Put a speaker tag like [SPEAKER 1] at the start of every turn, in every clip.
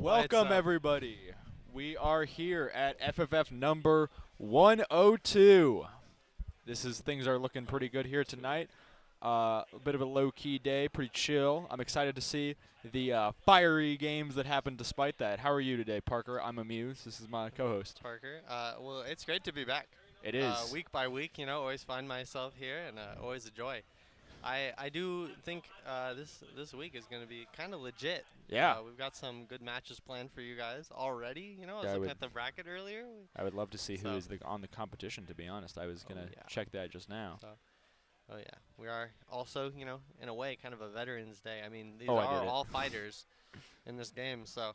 [SPEAKER 1] Welcome, everybody. We are here at FFF number 102. Things are looking pretty good here tonight. A bit of a low-key day, pretty chill. I'm excited to see the fiery games that happen despite that. How are you today, Parker? I'm Amuse. This is my co-host.
[SPEAKER 2] Parker. Well, it's great to be back.
[SPEAKER 1] It is.
[SPEAKER 2] Week by week, always find myself here, and always a joy. I do think this week is going to be kind of legit.
[SPEAKER 1] Yeah.
[SPEAKER 2] We've got some good matches planned for you guys already. I was
[SPEAKER 1] Yeah,
[SPEAKER 2] looking at the bracket earlier.
[SPEAKER 1] I would love to see who is on the competition, to be honest. I was going to check that just now.
[SPEAKER 2] Oh, yeah. We are also, in a way, kind of a Veterans Day. I mean, these are all fighters in this game, so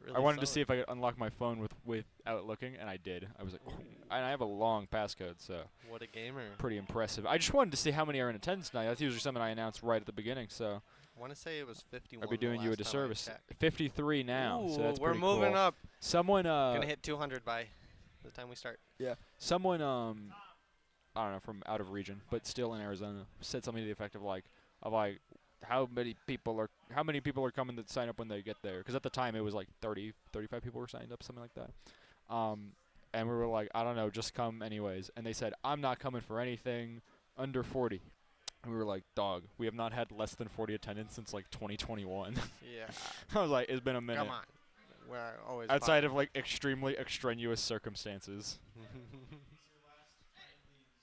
[SPEAKER 2] really
[SPEAKER 1] I wanted to see if I could unlock my phone without looking, and I did. I was like, and I have a long passcode, so.
[SPEAKER 2] What a gamer.
[SPEAKER 1] Pretty impressive. I just wanted to see how many are in attendance tonight. That's usually something I announce right at the beginning, so.
[SPEAKER 2] I want to say it was 51.
[SPEAKER 1] I'd be doing you a disservice. 53 now,
[SPEAKER 2] Ooh,
[SPEAKER 1] so that's
[SPEAKER 2] we're
[SPEAKER 1] pretty
[SPEAKER 2] moving
[SPEAKER 1] cool.
[SPEAKER 2] up.
[SPEAKER 1] Someone
[SPEAKER 2] Gonna hit 200 by the time we start.
[SPEAKER 1] Yeah. Someone I don't know, from out of region, but still in Arizona, said something to the effect of like how many people are coming to sign up when they get there? Because at the time it was like 30, 35 people were signed up, something like that. And we were like, I don't know, just come anyways. And they said, I'm not coming for anything under 40. And we were like, dog, we have not had less than 40 attendance since like 2021.
[SPEAKER 2] Yeah.
[SPEAKER 1] I was like, it's been a minute.
[SPEAKER 2] Come on. We're always
[SPEAKER 1] outside of like extremely extraneous circumstances.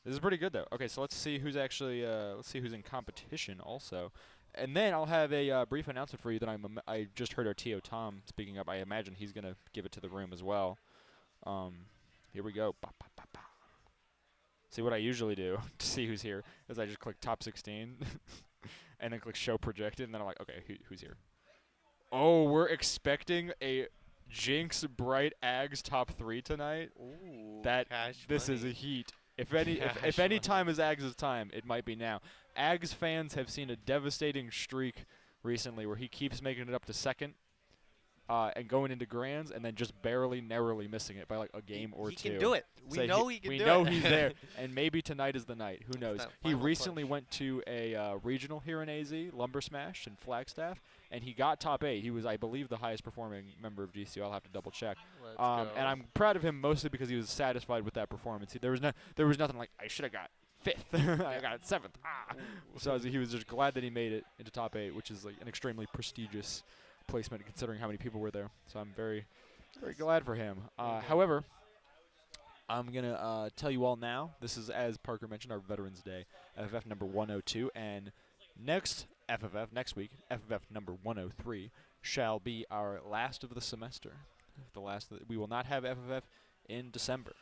[SPEAKER 1] This is pretty good though. Okay, so let's see who's actually who's in competition also, and then I'll have a brief announcement for you that I just heard our TO Tom speaking up. I imagine he's gonna give it to the room as well. Here we go. Ba, ba, ba, ba. See, what I usually do to see who's here is I just click top 16 and then click show projected, and then I'm like, okay, who's here? Oh, we're expecting a Jinx Bright Ags top 3 tonight.
[SPEAKER 2] Ooh,
[SPEAKER 1] This is a heat. If any time is Ags' time, it might be now. Ags fans have seen a devastating streak recently where he keeps making it up to second and going into grands and then just barely, narrowly missing it by like a game or two.
[SPEAKER 2] He can do it. We know he can do it.
[SPEAKER 1] We know he's there, and maybe tonight is the night. Who knows? He recently went to a regional here in AZ, Lumber Smash in Flagstaff, and he got top 8. He was, I believe, the highest performing member of GCU. I'll have to double check. And I'm proud of him mostly because he was satisfied with that performance. There was nothing like I should have got 5th. I got 7th. So he was just glad that he made it into top 8, which is like an extremely prestigious placement considering how many people were there. So I'm very, very glad for him. However, I'm gonna tell you all now. This is, as Parker mentioned, our Veterans Day, FFF number 102, and next week, FFF number 103, shall be our last of the semester. We will not have FFF in December.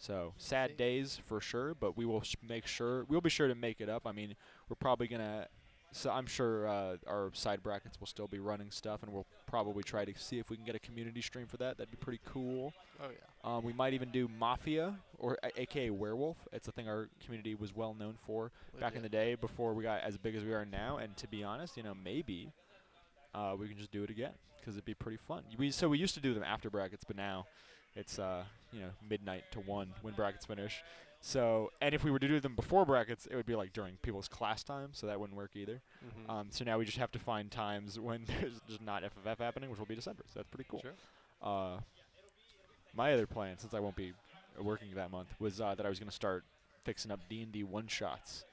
[SPEAKER 1] So sad days for sure, but we'll be sure to make it up. I mean, we're probably gonna. So I'm sure our side brackets will still be running stuff, and we'll probably try to see if we can get a community stream for that. That'd be pretty cool.
[SPEAKER 2] Oh yeah.
[SPEAKER 1] We might even do Mafia, or AKA Werewolf. It's a thing our community was well known for back in the day before we got as big as we are now. And to be honest, maybe we can just do it again because it'd be pretty fun. We used to do them after brackets, but now it's midnight to 1 when brackets finish. So, and if we were to do them before brackets, it would be like during people's class time, so that wouldn't work either. So now we just have to find times when there's just not FFF happening, which will be December. So that's pretty cool.
[SPEAKER 2] Sure.
[SPEAKER 1] My other plan, since I won't be working that month, was that I was going to start fixing up D&D one-shots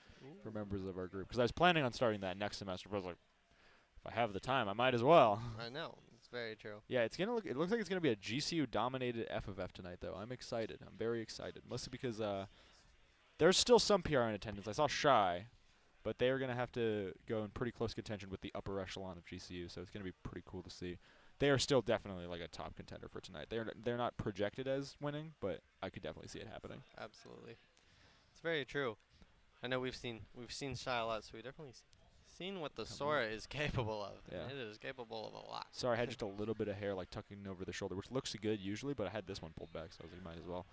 [SPEAKER 1] for members of our group. Because I was planning on starting that next semester, but I was like, if I have the time, I might as well.
[SPEAKER 2] I know. It's very true.
[SPEAKER 1] Yeah, it looks like it's going to be a GCU-dominated FFF tonight, though. I'm excited. I'm very excited. Mostly because there's still some PR in attendance. I saw Shy, but they are going to have to go in pretty close contention with the upper echelon of GCU, so it's going to be pretty cool to see. They are still definitely like a top contender for tonight. They're not projected as winning, but I could definitely see it happening.
[SPEAKER 2] Absolutely. It's very true. I know we've seen Shy a lot, so we definitely seen what the Sora is capable of.
[SPEAKER 1] Yeah.
[SPEAKER 2] It is capable of a lot.
[SPEAKER 1] Sorry, I had just a little bit of hair like tucking over the shoulder, which looks good usually, but I had this one pulled back, so I was like, might as well.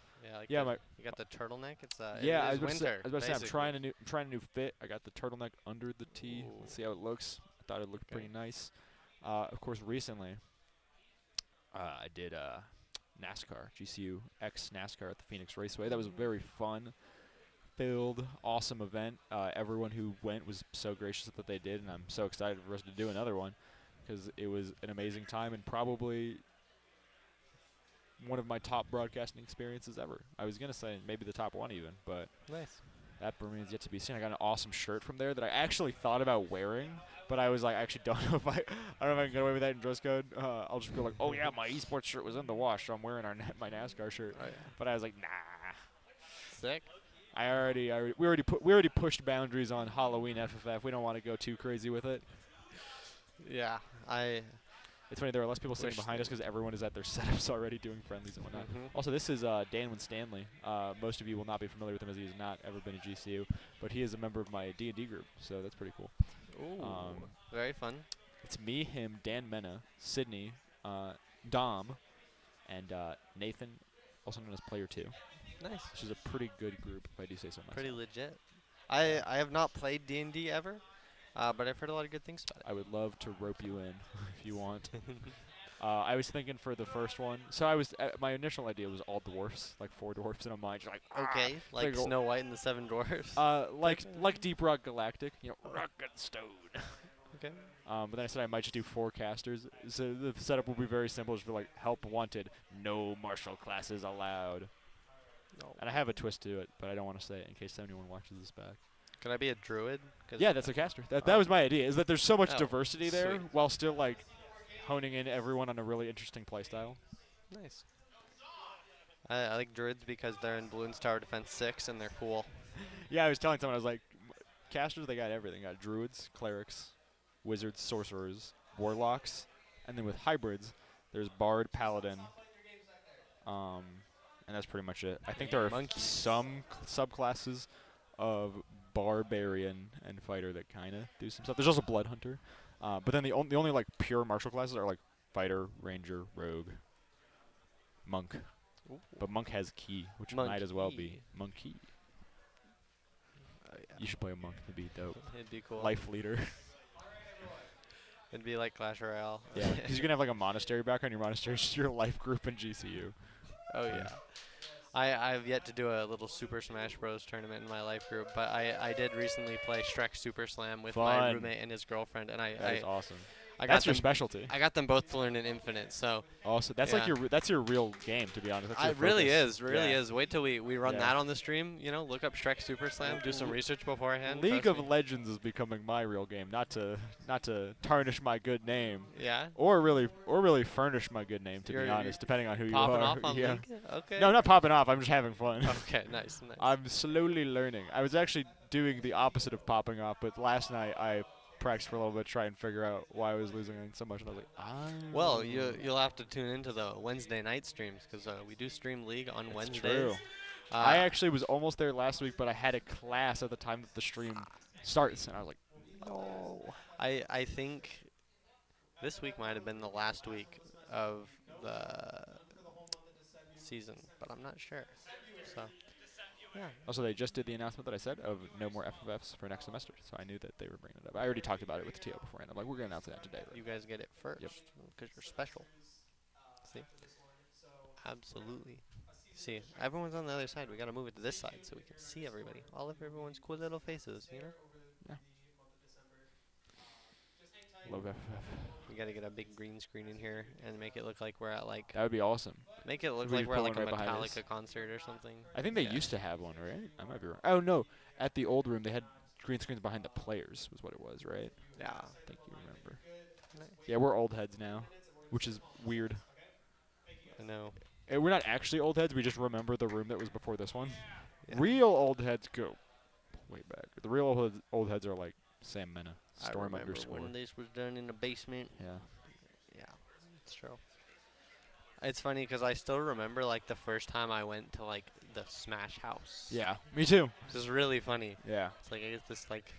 [SPEAKER 2] Yeah, you got the turtleneck. It's
[SPEAKER 1] yeah,
[SPEAKER 2] it is winter.
[SPEAKER 1] I was about to say, I'm trying a new fit. I got the turtleneck under the tee.
[SPEAKER 2] Ooh.
[SPEAKER 1] Let's see how it looks. I thought it looked pretty nice. Of course, recently I did NASCAR, GCU X NASCAR at the Phoenix Raceway. That was a very fun filled, awesome event. Everyone who went was so gracious that they did, and I'm so excited for us to do another one because it was an amazing time and probably one of my top broadcasting experiences ever. I was going to say maybe the top one even, but
[SPEAKER 2] nice.
[SPEAKER 1] That remains yet to be seen. I got an awesome shirt from there that I actually thought about wearing, but I was like, I actually don't know if I don't know if I can get away with that in dress code. I'll just go like, oh yeah, my esports shirt was in the wash, so I'm wearing my NASCAR shirt.
[SPEAKER 2] Oh, yeah.
[SPEAKER 1] But I was like, nah.
[SPEAKER 2] Sick.
[SPEAKER 1] We already pushed boundaries on Halloween FFF. We don't want to go too crazy with it.
[SPEAKER 2] Yeah,
[SPEAKER 1] It's funny, there are less people sitting behind us because everyone is at their setups already doing friendlies and whatnot. Also, this is Dan Stanley. Most of you will not be familiar with him as he has not ever been a GCU, but he is a member of my D&D group, so that's pretty cool.
[SPEAKER 2] Ooh, very fun.
[SPEAKER 1] It's me, him, Dan Mena, Sydney, Dom, and Nathan, also known as Player 2.
[SPEAKER 2] Nice.
[SPEAKER 1] Which is a pretty good group, if I do say so myself.
[SPEAKER 2] Pretty legit. I have not played D&D ever. But I've heard a lot of good things about it.
[SPEAKER 1] I would love to rope you in if you want. I was thinking for the first one. So my initial idea was all dwarfs, like 4 dwarfs in a mine. Like,
[SPEAKER 2] okay, like Snow White and the 7 Dwarfs.
[SPEAKER 1] Like Deep Rock Galactic, rock and stone.
[SPEAKER 2] Okay.
[SPEAKER 1] But then I said I might just do 4 casters. So the setup will be very simple. Just be like, help wanted, no martial classes allowed. No. And I have a twist to it, but I don't want to say it in case anyone watches this back.
[SPEAKER 2] Could I be a druid?
[SPEAKER 1] Yeah, that's a caster. That was my idea, is that there's so much diversity there while still, like, honing in everyone on a really interesting playstyle.
[SPEAKER 2] Nice. I like druids because they're in Bloons Tower Defense 6 and they're cool.
[SPEAKER 1] Yeah, I was telling someone, I was like, casters, they got everything. They got druids, clerics, wizards, sorcerers, warlocks, and then with hybrids, there's bard, paladin, and that's pretty much it. I think there are some subclasses of barbarian and fighter that kind of do some stuff. There's also blood hunter, but then the only like pure martial classes are like fighter, ranger, rogue, monk. Ooh. But monk has key, which might as well be monkey. Yeah. You should play a monk. It'd be dope.
[SPEAKER 2] It'd be cool.
[SPEAKER 1] Life leader.
[SPEAKER 2] It'd be like Clash Royale.
[SPEAKER 1] Yeah, because you're gonna have like a monastery background. Your monastery is your life group in GCU.
[SPEAKER 2] Oh yeah. I've yet to do a little Super Smash Bros. Tournament in my life group, but I did recently play Shrek Super Slam with my roommate and his girlfriend, and
[SPEAKER 1] that is awesome.
[SPEAKER 2] That's
[SPEAKER 1] your specialty.
[SPEAKER 2] I got them both to learn in Infinite, so.
[SPEAKER 1] Also, that's like that's your real game, to be honest.
[SPEAKER 2] It really is. Wait till we run that on the stream. Look up Shrek Super Slam, do some research beforehand.
[SPEAKER 1] League of Legends is becoming my real game, not to tarnish my good name.
[SPEAKER 2] Yeah.
[SPEAKER 1] Or really furnish my good name, to be honest, depending on who you are.
[SPEAKER 2] Popping off on League? Okay.
[SPEAKER 1] No, not popping off. I'm just having fun.
[SPEAKER 2] Okay, nice.
[SPEAKER 1] I'm slowly learning. I was actually doing the opposite of popping off, but last night I practiced for a little bit to try and figure out why I was losing so much, and I was like,
[SPEAKER 2] Well, you'll have to tune into the Wednesday night streams, because we do stream League on Wednesdays.
[SPEAKER 1] True. I actually was almost there last week, but I had a class at the time that the stream starts, and I was like, no.
[SPEAKER 2] I think this week might have been the last week of the season, but I'm not sure. So. Yeah.
[SPEAKER 1] Also, they just did the announcement that I said of no more FFFs for next semester, so I knew that they were bringing it up. I already talked about it with the TO beforehand. I'm like, we're going to announce that today.
[SPEAKER 2] You guys get it first.
[SPEAKER 1] Yep.
[SPEAKER 2] Because you're special. See? Absolutely. See, everyone's on the other side. We got to move it to this side so we can see everybody. All of everyone's cool little faces,
[SPEAKER 1] Yeah. Love FFF.
[SPEAKER 2] We got to get a big green screen in here and make it look like we're at like.
[SPEAKER 1] That would be awesome.
[SPEAKER 2] Make it look like we're at like a Metallica concert or something.
[SPEAKER 1] I think they used to have one, right? I might be wrong. Oh no, at the old room they had green screens behind the players, was what it was, right?
[SPEAKER 2] Yeah.
[SPEAKER 1] I think you remember. Nice. Yeah, we're old heads now, which is weird.
[SPEAKER 2] I know.
[SPEAKER 1] We're not actually old heads. We just remember the room that was before this one.
[SPEAKER 2] Yeah.
[SPEAKER 1] Real old heads go way back. The real old heads are like Sam Mena. Storm underscore.
[SPEAKER 2] When this was done in the basement.
[SPEAKER 1] Yeah.
[SPEAKER 2] Yeah, it's true. It's funny because I still remember like the first time I went to like the Smash House.
[SPEAKER 1] Yeah, me too.
[SPEAKER 2] This is really funny.
[SPEAKER 1] Yeah.
[SPEAKER 2] It's like I get this like.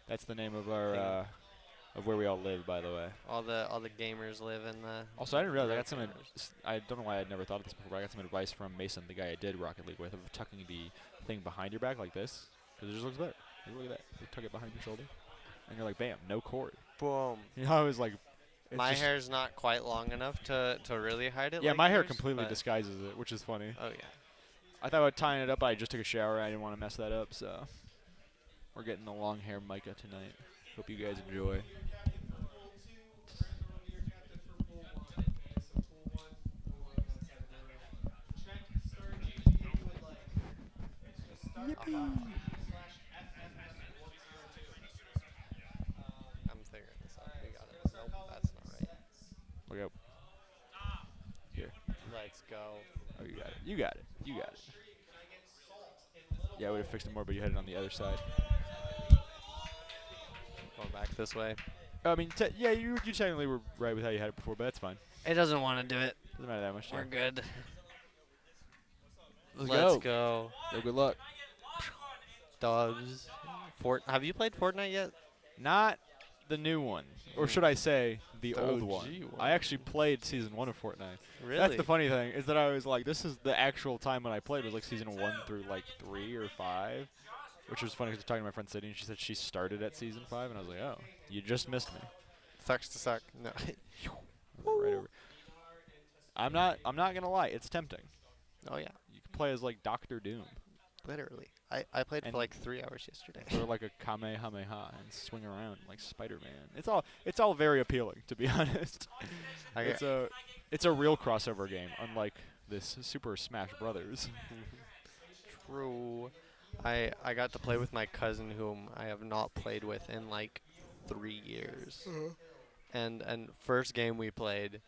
[SPEAKER 1] That's the name of our of where we all live, by the way.
[SPEAKER 2] All the gamers live in the.
[SPEAKER 1] Also, I didn't realize I got some. I don't know why I'd never thought of this before, but I got some advice from Mason, the guy I did Rocket League with, of tucking the thing behind your back like this, because it just looks better. Look at that. You tuck it behind your shoulder. And you're like, bam, no cord.
[SPEAKER 2] Boom.
[SPEAKER 1] I was like,
[SPEAKER 2] my hair's not quite long enough to really hide it.
[SPEAKER 1] Yeah,
[SPEAKER 2] like
[SPEAKER 1] my hair
[SPEAKER 2] yours,
[SPEAKER 1] completely disguises it, which is funny.
[SPEAKER 2] Oh yeah.
[SPEAKER 1] I thought about tying it up, but I just took a shower. I didn't want to mess that up, so we're getting the long hair Micah tonight. Hope you guys enjoy. Yippee!
[SPEAKER 2] I'm figuring this out. We got it. Nope, that's not right.
[SPEAKER 1] Look up. Here.
[SPEAKER 2] Let's go.
[SPEAKER 1] Oh, you got it. You got it. You got it. Yeah, I would have fixed it more, but you had it on the other side.
[SPEAKER 2] Going back this way.
[SPEAKER 1] I mean, yeah, you technically were right with how you had it before, but that's fine.
[SPEAKER 2] It doesn't want to do it.
[SPEAKER 1] Doesn't matter that much.
[SPEAKER 2] We're good.
[SPEAKER 1] Let's
[SPEAKER 2] go.
[SPEAKER 1] Yo, good luck.
[SPEAKER 2] Dubs. Have you played Fortnite yet?
[SPEAKER 1] Not the new one, or should I say the old
[SPEAKER 2] OG
[SPEAKER 1] one.
[SPEAKER 2] one.
[SPEAKER 1] I actually played season 1 of Fortnite.
[SPEAKER 2] Really?
[SPEAKER 1] That's the funny thing, is that I was like, this is the actual time when I played was like season 1 through like 3 or 5, which was funny because I was talking to my friend Sadie and she said she started at season 5, and I was like, oh, you just missed me.
[SPEAKER 2] Sucks to suck. No.
[SPEAKER 1] Right over. I'm not gonna lie, it's tempting.
[SPEAKER 2] Oh yeah.
[SPEAKER 1] You can play as like Doctor Doom.
[SPEAKER 2] Literally. I played
[SPEAKER 1] And
[SPEAKER 2] for like 3 hours yesterday.
[SPEAKER 1] Or like a Kamehameha and swing around like Spider-Man. It's all very appealing, to be honest. It's a real crossover game, unlike this Super Smash Brothers.
[SPEAKER 2] True. I got to play with my cousin, whom I have not played with in like 3 years. And first game we played,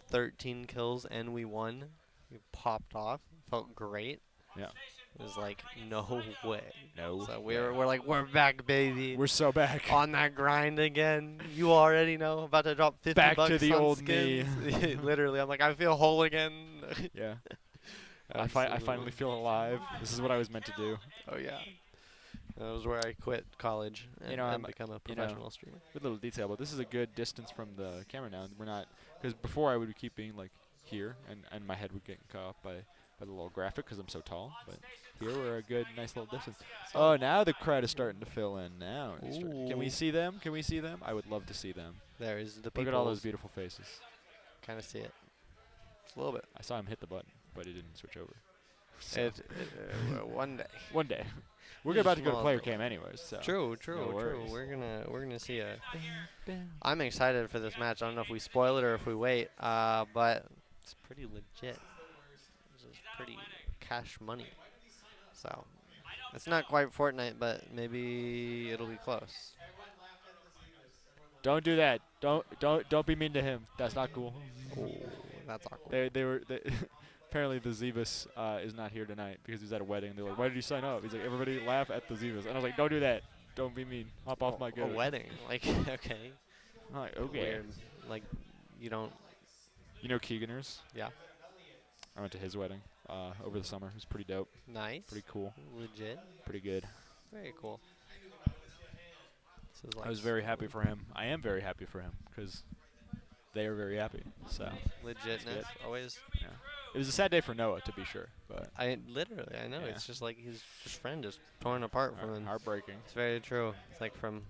[SPEAKER 2] 13 kills and we won. We popped off. Felt great.
[SPEAKER 1] Yeah.
[SPEAKER 2] It was like, no way.
[SPEAKER 1] No.
[SPEAKER 2] So we're like, we're back, baby.
[SPEAKER 1] We're so back.
[SPEAKER 2] On that grind again. You already know. About to drop 50
[SPEAKER 1] Back
[SPEAKER 2] bucks
[SPEAKER 1] to the
[SPEAKER 2] on
[SPEAKER 1] old
[SPEAKER 2] skins. Literally, I'm like, I feel whole again.
[SPEAKER 1] Yeah. I finally feel alive. This is what I was meant to do.
[SPEAKER 2] Oh yeah. That was where I quit college and become a professional streamer.
[SPEAKER 1] Good little detail, but this is a good distance from the camera now. We're not, because before I would keep being like here, and my head would get cut off by the little graphic because I'm so tall. But here we're a good, nice little distance. Oh, now the crowd is starting to fill in. Now, can we see them? Can we see them? I would love to see them.
[SPEAKER 2] There is the people.
[SPEAKER 1] Look at all those beautiful faces.
[SPEAKER 2] Kind of see it. Just a little bit.
[SPEAKER 1] I saw him hit the button, but he didn't switch over.
[SPEAKER 2] So one day.
[SPEAKER 1] One day. We're about to go to player cam anyways. So
[SPEAKER 2] True. We're gonna see a. I'm excited for this match. I don't know if we spoil it or if we wait. But it's pretty legit. This is pretty cash money. So it's not quite Fortnite, but maybe it'll be close.
[SPEAKER 1] Don't do that. Don't be mean to him. That's not cool.
[SPEAKER 2] Oh, that's awkward.
[SPEAKER 1] They were apparently the Zivus is not here tonight because he's at a wedding. They're like, why did you sign up? He's like, everybody laugh at the Zivus. And I was like, don't do that. Don't be mean. Hop off my goat.
[SPEAKER 2] A wedding? Like, okay.
[SPEAKER 1] I'm like, okay.
[SPEAKER 2] Weird. Like, you don't.
[SPEAKER 1] You know Keeganers?
[SPEAKER 2] Yeah.
[SPEAKER 1] I went to his wedding over the summer. It was pretty dope.
[SPEAKER 2] Nice.
[SPEAKER 1] Pretty cool.
[SPEAKER 2] Legit.
[SPEAKER 1] Pretty good.
[SPEAKER 2] Very cool. Like
[SPEAKER 1] I was very happy for him. I am very happy for him because they are very happy. So
[SPEAKER 2] legitness always.
[SPEAKER 1] Yeah. It was a sad day for Noah, to be sure. But
[SPEAKER 2] I know. Yeah. It's just like his friend just torn apart from him.
[SPEAKER 1] Heartbreaking.
[SPEAKER 2] It's very true. It's like from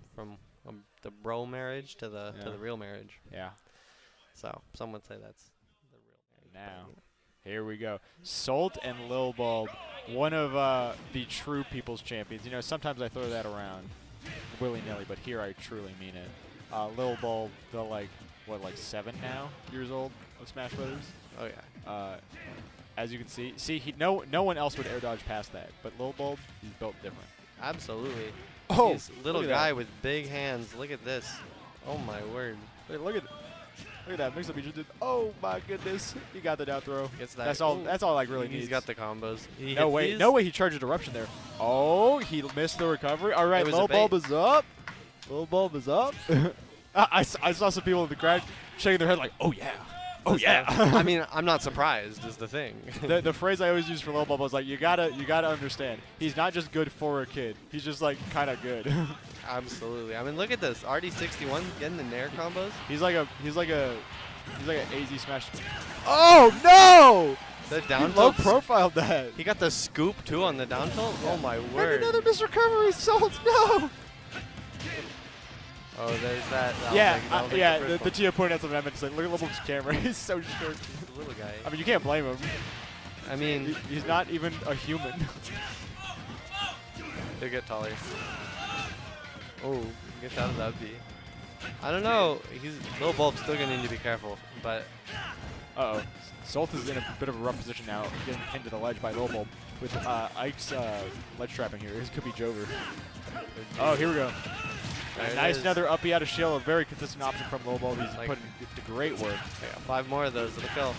[SPEAKER 2] the bro marriage to the real marriage.
[SPEAKER 1] Yeah.
[SPEAKER 2] So some would say that's the real marriage.
[SPEAKER 1] Now, here we go. Salt and Lil Bulb, one of the true people's champions. You know, sometimes I throw that around willy-nilly, but here I truly mean it. Lil Bulb, the like 7 years old of Smash Brothers.
[SPEAKER 2] Oh yeah.
[SPEAKER 1] As you can see, no one else would air dodge past that, but Lil Bulb, he's built different.
[SPEAKER 2] Absolutely.
[SPEAKER 1] Oh,
[SPEAKER 2] he's little guy with big hands. Look at this. Oh my word.
[SPEAKER 1] Look at that mix-up he just did. Oh my goodness, he got the down throw.
[SPEAKER 2] Gets that.
[SPEAKER 1] That's all. That's all like really needs.
[SPEAKER 2] He's got the combos.
[SPEAKER 1] No way he charged eruption there. Oh, he missed the recovery. All right, Lil Bulb is up. Lil Bulb is up. I saw some people in the crowd shaking their head like, oh yeah. Oh yeah.
[SPEAKER 2] I mean, I'm not surprised is the thing.
[SPEAKER 1] the phrase I always use for Lil Bulb was like, you gotta understand. He's not just good for a kid. He's just like kind of good.
[SPEAKER 2] Absolutely. I mean, look at this. RD61 getting the nair combos.
[SPEAKER 1] He's like an AZ Smash. Oh no!
[SPEAKER 2] The down
[SPEAKER 1] low profiled that.
[SPEAKER 2] He got the scoop too on the down tilt. Yeah. Oh my word!
[SPEAKER 1] And another missed recovery. Salt, no.
[SPEAKER 2] Oh, there's that.
[SPEAKER 1] The Tia pointed out something I meant to say. Look at Lil Bulb's camera. He's so short.
[SPEAKER 2] He's a little guy.
[SPEAKER 1] I mean, you can't blame him.
[SPEAKER 2] I mean,
[SPEAKER 1] he's not even a human.
[SPEAKER 2] They get taller. Oh, gets out of that B. I don't know. Lil Bulb's still gonna need to be careful, but
[SPEAKER 1] Uh-oh. Solt is in a bit of a rough position now, getting pinned to the ledge by Lopes with Ike's ledge trapping here. This could be Jover. Oh, here we go. Nice, another uppy out of shield. A very consistent option from Lopes. He's putting the great work.
[SPEAKER 2] Yeah, 5 more of those. It'll kill.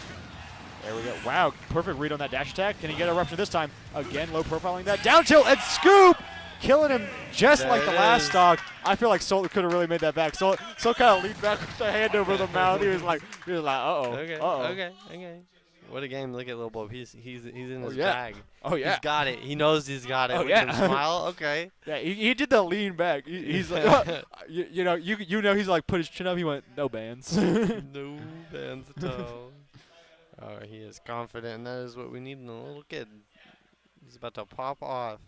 [SPEAKER 1] There we go. Wow, perfect read on that dash attack. Can he get a eruption this time? Again, low profiling that. Down tilt and scoop! Killing him just like the last stock. I feel like Solt could have really made that back. Solt kind of leaned back with the hand over the mouth. He was like, uh-oh.
[SPEAKER 2] Okay. What a game. Look at Lil Bob. He's in his bag.
[SPEAKER 1] Oh, yeah.
[SPEAKER 2] He's got it. He knows he's got it.
[SPEAKER 1] Oh, yeah.
[SPEAKER 2] Smile. Okay.
[SPEAKER 1] Yeah, he did the lean back. He's like, you know, he's like put his chin up. He went, no bans.
[SPEAKER 2] No bans at all. Oh, he is confident, and that is what we need in a little kid. He's about to pop off.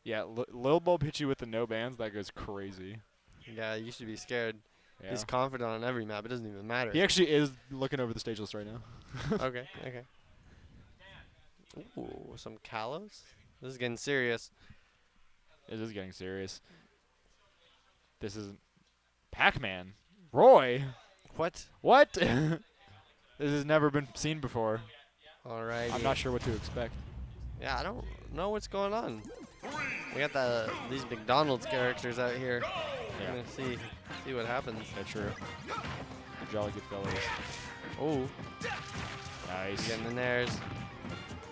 [SPEAKER 1] Yeah, Lil Bulb hit you with the no bans. That goes crazy.
[SPEAKER 2] Yeah, you should be scared.
[SPEAKER 1] Yeah.
[SPEAKER 2] He's confident on every map. It doesn't even matter.
[SPEAKER 1] He actually is looking over the stage list right now.
[SPEAKER 2] Okay. Ooh, some Kalos? This is getting serious.
[SPEAKER 1] It is getting serious. This is Pac-Man. Roy.
[SPEAKER 2] What?
[SPEAKER 1] This has never been seen before.
[SPEAKER 2] All right.
[SPEAKER 1] I'm not sure what to expect.
[SPEAKER 2] Yeah, I don't know what's going on. We got these McDonald's characters out here.
[SPEAKER 1] Yeah.
[SPEAKER 2] We're gonna see what happens.
[SPEAKER 1] That's true. The Jolly Good Fellows.
[SPEAKER 2] Oh,
[SPEAKER 1] Nice.
[SPEAKER 2] getting in theirs.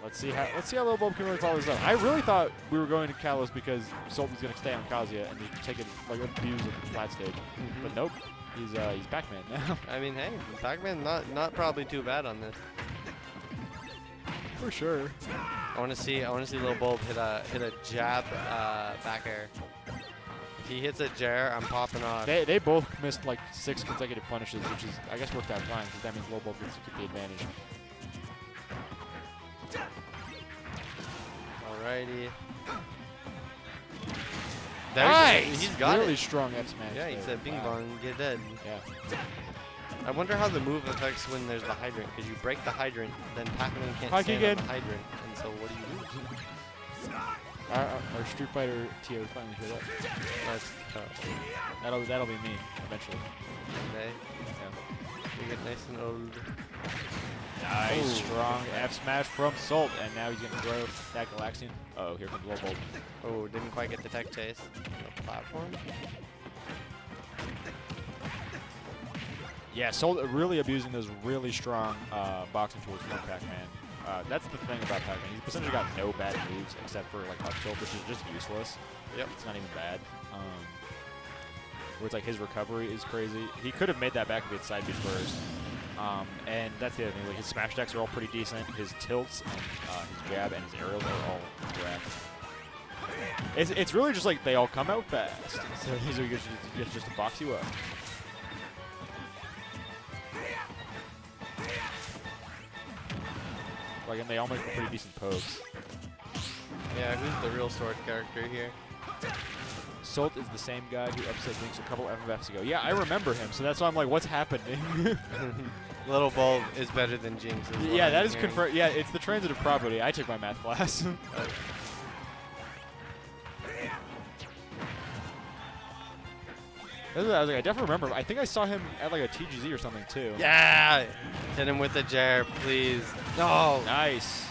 [SPEAKER 1] Let's see how Lil Bulb can really follow this up. I really thought we were going to Kalos because Solt was going to stay on Kazuya and just take it like abuse of the flat stage. But nope, he's Pac-Man now.
[SPEAKER 2] I mean, hey, Pac-Man not probably too bad on this.
[SPEAKER 1] For sure.
[SPEAKER 2] I want to see Lil Bulb hit a jab back air. If he hits a jar, I'm popping off.
[SPEAKER 1] They both missed like 6 consecutive punishes, which is I guess worked out fine because that means Lil Bulb gets to get the advantage.
[SPEAKER 2] Alrighty.
[SPEAKER 1] Nice!
[SPEAKER 2] He's got
[SPEAKER 1] really
[SPEAKER 2] it.
[SPEAKER 1] strong F smash.
[SPEAKER 2] Yeah, he said bing bong, get dead.
[SPEAKER 1] Yeah.
[SPEAKER 2] I wonder how the move affects when there's the hydrant, because you break the hydrant, then Pac-Man can't
[SPEAKER 1] Haki
[SPEAKER 2] stand
[SPEAKER 1] again.
[SPEAKER 2] on the hydrant, and so what do you do?
[SPEAKER 1] Our Street Fighter TO finally showed up.
[SPEAKER 2] That's tough.
[SPEAKER 1] That'll be me eventually.
[SPEAKER 2] Okay.
[SPEAKER 1] Yeah.
[SPEAKER 2] You get nice and old.
[SPEAKER 1] Nice, strong F smash from Solt, and now he's gonna throw that Galaxian. Uh oh, here comes Lil Bulb.
[SPEAKER 2] Oh, didn't quite get the tech chase. The platform.
[SPEAKER 1] Yeah, Solt really abusing those really strong boxing tools from Pac-Man. That's the thing about Pac-Man. He's essentially got no bad moves except for like up tilt, which is just useless. Yep. It's not even bad. Where it's like his recovery is crazy. He could have made that back if he had side beat first. And that's the other thing. Like his smash decks are all pretty decent. His tilts and his jab and his aerials are all correct. It's really just like they all come out fast. So he's just to box you up. Like, and they all make pretty decent pokes.
[SPEAKER 2] Yeah, who's the real sword character here?
[SPEAKER 1] Solt is the same guy who upset Jinx a couple FFs ago. Yeah, I remember him, so that's why I'm like, what's happening?
[SPEAKER 2] Lil Bulb is better than Jinx.
[SPEAKER 1] Yeah, that is confirmed. Yeah, it's the transitive property. I took my math class. I was like, I definitely remember. I think I saw him at like a TGZ or something too.
[SPEAKER 2] Yeah! Hit him with the jar, please. No!
[SPEAKER 1] Nice.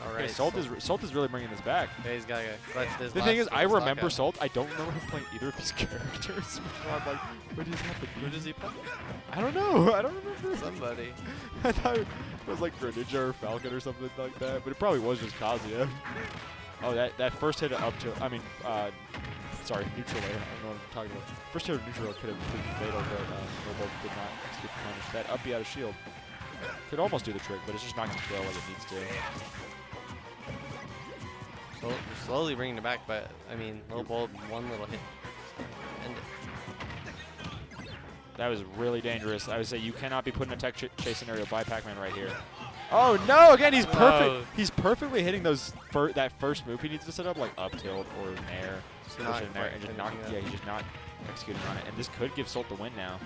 [SPEAKER 2] All right.
[SPEAKER 1] Okay, Solt is really bringing this back.
[SPEAKER 2] Yeah, he's got to clutch this.
[SPEAKER 1] The thing is, I remember Solt. I don't remember him playing either of these characters. I'm like, what is happening?
[SPEAKER 2] Who does he play?
[SPEAKER 1] I don't know. I don't remember.
[SPEAKER 2] Somebody.
[SPEAKER 1] I thought it was like Greninja or Falcon or something like that, but it probably was just Kazuya. Oh, that first hit up to, I mean, sorry, neutral air. I don't know what I'm talking about. First hit of neutral air could have been fatal, but Robo did not execute the punish. That up B out of shield could almost do the trick, but it's just not going to kill like it needs to.
[SPEAKER 2] So we're slowly bringing it back, but I mean, Lil Bulb, one little hit. End it.
[SPEAKER 1] That was really dangerous. I would say you cannot be put in a tech chase scenario by Pac-Man right here. Oh no! Again, he's perfect.
[SPEAKER 2] Oh.
[SPEAKER 1] He's perfectly hitting those that first move he needs to set up, like up tilt or nair, and just not. Yeah, he's just not executing on it. And this could give Solt the win now.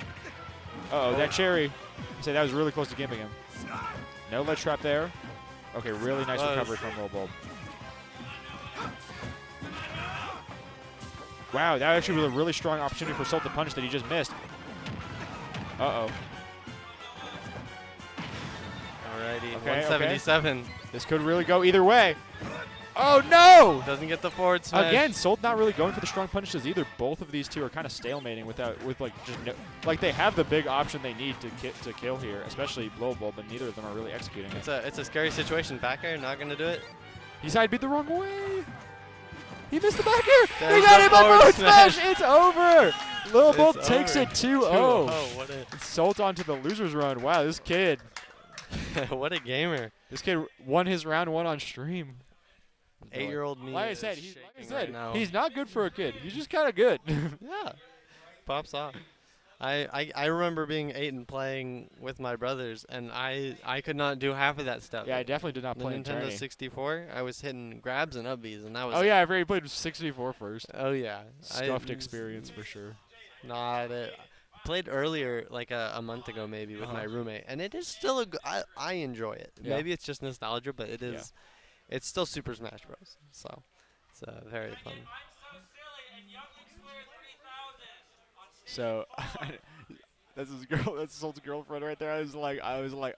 [SPEAKER 1] Uh oh, that cherry. I say that was really close to gimping him. No ledge trap there. Okay, really nice recovery from Lil Bulb. Wow, that actually was a really strong opportunity for Salt to punish that he just missed. Uh-oh.
[SPEAKER 2] Alrighty,
[SPEAKER 1] Okay,
[SPEAKER 2] 177.
[SPEAKER 1] Okay. This could really go either way. Oh, no!
[SPEAKER 2] Doesn't get the forward smash.
[SPEAKER 1] Again, Salt not really going for the strong punishes either. Both of these two are kind of stalemating like they have the big option they need to kill here, especially Blow Ball, but neither of them are really executing it.
[SPEAKER 2] It's a scary situation. Back air, not going to do it.
[SPEAKER 1] He side beat the wrong way. He missed the back air.
[SPEAKER 2] There's
[SPEAKER 1] He got him on forward
[SPEAKER 2] smash.
[SPEAKER 1] smash. It's over. Lil Bolt takes it 2-0.
[SPEAKER 2] Oh, what a
[SPEAKER 1] Salt onto the loser's run. Wow, this kid.
[SPEAKER 2] what a gamer.
[SPEAKER 1] This kid won his round 1 on stream.
[SPEAKER 2] 8-year-old me.
[SPEAKER 1] Like I said, he's not good for a kid. He's just kind of good.
[SPEAKER 2] Yeah. Pops off. I remember being 8 and playing with my brothers, and I could not do half of that stuff.
[SPEAKER 1] Yeah, I definitely did not
[SPEAKER 2] the
[SPEAKER 1] play in
[SPEAKER 2] Nintendo
[SPEAKER 1] tourney.
[SPEAKER 2] 64, I was hitting grabs and ubbies, and that was.
[SPEAKER 1] Oh yeah, I've already played 64 first.
[SPEAKER 2] Oh yeah.
[SPEAKER 1] Scuffed experience for sure.
[SPEAKER 2] Not it. Played earlier, like a month ago maybe, with my roommate, and it is still I enjoy it.
[SPEAKER 1] Yeah.
[SPEAKER 2] Maybe it's just nostalgia, but it is. It's still Super Smash Bros. So it's very fun.
[SPEAKER 1] So that's his girl. That's Salt's girlfriend right there. I was like,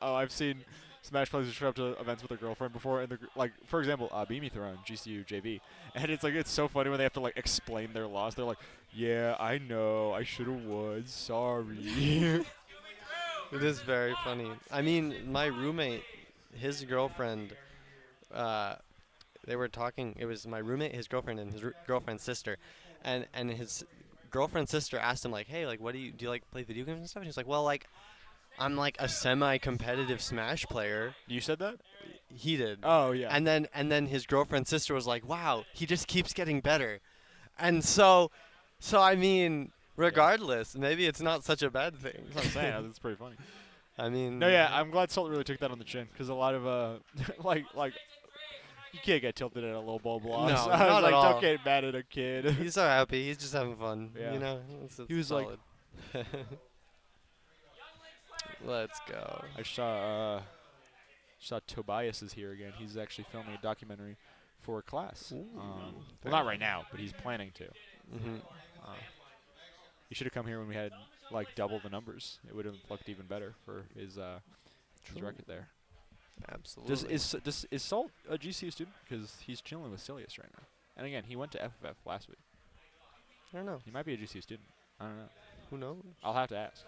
[SPEAKER 1] oh, I've seen Smash players show up to events with their girlfriend before, and like, for example, Beamy Throne, GCU JV, and it's so funny when they have to like explain their loss. They're like, yeah, I know, I should have won. Sorry.
[SPEAKER 2] It is very funny. I mean, my roommate, his girlfriend, they were talking. It was my roommate, his girlfriend, and his girlfriend's sister, and his girlfriend's sister asked him like, hey, like, what do you like play video games and stuff? And he's like, well, like, I'm like a semi-competitive Smash player.
[SPEAKER 1] You said that?
[SPEAKER 2] He did.
[SPEAKER 1] Oh yeah.
[SPEAKER 2] And then his girlfriend's sister was like, wow, he just keeps getting better, and so I mean. Regardless, maybe it's not such a bad thing.
[SPEAKER 1] That's what I'm saying. It's pretty funny.
[SPEAKER 2] I mean,
[SPEAKER 1] no, yeah, I'm glad Salt really took that on the chin because a lot of like you can't get tilted at a low ball block.
[SPEAKER 2] No,
[SPEAKER 1] so
[SPEAKER 2] not at all.
[SPEAKER 1] Don't get mad at a kid.
[SPEAKER 2] He's so happy. He's just having fun.
[SPEAKER 1] Yeah.
[SPEAKER 2] You know,
[SPEAKER 1] he was
[SPEAKER 2] solid. Like, let's go.
[SPEAKER 1] I saw Tobias is here again. He's actually filming a documentary for a class. Well, not right now, but he's planning to.
[SPEAKER 2] Mm-hmm.
[SPEAKER 1] He should have come here when we had like double the numbers. It would have looked even better for his record there.
[SPEAKER 2] Absolutely.
[SPEAKER 1] Is Salt a GCU student? Because he's chilling with Silius right now. And again, he went to FFF last week.
[SPEAKER 2] I don't know.
[SPEAKER 1] He might be a GCU student. I don't know.
[SPEAKER 2] Who knows?
[SPEAKER 1] I'll have to ask.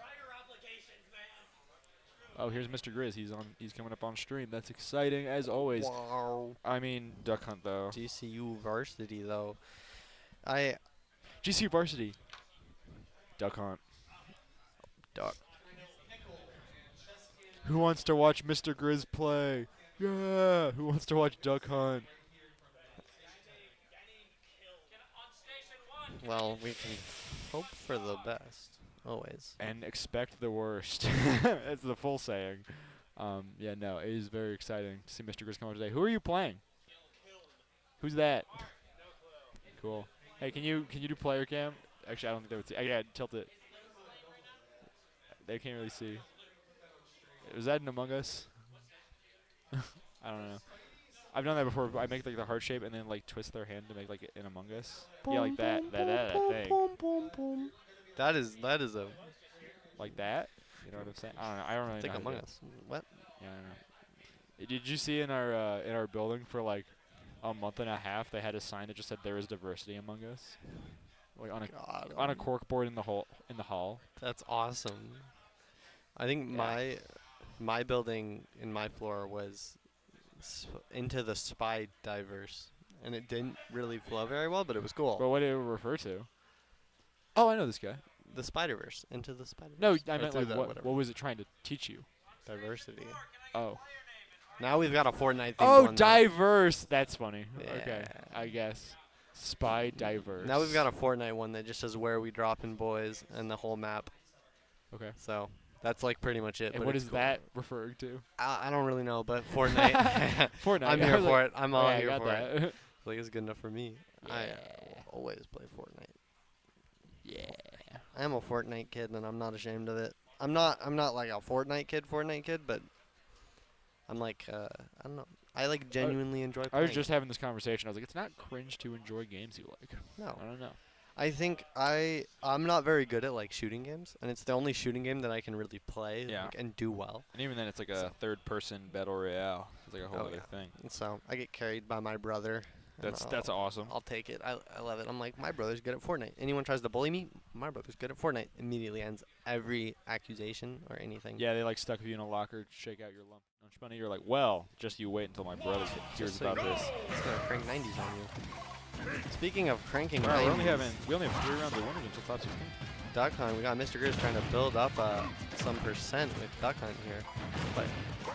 [SPEAKER 1] Oh, here's Mr. Grizz. He's coming up on stream. That's exciting as always.
[SPEAKER 2] Wow.
[SPEAKER 1] I mean, Duck Hunt though.
[SPEAKER 2] GCU varsity though.
[SPEAKER 1] GCU varsity. Duck Hunt.
[SPEAKER 2] Duck.
[SPEAKER 1] Who wants to watch Mr. Grizz play? Yeah. Who wants to watch Duck Hunt?
[SPEAKER 2] Well, we can hope for the best. Always.
[SPEAKER 1] And expect the worst. That's the full saying. Yeah, no, it is very exciting to see Mr. Grizz come out today. Who are you playing? Who's that? Cool. Hey, can you do player cam? Actually, I don't think they would see. Yeah, tilt it. They can't really see. Was that an Among Us? I don't know. I've done that before. I make like the heart shape and then like twist their hand to make like an Among Us. Yeah, like that thing.
[SPEAKER 2] That is a
[SPEAKER 1] like that. You know what I'm saying? I don't know. I don't really know.
[SPEAKER 2] Like Among Us. What?
[SPEAKER 1] Yeah, I don't know. Did you see in our building for like a month and a half they had a sign that just said there is diversity among us, like on a cork board in the hall. That's
[SPEAKER 2] awesome. I think my building in my floor was into the spy diverse, and it didn't really flow very well, but it was cool.
[SPEAKER 1] But what did it refer to? Oh, I know this guy.
[SPEAKER 2] The Spider-Verse. Into the Spider-Verse.
[SPEAKER 1] No, I meant like what was it trying to teach you?
[SPEAKER 2] Diversity.
[SPEAKER 1] Oh.
[SPEAKER 2] Now we've got a Fortnite thing.
[SPEAKER 1] Oh, diverse. That's funny.
[SPEAKER 2] Yeah.
[SPEAKER 1] Okay, I guess. Spy diverse.
[SPEAKER 2] Now we've got a Fortnite one that just says where we drop in boys and the whole map.
[SPEAKER 1] Okay.
[SPEAKER 2] So that's like pretty much it.
[SPEAKER 1] And what is that referring to?
[SPEAKER 2] I don't really know, but Fortnite.
[SPEAKER 1] Fortnite.
[SPEAKER 2] I'm here for it. I'm all here for
[SPEAKER 1] it.
[SPEAKER 2] Like it's good enough for me.
[SPEAKER 1] Yeah.
[SPEAKER 2] I will always play Fortnite.
[SPEAKER 1] Yeah.
[SPEAKER 2] I am a Fortnite kid, and I'm not ashamed of it. I'm not like a Fortnite kid, but I'm like I don't know. I like genuinely enjoy playing.
[SPEAKER 1] I was just having this conversation. I was like, it's not cringe to enjoy games you like.
[SPEAKER 2] No.
[SPEAKER 1] I don't know.
[SPEAKER 2] I think I'm not very good at like shooting games, and it's the only shooting game that I can really play like, and do well.
[SPEAKER 1] And even then, it's like a third-person battle royale. It's like a whole other thing.
[SPEAKER 2] And so I get carried by my brother.
[SPEAKER 1] That's awesome.
[SPEAKER 2] I'll take it. I love it. I'm like, my brother's good at Fortnite. Anyone tries to bully me, my brother's good at Fortnite. Immediately ends every accusation or anything.
[SPEAKER 1] Yeah, they like stuck with you in a locker, shake out your lump lunch money. You're like, well, just you wait until my brother hears about this.
[SPEAKER 2] It's gonna crank 90s on you. Speaking of cranking 90s,
[SPEAKER 1] we only have 3 rounds of winners until top 16.
[SPEAKER 2] Duck Hunt. We got Mr. Grizz trying to build up some percent with Duck Hunt here, but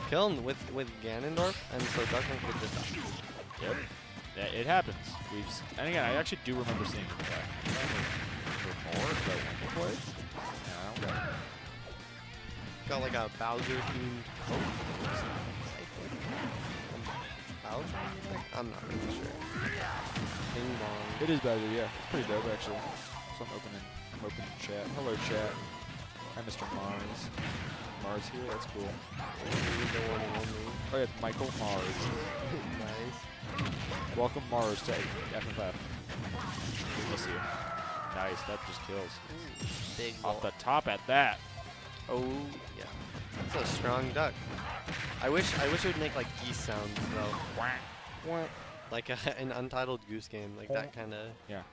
[SPEAKER 2] killing with Ganondorf, and so Duck Hunt could just.
[SPEAKER 1] Yep. Yeah, it happens. And again, I actually do remember seeing it. More, but one play. Yeah,
[SPEAKER 2] got like a Bowser themed coat. Bowser? I'm not really sure. Bing bong.
[SPEAKER 1] It is Bowser, yeah. It's pretty dope actually. So I'm opening chat. Hello chat. Hi Mr. Mars. Mars here, that's cool. Oh yeah, it's Michael Mars.
[SPEAKER 2] Nice.
[SPEAKER 1] Welcome Mars to FFF. We miss you. Nice, that just kills.
[SPEAKER 2] Big
[SPEAKER 1] off the top at that.
[SPEAKER 2] Oh yeah. That's a strong duck. I wish it would make like geese sounds though.
[SPEAKER 1] Quack. Quack.
[SPEAKER 2] Like an Untitled Goose Game, like that kind of.
[SPEAKER 1] Yeah.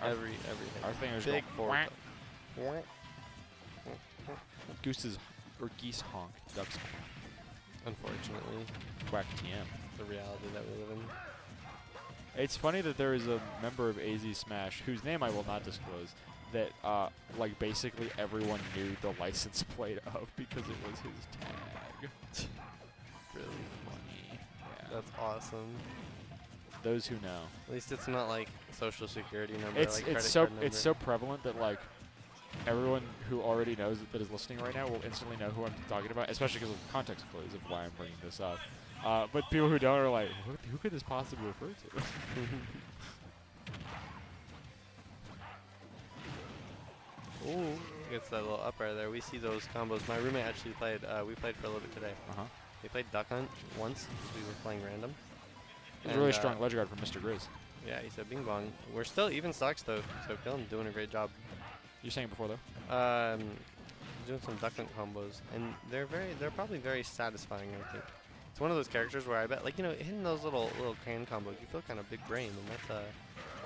[SPEAKER 2] Everything.
[SPEAKER 1] Our thing is
[SPEAKER 2] big
[SPEAKER 1] quack. Gooses or geese honk. Ducks honk.
[SPEAKER 2] Unfortunately.
[SPEAKER 1] Quack TM.
[SPEAKER 2] The reality that we live in.
[SPEAKER 1] It's funny that there is a member of AZ Smash whose name I will not disclose that like basically everyone knew the license plate of because it was his tag.
[SPEAKER 2] Really
[SPEAKER 1] funny. Yeah.
[SPEAKER 2] That's awesome.
[SPEAKER 1] Those who know.
[SPEAKER 2] At least it's not like social security number.
[SPEAKER 1] It's
[SPEAKER 2] like
[SPEAKER 1] it's so prevalent that like everyone who already knows that is listening right now will instantly know who I'm talking about, especially because of context clues of why I'm bringing this up. But people who don't are like, who could this possibly refer to?
[SPEAKER 2] Ooh, gets that little up right there. We see those combos. My roommate actually played. We played for a little bit today. We played Duck Hunt once because we were playing random.
[SPEAKER 1] It was a really strong ledge guard from Mr. Grizz.
[SPEAKER 2] Yeah, he said Bing Bong. We're still even stocks though, so Killen's doing a great job.
[SPEAKER 1] You're saying before though?
[SPEAKER 2] Doing some Duck Hunt combos, and they're probably very satisfying. I think it's one of those characters where I bet, like, you know, hitting those little can combos, you feel kind of big brain, and that's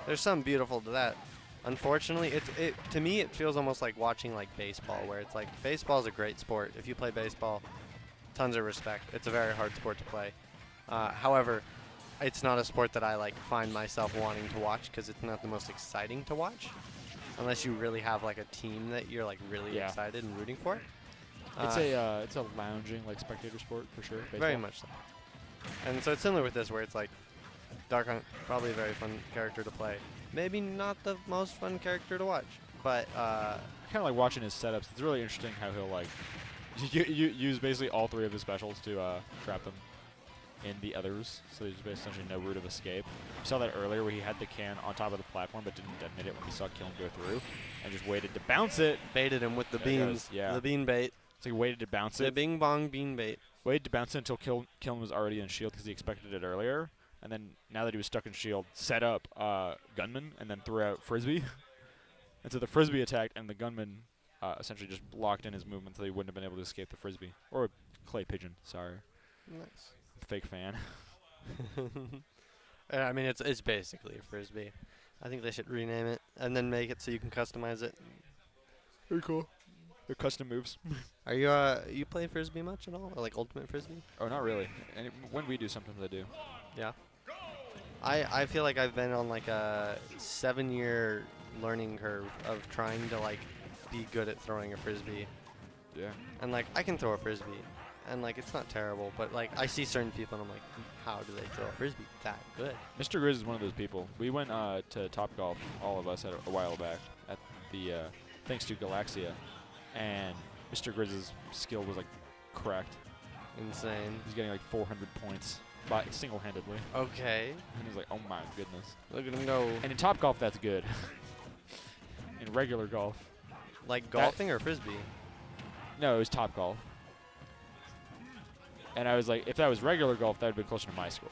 [SPEAKER 2] there's something beautiful to that. Unfortunately, to me it feels almost like watching like baseball, where it's like baseball is a great sport. If you play baseball, tons of respect. It's a very hard sport to play. However, it's not a sport that I like find myself wanting to watch because it's not the most exciting to watch, unless you really have like a team that you're like really excited and rooting for.
[SPEAKER 1] It's a lounging like spectator sport for sure. Baseball.
[SPEAKER 2] Very much so. And so it's similar with this, where it's like Dark Hunt, probably a very fun character to play. Maybe not the most fun character to watch, but
[SPEAKER 1] kind of like watching his setups. It's really interesting how he'll like use basically all 3 of his specials to trap them in the others, so there's essentially no route of escape. You saw that earlier where he had the can on top of the platform but didn't detonate it when he saw Killen go through, and just waited to bounce it.
[SPEAKER 2] Baited him with the beans.
[SPEAKER 1] Yeah.
[SPEAKER 2] The bean bait.
[SPEAKER 1] So he waited to bounce it.
[SPEAKER 2] The bing bong bean bait.
[SPEAKER 1] Waited to bounce it until Killen was already in shield because he expected it earlier. And then, now that he was stuck in shield, set up Gunman and then threw out Frisbee. And so the Frisbee attacked, and the Gunman essentially just blocked in his movement so he wouldn't have been able to escape the Frisbee. Or Clay Pigeon, sorry.
[SPEAKER 2] Nice.
[SPEAKER 1] Fake fan.
[SPEAKER 2] I mean, it's basically a Frisbee. I think they should rename it and then make it so you can customize it.
[SPEAKER 1] Very cool. They're custom moves.
[SPEAKER 2] Are you play Frisbee much at all? Or like Ultimate Frisbee?
[SPEAKER 1] Oh, not really. And when we do, sometimes I do.
[SPEAKER 2] Yeah. I feel like I've been on like a 7-year learning curve of trying to like be good at throwing a Frisbee.
[SPEAKER 1] Yeah.
[SPEAKER 2] And like I can throw a Frisbee, and like it's not terrible, but like I see certain people and I'm like, how do they throw a Frisbee that good?
[SPEAKER 1] Mr. Grizz is one of those people. We went to Top Golf, all of us, a while back at the thanks to Galaxia, and Mr. Grizz's skill was like cracked.
[SPEAKER 2] Insane.
[SPEAKER 1] He's getting like 400 points single-handedly.
[SPEAKER 2] Okay.
[SPEAKER 1] And he's like, oh my goodness.
[SPEAKER 2] Look at him go.
[SPEAKER 1] And in Top Golf, that's good. In regular golf.
[SPEAKER 2] Like golfing or Frisbee?
[SPEAKER 1] No, it was Top Golf. And I was like, if that was regular golf, that would have been closer to my score.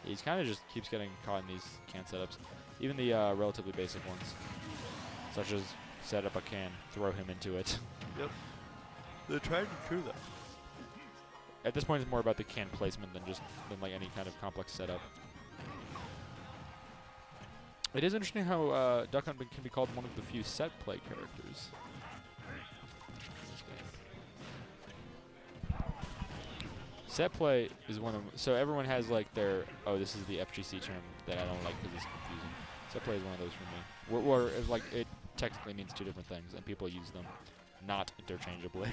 [SPEAKER 1] He's kind of just keeps getting caught in these can setups. Even the relatively basic ones, such as set up a can, throw him into it.
[SPEAKER 2] Yep. They're trying to true that.
[SPEAKER 1] At this point, it's more about the can placement than like any kind of complex setup. It is interesting how Duck Hunt can be called one of the few set play characters. Set play is one of so everyone has like their this is the FGC term that I don't like because it's confusing. Set play is one of those for me. Where like it technically means two different things and people use them not interchangeably.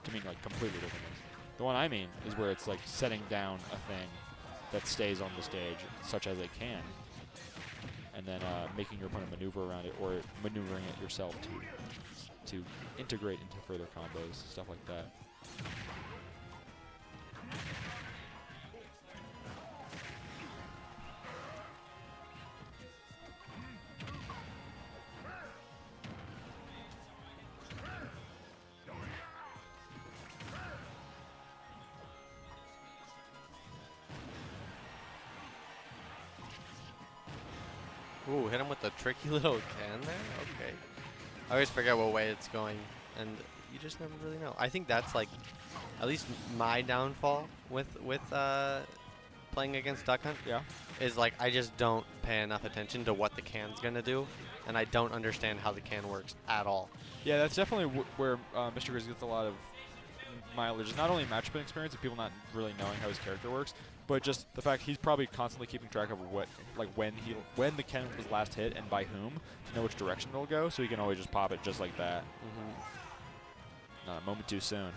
[SPEAKER 1] To mean like completely different things. The one I mean is where it's like setting down a thing that stays on the stage, such as it can, and then making your opponent maneuver around it or maneuvering it yourself to integrate into further combos, stuff like that.
[SPEAKER 2] Ooh, hit him with the tricky little can there? Okay. I always forget what way it's going, and you just never really know. I think that's like, at least my downfall with playing against Duck Hunt.
[SPEAKER 1] Yeah.
[SPEAKER 2] Is like, I just don't pay enough attention to what the can's gonna do, and I don't understand how the can works at all.
[SPEAKER 1] Yeah, that's definitely where Mr. Grizz gets a lot of mileage. Not only matchup experience and people not really knowing how his character works, but just the fact he's probably constantly keeping track of what, like when the can was last hit and by whom to know which direction it'll go, so he can always just pop it just like that. Not a moment too soon.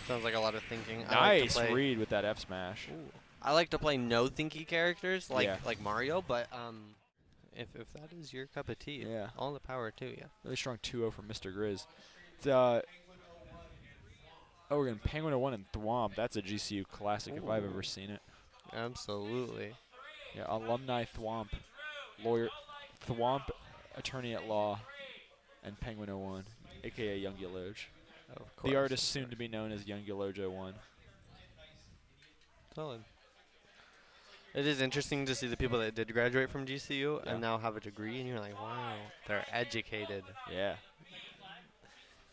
[SPEAKER 2] Sounds like a lot of thinking.
[SPEAKER 1] Nice read with that F smash.
[SPEAKER 2] Ooh. I like to play no thinky characters like Mario, but if that is your cup of tea, all the power to you.
[SPEAKER 1] Really strong 2-0 from Mr. Grizz. We're going Penguin 01 and Thwomp. That's a GCU classic if I've ever seen it.
[SPEAKER 2] Absolutely.
[SPEAKER 1] Yeah, alumni Thwomp, lawyer Thwomp, attorney at law, and Penguin 01, aka Young Yologe. The artist soon to be known as Young Yologe 01.
[SPEAKER 2] Solid. It is interesting to see the people that did graduate from GCU and now have a degree, and you're like, wow, they're educated.
[SPEAKER 1] Yeah.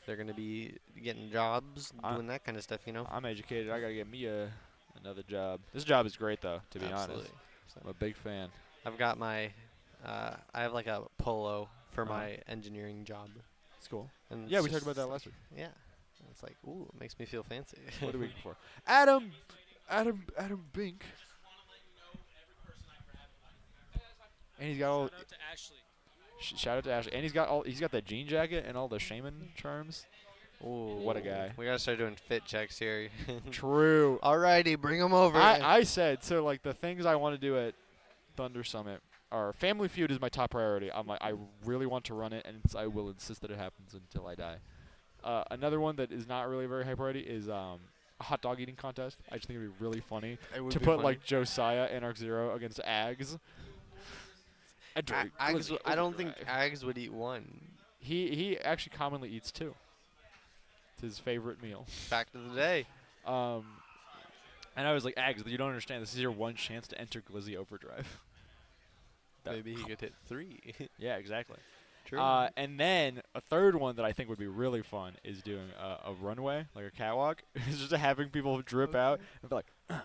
[SPEAKER 2] They're going to be getting jobs, doing that kind of stuff, you know?
[SPEAKER 1] I'm educated. I got to get me another job. This job is great, though, to be honest. I'm a big fan.
[SPEAKER 2] I've got my, I have like a polo for my engineering job.
[SPEAKER 1] It's cool.
[SPEAKER 2] And
[SPEAKER 1] yeah, we talked about that last week.
[SPEAKER 2] Yeah. It's like, ooh, it makes me feel fancy.
[SPEAKER 1] What are we looking for? Adam Bink. And he's got all.
[SPEAKER 3] Shout out to Ashley.
[SPEAKER 1] Shout out to Ashley. And he's got the jean jacket and all the shaman charms.
[SPEAKER 2] Ooh,
[SPEAKER 1] what a guy.
[SPEAKER 2] We gotta start doing fit checks here.
[SPEAKER 1] True.
[SPEAKER 2] Alrighty, bring him over.
[SPEAKER 1] I said, so like the things I want to do at Thunder Summit are Family Feud is my top priority. I'm like, I really want to run it, and I will insist that it happens until I die. Another one that is not really very high priority is a hot dog eating contest. I just think it would be really funny to put like Josiah and Arc Zero against Ags.
[SPEAKER 2] I don't think Ags would eat one.
[SPEAKER 1] He actually commonly eats two. It's his favorite meal.
[SPEAKER 2] Fact of the day.
[SPEAKER 1] And I was like, Ags, you don't understand. This is your one chance to enter Glizzy Overdrive.
[SPEAKER 2] Maybe he could hit 3.
[SPEAKER 1] Yeah, exactly.
[SPEAKER 2] True.
[SPEAKER 1] And then a third one that I think would be really fun is doing a runway, like a catwalk. It's just having people drip out and be like,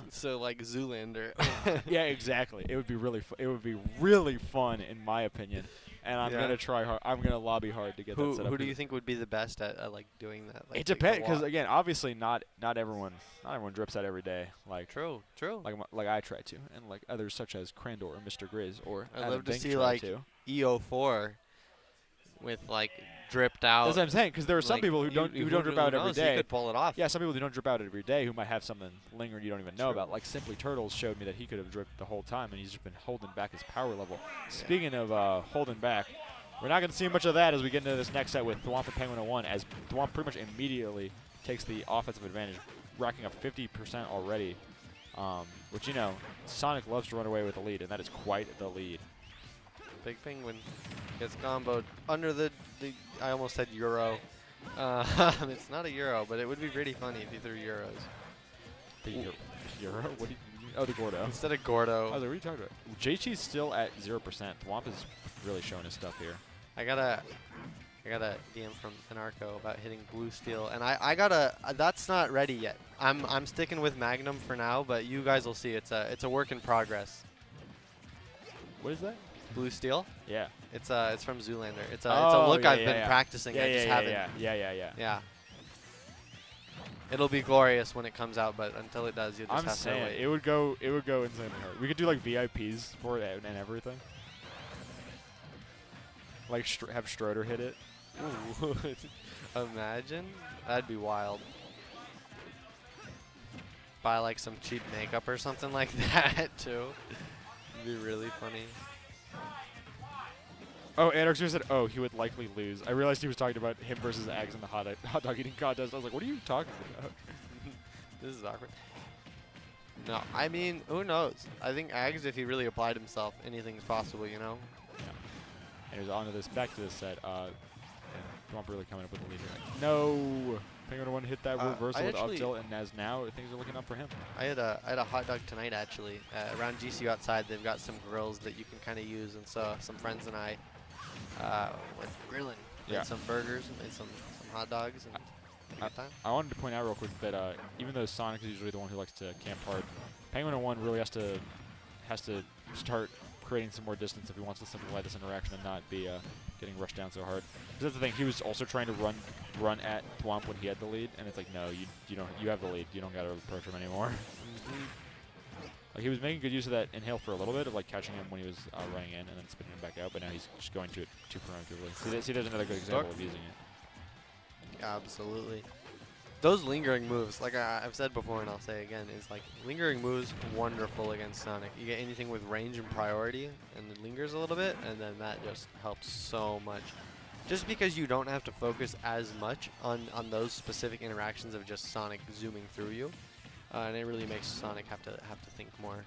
[SPEAKER 2] So like Zoolander.
[SPEAKER 1] Yeah, exactly. It would be really it would be really fun in my opinion. And I'm gonna try hard. I'm gonna lobby hard to get that set up.
[SPEAKER 2] Who do you think would be the best at like doing that? Like,
[SPEAKER 1] it depends, because again, obviously not everyone drips out every day. Like
[SPEAKER 2] true.
[SPEAKER 1] Like I try to, and like others such as Crandor or Mr. Grizz or
[SPEAKER 2] I'd
[SPEAKER 1] Adam
[SPEAKER 2] love to
[SPEAKER 1] Bink
[SPEAKER 2] see like EO4 with like dripped out.
[SPEAKER 1] That's what I'm saying, because there are some people who don't drip out every day.
[SPEAKER 2] You could pull it off.
[SPEAKER 1] Yeah, some people who don't drip out every day who might have something lingering you don't even know about. Like Simply Turtles showed me that he could have dripped the whole time, and he's just been holding back his power level. Yeah. Speaking of holding back, we're not going to see much of that as we get into this next set with Thwomp and Penguin 01, as Thwomp pretty much immediately takes the offensive advantage, racking up 50% already, which, you know, Sonic loves to run away with the lead, and that is quite the lead.
[SPEAKER 2] Big Penguin gets comboed under the I almost said Euro. It's not a euro, but it would be pretty funny if you threw euros.
[SPEAKER 1] The euro? What do you mean? Oh, the Gordo.
[SPEAKER 2] Instead of Gordo.
[SPEAKER 1] I was like, what are you talking about? JT's still at 0%. Thwomp is really showing his stuff here.
[SPEAKER 2] I got a DM from Anarcho about hitting blue steel, and I got a that's not ready yet. I'm sticking with Magnum for now, but you guys will see it's a work in progress.
[SPEAKER 1] What is that?
[SPEAKER 2] Blue steel?
[SPEAKER 1] Yeah.
[SPEAKER 2] It's from Zoolander. It's a look I've been practicing.
[SPEAKER 1] Yeah,
[SPEAKER 2] I just haven't.
[SPEAKER 1] Yeah.
[SPEAKER 2] It'll be glorious when it comes out, but until it does, you just have to wait.
[SPEAKER 1] it would go insanely hard. We could do like VIPs for it and everything. Like have Stroder hit it.
[SPEAKER 2] Ooh. Imagine. That'd be wild. Buy like some cheap makeup or something like that too. It'd be really funny.
[SPEAKER 1] Oh, Anarcho said, oh, he would likely lose. I realized he was talking about him versus Ags in the hot dog eating contest. I was like, what are you talking about?
[SPEAKER 2] This is awkward. No, I mean, who knows? I think Ags, if he really applied himself, anything's possible, you know?
[SPEAKER 1] Yeah. And on to this, back to this set. Thwomp really coming up with the lead here. No! Penguin 1 hit that reversal with up tilt, and as now, things are looking up for him.
[SPEAKER 2] I had a hot dog tonight, actually. Around GCU outside, they've got some grills that you can kind of use, and so some friends and I went grilling. Made some burgers, made some hot dogs, and good time.
[SPEAKER 1] I wanted to point out real quick that even though Sonic is usually the one who likes to camp hard, Penguin 1 really has to start creating some more distance if he wants to simplify this interaction and not be getting rushed down so hard. Because that's the thing, he was also trying to run at Thwomp when he had the lead, and it's like, no, you have the lead, you don't gotta approach him anymore. Like he was making good use of that inhale for a little bit, of like catching him when he was running in and then spinning him back out, but now he's just going to it too preemptively. See, there's another good example of using it.
[SPEAKER 2] Absolutely. Those lingering moves, like I've said before and I'll say again, is like lingering moves wonderful against Sonic. You get anything with range and priority and it lingers a little bit, and then that just helps so much. Just because you don't have to focus as much on those specific interactions of just Sonic zooming through you, and it really makes Sonic have to think more.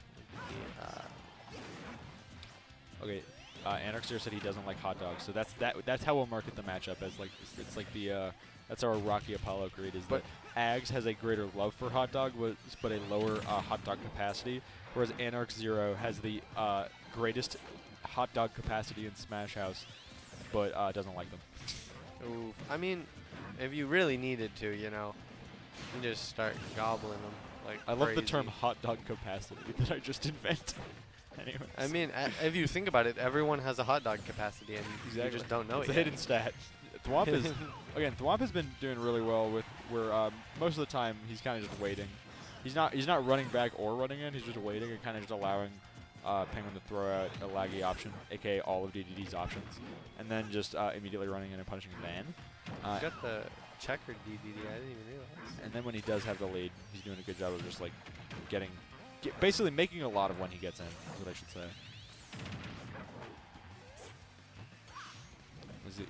[SPEAKER 1] Okay, Anarcho said he doesn't like hot dogs, so that's how we'll market the matchup as like it's like the that's our Rocky Apollo creed, is that Ags has a greater love for hot dog, but a lower hot dog capacity, whereas Anarch Zero has the greatest hot dog capacity in Smash House, but doesn't like them.
[SPEAKER 2] Ooh, I mean, if you really needed to, you know, you just start gobbling them like
[SPEAKER 1] I love the term hot dog capacity that I just invented. Anyways.
[SPEAKER 2] I mean, if you think about it, everyone has a hot dog capacity, and you just don't know it.
[SPEAKER 1] It's a hidden stat. Thwomp is again. Thwomp has been doing really well with where most of the time he's kind of just waiting. He's not running back or running in. He's just waiting and kind of just allowing Penguin to throw out a laggy option, aka all of DDD's options, and then just immediately running in and punishing Van.
[SPEAKER 2] He's got the checkered DDD. I didn't even realize.
[SPEAKER 1] And then when he does have the lead, he's doing a good job of just like basically making a lot of when he gets in. Is what I should say.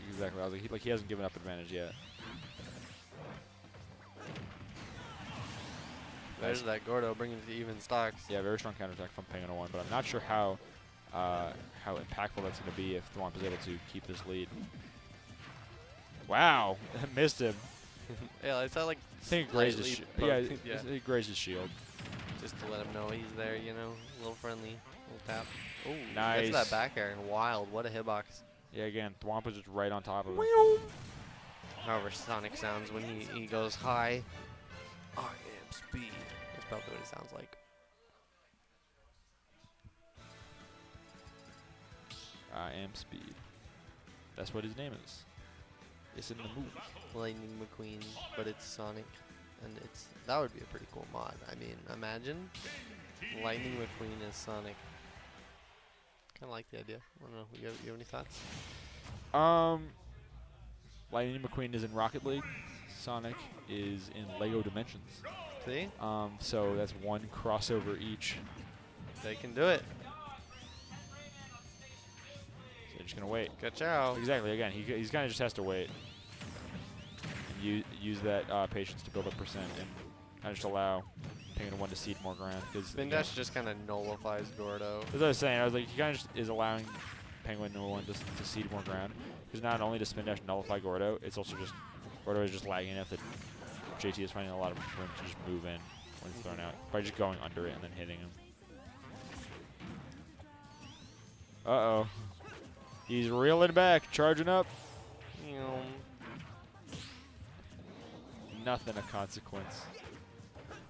[SPEAKER 1] Exactly. I was like, he hasn't given up advantage yet.
[SPEAKER 2] There's that Gordo bringing it to even stocks.
[SPEAKER 1] Yeah, very strong counterattack from Penguin 1, but I'm not sure how impactful that's going to be if Thwomp is able to keep this lead. Wow, missed him.
[SPEAKER 2] Yeah, it's not like.
[SPEAKER 1] I think it grazed his shield. Yeah, it grazed his shield.
[SPEAKER 2] Just to let him know he's there, you know, a little friendly, little tap. Oh,
[SPEAKER 1] nice.
[SPEAKER 2] That's that back air and wild. What a hitbox.
[SPEAKER 1] Yeah, again, Thwomp is just right on top of him.
[SPEAKER 2] However Sonic sounds when he goes high. I am speed. That's probably what it sounds like.
[SPEAKER 1] I am speed. That's what his name is. It's in the movie.
[SPEAKER 2] Lightning McQueen, but it's Sonic, and that would be a pretty cool mod. I mean, imagine Lightning McQueen as Sonic. Kind of like the idea. I don't know. You have any thoughts?
[SPEAKER 1] Lightning McQueen is in Rocket League. Sonic is in Lego Dimensions.
[SPEAKER 2] See?
[SPEAKER 1] So that's one crossover each.
[SPEAKER 2] They can do it.
[SPEAKER 1] So they're just gonna wait.
[SPEAKER 2] Ka-chow.
[SPEAKER 1] Exactly. Again, he's kind of just has to wait and use that patience to build up percent and kind of just allow Penguin 1 to cede more ground.
[SPEAKER 2] Spin dash just kind of nullifies Gordo.
[SPEAKER 1] That's what I was saying. I was like, he kind of just is allowing Penguin 1 to cede more ground, because not only does spin dash nullify Gordo, it's also just Gordo is just lagging enough that JT is finding a lot of room to just move in when he's thrown out by just going under it and then hitting him. Uh-oh. He's reeling back, charging up. Nothing of consequence.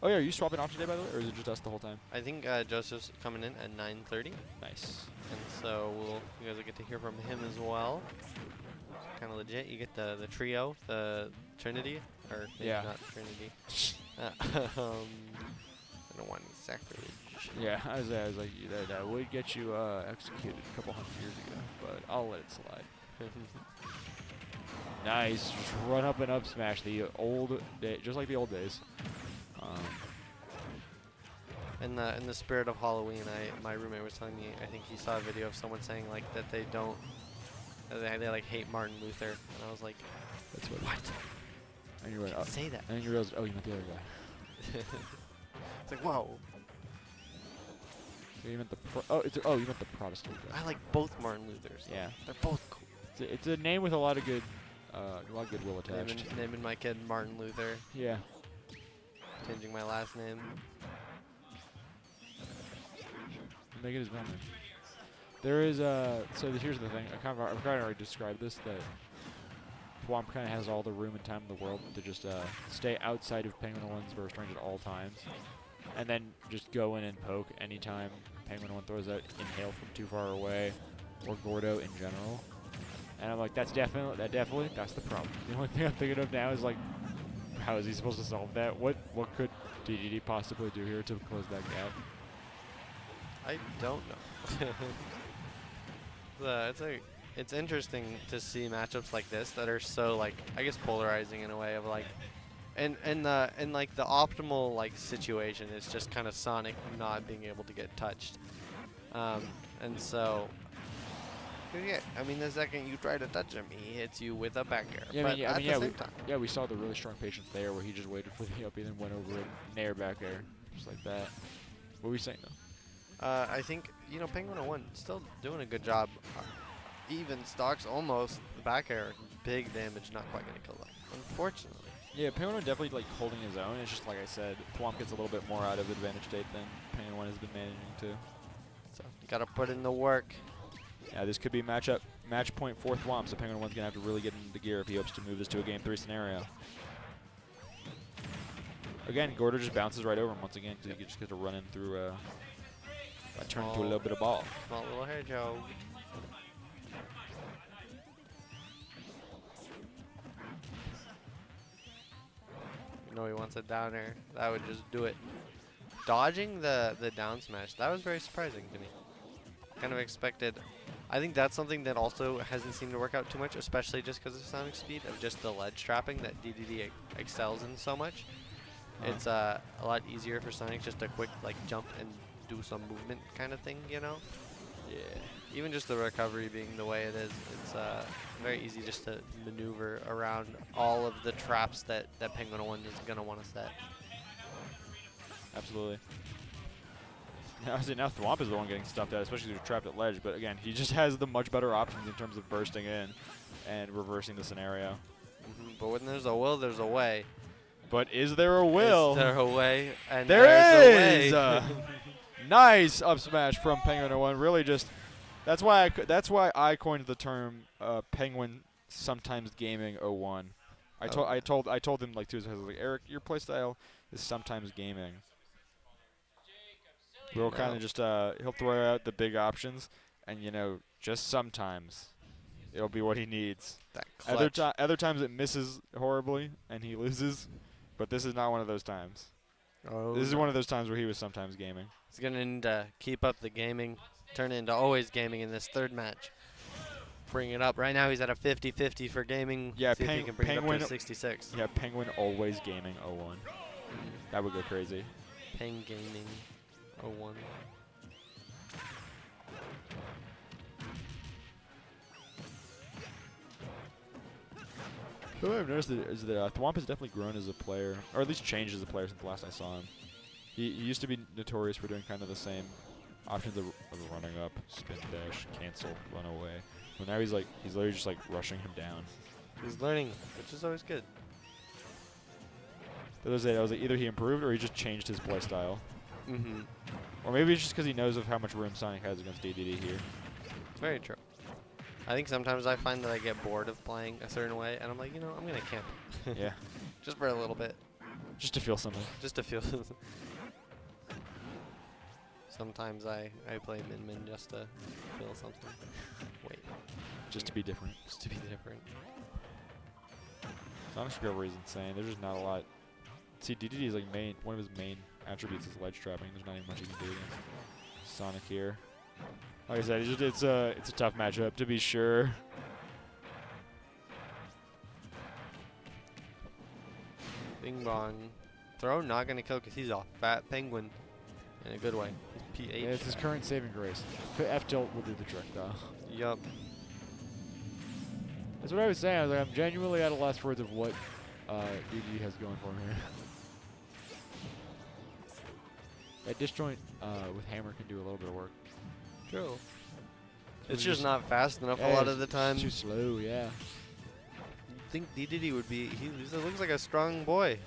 [SPEAKER 1] Oh yeah, are you swapping off today, by the way, or is it just us the whole time?
[SPEAKER 2] I think Joseph's coming in at 9:30.
[SPEAKER 1] Nice.
[SPEAKER 2] And so you guys will get to hear from him as well. Kind of legit. You get the trio, the Trinity, or maybe not Trinity. I don't want any sacrilege.
[SPEAKER 1] Yeah, I was like, that would get you executed a couple hundred years ago, but I'll let it slide. Nice, just run up and up smash the old day, just like the old days.
[SPEAKER 2] In the spirit of Halloween, my roommate was telling me, I think he saw a video of someone saying like that they like hate Martin Luther, and I was like,
[SPEAKER 1] that's what? And you went,
[SPEAKER 2] say that.
[SPEAKER 1] And then you realized, oh, you meant the other guy.
[SPEAKER 2] It's like, whoa.
[SPEAKER 1] You meant you meant the Protestant guy.
[SPEAKER 2] I like both Martin Luthers.
[SPEAKER 1] Yeah,
[SPEAKER 2] they're both cool.
[SPEAKER 1] It's a name with a lot of good, goodwill attached.
[SPEAKER 2] Naming my kid Martin Luther.
[SPEAKER 1] Yeah.
[SPEAKER 2] Changing my last name.
[SPEAKER 1] Make it his middle name. There is so here's the thing. I've kind of already described this, that Thwomp kind of has all the room and time in the world to just stay outside of Penguin One's burst range at all times, and then just go in and poke anytime Penguin One throws out Inhale from too far away, or Gordo in general. And I'm like, that's the problem. The only thing I'm thinking of now is like, how is he supposed to solve that? What could DDD possibly do here to close that gap?
[SPEAKER 2] I don't know. It's interesting to see matchups like this that are so like, I guess, polarizing in a way of like, and like the optimal like situation is just kind of Sonic not being able to get touched, and so. Yeah, I mean, the second you try to touch him, he hits you with a back air.
[SPEAKER 1] Yeah,
[SPEAKER 2] but at the same time.
[SPEAKER 1] Yeah, we saw the really strong patience there where he just waited for the up and then went over it, nair back air, just like that. What were we saying, though?
[SPEAKER 2] I think, Penguin 01 still doing a good job. Even stocks almost. The back air, big damage, not quite going to kill them, unfortunately.
[SPEAKER 1] Yeah, Penguin 1 definitely like holding his own. It's just like I said, Thwomp gets a little bit more out of advantage state than Penguin 1 has been managing to.
[SPEAKER 2] So, got to put in the work.
[SPEAKER 1] Yeah, this could be match point for Thwomp, so Penguin 1's going to have to really get into the gear if he hopes to move this to a Game 3 scenario. Again, Gordo just bounces right over him once again because he just gets to run in through turn into a little bit of ball.
[SPEAKER 2] Small little hedgehog. He wants a downer. That would just do it. Dodging the down smash, that was very surprising to me. Kind of expected. I think that's something that also hasn't seemed to work out too much, especially just because of Sonic speed, of just the ledge trapping that DDD excels in so much. It's a lot easier for Sonic just a quick like jump and do some movement kind of thing, Yeah. Even just the recovery being the way it is, it's very easy just to maneuver around all of the traps that Penguin 1 is going to want to set.
[SPEAKER 1] Absolutely. Now Thwomp is the one getting stuffed out, especially if he's trapped at ledge. But again, he just has the much better options in terms of bursting in and reversing the scenario.
[SPEAKER 2] But when there's a will, there's a way.
[SPEAKER 1] But is there a will?
[SPEAKER 2] Is there a way? And
[SPEAKER 1] there is. Nice up smash from Penguin 1. Really, just that's why I coined the term Penguin sometimes gaming 01. I told him like 2 years ago, like, Eric, your playstyle is sometimes gaming. We'll kind of just he'll throw out the big options, and just sometimes it'll be what he needs. Other times it misses horribly and he loses, but this is not one of those times. This is one of those times where he was sometimes gaming.
[SPEAKER 2] He's gonna need to keep up the gaming, turn it into always gaming in this third match. Bring it up. Right now he's at a 50-50 for gaming.
[SPEAKER 1] Yeah,
[SPEAKER 2] see if he can bring
[SPEAKER 1] Penguin
[SPEAKER 2] it up to 66.
[SPEAKER 1] Yeah, Penguin always gaming 01. That would go crazy.
[SPEAKER 2] Peng gaming 01.
[SPEAKER 1] What I've noticed is that Thwomp has definitely grown as a player, or at least changed as a player since the last I saw him. He used to be notorious for doing kind of the same options of running up, spin dash, cancel, run away. But now he's literally just like rushing him down.
[SPEAKER 2] He's learning, which is always good.
[SPEAKER 1] was like either he improved or he just changed his play style. Or maybe it's just because he knows of how much room Sonic has against DDD here.
[SPEAKER 2] Very true. I think sometimes I find that I get bored of playing a certain way, and I'm like, you know, I'm going to camp.
[SPEAKER 1] Yeah.
[SPEAKER 2] Just for a little bit.
[SPEAKER 1] Just to feel something.
[SPEAKER 2] Just to feel Sometimes I play Min just to feel something. Wait.
[SPEAKER 1] Just to be different.
[SPEAKER 2] Just to be different.
[SPEAKER 1] Sonic's recovery is insane. There's just not a lot. See, DDD is like one of his main attributes is ledge trapping. There's not even much he can do against Sonic here. Like I said, it's a tough matchup to be sure.
[SPEAKER 2] Bing bong. Throw not gonna kill because he's a fat penguin in a good way. He's PH.
[SPEAKER 1] Yeah, it's his current saving grace. F tilt will do the trick though.
[SPEAKER 2] Yup.
[SPEAKER 1] That's what I was saying. I was like, I'm genuinely at a loss for words of what DDD has going for him here. That disjoint with hammer can do a little bit of work.
[SPEAKER 2] True. It's just not fast enough a lot of the time.
[SPEAKER 1] Too slow, yeah.
[SPEAKER 2] You'd think DDD would be. He looks like a strong boy.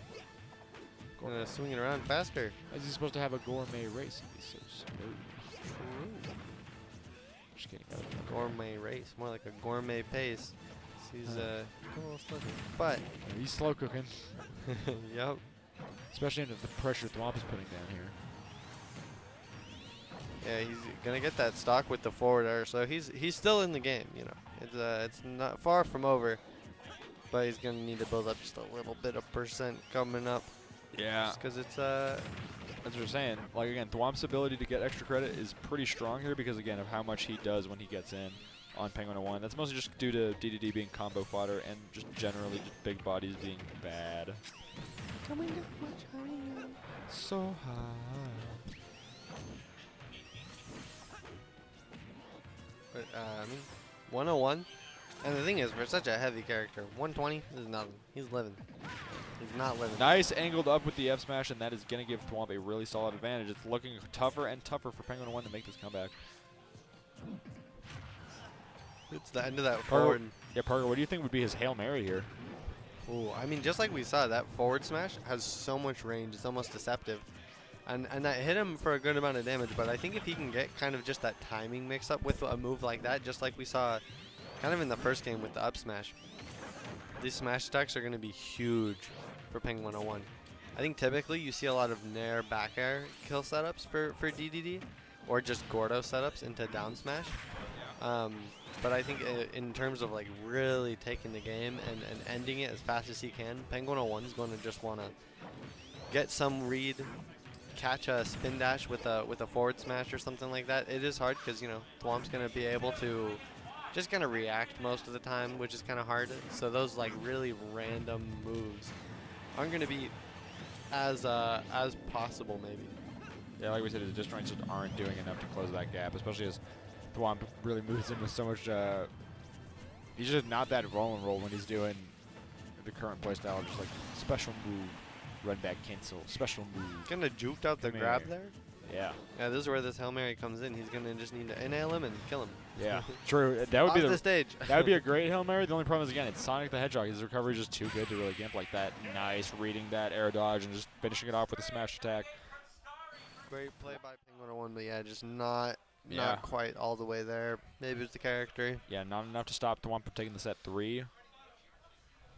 [SPEAKER 2] Swinging around faster.
[SPEAKER 1] Is he supposed to have a gourmet race? He's so slow.
[SPEAKER 2] True.
[SPEAKER 1] Just kidding.
[SPEAKER 2] Gourmet race, more like a gourmet pace. He's a little slow, but
[SPEAKER 1] yeah, he's slow cooking.
[SPEAKER 2] Yep.
[SPEAKER 1] Especially under the pressure Thwomp is putting down here.
[SPEAKER 2] Yeah, he's gonna get that stock with the forward air, so he's still in the game. You know, it's not far from over, but he's gonna need to build up just a little bit of percent coming up.
[SPEAKER 1] Yeah.
[SPEAKER 2] Because it's
[SPEAKER 1] That's what we're saying. Like again, Thwomp's ability to get extra credit is pretty strong here because again of how much he does when he gets in on Penguin 01. That's mostly just due to DDD being combo fodder and just generally just big bodies being bad.
[SPEAKER 2] Coming up much higher.
[SPEAKER 1] So high.
[SPEAKER 2] But, I mean, 101. And the thing is, for such a heavy character, 120 is nothing. He's living. He's not living.
[SPEAKER 1] Nice angled up with the F smash, and that is going to give Thwomp a really solid advantage. It's looking tougher and tougher for Penguin 01 to make this comeback.
[SPEAKER 2] It's the end of that forward.
[SPEAKER 1] Yeah, Parker, what do you think would be his Hail Mary here?
[SPEAKER 2] Ooh, I mean, just like we saw, that forward smash has so much range. It's almost deceptive. And that hit him for a good amount of damage, but I think if he can get kind of just that timing mix up with a move like that, just like we saw kind of in the first game with the up smash, these smash attacks are going to be huge for Penguin 101. I think typically you see a lot of nair back air kill setups for DDD, or just Gordo setups into down smash. But I think in terms of like really taking the game and ending it as fast as he can, Penguin 101 is going to just want to get some read, catch a spin dash with a forward smash or something like that. It is hard because, you know, Thwomp's going to be able to just kind of react most of the time, which is kind of hard. So those like really random moves aren't going to be as possible maybe.
[SPEAKER 1] Yeah, like we said, his disjoints just aren't doing enough to close that gap, especially as Thwomp really moves in with so much. He's just not that roll and roll when he's doing the current playstyle, just like special move, run back cancel, special move.
[SPEAKER 2] Kind of juked out the grab there.
[SPEAKER 1] Yeah.
[SPEAKER 2] Yeah, this is where this Hail Mary comes in. He's gonna just need to inhale him and kill him.
[SPEAKER 1] Yeah, true. That would be
[SPEAKER 2] the stage.
[SPEAKER 1] That would be a great Hail Mary. The only problem is again, it's Sonic the Hedgehog. His recovery is just too good to really gimp like that. Nice reading that air dodge and just finishing it off with a smash attack.
[SPEAKER 2] Great play by Penguin 101, but yeah, just not quite all the way there. Maybe it's the character.
[SPEAKER 1] Yeah, not enough to stop Thwomp from taking the set 3.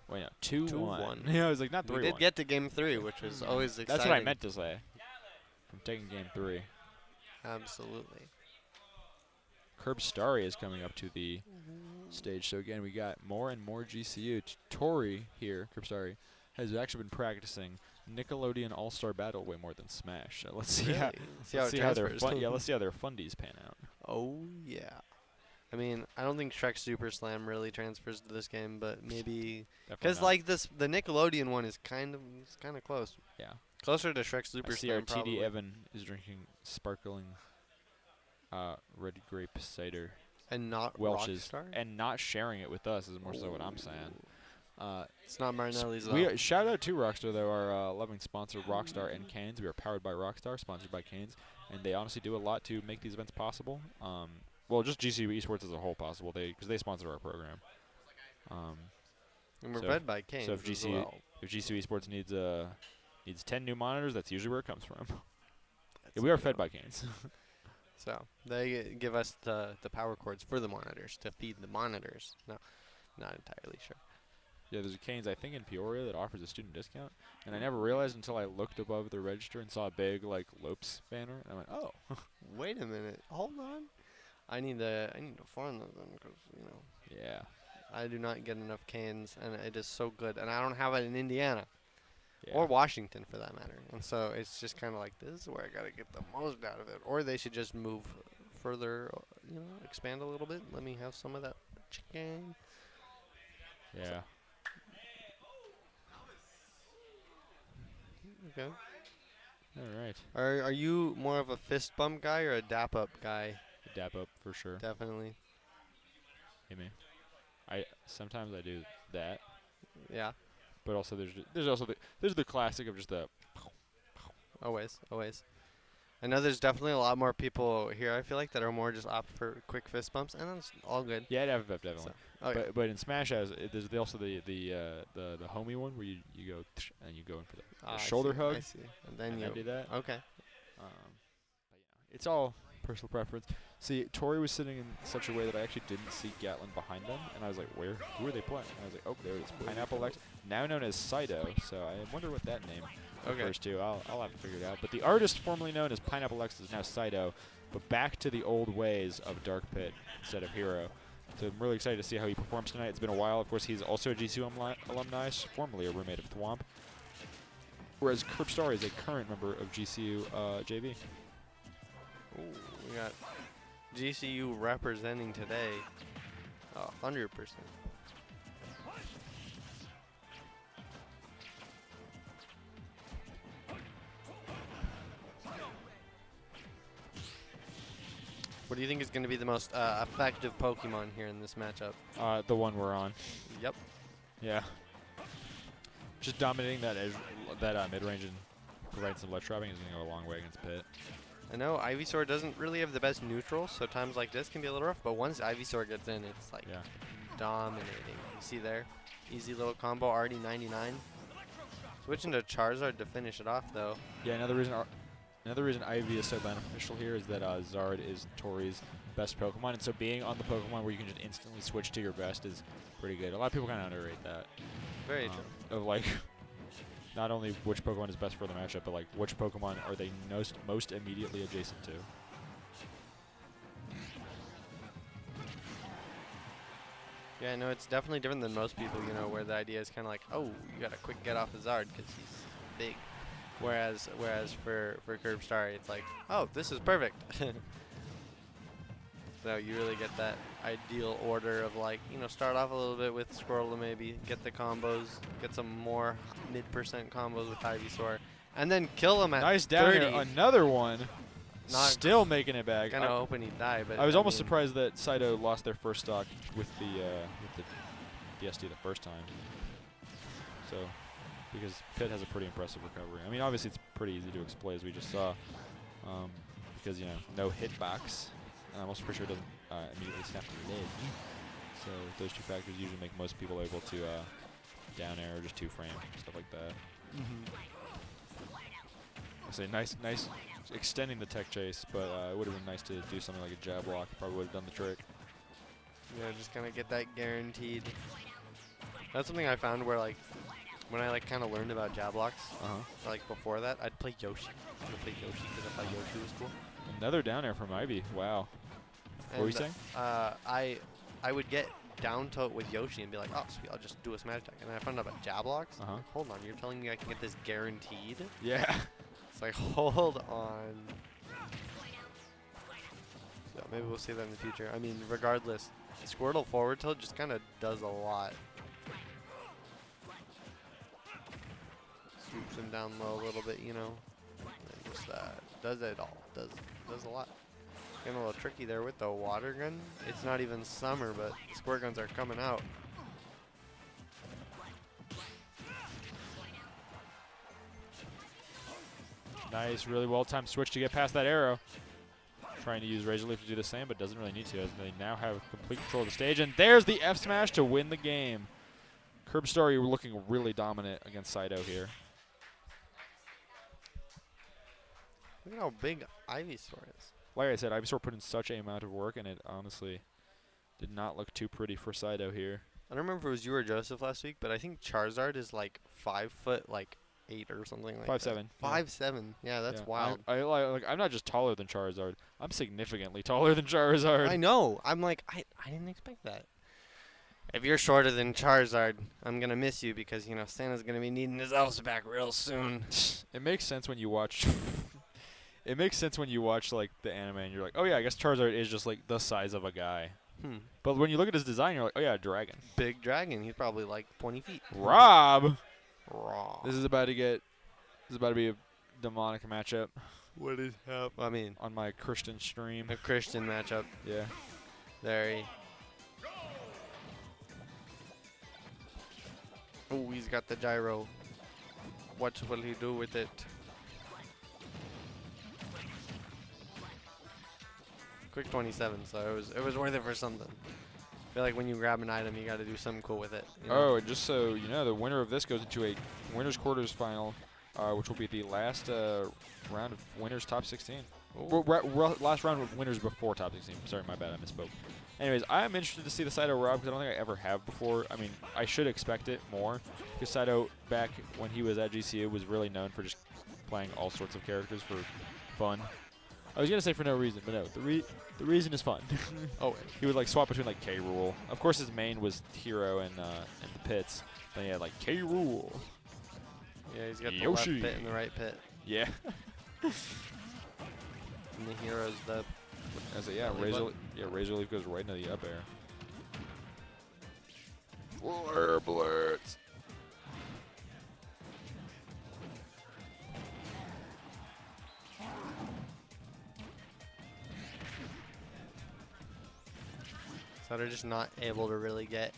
[SPEAKER 1] Wait, no, 2-1.
[SPEAKER 2] 2-1.
[SPEAKER 1] Yeah, I was like, not 3-1.
[SPEAKER 2] We did get to game 3, which was always exciting.
[SPEAKER 1] That's what I meant to say. From taking game 3.
[SPEAKER 2] Absolutely.
[SPEAKER 1] Curbstari is coming up to the stage. So again, we got more and more GCU. Tori here, Curbstari, has actually been practicing Nickelodeon All-Star Battle way more than Smash. So let's see how their let's see how their fundies pan out.
[SPEAKER 2] Oh yeah. I mean, I don't think Shrek Super Slam really transfers to this game, but maybe because like the Nickelodeon one is kind of close.
[SPEAKER 1] Yeah.
[SPEAKER 2] Closer to Shrek Super Slam.
[SPEAKER 1] TD Evan is drinking sparkling red grape cider
[SPEAKER 2] and not
[SPEAKER 1] Welch's
[SPEAKER 2] Rockstar?
[SPEAKER 1] And not sharing it with us is more so what I'm saying.
[SPEAKER 2] It's not Marinelli's though.
[SPEAKER 1] Shout out to Rockstar though, our loving sponsor Rockstar and Canes. We are powered by Rockstar, sponsored by Canes, and they honestly do a lot to make these events possible. Well, just GCU Esports as a whole possible, because they sponsor our program.
[SPEAKER 2] And we're fed by Canes.
[SPEAKER 1] So if GCU Esports needs Needs 10 new monitors. That's usually where it comes from. Yeah, we are fed by canes.
[SPEAKER 2] So they give us the power cords for the monitors to feed the monitors. No, not entirely sure.
[SPEAKER 1] Yeah, there's a Canes, I think, in Peoria that offers a student discount. And I never realized until I looked above the register and saw a big, like, Lopes banner. And I went, oh.
[SPEAKER 2] Wait a minute. Hold on. I need to find those because, you know.
[SPEAKER 1] Yeah.
[SPEAKER 2] I do not get enough cans, and it is so good. And I don't have it in Indiana.
[SPEAKER 1] Yeah.
[SPEAKER 2] Or Washington, for that matter. And so it's just kind of like, this is where I got to get the most out of it. Or they should just move further, you know, expand a little bit. Let me have some of that chicken.
[SPEAKER 1] Yeah.
[SPEAKER 2] Okay.
[SPEAKER 1] All right.
[SPEAKER 2] Are you more of a fist bump guy or a dap up guy?
[SPEAKER 1] Dap up for sure.
[SPEAKER 2] Definitely.
[SPEAKER 1] Hey, man. Sometimes I do that.
[SPEAKER 2] Yeah.
[SPEAKER 1] But also there's the classic of just the.
[SPEAKER 2] Always. I know there's definitely a lot more people here, I feel like, that are more just opt for quick fist bumps, and that's all good.
[SPEAKER 1] Yeah, definitely.
[SPEAKER 2] So, okay.
[SPEAKER 1] But in Smash, there's also the homie one where you go and you go in for the shoulder hug.
[SPEAKER 2] I see. And then you
[SPEAKER 1] do that.
[SPEAKER 2] Okay.
[SPEAKER 1] But it's all personal preference. See, Tori was sitting in such a way that I actually didn't see Gatlin behind them, and I was like, who are they playing? And I was like, oh, there it is, Pineapple Lex, now known as Saito. So I wonder what that name refers to. I'll have to figure it out. But the artist formerly known as Pineapple Lex is now Saito, but back to the old ways of Dark Pit instead of Hero. So I'm really excited to see how he performs tonight. It's been a while. Of course, he's also a GCU alumni, formerly a roommate of Thwomp. Whereas Curbstar is a current member of GCU JV.
[SPEAKER 2] Ooh, we got GCU representing today. 100%. What do you think is going to be the most effective Pokemon here in this matchup?
[SPEAKER 1] The one we're on.
[SPEAKER 2] Yep.
[SPEAKER 1] Yeah. Just dominating that mid-range and providing some ledge trapping is going to go a long way against Pit.
[SPEAKER 2] I know Ivysaur doesn't really have the best neutral, so times like this can be a little rough, but once Ivysaur gets in, it's like dominating. You see there? Easy little combo, already 99. Switching to Charizard to finish it off, though.
[SPEAKER 1] Yeah, another reason Ivy is so beneficial here is that Zard is Tori's best Pokemon, and so being on the Pokemon where you can just instantly switch to your best is pretty good. A lot of people kind of underrate that.
[SPEAKER 2] Very true.
[SPEAKER 1] Of like, not only which Pokemon is best for the matchup, but like which Pokemon are they most immediately adjacent to.
[SPEAKER 2] Yeah, no, it's definitely different than most people, you know, where the idea is kind of like, oh, you got to quick get off of Zard because he's big. Whereas for Curbstar, it's like, oh, this is perfect. So you really get that ideal order of like, you know, start off a little bit with Squirtle maybe, get the combos, get some more mid-percent combos with Ivysaur, and then kill him at 30.
[SPEAKER 1] Nice down here, another one. Still making it back.
[SPEAKER 2] Kind of hoping he'd die, but
[SPEAKER 1] I was almost surprised that Saito lost their first stock with the DSD the first time. So, because Pit has a pretty impressive recovery. I mean, obviously it's pretty easy to exploit as we just saw, because, you know, no hitbox. I'm almost pretty sure it doesn't immediately snap the lid. So those two factors usually make most people able to down air or just two frame, stuff like that. I say nice extending the tech chase, but it would have been nice to do something like a jab block. Probably would have done the trick.
[SPEAKER 2] Yeah, just kind of get that guaranteed. That's something I found where like when I like kind of learned about jab blocks, like before that, I'd play Yoshi. I'd play Yoshi because I thought Yoshi was cool.
[SPEAKER 1] Another down air from Ivy. Wow.
[SPEAKER 2] And
[SPEAKER 1] what were you saying?
[SPEAKER 2] I would get down tilt with Yoshi and be like, oh, sweet, I'll just do a smash attack. And then I found out about jab blocks. Like, hold on, you're telling me I can get this guaranteed?
[SPEAKER 1] Yeah.
[SPEAKER 2] It's like, hold on. So maybe we'll see that in the future. I mean, regardless, Squirtle forward tilt just kind of does a lot. Swoops him down low a little bit, you know. And just does it all. Does a lot. Getting a little tricky there with the water gun. It's not even summer, but squirt guns are coming out.
[SPEAKER 1] Nice, really well-timed switch to get past that arrow. Trying to use Razor Leaf to do the same, but doesn't really need to, as they now have complete control of the stage. And there's the F smash to win the game. Curbstar, you were looking really dominant against Saito here.
[SPEAKER 2] Look at how big Ivysaur is.
[SPEAKER 1] Like I said, Ivysaur put in such a amount of work, and it honestly did not look too pretty for Saito here.
[SPEAKER 2] I don't remember if it was you or Joseph last week, but I think Charizard is like 5 foot, like 8 or something like
[SPEAKER 1] 5'7".
[SPEAKER 2] that. 5'7". Yeah, that's wild.
[SPEAKER 1] I'm not just taller than Charizard. I'm significantly taller than Charizard.
[SPEAKER 2] I know. I'm like, I didn't expect that. If you're shorter than Charizard, I'm gonna miss you because Santa's gonna be needing his elves back real soon.
[SPEAKER 1] It makes sense when you watch. It makes sense when you watch like the anime and you're like, oh yeah, I guess Charizard is just like the size of a guy. But when you look at his design, you're like, oh yeah, dragon.
[SPEAKER 2] Big dragon. He's probably like 20 feet.
[SPEAKER 1] Rob.
[SPEAKER 2] Raw.
[SPEAKER 1] This is about to be a demonic matchup.
[SPEAKER 2] What is up? I mean,
[SPEAKER 1] on my Christian stream.
[SPEAKER 2] A Christian matchup.
[SPEAKER 1] Yeah.
[SPEAKER 2] Very. Oh, he's got the gyro. What will he do with it? Quick 27, so it was worth it for something. I feel like when you grab an item, you got to do something cool with it.
[SPEAKER 1] Oh, and just so you know, the winner of this goes into a winners quarters final, which will be the last round of winners top 16. Last round of winners before top 16. Sorry, my bad, I misspoke. Anyways, I'm interested to see the Saito Rob because I don't think I ever have before. I mean, I should expect it more because Saito, back when he was at GCU, was really known for just playing all sorts of characters for fun. I was going to say for no reason, but no, the reason is fun.
[SPEAKER 2] Oh,
[SPEAKER 1] he would like swap between like K. Rool. Of course, his main was Hero and the pits. Then he had like K. Rool.
[SPEAKER 2] Yeah, he's got
[SPEAKER 1] Yoshi.
[SPEAKER 2] the left pit and the right pit.
[SPEAKER 1] Yeah.
[SPEAKER 2] And the Hero's the.
[SPEAKER 1] I said, Razor Leaf goes right into the up air. Flare Blitz.
[SPEAKER 2] So they're just not able to really get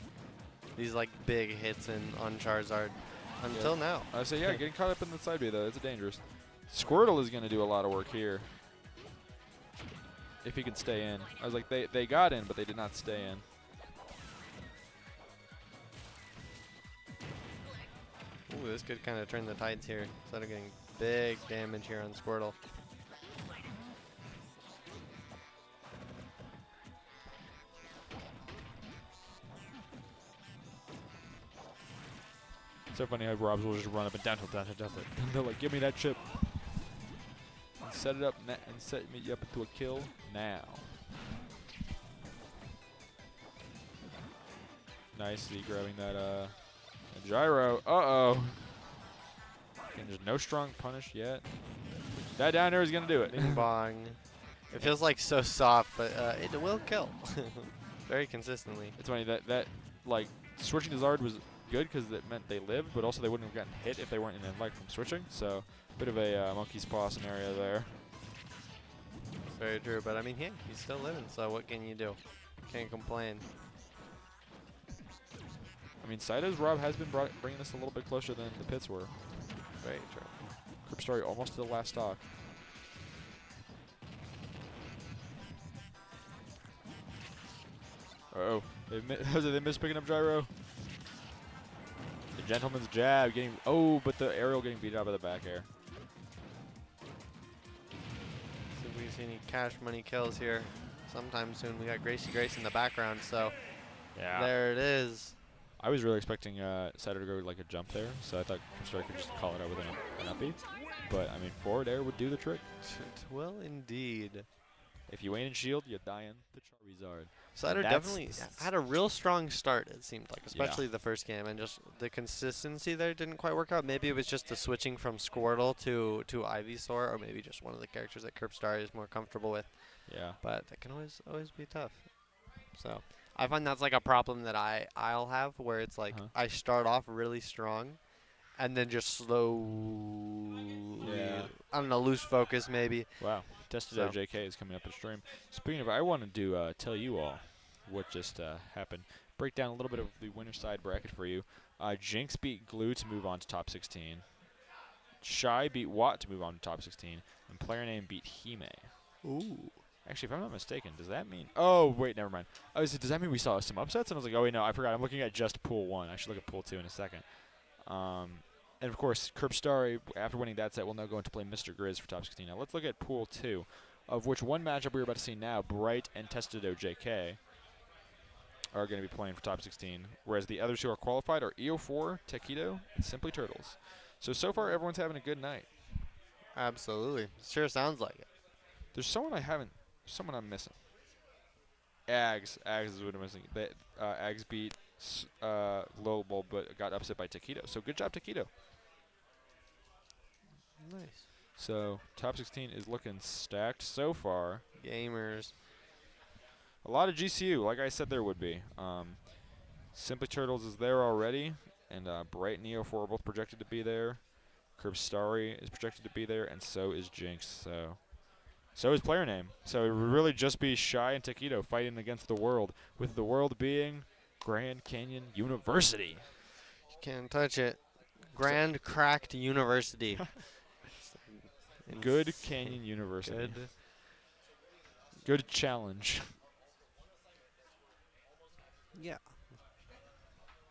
[SPEAKER 2] these like big hits in on Charizard until now.
[SPEAKER 1] I say, yeah, getting caught up in the side B though, it's dangerous. Squirtle is going to do a lot of work here. If he can stay in. I was like, they got in, but they did not stay in.
[SPEAKER 2] Ooh, this could kind of turn the tides here. Instead of getting big damage here on Squirtle.
[SPEAKER 1] So funny how Robs will just run up and down. They're like, give me that chip. And set it up and set me up into a kill now. Nicely grabbing that gyro. Uh-oh. And there's no strong punish yet. That down there is going to do it.
[SPEAKER 2] Bing bong. It feels like so soft, but it will kill. Very consistently.
[SPEAKER 1] It's funny that like, switching to Zard was good because it meant they lived, but also they wouldn't have gotten hit if they weren't in a leg from switching. So, bit of a monkey's paw scenario there.
[SPEAKER 2] Very true, but I mean, yeah, he's still living, so what can you do? Can't complain.
[SPEAKER 1] I mean, Saito's Rob has been bringing us a little bit closer than the pits were.
[SPEAKER 2] Very true.
[SPEAKER 1] Crip Story almost to the last stock. Uh-oh. They missed picking up gyro. The gentleman's jab getting... Oh, but the aerial getting beat out by the back air.
[SPEAKER 2] See if we see any cash money kills here sometime soon. We got Gracie Grace in the background, so
[SPEAKER 1] yeah,
[SPEAKER 2] there it is.
[SPEAKER 1] I was really expecting Saito to go like a jump there, so I thought Crip Story could just call it out with an uppy. But, I mean, forward air would do the trick.
[SPEAKER 2] It will indeed.
[SPEAKER 1] If you ain't in shield, you're dying the Charizard.
[SPEAKER 2] Saito definitely had a real strong start, it seemed like, especially the first game, and just the consistency there didn't quite work out. Maybe it was just the switching from Squirtle to Ivysaur, or maybe just one of the characters that Cripstar is more comfortable with.
[SPEAKER 1] Yeah.
[SPEAKER 2] But that can always be tough. So I find that's like a problem that I'll have, where it's like I start off really strong, and then just slowly, I don't know, lose focus maybe.
[SPEAKER 1] Wow. Tested out JK is coming up in stream. Speaking of, I wanted to tell you all what just happened. Break down a little bit of the winner side bracket for you. Jinx beat Glue to move on to top 16. Shy beat Watt to move on to top 16. And Player Name beat Hime.
[SPEAKER 2] Ooh.
[SPEAKER 1] Actually, if I'm not mistaken, does that mean... Oh, wait, never mind. I was, does that mean we saw some upsets? And I was like, oh, wait, no, I forgot. I'm looking at just Pool 1. I should look at Pool 2 in a second. And, of course, Curbstari, after winning that set, will now go into play Mr. Grizz for top 16. Now, let's look at Pool 2, of which one matchup we're about to see now, Bright and Testado JK, are going to be playing for top 16, whereas the other two are qualified are EO4, Taquito, and Simply Turtles. So far, everyone's having a good night.
[SPEAKER 2] Absolutely. Sure sounds like it.
[SPEAKER 1] There's someone I'm missing. Ags is what I'm missing. Ags beat Lowball, but got upset by Taquito. So good job, Taquito.
[SPEAKER 2] Nice.
[SPEAKER 1] So top 16 is looking stacked so far.
[SPEAKER 2] Gamers.
[SPEAKER 1] A lot of GCU, like I said there would be. Simply Turtles is there already, and Bright and EO4 are both projected to be there. Curbstari is projected to be there, and so is Jinx. So is player name. So it would really just be Shy and Taquito fighting against the world, with the world being Grand Canyon University.
[SPEAKER 2] You can't touch it. Grand Cracked University.
[SPEAKER 1] Good Canyon University. Good challenge.
[SPEAKER 2] Yeah.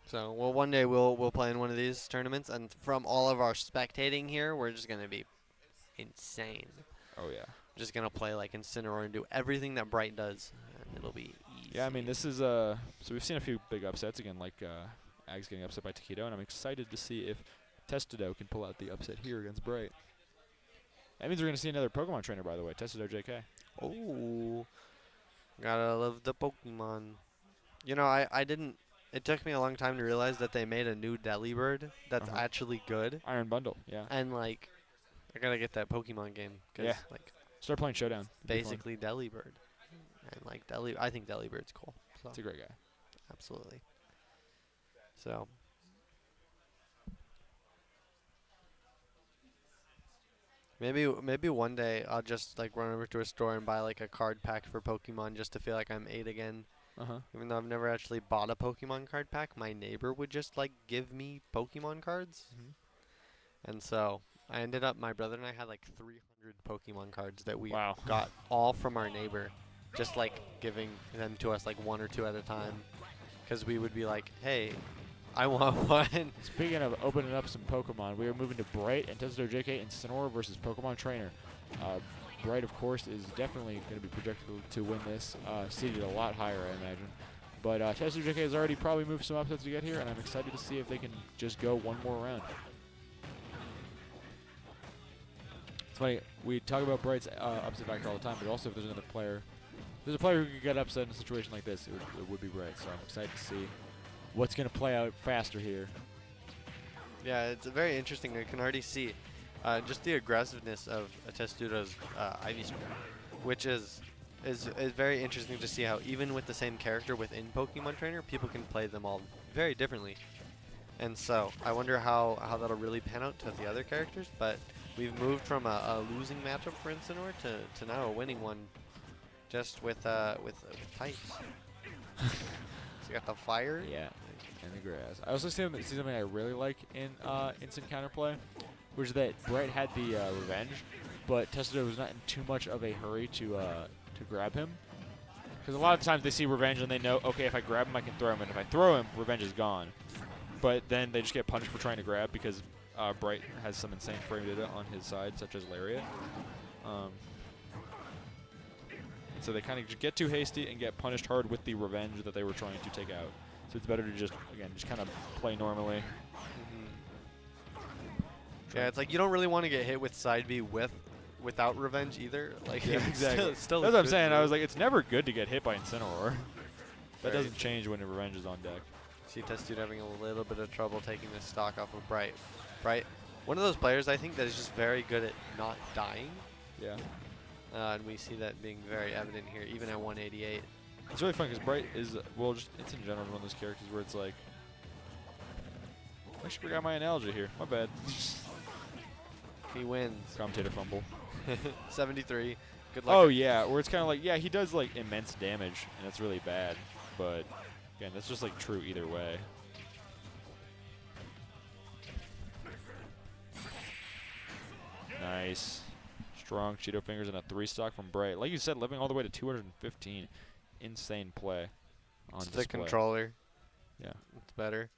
[SPEAKER 2] So, well, one day we'll play in one of these tournaments, and from all of our spectating here, we're just gonna be insane.
[SPEAKER 1] Oh yeah.
[SPEAKER 2] Just gonna play like Incineroar and do everything that Bright does, and it'll be easy.
[SPEAKER 1] Yeah, I mean this is so we've seen a few big upsets again, like Ags getting upset by Taquito, and I'm excited to see if Testado can pull out the upset here against Bright. That means we're gonna see another Pokemon trainer, by the way, Testado JK.
[SPEAKER 2] Oh, gotta love the Pokemon. You know, I didn't. It took me a long time to realize that they made a new Delibird that's actually good.
[SPEAKER 1] Iron Bundle, yeah.
[SPEAKER 2] And like, I gotta get that Pokemon game.
[SPEAKER 1] Yeah.
[SPEAKER 2] Like,
[SPEAKER 1] start playing Showdown.
[SPEAKER 2] Basically Delibird. And like I think Delibird's cool. So.
[SPEAKER 1] It's a great guy.
[SPEAKER 2] Absolutely. So. Maybe one day I'll just like run over to a store and buy like a card pack for Pokemon just to feel like I'm 8 again. Even though I've never actually bought a Pokemon card pack, my neighbor would just like give me Pokemon cards. And so I ended up, my brother and I had like 300 Pokemon cards that we got all from our neighbor, just like giving them to us like 1 or 2 at a time. Because we would be like, hey, I want one.
[SPEAKER 1] Speaking of opening up some Pokemon, we are moving to Bright and Testado JK and Incineroar versus Pokemon Trainer. Bright, of course, is definitely going to be projected to win this, seeded a lot higher, I imagine. But Testado JK has already probably moved some upsets to get here, and I'm excited to see if they can just go one more round. It's funny, we talk about Bright's upset factor all the time, but also if there's another player, who could get upset in a situation like this, it would be Bright. So I'm excited to see what's going to play out faster here.
[SPEAKER 2] Yeah, it's very interesting. I can already see just the aggressiveness of Testudo's Ivysaur, which is very interesting to see how even with the same character within Pokemon Trainer, people can play them all very differently. And so I wonder how that'll really pan out to the other characters. But we've moved from a losing matchup for Incineroar to now a winning one, just with types. So you got the fire.
[SPEAKER 1] Yeah, and the grass. I also see something I really like in instant counterplay, which is that Bright had the revenge, but Testado was not in too much of a hurry to grab him. Because a lot of times they see revenge and they know, okay, if I grab him, I can throw him, and if I throw him, revenge is gone. But then they just get punished for trying to grab because Bright has some insane frame data on his side, such as Lariat. And so they kind of get too hasty and get punished hard with the revenge that they were trying to take out. So it's better to just kind of play normally.
[SPEAKER 2] Yeah, it's like you don't really want to get hit with side B without revenge either. Like,
[SPEAKER 1] yeah, exactly.
[SPEAKER 2] Still
[SPEAKER 1] that's what I'm saying. I was like, it's never good to get hit by Incineroar. That doesn't change when the revenge is on deck.
[SPEAKER 2] See Testudo having a little bit of trouble taking this stock off of Bright. Bright, one of those players I think that is just very good at not dying.
[SPEAKER 1] Yeah.
[SPEAKER 2] And we see that being very evident here, even at 188.
[SPEAKER 1] It's really fun because Bright is, well, just it's in general one of those characters where it's like, I should forgot my analogy here. My bad.
[SPEAKER 2] He wins.
[SPEAKER 1] Commentator fumble.
[SPEAKER 2] 73. Good luck.
[SPEAKER 1] Oh yeah, where it's kind of like, yeah, he does like immense damage, and it's really bad. But again, that's just like true either way. Nice. Strong Cheeto Fingers and a 3-stock from Bright. Like you said, living all the way to 215. Insane play on display.
[SPEAKER 2] The controller.
[SPEAKER 1] Yeah.
[SPEAKER 2] It's better.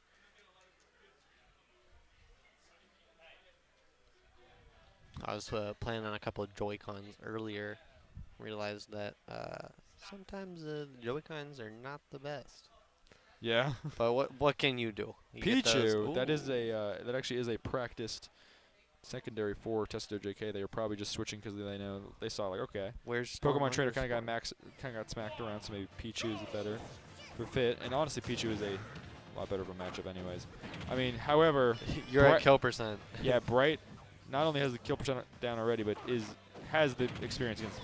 [SPEAKER 2] I was playing on a couple of Joy-Cons earlier. Realized that sometimes the Joy-Cons are not the best.
[SPEAKER 1] Yeah.
[SPEAKER 2] But what can you do? You
[SPEAKER 1] Pichu. That is a that actually is a practiced secondary for Testo JK. They were probably just switching because they saw like, okay,
[SPEAKER 2] where's
[SPEAKER 1] Pokemon Trainer kind of got smacked around, so maybe Pichu is better for fit. And honestly, Pichu is a lot better of a matchup, anyways. I mean, however,
[SPEAKER 2] you're at kill percent.
[SPEAKER 1] Yeah, Bright not only has the kill percent down already, but has the experience against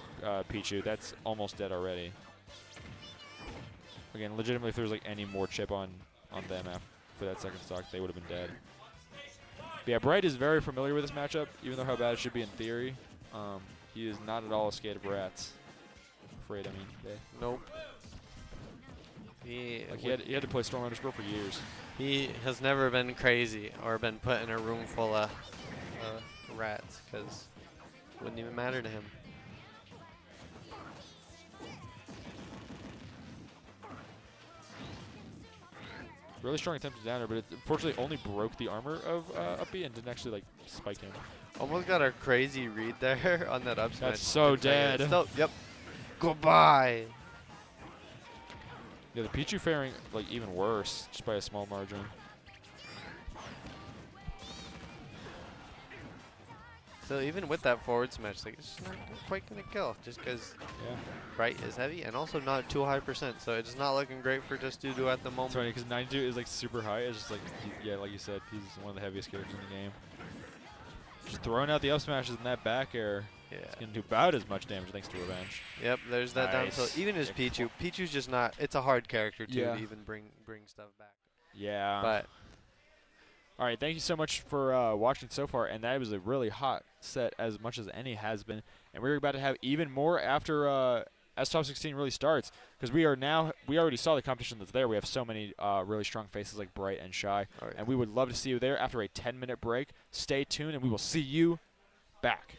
[SPEAKER 1] Pichu. That's almost dead already. Again, legitimately, if there was like any more chip on them for that second stock, they would have been dead. But yeah, Bright is very familiar with this matchup, even though how bad it should be in theory. He is not at all scared of rats. Afraid, I mean.
[SPEAKER 2] Nope.
[SPEAKER 1] He had to play Storm Underscore for years.
[SPEAKER 2] He has never been crazy or been put in a room full of rats, because it wouldn't even matter to him.
[SPEAKER 1] Really strong attempt to down her, but it unfortunately only broke the armor of Uppy and didn't actually like spike him.
[SPEAKER 2] Almost got a crazy read there on that up smash.
[SPEAKER 1] That's so dead.
[SPEAKER 2] Yep. Goodbye.
[SPEAKER 1] Yeah, the Pichu faring like even worse, just by a small margin.
[SPEAKER 2] So even with that forward smash, like it's just not quite gonna kill, just because Bright is heavy and also not too high %. So it's not looking great for Testudo at the moment.
[SPEAKER 1] It's funny because 92 is like super high. It's just like like you said, he's one of the heaviest characters in the game. Just throwing out the up smashes in that back air. Yeah, it's gonna do about as much damage thanks to Revenge.
[SPEAKER 2] Yep, there's that down tilt. Even as Pichu, Pichu's just not. It's a hard character to even bring stuff back.
[SPEAKER 1] Yeah.
[SPEAKER 2] But
[SPEAKER 1] all right, thank you so much for watching so far, and that was a really hot set, as much as any has been. And we're about to have even more after as top 16 really starts, because we already saw the competition that's there. We have so many really strong faces like Bright and Shy, and we would love to see you there after a 10-minute break. Stay tuned, and we will see you back.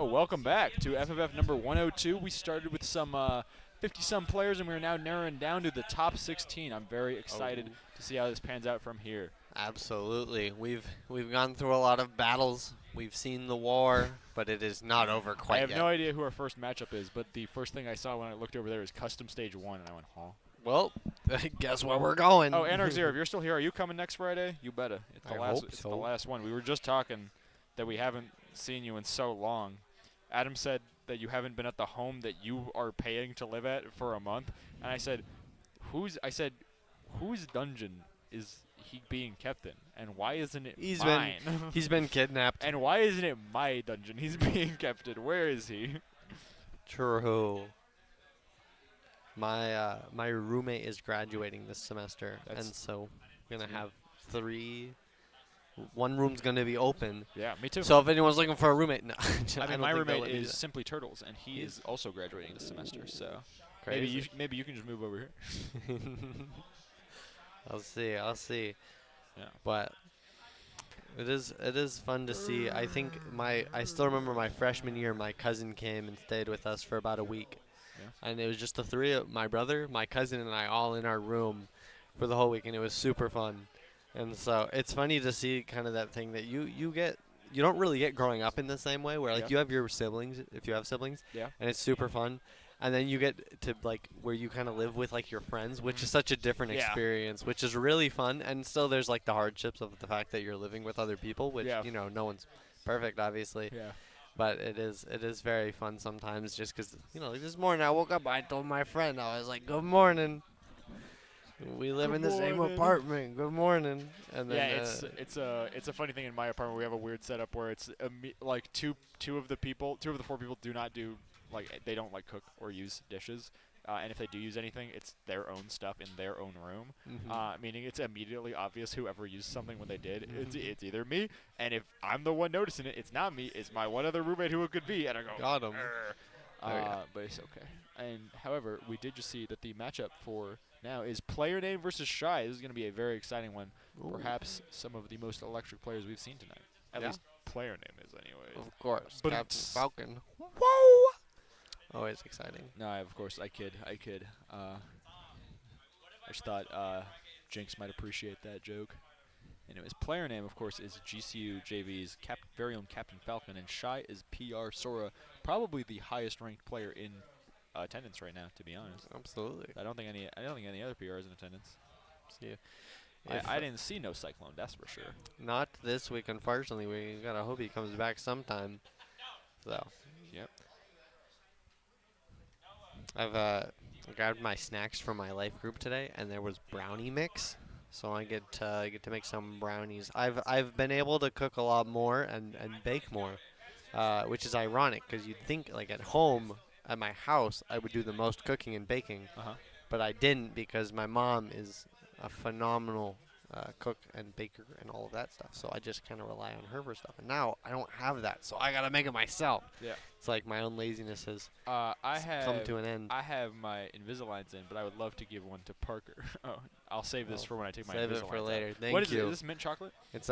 [SPEAKER 1] Oh, welcome back to FFF number 102. We started with some 50-some players, and we're now narrowing down to the top 16. I'm very excited to see how this pans out from here.
[SPEAKER 2] Absolutely. We've gone through a lot of battles. We've seen the war, but it is not over quite yet.
[SPEAKER 1] I have no idea who our first matchup is, but the first thing I saw when I looked over there is Custom Stage 1, and I went, huh?
[SPEAKER 2] Well, guess where we're going.
[SPEAKER 1] Oh, Anarch Zero, if you're still here, are you coming next Friday? You better. It's the last.
[SPEAKER 2] Hope
[SPEAKER 1] it's
[SPEAKER 2] so.
[SPEAKER 1] the last one. We were just talking that we haven't seen you in so long. Adam said that you haven't been at the home that you are paying to live at for a month, and I said, whose dungeon is he being kept in, and why isn't it mine?
[SPEAKER 2] He's been kidnapped.
[SPEAKER 1] And why isn't it my dungeon he's being kept in? Where is he?
[SPEAKER 2] True. My roommate is graduating this semester, and so we're gonna have 3. One room's gonna be open.
[SPEAKER 1] Yeah, me too.
[SPEAKER 2] So if anyone's looking for a roommate, no.
[SPEAKER 1] I mean, my roommate is Simply Turtles, and he is also graduating this semester. So maybe you can just move over here.
[SPEAKER 2] I'll see.
[SPEAKER 1] Yeah.
[SPEAKER 2] But it is fun to see. I think I still remember my freshman year. My cousin came and stayed with us for about a week, and it was just the 3 of my brother, my cousin, and I all in our room for the whole week, and it was super fun. And so it's funny to see kind of that thing that you don't really get growing up in the same way, where like you have your siblings, if you have siblings, and it's super fun. And then you get to like where you kind of live with like your friends, which is such a different experience, which is really fun. And still there's like the hardships of the fact that you're living with other people, which, you know, no one's perfect, obviously.
[SPEAKER 1] Yeah.
[SPEAKER 2] But it is very fun sometimes just because, you know, like this morning I woke up, I told my friend, I was like, good morning. We live in the same apartment. Good morning. And then
[SPEAKER 1] it's a funny thing in my apartment. We have a weird setup where it's like two of the 4 people do not do they don't like cook or use dishes. And if they do use anything, it's their own stuff in their own room. Meaning it's immediately obvious whoever used something when they did. It's either me, and if I'm the one noticing it, it's not me. It's my one other roommate who it could be. And I go,
[SPEAKER 2] got him.
[SPEAKER 1] But it's okay. And however, we did just see that the matchup for now is Player Name versus Shy. This is going to be a very exciting one. Ooh. Perhaps some of the most electric players we've seen tonight. At least Player Name is, anyways.
[SPEAKER 2] Of course.
[SPEAKER 1] But
[SPEAKER 2] Captain Falcon. Whoa! Always exciting.
[SPEAKER 1] No, of course, I kid. I just thought Jinx might appreciate that joke. Anyways, Player Name, of course, is GCU JV's very own Captain Falcon, and Shy is PR Sora, probably the highest ranked player in attendance right now, to be honest.
[SPEAKER 2] Absolutely.
[SPEAKER 1] I don't think any other PR is in attendance.
[SPEAKER 2] See,
[SPEAKER 1] I didn't see no Cyclone, that's for sure.
[SPEAKER 2] Not this week, unfortunately. We gotta hope he comes back sometime. So.
[SPEAKER 1] Yep.
[SPEAKER 2] I've grabbed my snacks from my life group today, and there was brownie mix. So I get to make some brownies. I've been able to cook a lot more and bake more, which is ironic because you'd think like at home at my house I would do the most cooking and baking, but I didn't because my mom is a phenomenal cook and baker and all of that stuff. So I just kind of rely on her for stuff. And now I don't have that, so I gotta make it myself.
[SPEAKER 1] Yeah.
[SPEAKER 2] It's like my own laziness has come to an end.
[SPEAKER 1] I have my Invisaligns in, but I would love to give one to Parker. I'll save this for when I take my Invisaligns.
[SPEAKER 2] Save it for later. Thank you.
[SPEAKER 1] What is it? Is this mint chocolate?
[SPEAKER 2] It's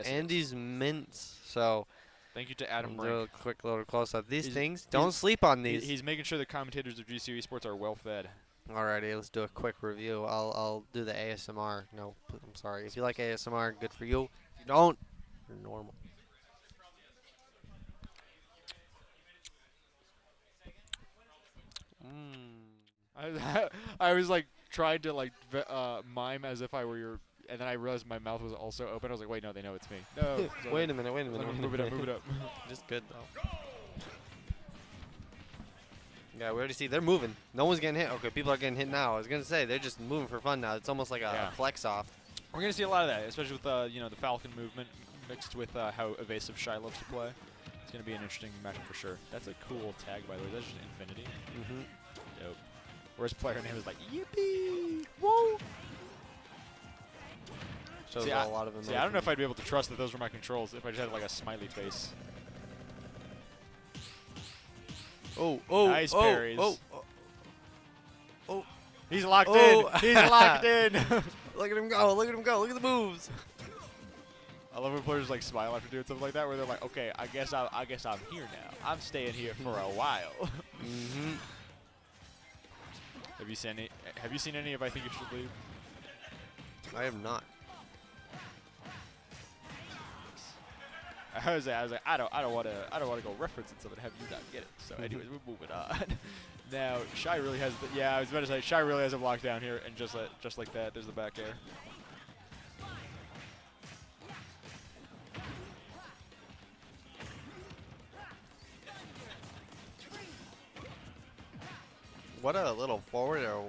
[SPEAKER 2] Andy's mints. So.
[SPEAKER 1] Thank you to Adam
[SPEAKER 2] Do
[SPEAKER 1] Brink.
[SPEAKER 2] a quick little close up. These things, don't sleep on these.
[SPEAKER 1] He's making sure the commentators of GCU Esports are well fed.
[SPEAKER 2] Alrighty, let's do a quick review. I'll do the ASMR. No, I'm sorry. If you like ASMR, good for you. If you don't, you're normal.
[SPEAKER 1] I was like trying to mime as if I were your, and then I realized my mouth was also open. I was like, wait, no, they know it's me. No.
[SPEAKER 2] Wait a minute.
[SPEAKER 1] Move it up.
[SPEAKER 2] Just good though. Yeah, we already see they're moving. No one's getting hit. Okay, people are getting hit now. I was gonna say they're just moving for fun now. It's almost like a flex off.
[SPEAKER 1] We're gonna see a lot of that, especially with the Falcon movement mixed with how evasive Shy loves to play. It's gonna be an interesting matchup for sure. That's a cool tag, by the way. That's just Infinity. Dope. Whereas Player Name is like yippee, whoa.
[SPEAKER 2] Shows a lot of emotion.
[SPEAKER 1] See, I don't know if I'd be able to trust that those were my controls if I just had like a smiley face.
[SPEAKER 2] Oh,
[SPEAKER 1] nice parries.
[SPEAKER 2] Oh.
[SPEAKER 1] He's locked in. He's locked in.
[SPEAKER 2] Look at him go. Look at the moves.
[SPEAKER 1] I love when players like smile after doing something like that, where they're like, "Okay, I guess I'm here now. I'm staying here for a while."
[SPEAKER 2] Mm-hmm.
[SPEAKER 1] Have you seen any of I Think You Should Leave?
[SPEAKER 2] I have not.
[SPEAKER 1] I was like, I don't want to go referencing something. Have you not get it? So, anyways, we're moving on. Now, Shy really has the, I was about to say, Shy really has him locked down here, and just like that, there's the back air.
[SPEAKER 2] What a little forward or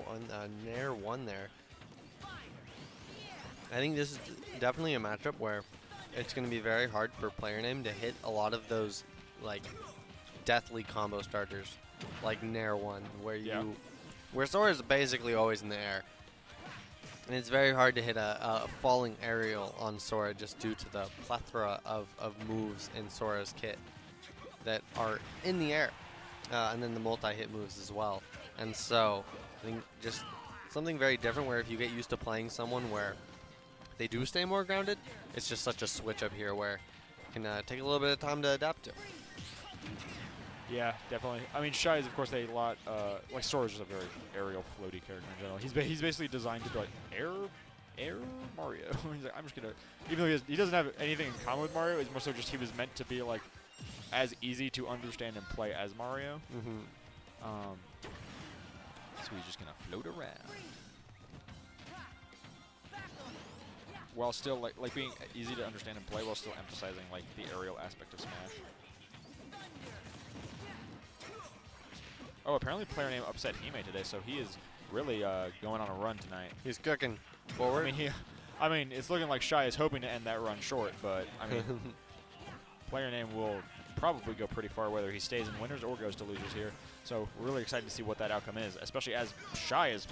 [SPEAKER 2] nair one there. I think this is definitely a matchup where it's going to be very hard for player name to hit a lot of those like deathly combo starters, like nair one, where Sora is basically always in the air, and it's very hard to hit a falling aerial on Sora just due to the plethora of moves in Sora's kit that are in the air, and then the multi-hit moves as well. And so I think just something very different where if you get used to playing someone where they do stay more grounded, it's just such a switch up here where it can take a little bit of time to adapt to.
[SPEAKER 1] Yeah, definitely. I mean, Shy is, of course, a lot, like, Sora's just a very aerial, floaty character in general. He's basically designed to be like, air Mario. He's like, I'm just going to, even though he doesn't have anything in common with Mario, it's more so just he was meant to be, like, as easy to understand and play as Mario.
[SPEAKER 2] Mm-hmm.
[SPEAKER 1] So he's just going to float around. While still like being easy to understand and play, while still emphasizing like the aerial aspect of Smash. Oh, apparently player name upset Hime today, so he is really going on a run tonight.
[SPEAKER 2] He's cooking forward.
[SPEAKER 1] I mean, it's looking like Shy is hoping to end that run short, but I mean, player name will probably go pretty far whether he stays in winners or goes to losers here. So we're really excited to see what that outcome is, especially as Shy is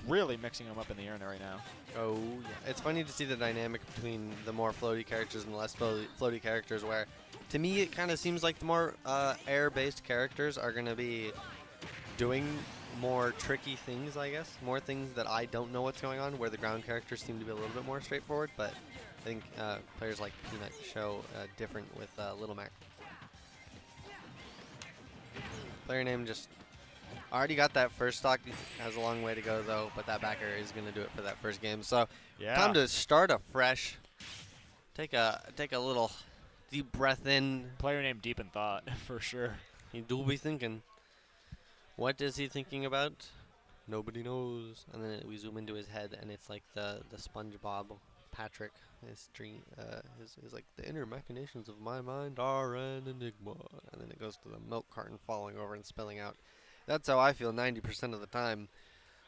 [SPEAKER 1] really mixing them up in the air right now.
[SPEAKER 2] Oh, yeah. It's funny to see the dynamic between the more floaty characters and the less floaty characters, where to me it kind of seems like the more air-based characters are going to be doing more tricky things, I guess. More things that I don't know what's going on, where the ground characters seem to be a little bit more straightforward, but I think players like Peanut show different with Little Mac. Player name just already got that first stock. Has a long way to go though, but that backer is going to do it for that first game. So time to start afresh. Take a little deep breath in.
[SPEAKER 1] Player name deep in thought for sure.
[SPEAKER 2] He do be thinking. What is he thinking about? Nobody knows. And then we zoom into his head, and it's like the SpongeBob Patrick. His dream, his like the inner machinations of my mind are an enigma. And then it goes to the milk carton falling over and spilling out. That's how I feel 90% of the time,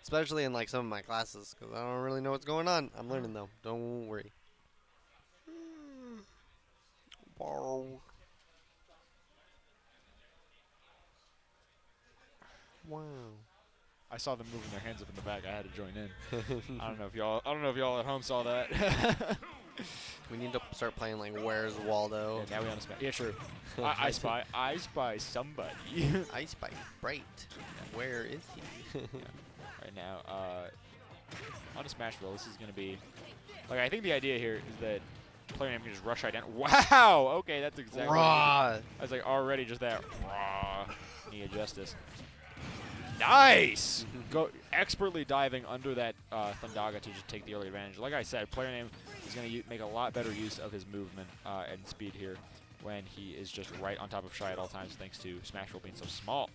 [SPEAKER 2] especially in like some of my classes, because I don't really know what's going on. I'm learning though. Don't worry. Wow.
[SPEAKER 1] I saw them moving their hands up in the back. I had to join in. I don't know if y'all at home saw that.
[SPEAKER 2] We need to start playing like Where's Waldo.
[SPEAKER 1] Yeah, now we on a Smash. Yeah, true. I spy somebody.
[SPEAKER 2] I spy Bright. Yeah. Where is he?
[SPEAKER 1] Yeah. Right now, on a Smashville, this is gonna be like I think the idea here is that player name can just rush right down. Wow. Okay, that's exactly.
[SPEAKER 2] Raw.
[SPEAKER 1] I was like already just that raw. Nia Justice. Nice! Go expertly diving under that Thundaga to just take the early advantage. Like I said, player name is going to make a lot better use of his movement and speed here when he is just right on top of Shy at all times thanks to Smashville being so small.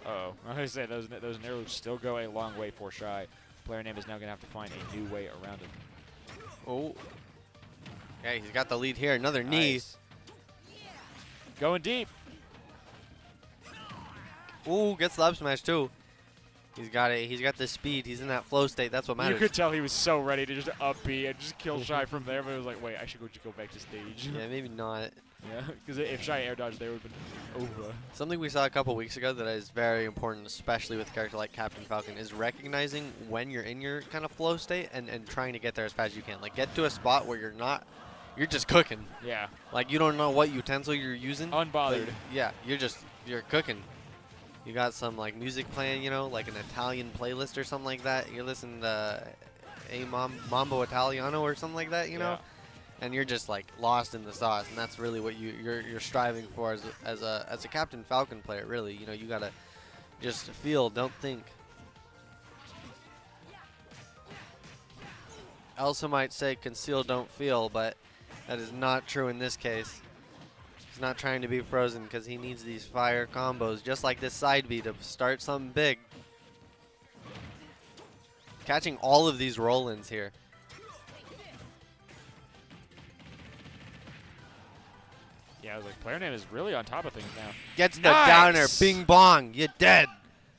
[SPEAKER 1] Uh-oh. I was going to say, those arrows still go a long way for Shy. Player name is now going to have to find a new way around him.
[SPEAKER 2] Oh. Yeah, he's got the lead here. Another knee.
[SPEAKER 1] Nice. Going deep.
[SPEAKER 2] Ooh, gets the up smash too. He's got it. He's got the speed. He's in that flow state. That's what matters.
[SPEAKER 1] You could tell he was so ready to just up B and just kill Shy from there, but it was like, wait, I should go back to stage.
[SPEAKER 2] Yeah, maybe not.
[SPEAKER 1] Yeah, because if Shy air dodged, there would have been over.
[SPEAKER 2] Something we saw a couple weeks ago that is very important, especially with a character like Captain Falcon, is recognizing when you're in your kind of flow state and trying to get there as fast as you can. Like, get to a spot where you're just cooking.
[SPEAKER 1] Yeah.
[SPEAKER 2] Like, you don't know what utensil you're using.
[SPEAKER 1] Unbothered.
[SPEAKER 2] Yeah, you're cooking. You got some like music playing, you know, like an Italian playlist or something like that. You're listening to a Mambo Italiano or something like that, you know? And you're just like lost in the sauce, and that's really what you're striving for as a Captain Falcon player. Really, you know, you gotta just feel, don't think. Elsa might say conceal, don't feel, but that is not true in this case. He's not trying to be frozen because he needs these fire combos, just like this side B, to start something big. Catching all of these roll-ins here.
[SPEAKER 1] Yeah, I was like, player name is really on top of things now.
[SPEAKER 2] Gets the downer, bing bong, you're dead.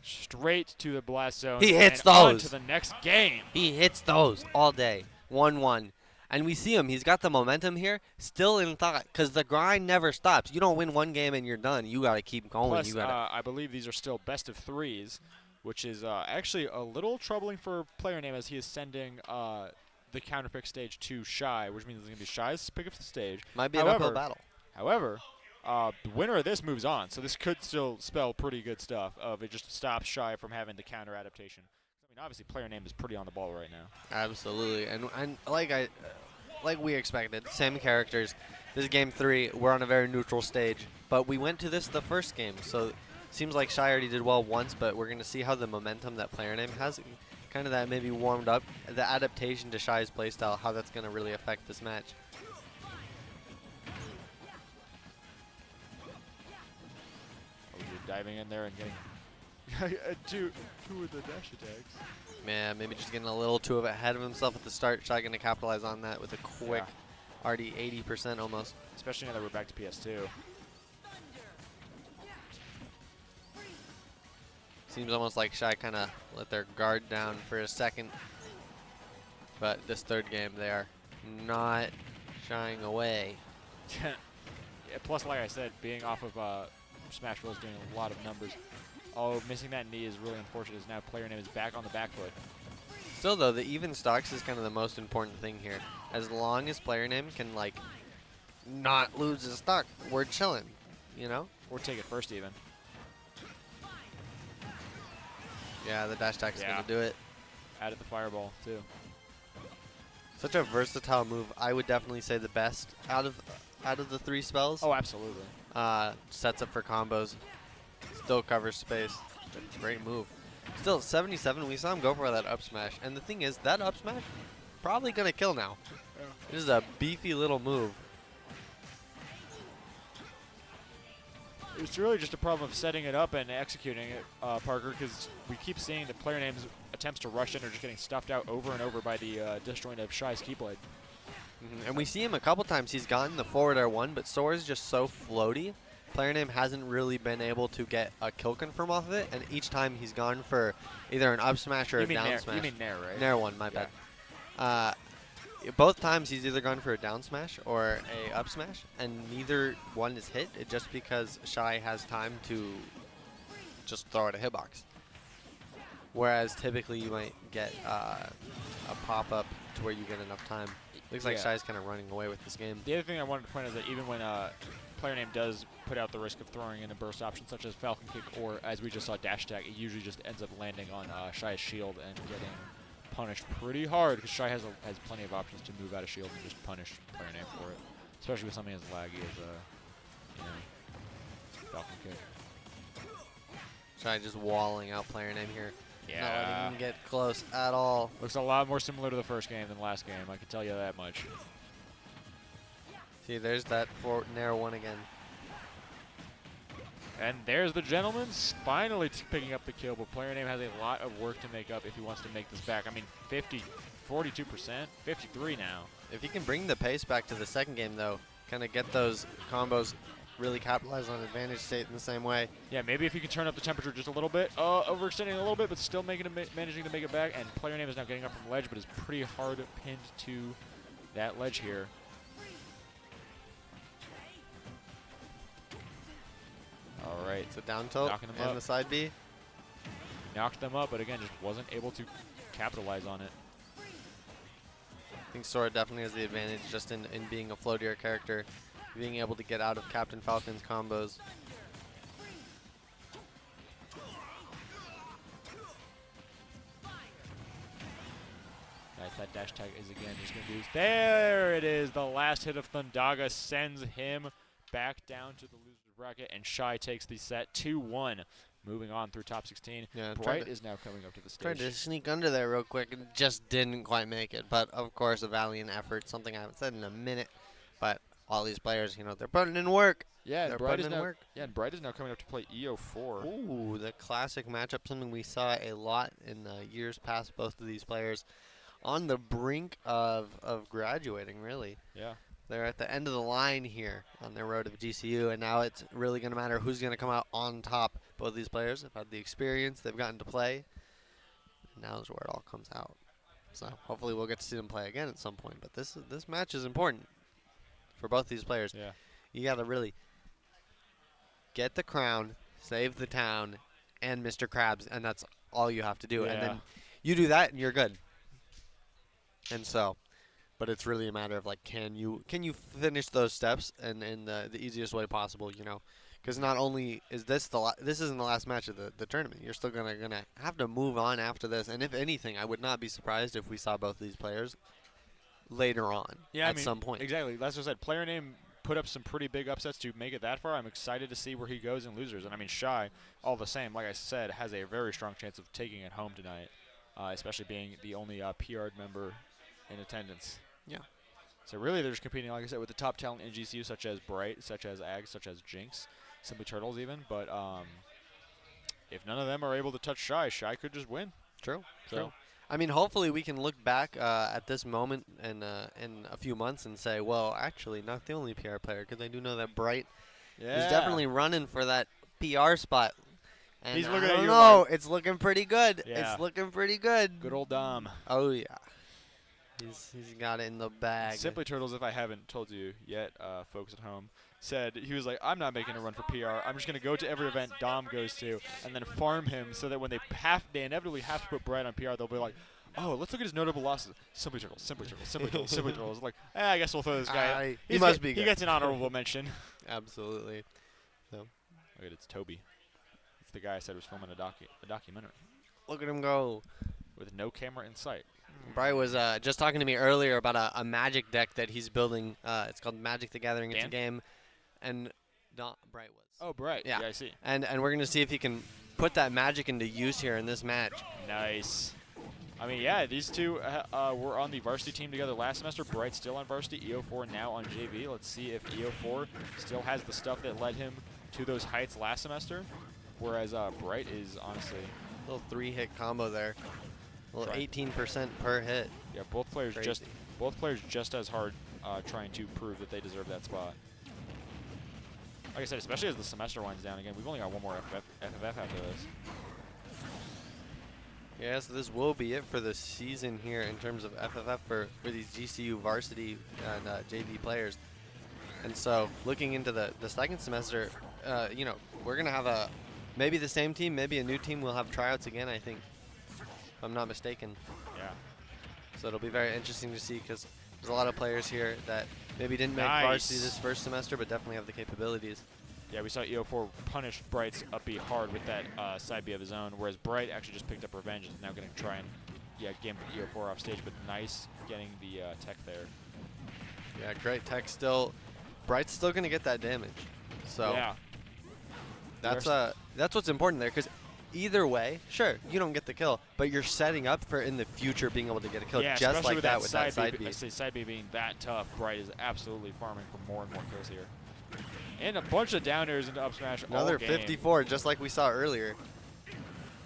[SPEAKER 1] Straight to the blast zone.
[SPEAKER 2] He hits
[SPEAKER 1] and
[SPEAKER 2] those.
[SPEAKER 1] On to the next game.
[SPEAKER 2] He hits those all day. 1-1. And we see him. He's got the momentum here, still in thought, because the grind never stops. You don't win one game and you're done. You got to keep going.
[SPEAKER 1] Plus,
[SPEAKER 2] you gotta
[SPEAKER 1] I believe these are still best of threes, which is actually a little troubling for player name as he is sending the counter pick stage to Shy, which means it's going to be Shy's pick of the stage.
[SPEAKER 2] Might be an uphill battle.
[SPEAKER 1] However, the winner of this moves on, so this could still spell pretty good stuff. It just stops Shy from having the counter adaptation. I mean, obviously, player name is pretty on the ball right now.
[SPEAKER 2] Absolutely, and like we expected, same characters. This is game 3. We're on a very neutral stage, but we went to this the first game, so it seems like Shy already did well once, but we're going to see how the momentum that player name has, kind of that maybe warmed up, the adaptation to Shy's playstyle, how that's going to really affect this match.
[SPEAKER 1] Diving in there and getting two of the dash attacks.
[SPEAKER 2] Yeah, maybe just getting a little too ahead of himself at the start. Shy going to capitalize on that with a quick, already 80% almost.
[SPEAKER 1] Especially now that we're back to PS2.
[SPEAKER 2] Seems almost like Shy kind of let their guard down for a second. But this third game, they are not shying away.
[SPEAKER 1] Yeah, plus, like I said, being off of Smash Bros. Doing a lot of numbers. Oh, missing that knee is really unfortunate as now player name is back on the back foot.
[SPEAKER 2] Still, though, the even stocks is kind of the most important thing here. As long as player name can, like, not lose his stock, we're chilling, you know?
[SPEAKER 1] Or take it first, even.
[SPEAKER 2] Yeah, the dash attack is going to do it.
[SPEAKER 1] Added the fireball, too.
[SPEAKER 2] Such a versatile move. I would definitely say the best out of the 3 spells.
[SPEAKER 1] Oh, absolutely.
[SPEAKER 2] Sets up for combos. Still covers space. Great move. Still, 77, we saw him go for that up smash. And the thing is, that up smash, probably going to kill now. Yeah. This is a beefy little move.
[SPEAKER 1] It's really just a problem of setting it up and executing it, Parker, because we keep seeing the player names attempts to rush in are just getting stuffed out over and over by the disjoint of Shy's Keyblade.
[SPEAKER 2] And we see him a couple times. He's gotten the forward R1, but Sora is just so floaty. Player name hasn't really been able to get a kill confirm off of it, and each time he's gone for either an up smash or a down smash.
[SPEAKER 1] You mean Nair, right?
[SPEAKER 2] Nair one, my bad. Both times he's either gone for a down smash or a up smash, and neither one is hit. It's just because Shy has time to just throw it a hitbox. Whereas typically you might get a pop-up to where you get enough time. Looks like Shy's kind of running away with this game.
[SPEAKER 1] The other thing I wanted to point out is that even when player name does put out the risk of throwing in a burst option such as Falcon Kick or, as we just saw, dash attack, it usually just ends up landing on Shy's shield and getting punished pretty hard because Shy has plenty of options to move out of shield and just punish player name for it, especially with something as laggy as Falcon Kick.
[SPEAKER 2] Shy just walling out player name here.
[SPEAKER 1] Yeah.
[SPEAKER 2] Not letting him get close at all.
[SPEAKER 1] Looks a lot more similar to the first game than last game, I can tell you that much.
[SPEAKER 2] See, there's that for Nair one again.
[SPEAKER 1] And there's the gentleman finally picking up the kill, but player name has a lot of work to make up if he wants to make this back. I mean, 42%, 53 now.
[SPEAKER 2] If he can bring the pace back to the second game, though, kind of get those combos, really capitalize on advantage state in the same way.
[SPEAKER 1] Yeah, maybe if you can turn up the temperature just a little bit, overextending a little bit, but still managing to make it back. And player name is now getting up from ledge, but is pretty hard pinned to that ledge here. All right.
[SPEAKER 2] So down tilt and the side B.
[SPEAKER 1] Knocked them up, but again, just wasn't able to capitalize on it.
[SPEAKER 2] I think Sora definitely has the advantage just in being a floatier character, being able to get out of Captain Falcon's combos.
[SPEAKER 1] Nice that dash tag is again just going to do this. There it is. The last hit of Thundaga sends him back down to the loser's bracket, and Shy takes the set 2-1. Moving on through top 16.
[SPEAKER 2] Yeah,
[SPEAKER 1] Bright is now coming up to the stage.
[SPEAKER 2] Tried to sneak under there real quick and just didn't quite make it. But, of course, a valiant effort, something I haven't said in a minute. But all these players, they're putting in work.
[SPEAKER 1] Yeah,
[SPEAKER 2] they're
[SPEAKER 1] Bright
[SPEAKER 2] putting in work.
[SPEAKER 1] Yeah, and Bright is now coming up to play EO4.
[SPEAKER 2] Ooh, the classic matchup, something we saw a lot in years past, both of these players on the brink of graduating, really.
[SPEAKER 1] Yeah.
[SPEAKER 2] They're at the end of the line here on their road to GCU, and now it's really going to matter who's going to come out on top. Both of these players have had the experience, they've gotten to play, and now is where it all comes out. So hopefully we'll get to see them play again at some point, but this match is important for both these players.
[SPEAKER 1] Yeah.
[SPEAKER 2] You got to really get the crown, save the town, and Mr. Krabs, and that's all you have to do.
[SPEAKER 1] Yeah.
[SPEAKER 2] And then you do that, and you're good. And so, but it's really a matter of can you finish those steps and in the easiest way possible, Because not only is this this isn't the last match of the tournament. You're still gonna have to move on after this. And if anything, I would not be surprised if we saw both of these players later on at some point.
[SPEAKER 1] Exactly. That's what I said. Player name put up some pretty big upsets to make it that far. I'm excited to see where he goes in losers. And Shy, all the same, like I said, has a very strong chance of taking it home tonight, especially being the only PR'd member in attendance.
[SPEAKER 2] Yeah.
[SPEAKER 1] So really, they're just competing, like I said, with the top talent in GCU, such as Bright, such as Ag, such as Jinx, Simply Turtles even. But if none of them are able to touch Shy, Shy could just win.
[SPEAKER 2] True.
[SPEAKER 1] So.
[SPEAKER 2] Hopefully we can look back at this moment in a few months and say, well, actually, not the only PR player, because I do know that Bright is definitely running for that PR spot. And
[SPEAKER 1] he's looking
[SPEAKER 2] I
[SPEAKER 1] at
[SPEAKER 2] don't
[SPEAKER 1] you
[SPEAKER 2] know,
[SPEAKER 1] like,
[SPEAKER 2] it's looking pretty good.
[SPEAKER 1] Yeah.
[SPEAKER 2] It's looking pretty good.
[SPEAKER 1] Good old Dom.
[SPEAKER 2] Oh, yeah. He's got it in the bag.
[SPEAKER 1] Simply Turtles, if I haven't told you yet, folks at home, said he was like, I'm not making a run for PR. I'm just going to go to every event Dom goes to and then farm him so that when they inevitably have to put Bright on PR, they'll be like, oh, let's look at his notable losses. Simply Turtles, Simply Turtles, Simply Turtles, Simply Turtles. Like, I guess we'll throw this guy.
[SPEAKER 2] He must be good.
[SPEAKER 1] He gets an honorable mention.
[SPEAKER 2] Absolutely. So.
[SPEAKER 1] Look at it's Toby. It's the guy I said was filming a documentary.
[SPEAKER 2] Look at him go.
[SPEAKER 1] With no camera in sight.
[SPEAKER 2] Bright was just talking to me earlier about a Magic deck that he's building. It's called Magic the Gathering. It's a game. And Bright was.
[SPEAKER 1] Oh, Bright.
[SPEAKER 2] Yeah,
[SPEAKER 1] I see.
[SPEAKER 2] And we're going to see if he can put that Magic into use here in this match.
[SPEAKER 1] Nice. Yeah, these two were on the varsity team together last semester. Bright's still on varsity. EO4 now on JV. Let's see if EO4 still has the stuff that led him to those heights last semester, whereas Bright is honestly...
[SPEAKER 2] A little 3-hit combo there. A little 18% per hit.
[SPEAKER 1] Yeah, both players just as hard trying to prove that they deserve that spot. Like I said, especially as the semester winds down again, we've only got one more FFF after this.
[SPEAKER 2] Yeah, so this will be it for the season here in terms of FFF for these GCU varsity and JV players. And so looking into the second semester, we're going to have maybe the same team, maybe a new team will have tryouts again, I think, if I'm not mistaken.
[SPEAKER 1] Yeah.
[SPEAKER 2] So it'll be very interesting to see because there's a lot of players here that maybe didn't make varsity this first semester, but definitely have the capabilities.
[SPEAKER 1] Yeah, we saw EO4 punish Bright's up B hard with that side B of his own, whereas Bright actually just picked up revenge and is now going to try and game EO4 off stage, but nice getting the tech there.
[SPEAKER 2] Yeah, great tech still. Bright's still going to get that damage. So
[SPEAKER 1] yeah.
[SPEAKER 2] That's what's important there, because either way, sure, you don't get the kill, but you're setting up for in the future being able to get a kill, just like that with that side B.
[SPEAKER 1] I say side B being that tough, Bright is absolutely farming for more and more kills here. And a bunch of down airs into up smash.
[SPEAKER 2] Another 54, just like we saw earlier.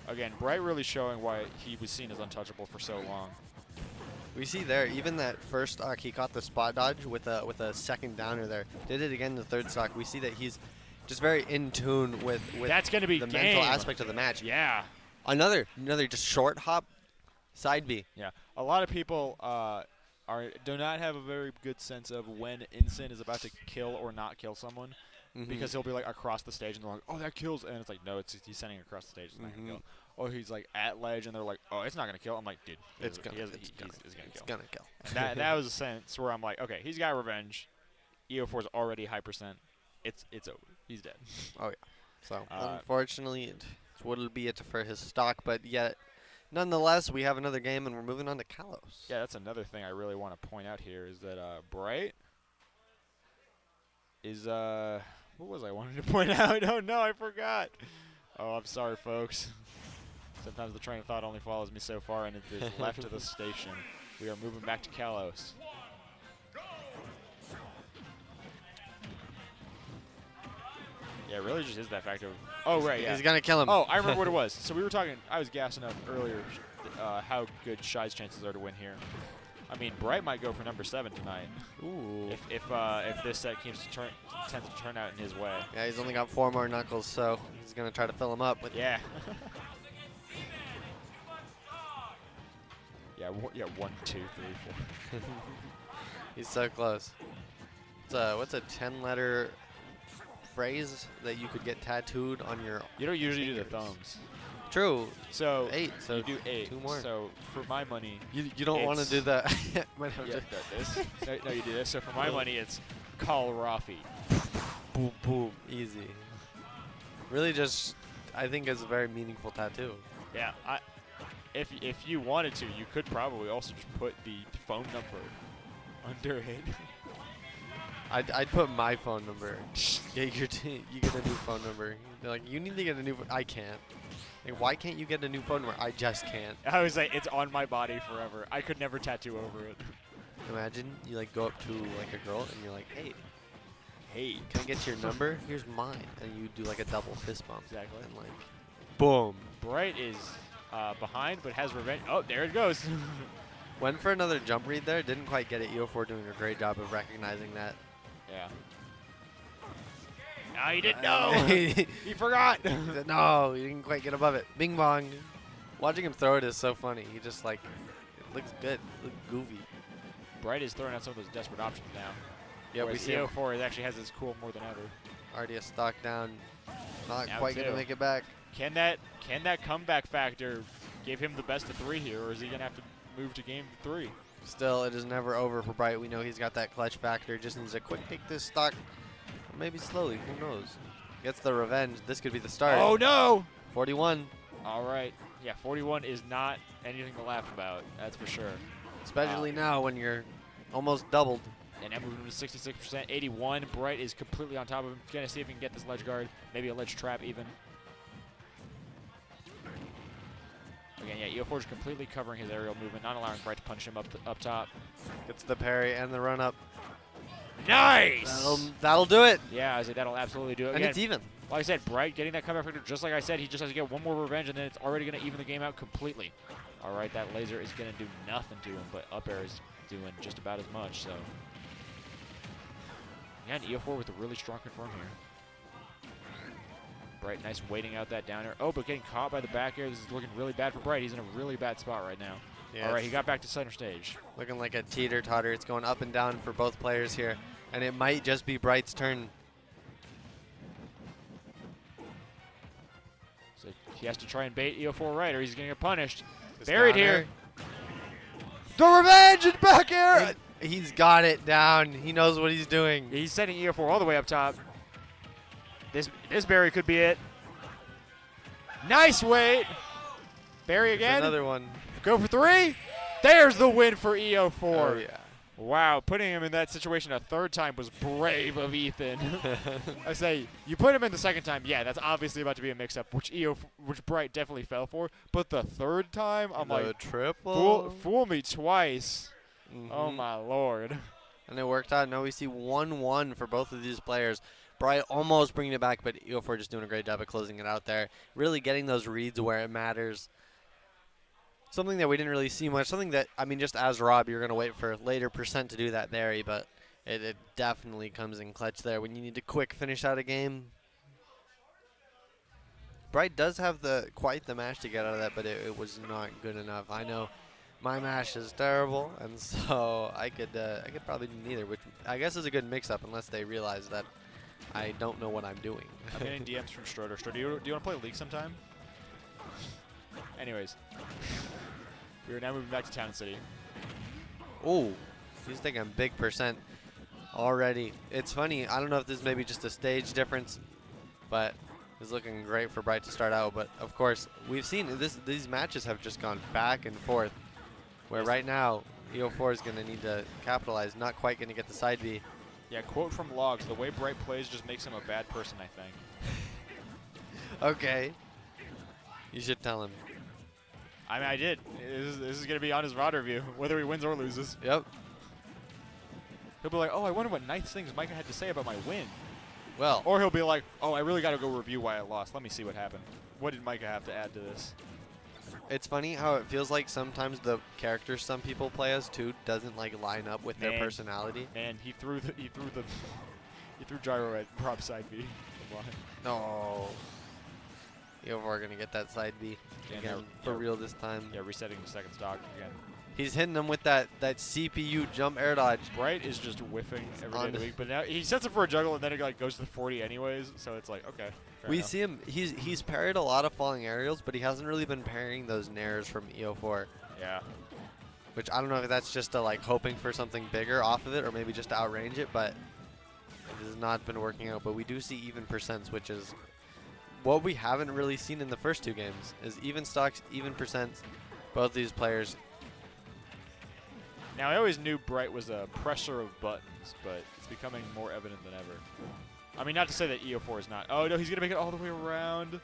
[SPEAKER 1] Again, Bright really showing why he was seen as untouchable for so long.
[SPEAKER 2] We see there, even that first stock, he caught the spot dodge with a second downer there. Did it again in the third stock. We see that he's just very in tune with
[SPEAKER 1] that's gonna be
[SPEAKER 2] the mental aspect of the match.
[SPEAKER 1] Yeah.
[SPEAKER 2] Another just short hop, side B.
[SPEAKER 1] Yeah. A lot of people do not have a very good sense of when Instant is about to kill or not kill someone, because he'll be like across the stage and they're like, oh, that kills, and it's like, no, he's sending across the stage. It's not gonna kill. Oh, he's like at ledge and they're like, oh, it's not gonna kill. I'm like, dude, he's gonna kill.
[SPEAKER 2] It's gonna kill.
[SPEAKER 1] And that was a sense where I'm like, okay, he's got revenge. EO4's already high percent. It's over. He's dead.
[SPEAKER 2] Oh yeah. So unfortunately, it will be it for his stock, but yet Nonetheless, we have another game, and we're moving on to Kalos.
[SPEAKER 1] Yeah, that's another thing I really want to point out here is that Bright is what was I wanting to point out? Oh no, I forgot. Oh, I'm sorry, folks. Sometimes the train of thought only follows me so far, and it is left of the station. We are moving back to Kalos. Yeah, it really just is that factor. Oh, right, yeah.
[SPEAKER 2] He's going to kill him.
[SPEAKER 1] Oh, I remember what it was. So we were talking, I was gassing up earlier how good Shy's chances are to win here. I mean, Bright might go for number 7 tonight.
[SPEAKER 2] Ooh.
[SPEAKER 1] If this set tends to turn out in his way.
[SPEAKER 2] Yeah, he's only got 4 more knuckles, so he's going to try to fill him up with.
[SPEAKER 1] Yeah. yeah, 1, 2, 3, 4.
[SPEAKER 2] He's so close. What's a 10-letter phrase that you could get tattooed on your
[SPEAKER 1] You don't usually
[SPEAKER 2] fingers?
[SPEAKER 1] do the thumbs.
[SPEAKER 2] True.
[SPEAKER 1] So
[SPEAKER 2] 8. So
[SPEAKER 1] you do 8.
[SPEAKER 2] 2 more.
[SPEAKER 1] So for my money,
[SPEAKER 2] You don't want to do that.
[SPEAKER 1] this. No, you do this. So for my money, it's Call Rafi.
[SPEAKER 2] Boom, boom. Easy. Really just, I think it's a very meaningful tattoo.
[SPEAKER 1] Yeah. If you wanted to, you could probably also just put the phone number under it.
[SPEAKER 2] I'd put my phone number. You get a new phone number. They're like, you need to get a new. I can't. Like, why can't you get a new phone number? I just can't.
[SPEAKER 1] I was like, it's on my body forever. I could never tattoo over it.
[SPEAKER 2] Imagine you like go up to like a girl and you're like, hey, can I get your number? Here's mine, and you do like a double fist bump.
[SPEAKER 1] Exactly.
[SPEAKER 2] And like, boom.
[SPEAKER 1] Bright is behind, but has revenge. Oh, there it goes.
[SPEAKER 2] Went for another jump read there. Didn't quite get it. EO4 doing a great job of recognizing that.
[SPEAKER 1] Yeah. No, he didn't know. He forgot.
[SPEAKER 2] No, he didn't quite get above it. Bing bong. Watching him throw it is so funny. He just like, it looks good. Looks goofy.
[SPEAKER 1] Bright is throwing out some of those desperate options now.
[SPEAKER 2] Yeah, we see him.
[SPEAKER 1] EO4 actually has his cool more than ever.
[SPEAKER 2] Already a stock down. Not
[SPEAKER 1] Now
[SPEAKER 2] quite going to make it back.
[SPEAKER 1] Can that comeback factor give him the best of 3 here, or is he going to have to move to game 3?
[SPEAKER 2] Still, it is never over for Bright. We know he's got that clutch factor. Just needs a quick take this stock. Or maybe slowly. Who knows? Gets the revenge. This could be the start.
[SPEAKER 1] Oh, no!
[SPEAKER 2] 41.
[SPEAKER 1] All right. Yeah, 41 is not anything to laugh about. That's for sure.
[SPEAKER 2] Especially now when you're almost doubled.
[SPEAKER 1] And now moving to 66%. 81. Bright is completely on top of him. Going to see if he can get this ledge guard. Maybe a ledge trap even. Again, yeah, EO4 is completely covering his aerial movement, not allowing Bright to punish him up top.
[SPEAKER 2] Gets the parry and the run up.
[SPEAKER 1] Nice!
[SPEAKER 2] That'll do it.
[SPEAKER 1] Yeah, I said that'll absolutely do it.
[SPEAKER 2] And
[SPEAKER 1] Again,
[SPEAKER 2] it's even.
[SPEAKER 1] like I said, Bright getting that comeback factor, just like I said, he just has to get one more revenge, and then it's already going to even the game out completely. All right, that laser is going to do nothing to him, but up air is doing just about as much. So, yeah, and EO4 with a really strong confirm here. Bright, nice waiting out that down air. Oh, but getting caught by the back air. This is looking really bad for Bright. He's in a really bad spot right now. Yeah, all right, he got back to center stage.
[SPEAKER 2] Looking like a teeter-totter. It's going up and down for both players here. And it might just be Bright's turn.
[SPEAKER 1] So he has to try and bait EO4 right, or he's going to get punished. Buried here.
[SPEAKER 2] The revenge and back air! He's got it down. He knows what he's doing.
[SPEAKER 1] He's sending EO4 all the way up top. This berry could be it. Nice weight. Berry again.
[SPEAKER 2] Another one.
[SPEAKER 1] Go for 3. There's the win for EO4.
[SPEAKER 2] Oh, yeah.
[SPEAKER 1] Wow, putting him in that situation a third time was brave of Ethan. I say, you put him in the second time, yeah, that's obviously about to be a mix-up, which Bright definitely fell for. But the third time, I'm like,
[SPEAKER 2] triple.
[SPEAKER 1] Fool me twice. Oh, my Lord.
[SPEAKER 2] And it worked out. Now we see 1-1 for both of these players. Bright almost bringing it back, but EO4 just doing a great job of closing it out there. Really getting those reads where it matters. Something that we didn't really see much. Something that, I mean, just as Rob, you're going to wait for later percent to do that there, but it definitely comes in clutch there when you need to quick finish out a game. Bright does have quite the mash to get out of that, but it was not good enough. I know my mash is terrible, and so I could probably do neither, which I guess is a good mix-up unless they realize that I don't know what I'm doing.
[SPEAKER 1] I'm getting DMs from Stroder. Stroder, do you want to play League sometime? Anyways. We are now moving back to Town City.
[SPEAKER 2] Oh, he's taking a big percent already. It's funny. I don't know if this is maybe just a stage difference, but is looking great for Bright to start out, but of course we've seen these matches have just gone back and forth. Where right now EO4 is going to need to capitalize, not quite going to get the side B.
[SPEAKER 1] Yeah, quote from Logs: the way Bright plays just makes him a bad person, I think.
[SPEAKER 2] Okay. You should tell him.
[SPEAKER 1] I mean, I did. This is going to be on his VOD review, whether he wins or loses.
[SPEAKER 2] Yep.
[SPEAKER 1] He'll be like, oh, I wonder what nice things Micah had to say about my win.
[SPEAKER 2] Well.
[SPEAKER 1] Or he'll be like, oh, I really got to go review why I lost. Let me see what happened. What did Micah have to add to this?
[SPEAKER 2] It's funny how it feels like sometimes the characters some people play as too doesn't like line up with their personality.
[SPEAKER 1] Man, he threw gyro at prop side B.
[SPEAKER 2] No. EO4 are gonna get that side B again for real this time.
[SPEAKER 1] Yeah, resetting the second stock again.
[SPEAKER 2] He's hitting them with that CPU jump air dodge.
[SPEAKER 1] Bright is just whiffing every day of the week, but now he sets it for a juggle and then it like goes to the 40 anyways, so it's like, okay.
[SPEAKER 2] We see him, he's parried a lot of falling aerials, but he hasn't really been parrying those nairs from EO4.
[SPEAKER 1] Yeah.
[SPEAKER 2] Which I don't know if that's just like hoping for something bigger off of it or maybe just to outrange it, but it has not been working out. But we do see even percents, which is what we haven't really seen in the first two games, is even stocks, even percents, both these players.
[SPEAKER 1] Now, I always knew Bright was a presser of buttons, but it's becoming more evident than ever. I mean, not to say that EO4 is not. Oh, no, he's going to make it all the way around.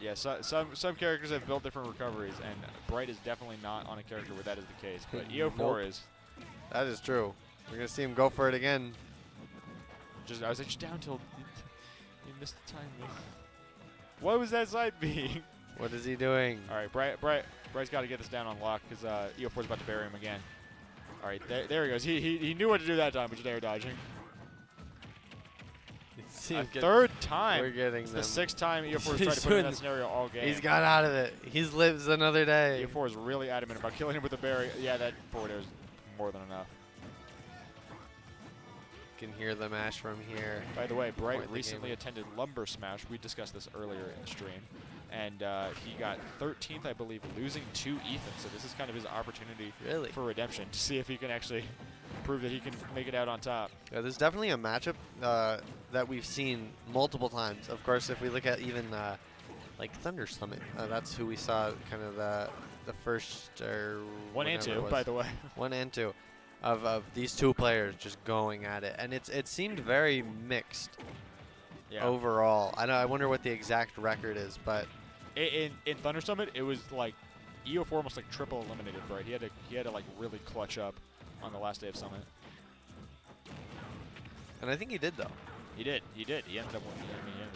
[SPEAKER 1] Yeah, some characters have built different recoveries, and Bright is definitely not on a character where that is the case, but EO4 is.
[SPEAKER 2] That is true. We're going to see him go for it again.
[SPEAKER 1] I was like, just down till you missed the timing. What was that side B?
[SPEAKER 2] What is he doing?
[SPEAKER 1] All right, Bright's got to get this down on lock because EO4's about to bury him again. All right, there he goes. He knew what to do that time, but just air dodging. A third time.
[SPEAKER 2] We're getting
[SPEAKER 1] it's the sixth time EO4's tried to put him in that scenario all game.
[SPEAKER 2] He's got out of it. He's lives another day.
[SPEAKER 1] EO4 is really adamant about killing him with a berry. Yeah, that forward air is more than enough.
[SPEAKER 2] Can hear the mash from here.
[SPEAKER 1] By the way, Bright recently attended Lumber Smash. We discussed this earlier in the stream. And he got 13th, I believe, losing to Ethan. So this is kind of his opportunity for redemption to see if he can actually prove that he can make it out on top.
[SPEAKER 2] Yeah, there's definitely a matchup that we've seen multiple times. Of course, if we look at even like Thunder Summit, that's who we saw kind of the first.
[SPEAKER 1] 1 and 2, by the way.
[SPEAKER 2] 1 and 2. Of these two players just going at it, and it seemed very mixed overall. I wonder what the exact record is, but
[SPEAKER 1] in Thunder Summit, it was like EO4 almost like triple eliminated Bright. He had to like really clutch up on the last day of Summit.
[SPEAKER 2] And I think he did though.
[SPEAKER 1] He did. He ended up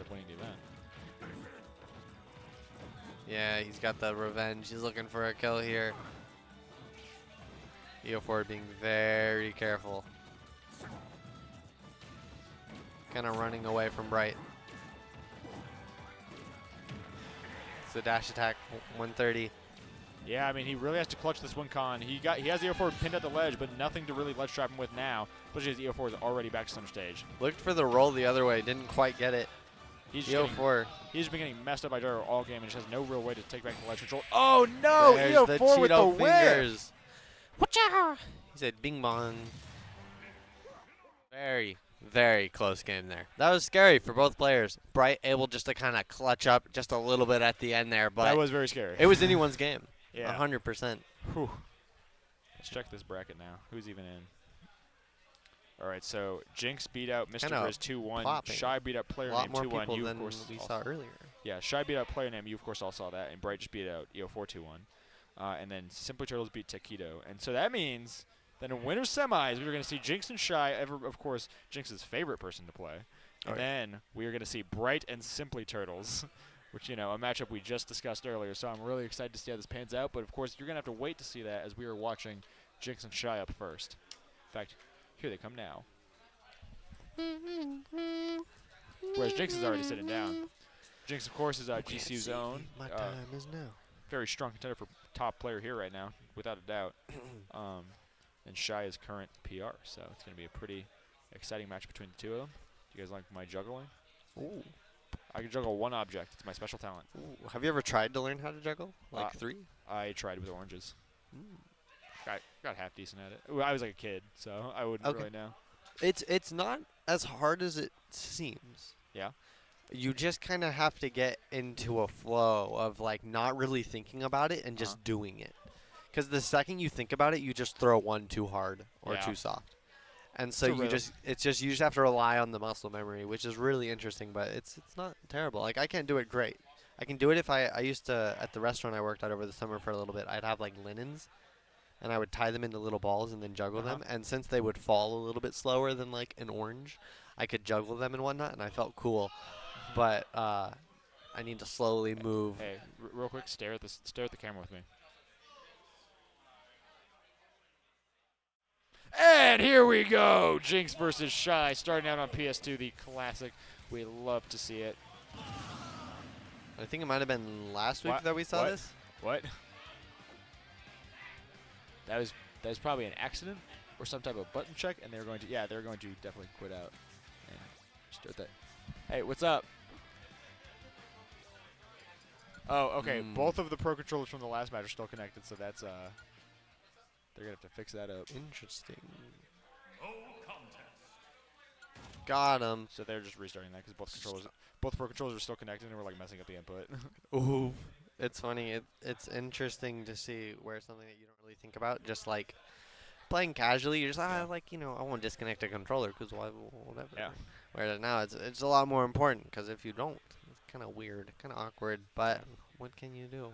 [SPEAKER 1] winning the event.
[SPEAKER 2] Yeah, he's got the revenge. He's looking for a kill here. EO4 being very careful. Kind of running away from Bright. It's a dash attack, 130.
[SPEAKER 1] Yeah, I mean, he really has to clutch this one con. He has EO4 pinned at the ledge, but nothing to really ledge trap him with now, especially as EO4 is already back to center stage.
[SPEAKER 2] Looked for the roll the other way, didn't quite get it. EO4.
[SPEAKER 1] He's been getting messed up by gyro all game and just has no real way to take back the ledge control. Oh, no!
[SPEAKER 2] There's
[SPEAKER 1] EO4 with the fingers.
[SPEAKER 2] Whatcha? He said bing bong. Very, very close game there. That was scary for both players. Bright able just to kind of clutch up just a little bit at the end there, but
[SPEAKER 1] that was very scary.
[SPEAKER 2] It was anyone's game.
[SPEAKER 1] Yeah.
[SPEAKER 2] 100%.
[SPEAKER 1] Whew. Let's check this bracket now. Who's even in? All right, so Jinx beat out Mr. Grizz 2-1. Shy beat out player named 2-1. You, of course,
[SPEAKER 2] we saw earlier.
[SPEAKER 1] Yeah, Shy beat out player named. You, of course, all saw that. And Bright just beat out EO4 2-1. And then Simply Turtles beat Taquito. And so that means that in winter semis, we're going to see Jinx and Shy, of course, Jinx's favorite person to play. And then we are going to see Bright and Simply Turtles, which, you know, a matchup we just discussed earlier. So I'm really excited to see how this pans out. But, of course, you're going to have to wait to see that as we are watching Jinx and Shy up first. In fact, here they come now. Whereas Jinx is already sitting down. Jinx, of course, is GCU's own.
[SPEAKER 2] My time is now.
[SPEAKER 1] Very strong contender for top player here right now, without a doubt. And Shy is current PR, so it's going to be a pretty exciting match between the two of them. Do you guys like my juggling?
[SPEAKER 2] Ooh.
[SPEAKER 1] I can juggle one object. It's my special talent.
[SPEAKER 2] Ooh. Have you ever tried to learn how to juggle? Like 3?
[SPEAKER 1] I tried with oranges. Got half decent at it. I was like a kid, so I wouldn't really know.
[SPEAKER 2] It's not as hard as it seems.
[SPEAKER 1] Yeah.
[SPEAKER 2] You just kind of have to get into a flow of like not really thinking about it and just doing it. Because the second you think about it, you just throw one too hard or too soft. And so you just have to rely on the muscle memory, which is really interesting, but it's not terrible. Like I can't do it great. I can do it if I used to at the restaurant I worked at over the summer for a little bit. I'd have like linens, and I would tie them into little balls and then juggle them. And since they would fall a little bit slower than like an orange, I could juggle them and whatnot, and I felt cool. But I need to slowly move.
[SPEAKER 1] Hey, real quick, stare at the camera with me. And here we go, Jinx versus Shy, starting out on PS2, the classic. We love to see it.
[SPEAKER 2] I think it might have been last week that we saw this.
[SPEAKER 1] What? That was probably an accident or some type of button check, and they're going to definitely quit out and start that. Hey, what's up? Oh, okay. Both of the Pro Controllers from the last match are still connected, so that's they're gonna have to fix that up.
[SPEAKER 2] Interesting. Got him.
[SPEAKER 1] So they're just restarting that because both Pro Controllers are still connected, and we're like messing up the input.
[SPEAKER 2] Ooh, it's funny. It's interesting to see where something that you don't really think about, just like playing casually, you're just I won't disconnect a controller because whatever.
[SPEAKER 1] Yeah.
[SPEAKER 2] Whereas now it's a lot more important because if you don't, it's kind of weird, kind of awkward. But what can you do?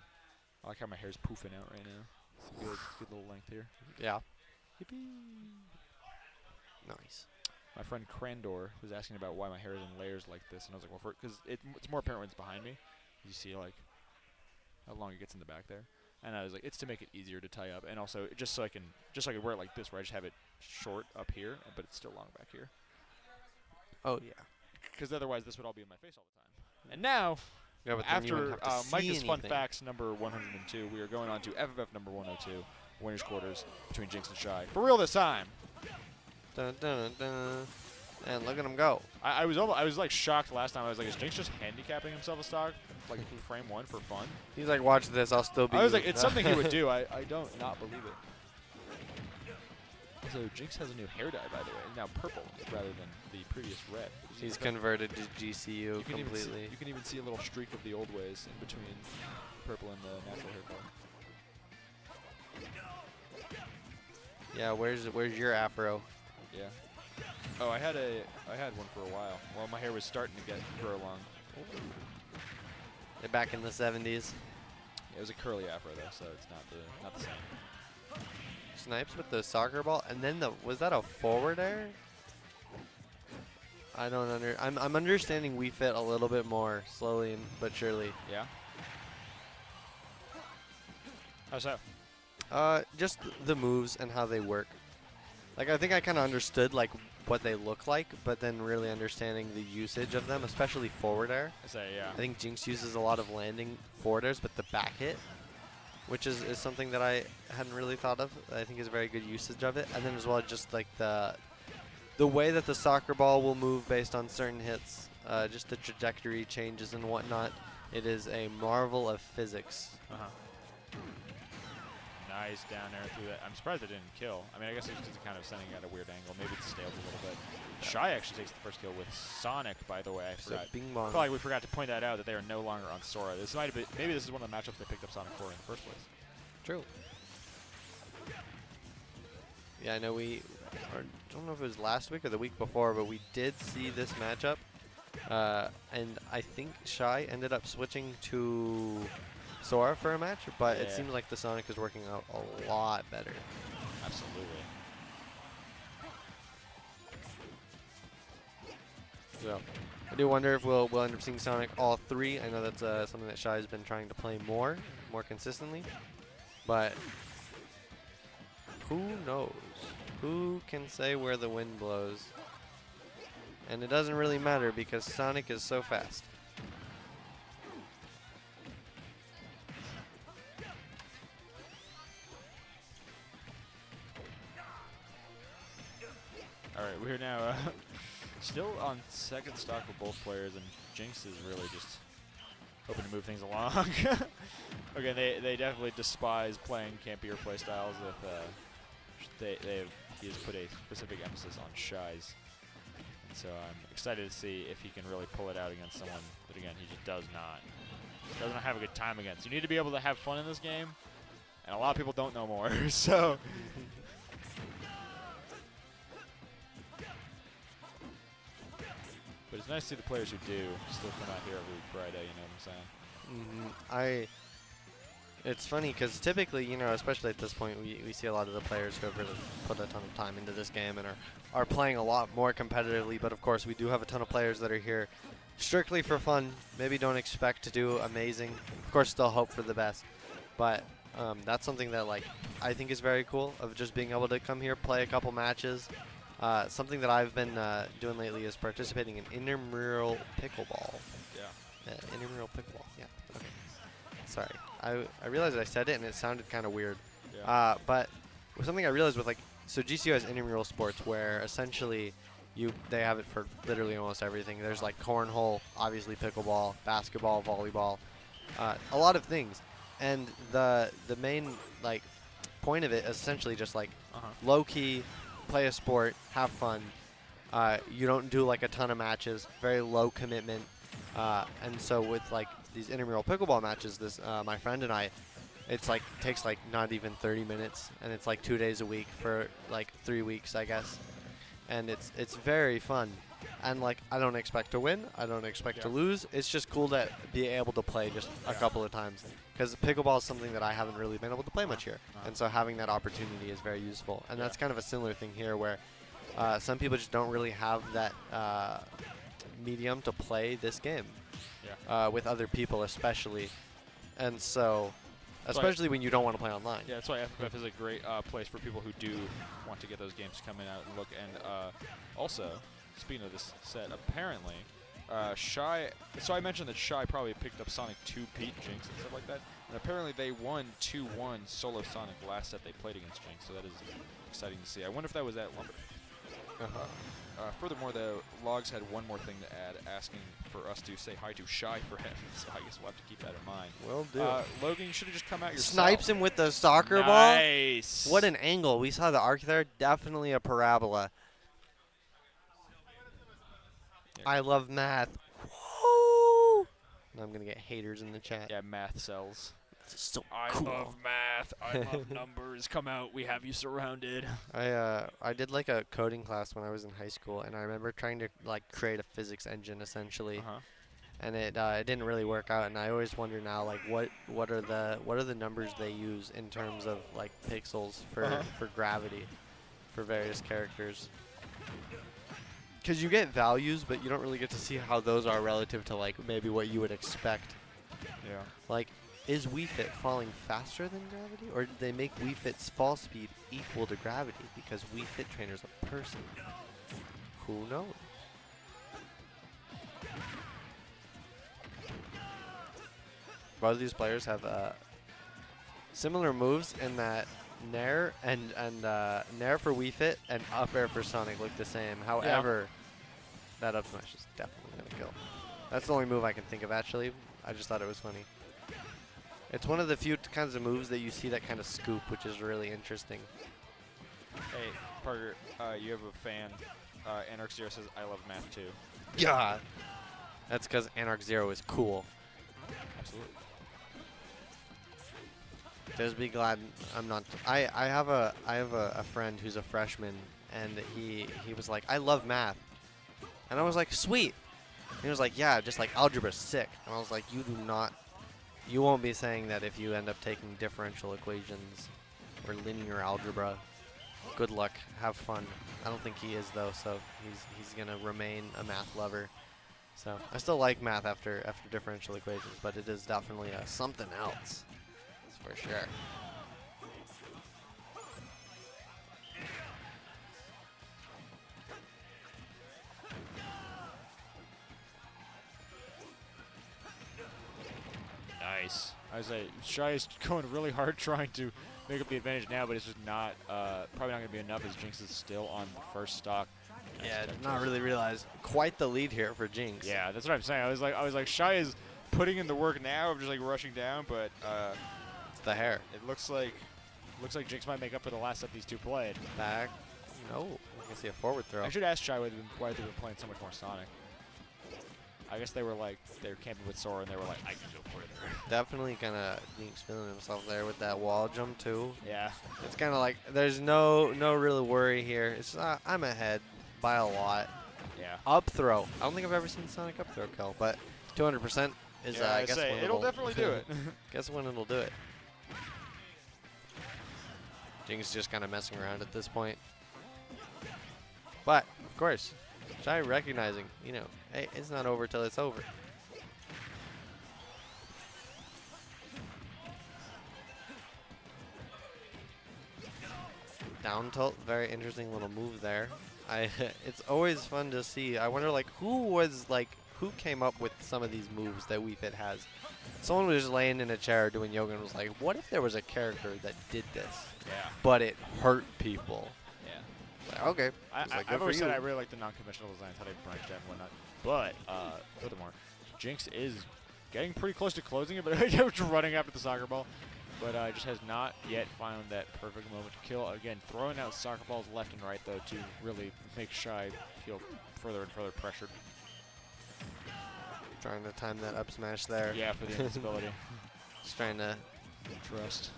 [SPEAKER 1] I like how my hair's poofing out right now. It's a good little length here.
[SPEAKER 2] Yeah.
[SPEAKER 1] Yippee.
[SPEAKER 2] Nice.
[SPEAKER 1] My friend Crandor was asking about why my hair is in layers like this, and I was like, well, because it's more apparent when it's behind me. You see, like, how long it gets in the back there. And I was like, it's to make it easier to tie up, and also just so I can wear it like this, where I just have it short up here, but it's still long back here.
[SPEAKER 2] Oh yeah.
[SPEAKER 1] Because otherwise, this would all be in my face all the time. And now, after Mike's Fun Facts number 102, we are going on to FFF number 102, winners quarters between Jinx and Shy. For real this time.
[SPEAKER 2] Dun, dun, dun. And look at him go.
[SPEAKER 1] I was like shocked last time. I was like, is Jinx just handicapping himself a stock, like frame one for fun?
[SPEAKER 2] He's like, watch this, I'll still be.
[SPEAKER 1] I was like, it's something he would do. I don't not believe it. So Jinx has a new hair dye, by the way, now purple rather than the previous red.
[SPEAKER 2] He's converted to GCU completely.
[SPEAKER 1] You can even see a little streak of the old ways in between purple and the natural hair color.
[SPEAKER 2] Yeah, where's your afro?
[SPEAKER 1] Yeah. Oh, I had one for a while. Well, my hair was starting to grow long.
[SPEAKER 2] They're back in the 70s.
[SPEAKER 1] Yeah, it was a curly afro though, so it's not the same.
[SPEAKER 2] Snipes with the soccer ball, and then was that a forward air? I don't I'm understanding Wii Fit a little bit more slowly but surely.
[SPEAKER 1] Yeah. How's that?
[SPEAKER 2] Just the moves and how they work. Like I think I kind of understood like what they look like, but then really understanding the usage of them, especially forward air.
[SPEAKER 1] Yeah.
[SPEAKER 2] I think Jinx uses a lot of landing forward airs, but the back hit, which is something that I hadn't really thought of. I think is a very good usage of it. And then as well, just like the way that the soccer ball will move based on certain hits, just the trajectory changes and whatnot. It is a marvel of physics.
[SPEAKER 1] Nice down there through that. I'm surprised it didn't kill. I mean, I guess it's just kind of sending at a weird angle. Maybe it's staled a little bit. Shy actually takes the first kill with Sonic, by the way. I forgot.
[SPEAKER 2] Bing bong.
[SPEAKER 1] Probably we forgot to point that out that they are no longer on Sora. This might have been, maybe this is one of the matchups they picked up Sonic for in the first place.
[SPEAKER 2] True. Yeah, I know I don't know if it was last week or the week before, but we did see this matchup. And I think Shy ended up switching to Sora for a match, but it seems like the Sonic is working out a lot better.
[SPEAKER 1] Absolutely.
[SPEAKER 2] So I do wonder if we'll end up seeing Sonic all three. I know that's something that Shy has been trying to play more consistently, but who knows? Who can say where the wind blows? And it doesn't really matter because Sonic is so fast.
[SPEAKER 1] Alright, we're now still on second stock with both players, and Jinx is really just hoping to move things along. Okay, they definitely despise playing campier playstyles with he has put a specific emphasis on shies. And so I'm excited to see if he can really pull it out against someone that, again, he just doesn't have a good time against. You need to be able to have fun in this game, and a lot of people don't know more. So. But it's nice to see the players who do still come out here every Friday, you know what I'm saying?
[SPEAKER 2] It's funny because typically, you know, especially at this point, we see a lot of the players who have really put a ton of time into this game and are playing a lot more competitively. But of course, we do have a ton of players that are here strictly for fun. Maybe don't expect to do amazing. Of course, still hope for the best. But that's something that, like, I think is very cool, of just being able to come here, play a couple matches. Something that I've been doing lately is participating in intramural pickleball.
[SPEAKER 1] Yeah.
[SPEAKER 2] Intramural pickleball. Yeah. Okay. Sorry. I realized I said it and it sounded kind of weird.
[SPEAKER 1] Yeah.
[SPEAKER 2] But something I realized with, like, so GCU has intramural sports where essentially they have it for literally almost everything. There's like cornhole, obviously pickleball, basketball, volleyball, a lot of things. And the main, like, point of it is essentially just like low key, play a sport, have fun. You don't do like a ton of matches, very low commitment. And so with like these intramural pickleball matches, this my friend and I, it's like takes like not even 30 minutes, and it's like 2 days a week for like 3 weeks, I guess. And it's very fun. And like I don't expect to win, I don't expect to lose. It's just cool to be able to play just a couple of times, because pickleball is something that I haven't really been able to play much here. And so having that opportunity is very useful. And that's kind of a similar thing here, where some people just don't really have that medium to play this game with other people, especially. And so, especially when you don't want to play online.
[SPEAKER 1] Yeah, that's why FFF is a great place for people who do want to get those games to come in out and look. And also, speaking of this set, apparently, Shy. So I mentioned that Shy probably picked up Sonic 2 beat Jinx and stuff like that. And apparently they won 2-1 solo Sonic last set they played against Jinx. So that is exciting to see. I wonder if that was at Lumber. Furthermore, though, Logs had one more thing to add, asking for us to say hi to Shy for him. So I guess we'll have to keep that in mind.
[SPEAKER 2] Will do.
[SPEAKER 1] Logan, you should have just come out yourself.
[SPEAKER 2] Snipes him with the soccer ball.
[SPEAKER 1] Nice.
[SPEAKER 2] What an angle. We saw the arc there. Definitely a parabola. I love math. Woo! I'm going to get haters in the chat.
[SPEAKER 1] Yeah, math sells.
[SPEAKER 2] So
[SPEAKER 1] I
[SPEAKER 2] cool.
[SPEAKER 1] love math. I love numbers. Come out. We have you surrounded.
[SPEAKER 2] I did like a coding class when I was in high school, and I remember trying to like create a physics engine essentially, and it didn't really work out. And I always wonder now, like what are the numbers they use in terms of like pixels for gravity for various characters. Because you get values, but you don't really get to see how those are relative to like maybe what you would expect.
[SPEAKER 1] Yeah.
[SPEAKER 2] Like, is Wii Fit falling faster than gravity, or did they make Wii Fit's fall speed equal to gravity because Wii Fit trainer's a person? Who knows? Both of these players have similar moves in that Nair and Nair for Wii Fit and up air for Sonic look the same. However, that up smash is definitely going to kill. That's the only move I can think of, actually. I just thought it was funny. It's one of the few kinds of moves that you see that kind of scoop, which is really interesting.
[SPEAKER 1] Hey, Parker, you have a fan. Anarch Zero says, I love math too.
[SPEAKER 2] Yeah. That's because Anarch Zero is cool.
[SPEAKER 1] Absolutely.
[SPEAKER 2] Just be glad I'm not. I have a friend who's a freshman, and he was like, I love math. And I was like, sweet. And he was like, yeah, just like algebra's sick. And I was like, you won't be saying that if you end up taking differential equations or linear algebra. Good luck. Have fun. I don't think he is, though, so he's going to remain a math lover. So I still like math after differential equations, but it is definitely something else. That's for sure.
[SPEAKER 1] Nice. I was like, Shy is going really hard trying to make up the advantage now, but it's just not, probably not going to be enough as Jinx is still on the first stock.
[SPEAKER 2] Yeah, did not really realize quite the lead here for Jinx.
[SPEAKER 1] Yeah, that's what I'm saying. I was like, Shy is putting in the work now of just like rushing down, but
[SPEAKER 2] it's the hair.
[SPEAKER 1] It looks like Looks like Jinx might make up for the last set these two played.
[SPEAKER 2] Back. No. I can see a forward throw.
[SPEAKER 1] I should ask Shy why they've been playing so much more Sonic. I guess they were camping with Sora and they were like, I can go further.
[SPEAKER 2] Definitely kind of Link's feeling himself there with that wall jump too.
[SPEAKER 1] Yeah.
[SPEAKER 2] It's kind of like there's no real worry here. It's I'm ahead by a lot.
[SPEAKER 1] Yeah.
[SPEAKER 2] Up throw. I don't think I've ever seen Sonic up throw kill, but 200% is I guess when
[SPEAKER 1] it'll definitely do it.
[SPEAKER 2] Guess when it'll do it. Jinx just kind of messing around at this point. But of course, Shy recognizing, you know, hey, it's not over till it's over. Down tilt, very interesting little move there. It's always fun to see. I wonder, like, who came up with some of these moves that Wii Fit has? Someone was just laying in a chair doing yoga and was like, what if there was a character that did this?
[SPEAKER 1] Yeah.
[SPEAKER 2] But it hurt people.
[SPEAKER 1] Yeah.
[SPEAKER 2] Like, okay.
[SPEAKER 1] I've always said I really like the non-conventional designs, how they branched out and whatnot. But, furthermore, Jinx is getting pretty close to closing it, but just running after the soccer ball. But just has not yet found that perfect moment to kill. Again, throwing out soccer balls left and right, though, to really make Shy feel further and further pressured.
[SPEAKER 2] Trying to time that up smash there.
[SPEAKER 1] Yeah, for the invincibility.
[SPEAKER 2] Just trying to
[SPEAKER 1] trust.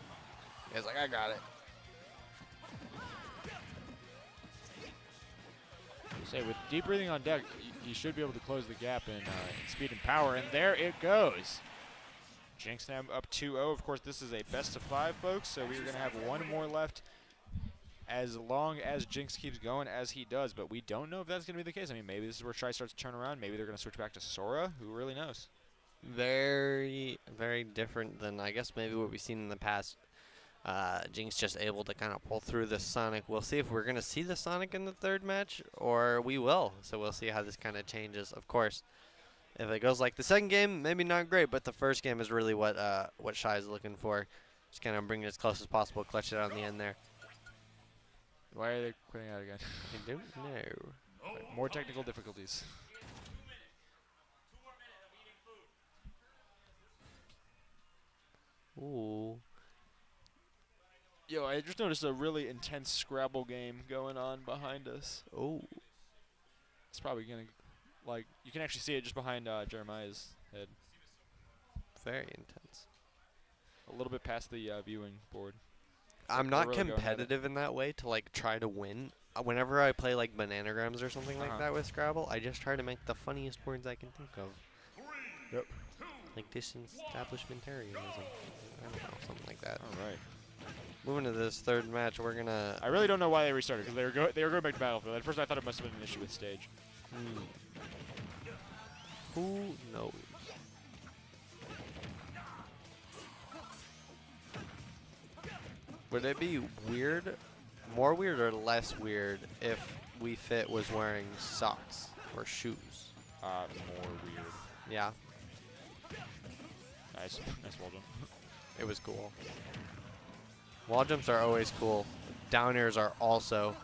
[SPEAKER 2] He's like, I got it.
[SPEAKER 1] Say, with deep breathing on deck, you should be able to close the gap in speed and power, and there it goes. Jinx now up 2-0. Of course, this is a best of 5, folks, so we're going to have one more left as long as Jinx keeps going as he does, but we don't know if that's going to be the case. I mean, maybe this is where Shy starts to turn around. Maybe they're going to switch back to Sora. Who really knows?
[SPEAKER 2] Very, very different than, I guess, maybe what we've seen in the past. Jinx just able to kind of pull through the Sonic. We'll see if we're going to see the Sonic in the third match, or we will. So we'll see how this kind of changes. Of course, if it goes like the second game, maybe not great, but the first game is really what Shy is looking for. Just kind of bring it as close as possible, clutch it out in the end there.
[SPEAKER 1] Why are they quitting out again?
[SPEAKER 2] I don't know.
[SPEAKER 1] More technical difficulties.
[SPEAKER 2] Ooh.
[SPEAKER 1] Yo, I just noticed a really intense Scrabble game going on behind us.
[SPEAKER 2] Oh.
[SPEAKER 1] It's probably going to, like, you can actually see it just behind Jeremiah's head.
[SPEAKER 2] Very intense.
[SPEAKER 1] A little bit past the viewing board.
[SPEAKER 2] I'm not competitive in that way to, like, try to win. Whenever I play, like, bananagrams or something like that with Scrabble, I just try to make the funniest words I can think of.
[SPEAKER 1] Yep.
[SPEAKER 2] Like disestablishmentarianism. I don't know, something like that.
[SPEAKER 1] All right.
[SPEAKER 2] Moving to this third match, we're gonna.
[SPEAKER 1] I really don't know why they restarted, because they were going back to Battlefield. At first, I thought it must have been an issue with stage.
[SPEAKER 2] Who knows? Would it be weird, more weird or less weird, if Wii Fit was wearing socks or shoes?
[SPEAKER 1] More weird.
[SPEAKER 2] Yeah.
[SPEAKER 1] Nice wall jump.
[SPEAKER 2] It was cool. Wall jumps are always cool. Down airs are also.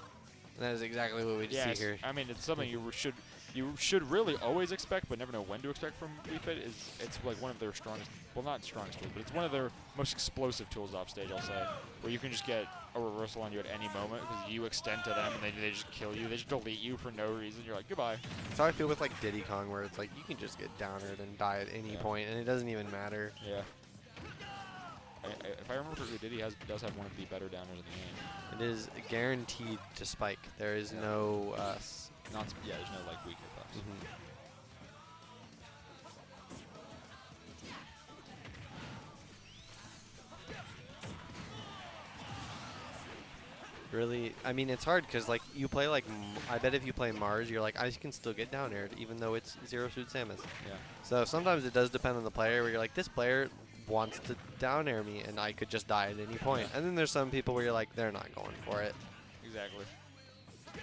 [SPEAKER 2] And that is exactly what we see here.
[SPEAKER 1] I mean, it's something you should really always expect, but never know when to expect from Wii Fit. It's like one of their strongest, well, not strongest tools, but it's one of their most explosive tools off stage, I'll say, where you can just get a reversal on you at any moment because you extend to them and they just kill you. They just delete you for no reason. You're like, goodbye.
[SPEAKER 2] That's how I feel with like Diddy Kong, where it's like you can just get downered and die at any point, and it doesn't even matter.
[SPEAKER 1] Yeah. If I remember correctly, Diddy does have one of the better downers in the game.
[SPEAKER 2] It is guaranteed to spike. There is no.
[SPEAKER 1] There's no like weaker buffs.
[SPEAKER 2] Really, I mean, it's hard because like you play like I bet if you play Mars, you're like I can still get down aired even though it's Zero Suit Samus.
[SPEAKER 1] Yeah.
[SPEAKER 2] So sometimes it does depend on the player where you're like this player wants to down air me and I could just die at any point. And then there's some people where you're like they're not going for it.
[SPEAKER 1] Exactly.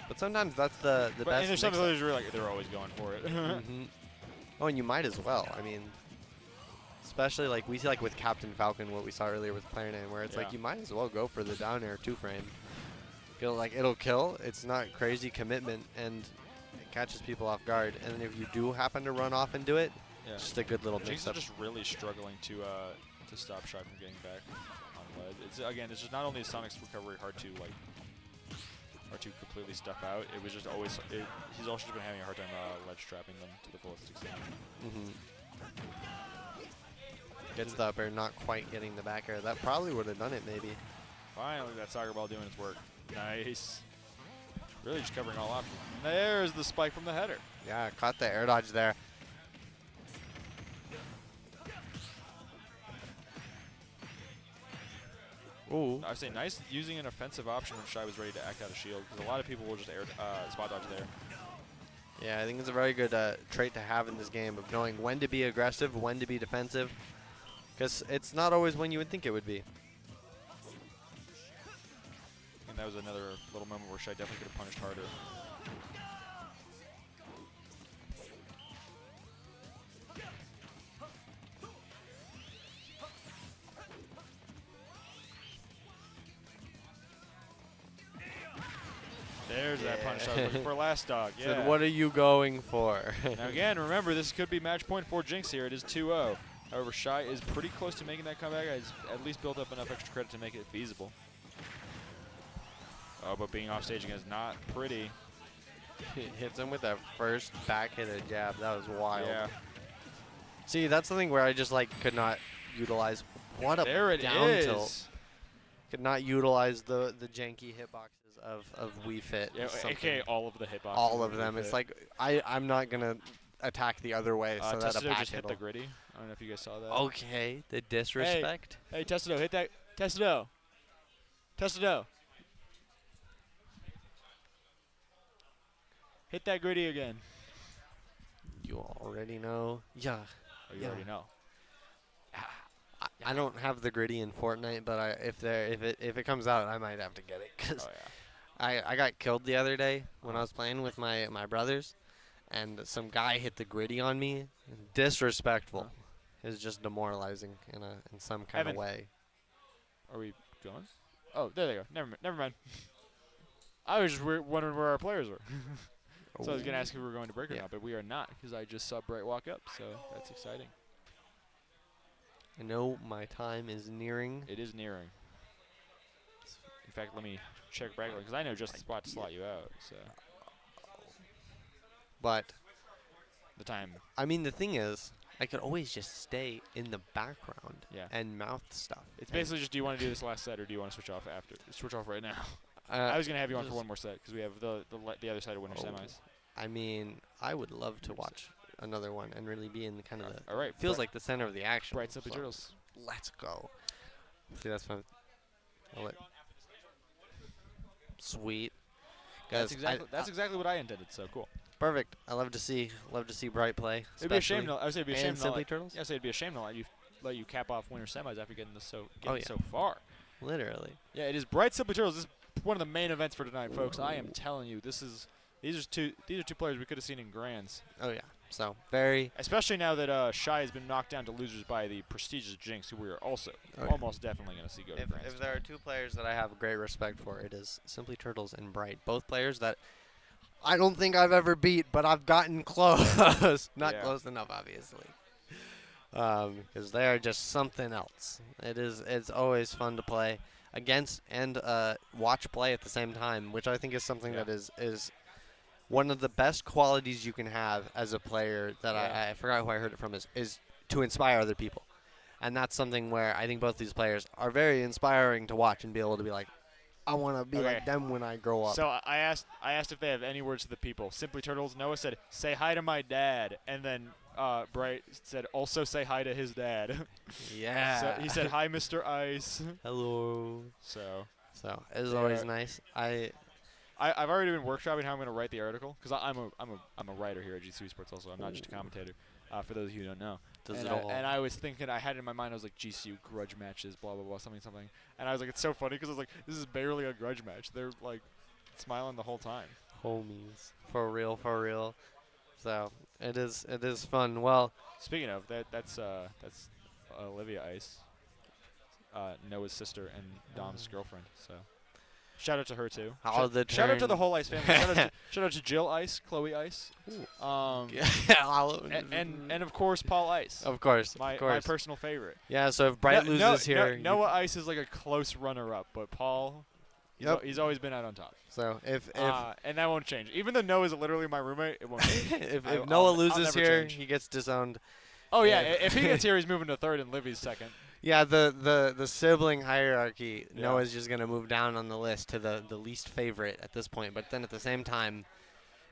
[SPEAKER 2] But sometimes that's the best.
[SPEAKER 1] And there's some others where like they're always going for it.
[SPEAKER 2] Oh, and you might as well. I mean, especially like we see like with Captain Falcon, what we saw earlier with Player Name, where it's like you might as well go for the down air 2-frame. It'll kill. It's not crazy commitment, and it catches people off guard. And then if you do happen to run off and do it,
[SPEAKER 1] Yeah.
[SPEAKER 2] Just a good little
[SPEAKER 1] Jinx
[SPEAKER 2] mix-up.
[SPEAKER 1] is just really struggling to stop Shy from getting back on lead. It's just not only is Sonic's recovery hard to completely stuff out. It was just always he's also just been having a hard time ledge trapping them to the fullest extent.
[SPEAKER 2] Gets the up air, not quite getting the back air. That probably would have done it, maybe.
[SPEAKER 1] Finally, that soccer ball doing its work. Nice. Really just covering all options. There's the spike from the header.
[SPEAKER 2] Yeah, caught the air dodge there. Ooh.
[SPEAKER 1] I would say nice using an offensive option when Shy was ready to act out of shield, because a lot of people will just spot dodge there.
[SPEAKER 2] Yeah, I think it's a very good trait to have in this game of knowing when to be aggressive, when to be defensive, because it's not always when you would think it would be.
[SPEAKER 1] And that was another little moment where Shy definitely could have punished harder. There's that punish I was looking for last dog. Yeah.
[SPEAKER 2] So what are you going for?
[SPEAKER 1] Now again, remember, this could be match point for Jinx here. It is 2-0. However, Shy is pretty close to making that comeback. Has at least built up enough extra credit to make it feasible. Oh, but being off stage again is not pretty.
[SPEAKER 2] Hits him with that first back hitter jab. That was wild.
[SPEAKER 1] Yeah.
[SPEAKER 2] See, that's something where I just could not utilize. What a
[SPEAKER 1] there it
[SPEAKER 2] down
[SPEAKER 1] is.
[SPEAKER 2] tilt. Could not utilize the janky hitboxes of Wii Fit.
[SPEAKER 1] Yeah, aka all of the hitboxes.
[SPEAKER 2] All of them. It's like I'm not gonna attack the other way so that a
[SPEAKER 1] Testudo
[SPEAKER 2] back
[SPEAKER 1] just hit the gritty. I don't know if you guys saw that.
[SPEAKER 2] Okay, the disrespect.
[SPEAKER 1] Hey, Testudo, hit that. Testudo. Testudo. Hit that gritty again.
[SPEAKER 2] You already know. Yeah.
[SPEAKER 1] Oh, you already know.
[SPEAKER 2] I don't have the gritty in Fortnite, but if it comes out, I might have to get it. Cause I got killed the other day when I was playing with my brothers, and some guy hit the gritty on me. Disrespectful. It's just demoralizing in some kind of way.
[SPEAKER 1] Are we going? Oh, there they go. Never mind. I was just wondering where our players were. So I was going to ask if we were going to break or not, but we are not, because I just saw Bright walk up, so that's exciting.
[SPEAKER 2] I know my time is nearing.
[SPEAKER 1] It is nearing. In fact, let me check bracket, because I know just the spot to slot you out, so.
[SPEAKER 2] But
[SPEAKER 1] the time.
[SPEAKER 2] I mean, the thing is, I could always just stay in the background and mouth stuff.
[SPEAKER 1] It's basically just, do you want to do this last set, or do you want to switch off after? Switch off right now. I was going to have you on for one more set, because we have the other side of winner semis.
[SPEAKER 2] I mean, I would love to watch another one and really be in kind of the...
[SPEAKER 1] All right.
[SPEAKER 2] Feels like the center of the action.
[SPEAKER 1] Bright Simply Turtles.
[SPEAKER 2] Let's go. See, that's fun. Sweet.
[SPEAKER 1] Guys, that's exactly what I intended, so cool.
[SPEAKER 2] Perfect. I love to see Bright play.
[SPEAKER 1] It'd be a shame. I would say it'd be a shame.
[SPEAKER 2] Simply Turtles.
[SPEAKER 1] Yeah, I'd say it'd be a shame to let you cap off winner semis after getting this so far.
[SPEAKER 2] Literally.
[SPEAKER 1] Yeah, it is Bright Simply Turtles. This is one of the main events for tonight, folks. I am telling you, these are two players we could have seen in grands.
[SPEAKER 2] Oh yeah. So very.
[SPEAKER 1] Especially now that Shy has been knocked down to losers by the prestigious Jinx, who we are also almost definitely going to see go to grands.
[SPEAKER 2] If there are two players that I have great respect for, it is Simply Turtles and Bright. Both players that I don't think I've ever beat, but I've gotten close. Not close enough, obviously. Because they are just something else. It's always fun to play against and watch play at the same time, which I think is something that is one of the best qualities you can have as a player that I forgot who I heard it from is to inspire other people. And that's something where I think both these players are very inspiring to watch and be able to be like, I want to be like them when I grow up.
[SPEAKER 1] So I asked if they have any words to the people. Simply Turtles. Noah said, "Say hi to my dad," and then Bright said, "Also say hi to his dad."
[SPEAKER 2] Yeah.
[SPEAKER 1] So he said, "Hi, Mr. Ice."
[SPEAKER 2] Hello.
[SPEAKER 1] So
[SPEAKER 2] it was always nice.
[SPEAKER 1] I've already been workshopping how I'm going to write the article, because I'm a writer here at GCU Esports also. I'm not just a commentator. For those of you who don't know. And I was thinking, I had it in my mind, I was like, GCU grudge matches, blah, blah, blah, something. And I was like, it's so funny, because I was like, this is barely a grudge match. They're, like, smiling the whole time.
[SPEAKER 2] Homies. For real, for real. So, it is fun. Well,
[SPEAKER 1] speaking of, that's Olivia Ice, Noah's sister and Dom's girlfriend, so. Shout out to her too.
[SPEAKER 2] Shout
[SPEAKER 1] out to the whole Ice family. shout out to Jill Ice, Chloe Ice, and of course Paul Ice.
[SPEAKER 2] Of course,
[SPEAKER 1] my personal favorite.
[SPEAKER 2] Yeah. So if Bright loses here,
[SPEAKER 1] Noah Ice is like a close runner-up, but Paul, he's always been out on top.
[SPEAKER 2] So if
[SPEAKER 1] and that won't change. Even though Noah's literally my roommate, it won't change.
[SPEAKER 2] if Noah loses here, he gets disowned.
[SPEAKER 1] Oh yeah, if he gets here, he's moving to third and Livy's second.
[SPEAKER 2] Yeah, the sibling hierarchy, Noah's just going to move down on the list to the least favorite at this point. But then at the same time,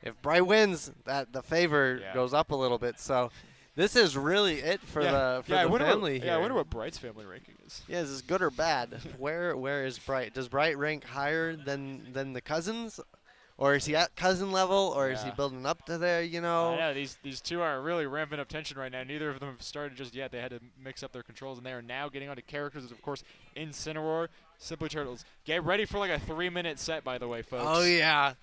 [SPEAKER 2] if Bright wins, the favor goes up a little bit. So this is really it for the family here.
[SPEAKER 1] Yeah, I wonder what Bright's family ranking is.
[SPEAKER 2] Yeah, is this good or bad? Where is Bright? Does Bright rank higher than the cousins? Or is he at cousin level, or is he building up to there, you know?
[SPEAKER 1] Yeah, these two are really ramping up tension right now. Neither of them have started just yet. They had to mix up their controls, and they are now getting onto characters, of course, Incineroar, Simply Turtles. Get ready for like a 3-minute set, by the way, folks.
[SPEAKER 2] Oh, yeah.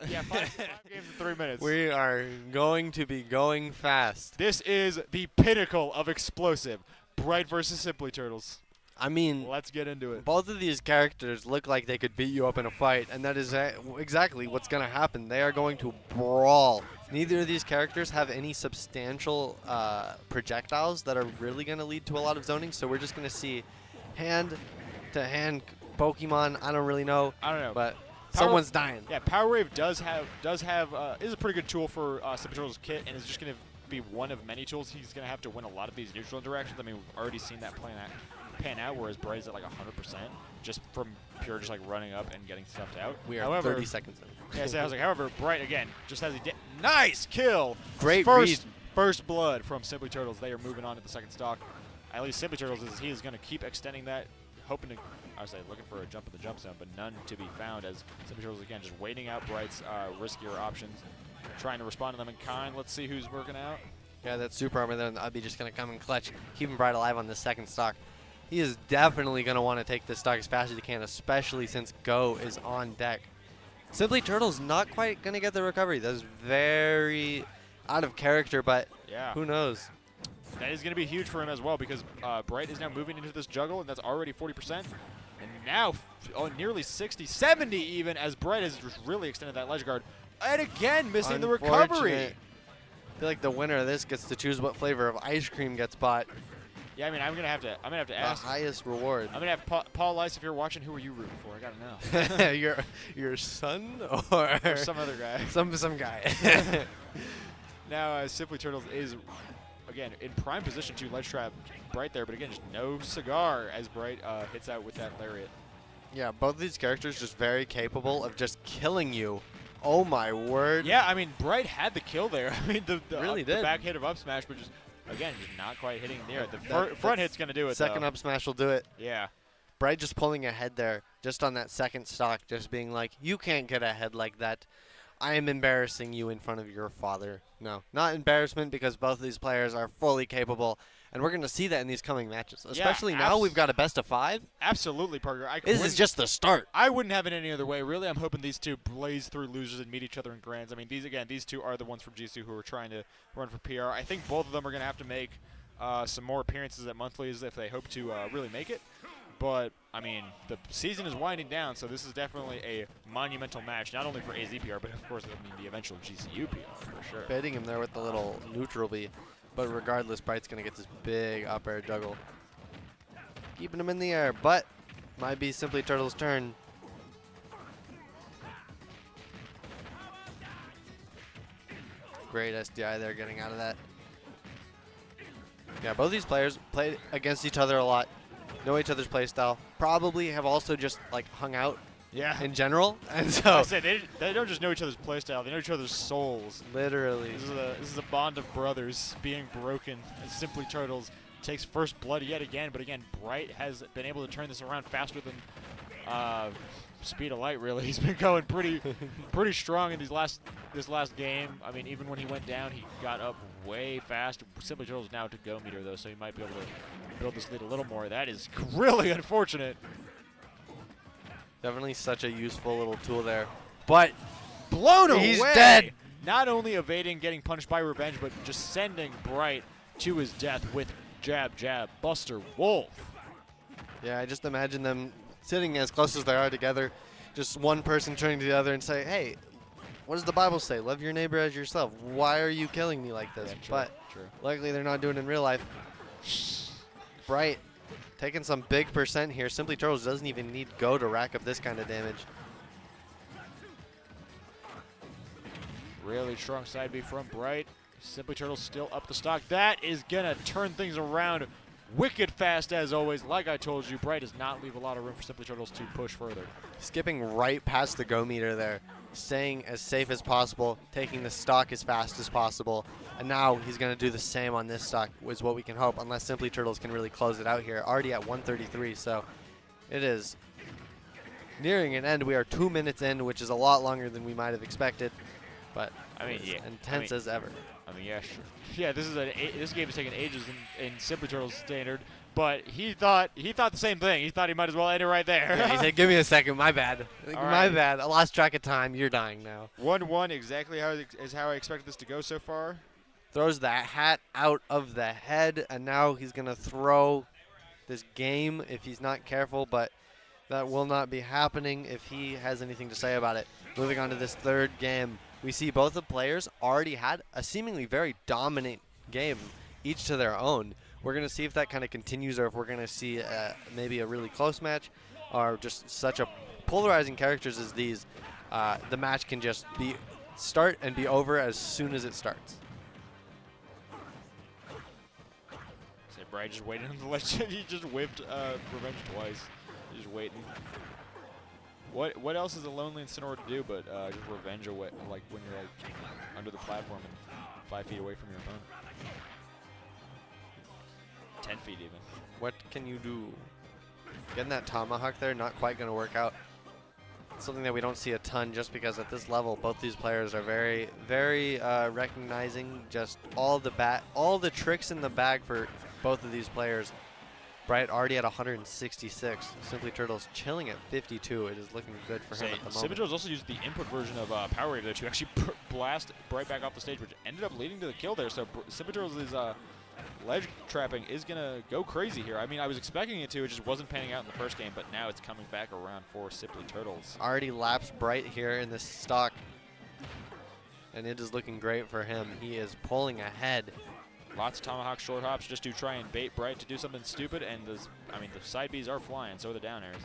[SPEAKER 1] Yeah, 5 games in 3 minutes.
[SPEAKER 2] We are going to be going fast.
[SPEAKER 1] This is the pinnacle of explosive. Bright versus Simply Turtles.
[SPEAKER 2] I mean,
[SPEAKER 1] let's get into it.
[SPEAKER 2] Both of these characters look like they could beat you up in a fight, and that is exactly what's going to happen. They are going to brawl. Neither of these characters have any substantial projectiles that are really going to lead to a lot of zoning, so we're just going to see hand-to-hand Pokemon. I don't really know.
[SPEAKER 1] I don't know.
[SPEAKER 2] But someone's dying.
[SPEAKER 1] Yeah, Power Wave is a pretty good tool for Simply Turtles' kit, and is just going to be one of many tools he's going to have to win a lot of these neutral interactions. I mean, we've already seen that pan out, whereas Bright's at like 100% just from pure just like running up and getting stuffed out.
[SPEAKER 2] We are 30 seconds in.
[SPEAKER 1] Yeah, so I was like, however, Bright again just has a nice kill.
[SPEAKER 2] Great
[SPEAKER 1] first blood from Simply Turtles. They are moving on to the second stock. At least Simply Turtles is going to keep extending that, hoping to. I was looking for a jump in the jump zone, but none to be found as Simply Turtles again just waiting out Bright's riskier options, trying to respond to them in kind. Let's see who's working out.
[SPEAKER 2] Yeah, that super armor there, and I'll be just going to come and clutch, keeping Bright alive on the second stock. He is definitely going to want to take this stock as fast as he can, especially since Go is on deck. Simply Turtle's not quite going to get the recovery. That is very out of character, but who knows?
[SPEAKER 1] That is going to be huge for him as well, because Bright is now moving into this juggle, and that's already 40%. And now nearly 60, 70 even, as Bright has just really extended that ledge guard. And again, missing the recovery.
[SPEAKER 2] I feel like the winner of this gets to choose what flavor of ice cream gets bought.
[SPEAKER 1] Yeah, I mean, I'm gonna have to ask.
[SPEAKER 2] The highest reward.
[SPEAKER 1] I'm gonna have Paul Ice, if you're watching, who are you rooting for? I gotta know.
[SPEAKER 2] your son or
[SPEAKER 1] some other guy.
[SPEAKER 2] Some guy.
[SPEAKER 1] Now, Simply Turtles is again in prime position to ledge trap Bright there, but again, just no cigar as Bright hits out with that lariat.
[SPEAKER 2] Yeah, both of these characters just very capable of just killing you. Oh my word.
[SPEAKER 1] Yeah, I mean, Bright had the kill there. I mean, the back hit of up smash, but just. Again, just not quite hitting there. The front hit's going to do it,
[SPEAKER 2] Second up smash will do it.
[SPEAKER 1] Yeah.
[SPEAKER 2] Bright just pulling ahead there, just on that second stock, just being like, you can't get ahead like that. I am embarrassing you in front of your father. No, not embarrassment, because both of these players are fully capable, and we're going to see that in these coming matches. Especially now we've got a best of 5.
[SPEAKER 1] Absolutely, Parker.
[SPEAKER 2] This is just the start.
[SPEAKER 1] I wouldn't have it any other way. Really, I'm hoping these two blaze through losers and meet each other in grands. I mean, these two are the ones from GSU who are trying to run for PR. I think both of them are going to have to make some more appearances at monthlies if they hope to really make it. But, I mean, the season is winding down, so this is definitely a monumental match, not only for AZPR, but, of course, I mean, the eventual GCU PR, for sure.
[SPEAKER 2] Baiting him there with the little neutral B. But regardless, Bright's going to get this big up air juggle. Keeping him in the air, but might be Simply Turtle's turn. Great SDI there getting out of that. Yeah, both these players played against each other a lot. Know each other's playstyle. Probably have also just like hung out in general. And so
[SPEAKER 1] I said they don't just know each other's playstyle, they know each other's souls.
[SPEAKER 2] Literally.
[SPEAKER 1] This is a bond of brothers being broken as Simply Turtles takes first blood yet again, but again, Bright has been able to turn this around faster than speed of light, really. He's been going pretty strong in this last game. I mean, even when he went down, he got up way fast. Simply Turtles now to go meter, though, so he might be able to build this lead a little more. That is really unfortunate.
[SPEAKER 2] Definitely such a useful little tool there. But
[SPEAKER 1] blown away!
[SPEAKER 2] He's dead!
[SPEAKER 1] Not only evading getting punished by Revenge, but just sending Bright to his death with jab, jab, Buster Wolf.
[SPEAKER 2] Yeah, I just imagine them sitting as close as they are together, just one person turning to the other and say, hey, what does the Bible say? Love your neighbor as yourself. Why are you killing me like this?
[SPEAKER 1] Yeah, true,
[SPEAKER 2] but
[SPEAKER 1] true.
[SPEAKER 2] luckily they're not doing it in real life. Bright taking some big percent here. Simply Turtles doesn't even need Go to rack up this kind of damage.
[SPEAKER 1] Really strong side B from Bright. Simply Turtles still up the stock. That is going to turn things around wicked fast as always. Like I told you, Bright does not leave a lot of room for Simply Turtles to push further.
[SPEAKER 2] Skipping right past the Go meter there. Staying as safe as possible, taking the stock as fast as possible, and now he's going to do the same on this stock, is what we can hope, unless Simply Turtles can really close it out here. Already at 133, so it is nearing an end. We are 2 minutes in, which is a lot longer than we might have expected, but
[SPEAKER 1] I mean, yeah,
[SPEAKER 2] intense as ever.
[SPEAKER 1] I mean, yeah, sure. Yeah, this game is taking ages in Simply Turtles standard, but he thought the same thing. He thought he might as well end it right there.
[SPEAKER 2] Yeah, he said, "Give me a second. My bad. My bad. I lost track of time. You're dying now."
[SPEAKER 1] 1-1, exactly how I expected this to go so far.
[SPEAKER 2] Throws that hat out of the head, and now he's gonna throw this game if he's not careful. But that will not be happening if he has anything to say about it. Moving on to this third game. We see both the players already had a seemingly very dominant game, each to their own. We're going to see if that kind of continues or if we're going to see maybe a really close match or just such a polarizing characters as these. The match can just start and be over as soon as it starts.
[SPEAKER 1] So Bright just waiting on the ledge. He just whiffed Revenge twice. He's just waiting. What else is a Lonely Incineroar to do but just revenge away, like when you're like under the platform and 5 feet away from your opponent? 10 feet even.
[SPEAKER 2] What can you do? Getting that tomahawk there, not quite going to work out. Something that we don't see a ton just because at this level, both these players are very, very recognizing just all the tricks in the bag for both of these players. Bright already at 166. Simply Turtles chilling at 52. It is looking good for him at the moment.
[SPEAKER 1] Simply Turtles also used the input version of Power Wave there to actually blast Bright back off the stage, which ended up leading to the kill there. So Simply Turtles' ledge trapping is going to go crazy here. I mean, I was expecting it to. It just wasn't panning out in the first game, but now it's coming back around for Simply Turtles.
[SPEAKER 2] Already laps Bright here in this stock, and it is looking great for him. He is pulling ahead.
[SPEAKER 1] Lots of tomahawk short hops just to try and bait Bright to do something stupid, and the side Bs are flying, so are the down airs.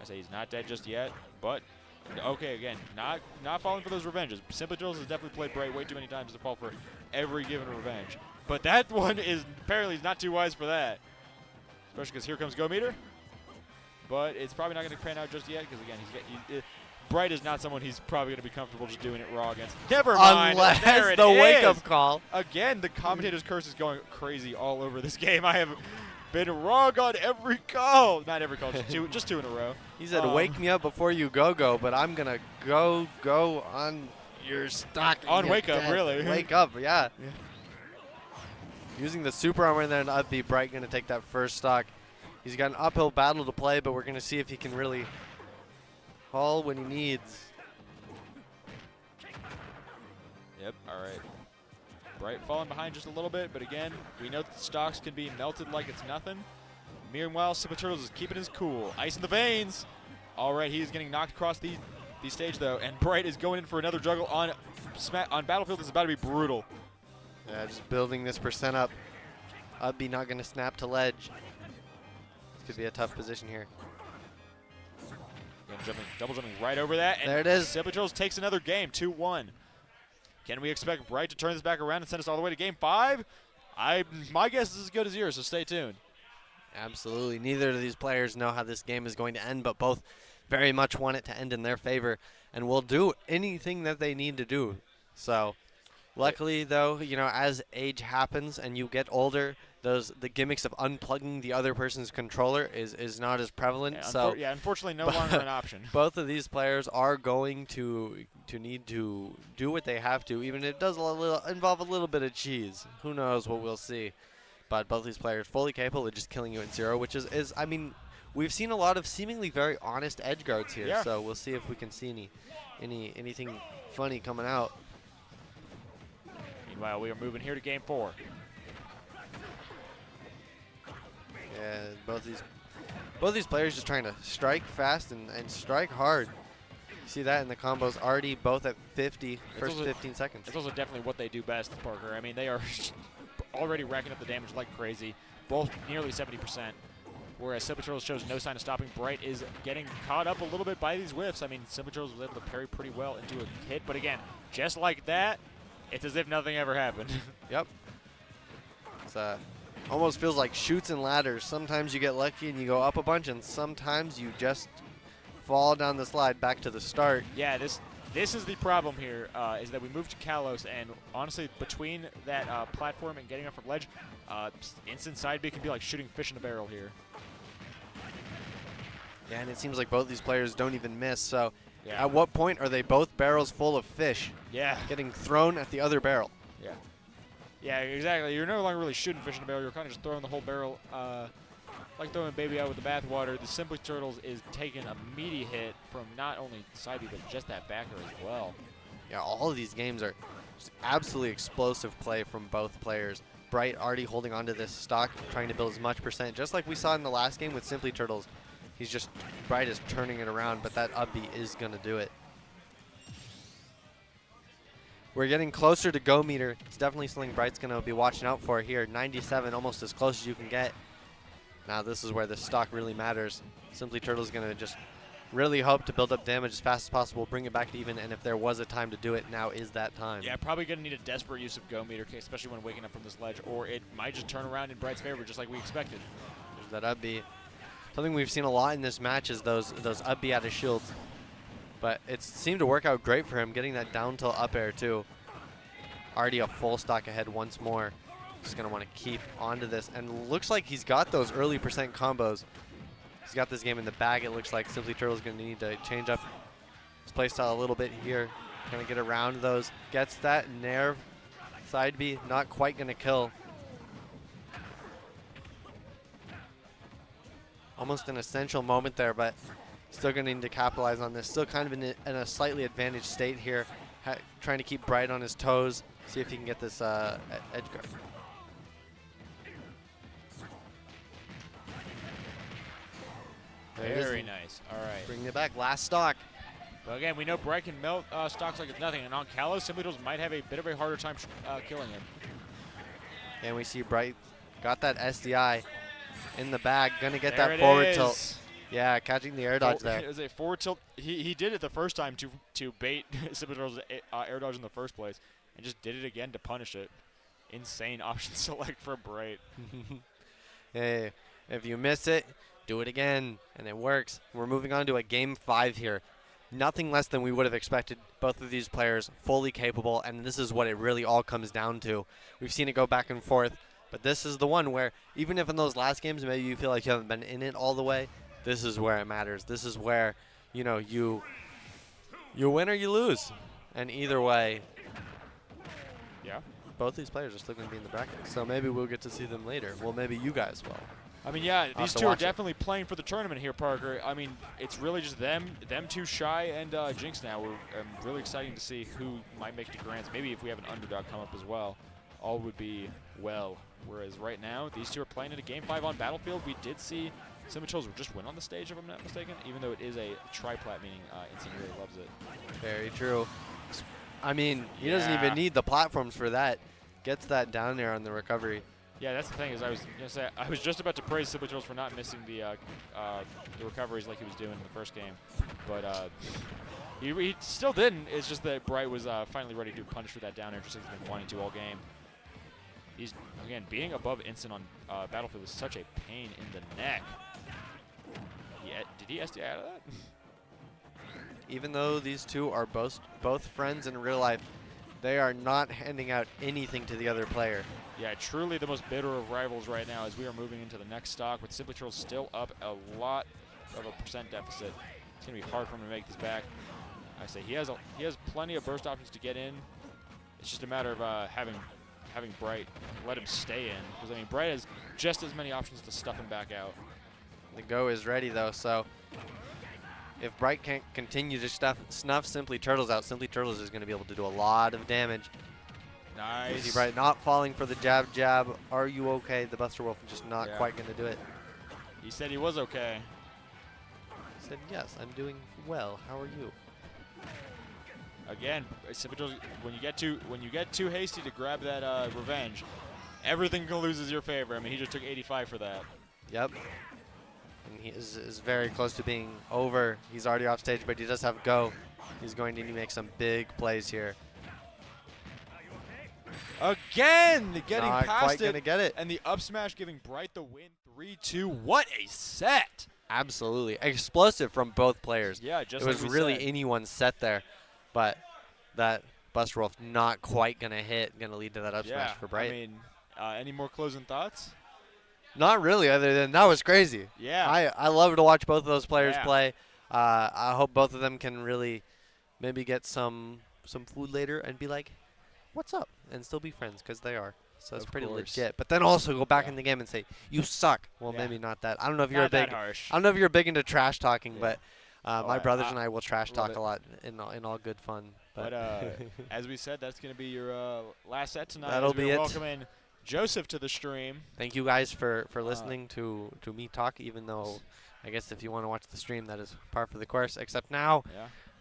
[SPEAKER 1] I say he's not dead just yet, but okay, again, not falling for those revenges. Simply Turtles has definitely played Bright way too many times to fall for every given revenge, but that one is apparently not too wise for that, especially because here comes Go Meter. But it's probably not going to pan out just yet because again, Bright is not someone he's probably going to be comfortable just doing it raw against. Never mind.
[SPEAKER 2] Unless
[SPEAKER 1] there
[SPEAKER 2] the
[SPEAKER 1] it
[SPEAKER 2] wake-up
[SPEAKER 1] is.
[SPEAKER 2] call.
[SPEAKER 1] Again, the commentator's curse is going crazy all over this game. I have been wrong on every call. Not every call, just two in a row.
[SPEAKER 2] He said, wake me up before you go, but I'm going to go on your stock.
[SPEAKER 1] On wake up, really.
[SPEAKER 2] Wake up, yeah. Using the super armor and then up B, Bright going to take that first stock. He's got an uphill battle to play, but we're going to see if he can really haul when he needs.
[SPEAKER 1] Yep, all right. Bright falling behind just a little bit, but again, we know that the stocks can be melted like it's nothing. Meanwhile, Simply Turtles is keeping his cool. Ice in the veins. All right, he's getting knocked across the stage, though, and Bright is going in for another juggle on Battlefield. This is about to be brutal.
[SPEAKER 2] Yeah, just building this percent up. Ubby not going to snap to ledge. This could be a tough position here.
[SPEAKER 1] Double jumping right over that. And
[SPEAKER 2] there it is.
[SPEAKER 1] Simply Turtles takes another game, 2-1. Can we expect Bright to turn this back around and send us all the way to game 5? My guess is as good as yours, so stay tuned.
[SPEAKER 2] Absolutely. Neither of these players know how this game is going to end, but both very much want it to end in their favor and will do anything that they need to do. So, luckily, though, you know, as age happens and you get older, the gimmicks of unplugging the other person's controller is not as prevalent.
[SPEAKER 1] Yeah, unfortunately, no longer an option.
[SPEAKER 2] Both of these players are going to need to do what they have to, even if it does involve a little bit of cheese. Who knows what we'll see. But both these players fully capable of just killing you at 0, which is I mean, we've seen a lot of seemingly very honest edge guards here.
[SPEAKER 1] Yeah.
[SPEAKER 2] So we'll see if we can see anything funny coming out.
[SPEAKER 1] Meanwhile, we are moving here to game 4.
[SPEAKER 2] Yeah, both these players just trying to strike fast and strike hard. You see that in the combos, already both at 50 first 15 seconds.
[SPEAKER 1] It's also definitely what they do best, Parker. I mean, they are already racking up the damage like crazy, both nearly 70%, whereas Simply Turtles shows no sign of stopping. Bright is getting caught up a little bit by these whiffs. I mean, Simply Turtles was able to parry pretty well into a hit, but again, just like that, it's as if nothing ever happened.
[SPEAKER 2] Yep. It's almost feels like chutes and ladders. Sometimes you get lucky and you go up a bunch, and sometimes you just fall down the slide back to the start.
[SPEAKER 1] Yeah, this is the problem here, is that we moved to Kalos, and honestly, between that platform and getting up from ledge, instant side B can be like shooting fish in a barrel here.
[SPEAKER 2] Yeah, and it seems like both these players don't even miss, so
[SPEAKER 1] yeah.
[SPEAKER 2] At what point are they both barrels full of fish?
[SPEAKER 1] Yeah.
[SPEAKER 2] Getting thrown at the other barrel.
[SPEAKER 1] Yeah. Yeah, exactly. You're no longer really shooting fish in a barrel. You're kind of just throwing the whole barrel, like throwing a baby out with the bathwater. The Simply Turtles is taking a meaty hit from not only side B, but just that backer as well.
[SPEAKER 2] Yeah, all of these games are just absolutely explosive play from both players. Bright already holding onto this stock, trying to build as much percent, just like we saw in the last game with Simply Turtles. Bright is turning it around, but that up B is going to do it. We're getting closer to go meter. It's definitely something Bright's going to be watching out for here. 97, almost as close as you can get. Now this is where the stock really matters. Simply Turtle's going to just really hope to build up damage as fast as possible, bring it back to even, and if there was a time to do it, now is that time.
[SPEAKER 1] Yeah, probably going to need a desperate use of go meter, especially when waking up from this ledge, or it might just turn around in Bright's favor, just like we expected.
[SPEAKER 2] There's that up B. Something we've seen a lot in this match is those up B out of shields. But it seemed to work out great for him, getting that down tilt up air too. Already a full stock ahead once more. Just going to want to keep onto this. And looks like he's got those early percent combos. He's got this game in the bag, it looks like. Simply Turtle's going to need to change up his playstyle a little bit here. Kind of get around those. Gets that Nair side B, not quite going to kill. Almost an essential moment there, but still going to need to capitalize on this. Still kind of in a slightly advantaged state here. Trying to keep Bright on his toes. See if he can get this edge guard.
[SPEAKER 1] Very nice. All right.
[SPEAKER 2] Bringing it back. Last stock.
[SPEAKER 1] But again, we know Bright can melt stocks like it's nothing. And on Kalos, Simply Turtles might have a bit of a harder time killing him.
[SPEAKER 2] And we see Bright got that SDI in the bag. Going to get
[SPEAKER 1] there
[SPEAKER 2] that forward
[SPEAKER 1] is.
[SPEAKER 2] Tilt. Yeah, catching the air dodge there.
[SPEAKER 1] It was a forward tilt. He did it the first time to bait Simply Turtles' air dodge in the first place, and just did it again to punish it. Insane option select for Bright.
[SPEAKER 2] Hey, if you miss it, do it again, and it works. We're moving on to a game 5 here. Nothing less than we would have expected. Both of these players fully capable, and this is what it really all comes down to. We've seen it go back and forth, but this is the one where even if in those last games maybe you feel like you haven't been in it all the way, this is where it matters. This is where, you know, you win or you lose. And either way,
[SPEAKER 1] yeah,
[SPEAKER 2] both these players are still going to be in the bracket. So maybe we'll get to see them later. Well, maybe you guys will.
[SPEAKER 1] I mean, yeah, these two are definitely playing for the tournament here, Parker. I mean, it's really just them two, Shy and Jinx now. Really exciting to see who might make the grands. Maybe if we have an underdog come up as well, all would be well. Whereas right now, these two are playing in a game 5 on Battlefield. We did see Simply Turtles just win on the stage, if I'm not mistaken, even though it is a triplat, meaning Instant really loves it.
[SPEAKER 2] Very true. I mean, he doesn't even need the platforms for that. Gets that down there on the recovery.
[SPEAKER 1] Yeah, that's the thing. Is I was just about to praise Simply Turtles for not missing the recoveries like he was doing in the first game, but he still didn't. It's just that Bright was finally ready to punish with that down air, just like he's been wanting to all game. He's again being above instant on Battlefield is such a pain in the neck. Did he SDI out of that?
[SPEAKER 2] Even though these two are both friends in real life, they are not handing out anything to the other player.
[SPEAKER 1] Yeah, truly the most bitter of rivals right now as we are moving into the next stock with Simply Turtles still up a lot of a percent deficit. It's going to be hard for him to make this back. I say he has plenty of burst options to get in. It's just a matter of having Bright let him stay in. Because, I mean, Bright has just as many options to stuff him back out.
[SPEAKER 2] The go is ready, though, so if Bright can't continue to snuff Simply Turtles out, Simply Turtles is going to be able to do a lot of damage.
[SPEAKER 1] Nice.
[SPEAKER 2] Easy Bright not falling for the jab. Are you okay? The Buster Wolf is just not quite going to do it.
[SPEAKER 1] He said he was okay.
[SPEAKER 2] He said, yes, I'm doing well. How are you?
[SPEAKER 1] Again, when you get too hasty to grab that revenge, everything loses your favor. I mean, he just took 85 for that.
[SPEAKER 2] Yep. And he is very close to being over. He's already off stage, but he does have go. He's going to make some big plays here.
[SPEAKER 1] Again, getting
[SPEAKER 2] Not
[SPEAKER 1] past
[SPEAKER 2] quite
[SPEAKER 1] it.
[SPEAKER 2] Gonna get it.
[SPEAKER 1] And the up smash giving Bright the win. 3-2. What a set!
[SPEAKER 2] Absolutely. Explosive from both players.
[SPEAKER 1] Yeah, just
[SPEAKER 2] it
[SPEAKER 1] like
[SPEAKER 2] was
[SPEAKER 1] we
[SPEAKER 2] really
[SPEAKER 1] said.
[SPEAKER 2] anyone's set there. But that Buster Wolf not quite going to hit. Going to lead to that up smash for Bright.
[SPEAKER 1] I mean, any more closing thoughts?
[SPEAKER 2] Not really, other than that was crazy.
[SPEAKER 1] Yeah.
[SPEAKER 2] I love to watch both of those players play. I hope both of them can really maybe get some food later and be like, what's up? And still be friends, because they are. So it's pretty legit. But then also go back in the game and say, you suck. Well, maybe not that. I don't know if you're
[SPEAKER 1] not
[SPEAKER 2] a big
[SPEAKER 1] harsh.
[SPEAKER 2] I don't know if you're big into trash talking, but my brothers
[SPEAKER 1] I
[SPEAKER 2] and I will trash talk a lot in all good fun.
[SPEAKER 1] But as we said, that's going to be your last set tonight.
[SPEAKER 2] That'll be it.
[SPEAKER 1] Welcoming Joseph to the stream.
[SPEAKER 2] Thank you guys for listening to me talk, even though I guess if you want to watch the stream, that is par for the course. Except now,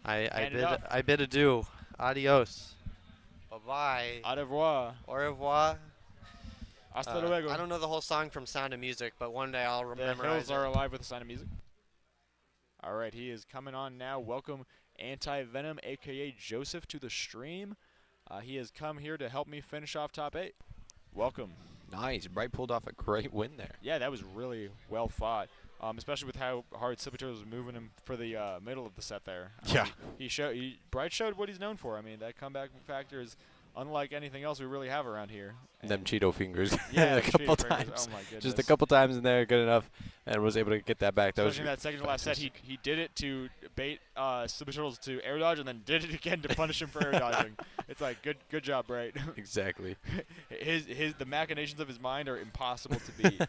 [SPEAKER 2] I bid adieu. Adios. Bye-bye.
[SPEAKER 1] Au revoir.
[SPEAKER 2] Au revoir.
[SPEAKER 1] Hasta luego.
[SPEAKER 2] I don't know the whole song from Sound of Music, but one day I'll remember.
[SPEAKER 1] The hills are alive with the Sound of Music. All right, he is coming on now. Welcome Anti-Venom, a.k.a. Joseph, to the stream. He has come here to help me finish off top 8. Welcome.
[SPEAKER 3] Nice. Bright pulled off a great win there.
[SPEAKER 1] Yeah, that was really well fought, especially with how hard Cipitor was moving him for the middle of the set there.
[SPEAKER 3] Yeah.
[SPEAKER 1] Bright showed what he's known for. I mean, that comeback factor is unlike anything else we really have around here. And
[SPEAKER 3] them Cheeto fingers.
[SPEAKER 1] Yeah,
[SPEAKER 3] a couple times.
[SPEAKER 1] Oh my goodness.
[SPEAKER 3] Just a couple times in there, good enough, and was able to get that back.
[SPEAKER 1] Especially in that second to last set, he did it to bait Cipitor to air dodge, and then did it again to punish him for air dodging. It's like good job, Bright.
[SPEAKER 3] Exactly.
[SPEAKER 1] The machinations of his mind are impossible to beat.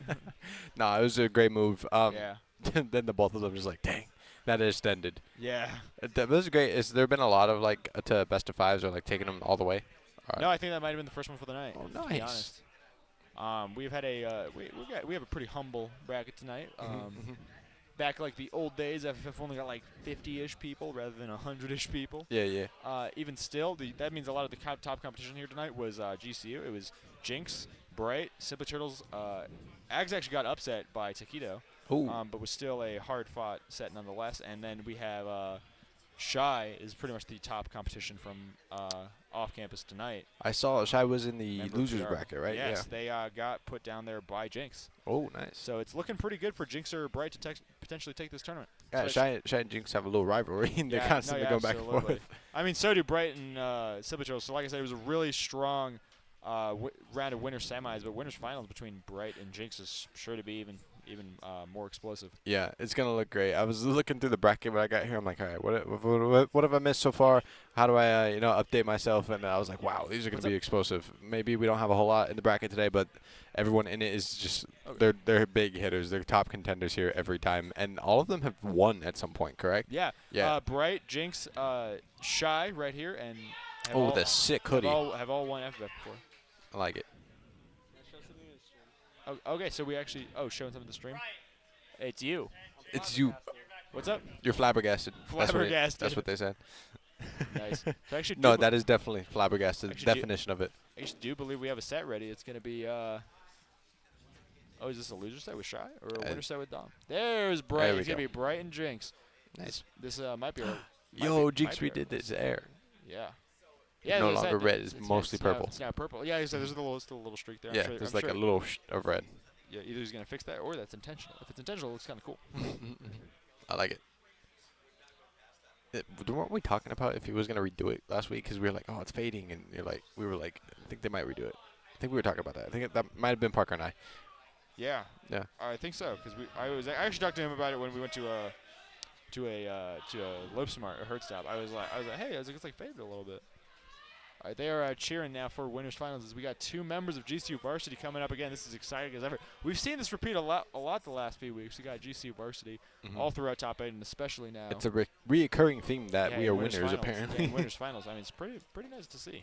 [SPEAKER 3] No, it was a great move.
[SPEAKER 1] Yeah.
[SPEAKER 3] Then the both of them just like, dang, that extended.
[SPEAKER 1] Yeah.
[SPEAKER 3] That was great. Is there been a lot of like to best of fives or like taking them all the way?
[SPEAKER 1] No, I think that might have been the first one for the night.
[SPEAKER 3] Oh,
[SPEAKER 1] to be
[SPEAKER 3] nice.
[SPEAKER 1] honest. We've had we have a pretty humble bracket tonight. Back like the old days, FFF only got like 50-ish people rather than 100-ish people.
[SPEAKER 3] Yeah.
[SPEAKER 1] Even still, that means a lot of the top competition here tonight was GCU. It was Jinx, Bright, Simple Turtles. Ags actually got upset by Taquito, but was still a hard-fought set nonetheless. And then we have Shy is pretty much the top competition from off campus tonight.
[SPEAKER 3] I saw Shy was in the losers bracket, right?
[SPEAKER 1] Yes, they got put down there by Jinx.
[SPEAKER 3] Oh, nice.
[SPEAKER 1] So it's looking pretty good for Jinx or Bright to potentially take this tournament.
[SPEAKER 3] Yeah, Shy and Jinx have a little rivalry, and they're constantly going back and forth.
[SPEAKER 1] I mean, so do Bright and Cipitor. So like I said, it was a really strong round of winners semis, but winners finals between Bright and Jinx is sure to be even more explosive.
[SPEAKER 3] Yeah, it's gonna look great. I was looking through the bracket when I got here. I'm like, all right, what have I missed so far? How do I update myself? And I was like, wow, these are gonna be explosive. Maybe we don't have a whole lot in the bracket today, but everyone in it is just they're big hitters. They're top contenders here every time, and all of them have won at some point. Correct?
[SPEAKER 1] Yeah.
[SPEAKER 3] Yeah.
[SPEAKER 1] Bright, Jinx, Shy right here, and
[SPEAKER 3] the sick hoodie.
[SPEAKER 1] Have all won FF before.
[SPEAKER 3] I like it.
[SPEAKER 1] Oh, okay, so we actually showing some of the stream. It's you.
[SPEAKER 3] It's you.
[SPEAKER 1] What's up?
[SPEAKER 3] You're flabbergasted.
[SPEAKER 1] Flabbergasted.
[SPEAKER 3] That's what they said.
[SPEAKER 1] Nice. So actually
[SPEAKER 3] no, that is definitely flabbergasted. Definition of it.
[SPEAKER 1] I actually do believe we have a set ready. It's gonna be is this a loser set with Shy or a winner set with Dom? There's Bright. It's gonna be Bright and Jinx.
[SPEAKER 3] Nice.
[SPEAKER 1] This might be.
[SPEAKER 3] Jinx, we did this air.
[SPEAKER 1] Yeah.
[SPEAKER 3] Yeah, no longer red. It's mostly purple.
[SPEAKER 1] It's now purple. Yeah, so there's still a little streak there.
[SPEAKER 3] Yeah, there's like a little of red.
[SPEAKER 1] Yeah, either he's going to fix that or that's intentional. If it's intentional, it looks kind of cool.
[SPEAKER 3] I like it. Weren't we talking about if he was going to redo it last week? Because we were like, oh, it's fading. And we were like, I think they might redo it. I think we were talking about that. I think that might have been Parker and I.
[SPEAKER 1] Yeah.
[SPEAKER 3] Yeah.
[SPEAKER 1] I think so. Because I actually talked to him about it when we went to a Lopes Mart, a Hurt Stop. I was like, hey, it's like faded a little bit. All right, they are cheering now for winners finals as we got 2 members of GCU Varsity coming up again. This is exciting as ever. We've seen this repeat a lot the last few weeks. We got GCU Varsity all throughout top 8 and especially now.
[SPEAKER 3] It's a reoccurring theme that we are winners
[SPEAKER 1] finals,
[SPEAKER 3] apparently.
[SPEAKER 1] Yeah, winners finals. I mean, it's pretty nice to see.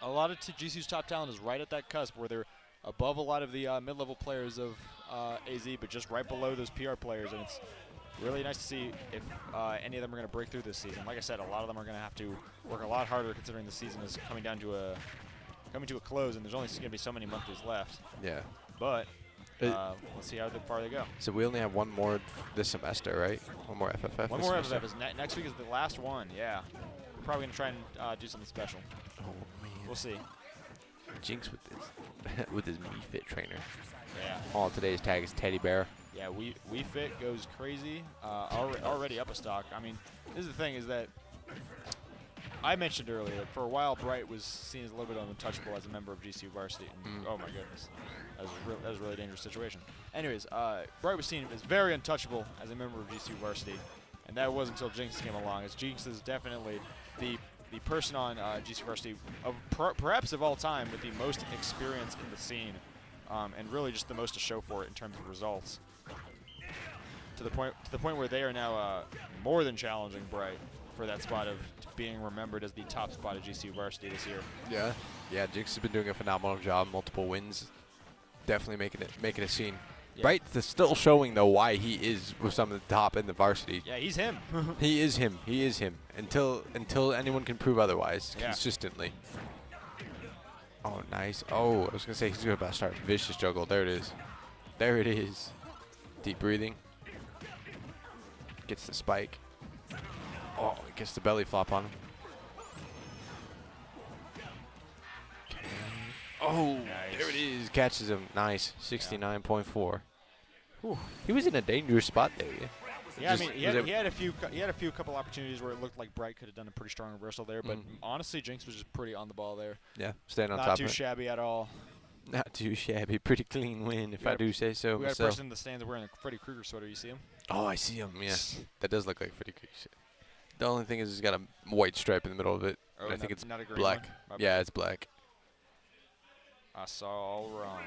[SPEAKER 1] A lot of GCU's top talent is right at that cusp where they're above a lot of the mid-level players of AZ, but just right below those PR players, and it's really nice to see if any of them are going to break through this season. Like I said, a lot of them are going to have to work a lot harder considering the season is coming to a close, and there's only going to be so many monthlies left.
[SPEAKER 3] Yeah.
[SPEAKER 1] But let's see how far they go.
[SPEAKER 3] So we only have one more this semester, right? One more FFF.
[SPEAKER 1] One more FFF. Next week is the last one. Yeah. We're probably going to try and do something special.
[SPEAKER 3] Oh man.
[SPEAKER 1] We'll see.
[SPEAKER 3] Jinx with his with his MeFit trainer.
[SPEAKER 1] Yeah.
[SPEAKER 3] All today's tag is Teddy Bear.
[SPEAKER 1] Yeah, We Fit goes crazy. Already up a stock. I mean, this is the thing is that I mentioned earlier that for a while Bright was seen as a little bit untouchable as a member of GCU varsity. And oh my goodness, that was a really dangerous situation. Anyways, Bright was seen as very untouchable as a member of GCU varsity, and that was until Jinx came along. As Jinx is definitely the person on GCU varsity of perhaps of all time with the most experience in the scene, and really just the most to show for it in terms of results. To the point where they are now more than challenging Bright for that spot of being remembered as the top spot at GCU varsity this year.
[SPEAKER 3] Yeah. Yeah, Jinx has been doing a phenomenal job, multiple wins. Definitely making a scene. Yeah. Bright is still showing though why he is with some of the top in the varsity.
[SPEAKER 1] Yeah, he's him.
[SPEAKER 3] He is him. He is him. Until anyone can prove otherwise consistently. Oh, nice. Oh, I was gonna say he's about to start vicious juggle. There it is. There it is. Deep breathing. Gets the spike. Oh, it gets the belly flop on him. Okay. Oh, nice. There it is. Catches him. Nice. 69.4. Yeah. He was in a dangerous spot there. Yeah.
[SPEAKER 1] Yeah, I mean, he had a few couple opportunities where it looked like Bright could have done a pretty strong reversal there, but honestly, Jinx was just pretty on the ball there.
[SPEAKER 3] Yeah, staying on top.
[SPEAKER 1] Not too shabby at all.
[SPEAKER 3] Not too shabby. Pretty clean win, if I do say so.
[SPEAKER 1] We got a person in the stands wearing a Freddy Krueger sweater. You see him?
[SPEAKER 3] Oh, I see him. Yeah, that does look like Freddy Krueger. The only thing is he's got a white stripe in the middle of it.
[SPEAKER 1] Oh,
[SPEAKER 3] I think it's
[SPEAKER 1] not a green
[SPEAKER 3] black. Yeah, it's black.
[SPEAKER 1] I saw all wrong.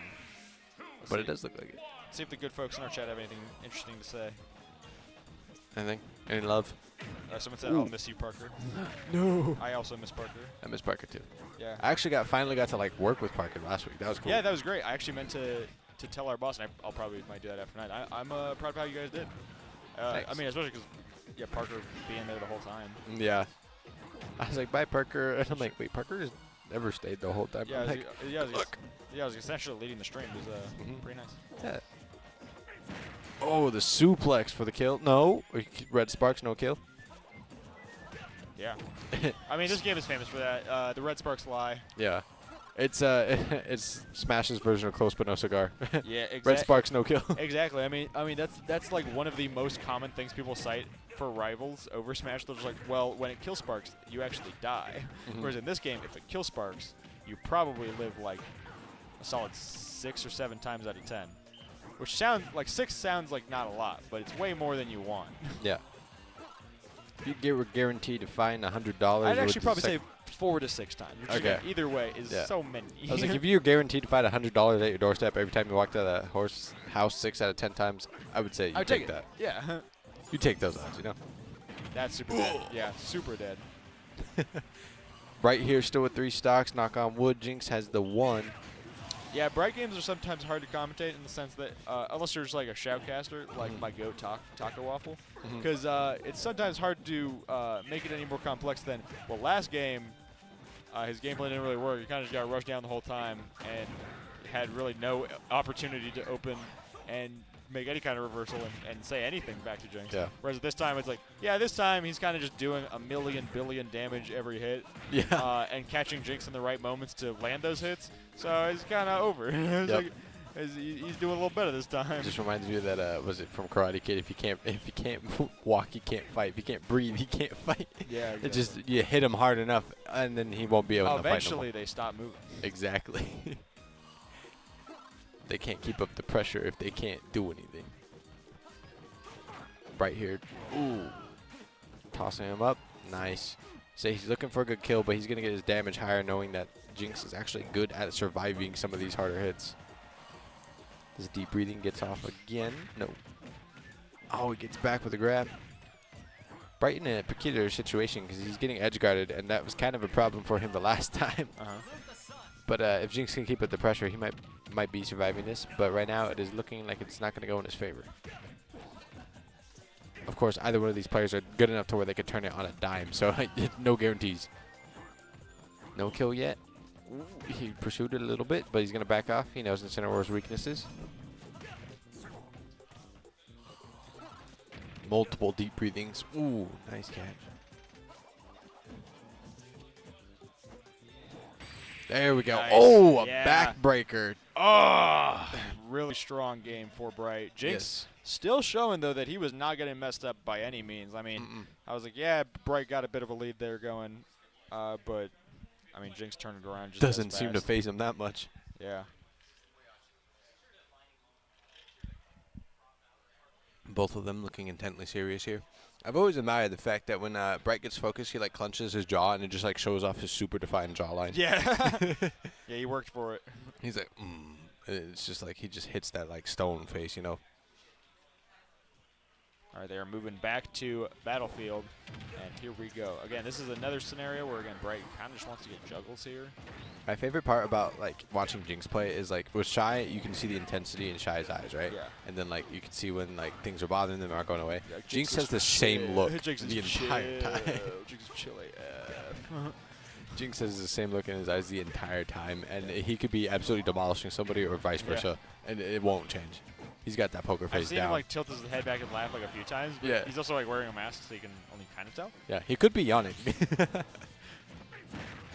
[SPEAKER 3] But it does look like it.
[SPEAKER 1] Let's see if the good folks in our chat have anything interesting to say.
[SPEAKER 3] Anything? Any love?
[SPEAKER 1] Someone said, I'll miss you, Parker.
[SPEAKER 3] No.
[SPEAKER 1] I also miss Parker.
[SPEAKER 3] I miss Parker, too.
[SPEAKER 1] Yeah.
[SPEAKER 3] I actually finally got to, like, work with Parker last week. That was cool.
[SPEAKER 1] Yeah, that was great. I actually meant to tell our boss, and I'll probably might do that after night. I'm proud of how you guys did. I mean, especially because, yeah, Parker being there the whole time.
[SPEAKER 3] Yeah. I was like, bye, Parker. And I'm like, wait, Parker has never stayed the whole time.
[SPEAKER 1] Yeah,
[SPEAKER 3] I
[SPEAKER 1] was essentially leading the stream. It was pretty nice.
[SPEAKER 3] Yeah. Oh, the suplex for the kill. No. Red Sparks, no kill.
[SPEAKER 1] Yeah. I mean, this game is famous for that. The Red Sparks lie.
[SPEAKER 3] Yeah. It's Smash's version of Close But No Cigar.
[SPEAKER 1] Yeah, exactly.
[SPEAKER 3] Red Sparks, no kill.
[SPEAKER 1] Exactly. I mean that's like one of the most common things people cite for rivals over Smash. They're just like, well, when it kills Sparks, you actually die. Whereas in this game, if it kills Sparks, you probably live like a solid 6 or 7 times out of 10. Which sounds like 6 sounds like not a lot, but it's way more than you want.
[SPEAKER 3] Yeah. If you were guaranteed to find $100.
[SPEAKER 1] I'd actually probably say 4 to 6 times.
[SPEAKER 3] Okay.
[SPEAKER 1] Either way is so many.
[SPEAKER 3] I was like, if you're guaranteed to find $100 at your doorstep every time you walked out of that horse house 6 out of 10 times, I would say you take that.
[SPEAKER 1] Yeah.
[SPEAKER 3] You take those odds, you know.
[SPEAKER 1] That's super dead. Yeah, super dead.
[SPEAKER 3] Right here, still with 3 stocks. Knock on wood. Jinx has the 1.
[SPEAKER 1] Yeah, Bright games are sometimes hard to commentate in the sense that, unless you're just like a shoutcaster, like my goat Taco Waffle, because it's sometimes hard to make it any more complex than, well, last game, his gameplay didn't really work. He kind of just got rushed down the whole time and had really no opportunity to open and make any kind of reversal and say anything back to Jinx.
[SPEAKER 3] Yeah.
[SPEAKER 1] Whereas at this time, it's like, yeah, this time he's kind of just doing a million billion damage every hit.
[SPEAKER 3] Yeah.
[SPEAKER 1] And catching Jinx in the right moments to land those hits. So it's kind of over. Like, he's doing a little better this time.
[SPEAKER 3] It just reminds me of that, was it from Karate Kid? If you can't walk, you can't fight. If you can't breathe, you can't fight.
[SPEAKER 1] Yeah, exactly.
[SPEAKER 3] It just, you hit him hard enough, and then he won't be able to fight no more.
[SPEAKER 1] Eventually, they stop moving.
[SPEAKER 3] Exactly. They can't keep up the pressure if they can't do anything. Right here. Ooh. Tossing him up. Nice. So he's looking for a good kill, but he's going to get his damage higher knowing that Jinx is actually good at surviving some of these harder hits. His deep breathing gets off again. No. Oh, he gets back with a grab. Bright in a peculiar situation because he's getting edge guarded, and that was kind of a problem for him the last time. But if Jinx can keep up the pressure, he might be surviving this. But right now, it is looking like it's not going to go in his favor. Of course, either one of these players are good enough to where they could turn it on a dime. So no guarantees. No kill yet. Ooh, he pursued it a little bit, but he's going to back off. He knows Incineroar's weaknesses. Multiple deep breathings. Ooh, nice catch. There we go.
[SPEAKER 1] Nice.
[SPEAKER 3] Oh, a
[SPEAKER 1] Yeah.
[SPEAKER 3] backbreaker.
[SPEAKER 1] Oh, really strong game for Bright. Jinx
[SPEAKER 3] Yes.
[SPEAKER 1] still showing, though, that he was not getting messed up by any means. I mean, I was like, yeah, Bright got a bit of a lead there going. But, I mean, Jinx turned it around just
[SPEAKER 3] Doesn't
[SPEAKER 1] as
[SPEAKER 3] seem to
[SPEAKER 1] fast.
[SPEAKER 3] phase him that much.
[SPEAKER 1] Yeah.
[SPEAKER 3] Both of them looking intently serious here. I've always admired the fact that when Bright gets focused, he like clenches his jaw and it just like shows off his super defined jawline.
[SPEAKER 1] Yeah. Yeah, he worked for it.
[SPEAKER 3] He's like, It's just like he just hits that like stone face, you know.
[SPEAKER 1] All right, they are moving back to Battlefield, and here we go. Again, this is another scenario where, again, Bright kind of just wants to get juggles here.
[SPEAKER 3] My favorite part about like watching Jinx play is like with Shy, you can see the intensity in Shy's eyes, right?
[SPEAKER 1] Yeah.
[SPEAKER 3] And then like you can see when like things are bothering them, aren't going away.
[SPEAKER 1] Yeah,
[SPEAKER 3] Jinx
[SPEAKER 1] is
[SPEAKER 3] has the same look
[SPEAKER 1] Jinx is
[SPEAKER 3] the entire
[SPEAKER 1] chill.
[SPEAKER 3] time.
[SPEAKER 1] Jinx is chill AF.
[SPEAKER 3] Jinx has the same look in his eyes the entire time, and he could be absolutely demolishing somebody or vice versa, and it won't change. He's got that poker face
[SPEAKER 1] I've seen
[SPEAKER 3] down.
[SPEAKER 1] him like tilt his head back and laugh like a few times, but
[SPEAKER 3] Yeah.
[SPEAKER 1] he's also like wearing a mask so you can only kind of tell.
[SPEAKER 3] Yeah, he could be yawning.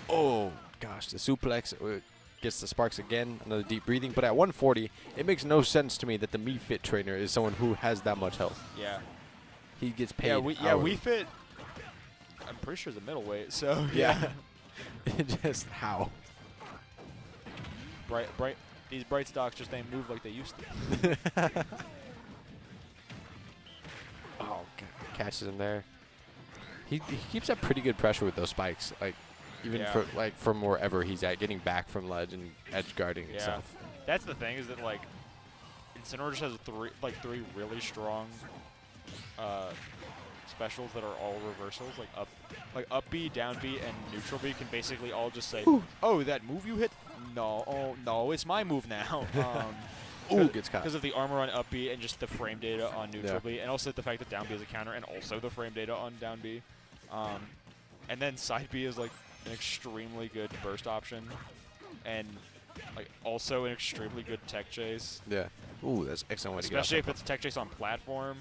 [SPEAKER 3] Oh, gosh, the suplex gets the sparks again, another deep breathing. But at 140, it makes no sense to me that the Me Fit trainer is someone who has that much health.
[SPEAKER 1] Yeah.
[SPEAKER 3] He gets paid.
[SPEAKER 1] Yeah, we fit. I'm pretty sure it's a middleweight, so
[SPEAKER 3] Yeah. Just how?
[SPEAKER 1] Bright. These Bright stocks just ain't move like they used to.
[SPEAKER 3] Oh, God. Catches him there. He keeps up pretty good pressure with those spikes. Like, even
[SPEAKER 1] Yeah.
[SPEAKER 3] from wherever he's at, getting back from ledge and edge guarding
[SPEAKER 1] Yeah.
[SPEAKER 3] itself.
[SPEAKER 1] That's the thing, is that like Incineroar just has three really strong specials that are all reversals, like up B, down B, and neutral B can basically all just say, "Oh, that move you hit? No, oh no, it's my move now."
[SPEAKER 3] Ooh, gets caught.
[SPEAKER 1] Because of the armor on up B and just the frame data on neutral
[SPEAKER 3] Yeah.
[SPEAKER 1] B, and also the fact that down B is a counter, and also the frame data on down B. And then side B is like an extremely good burst option, and like also an extremely good tech chase.
[SPEAKER 3] Yeah. Ooh, that's excellent way to get off
[SPEAKER 1] Especially if
[SPEAKER 3] that
[SPEAKER 1] it's tech chase on platform.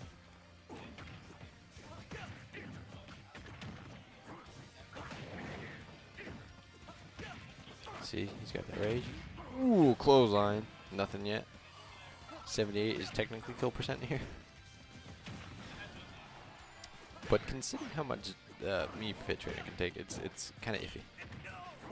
[SPEAKER 3] See, he's got the rage. Ooh, clothesline. Nothing yet. 78 is technically kill percent here. But considering how much Me Fit trainer can take, it's kind of iffy.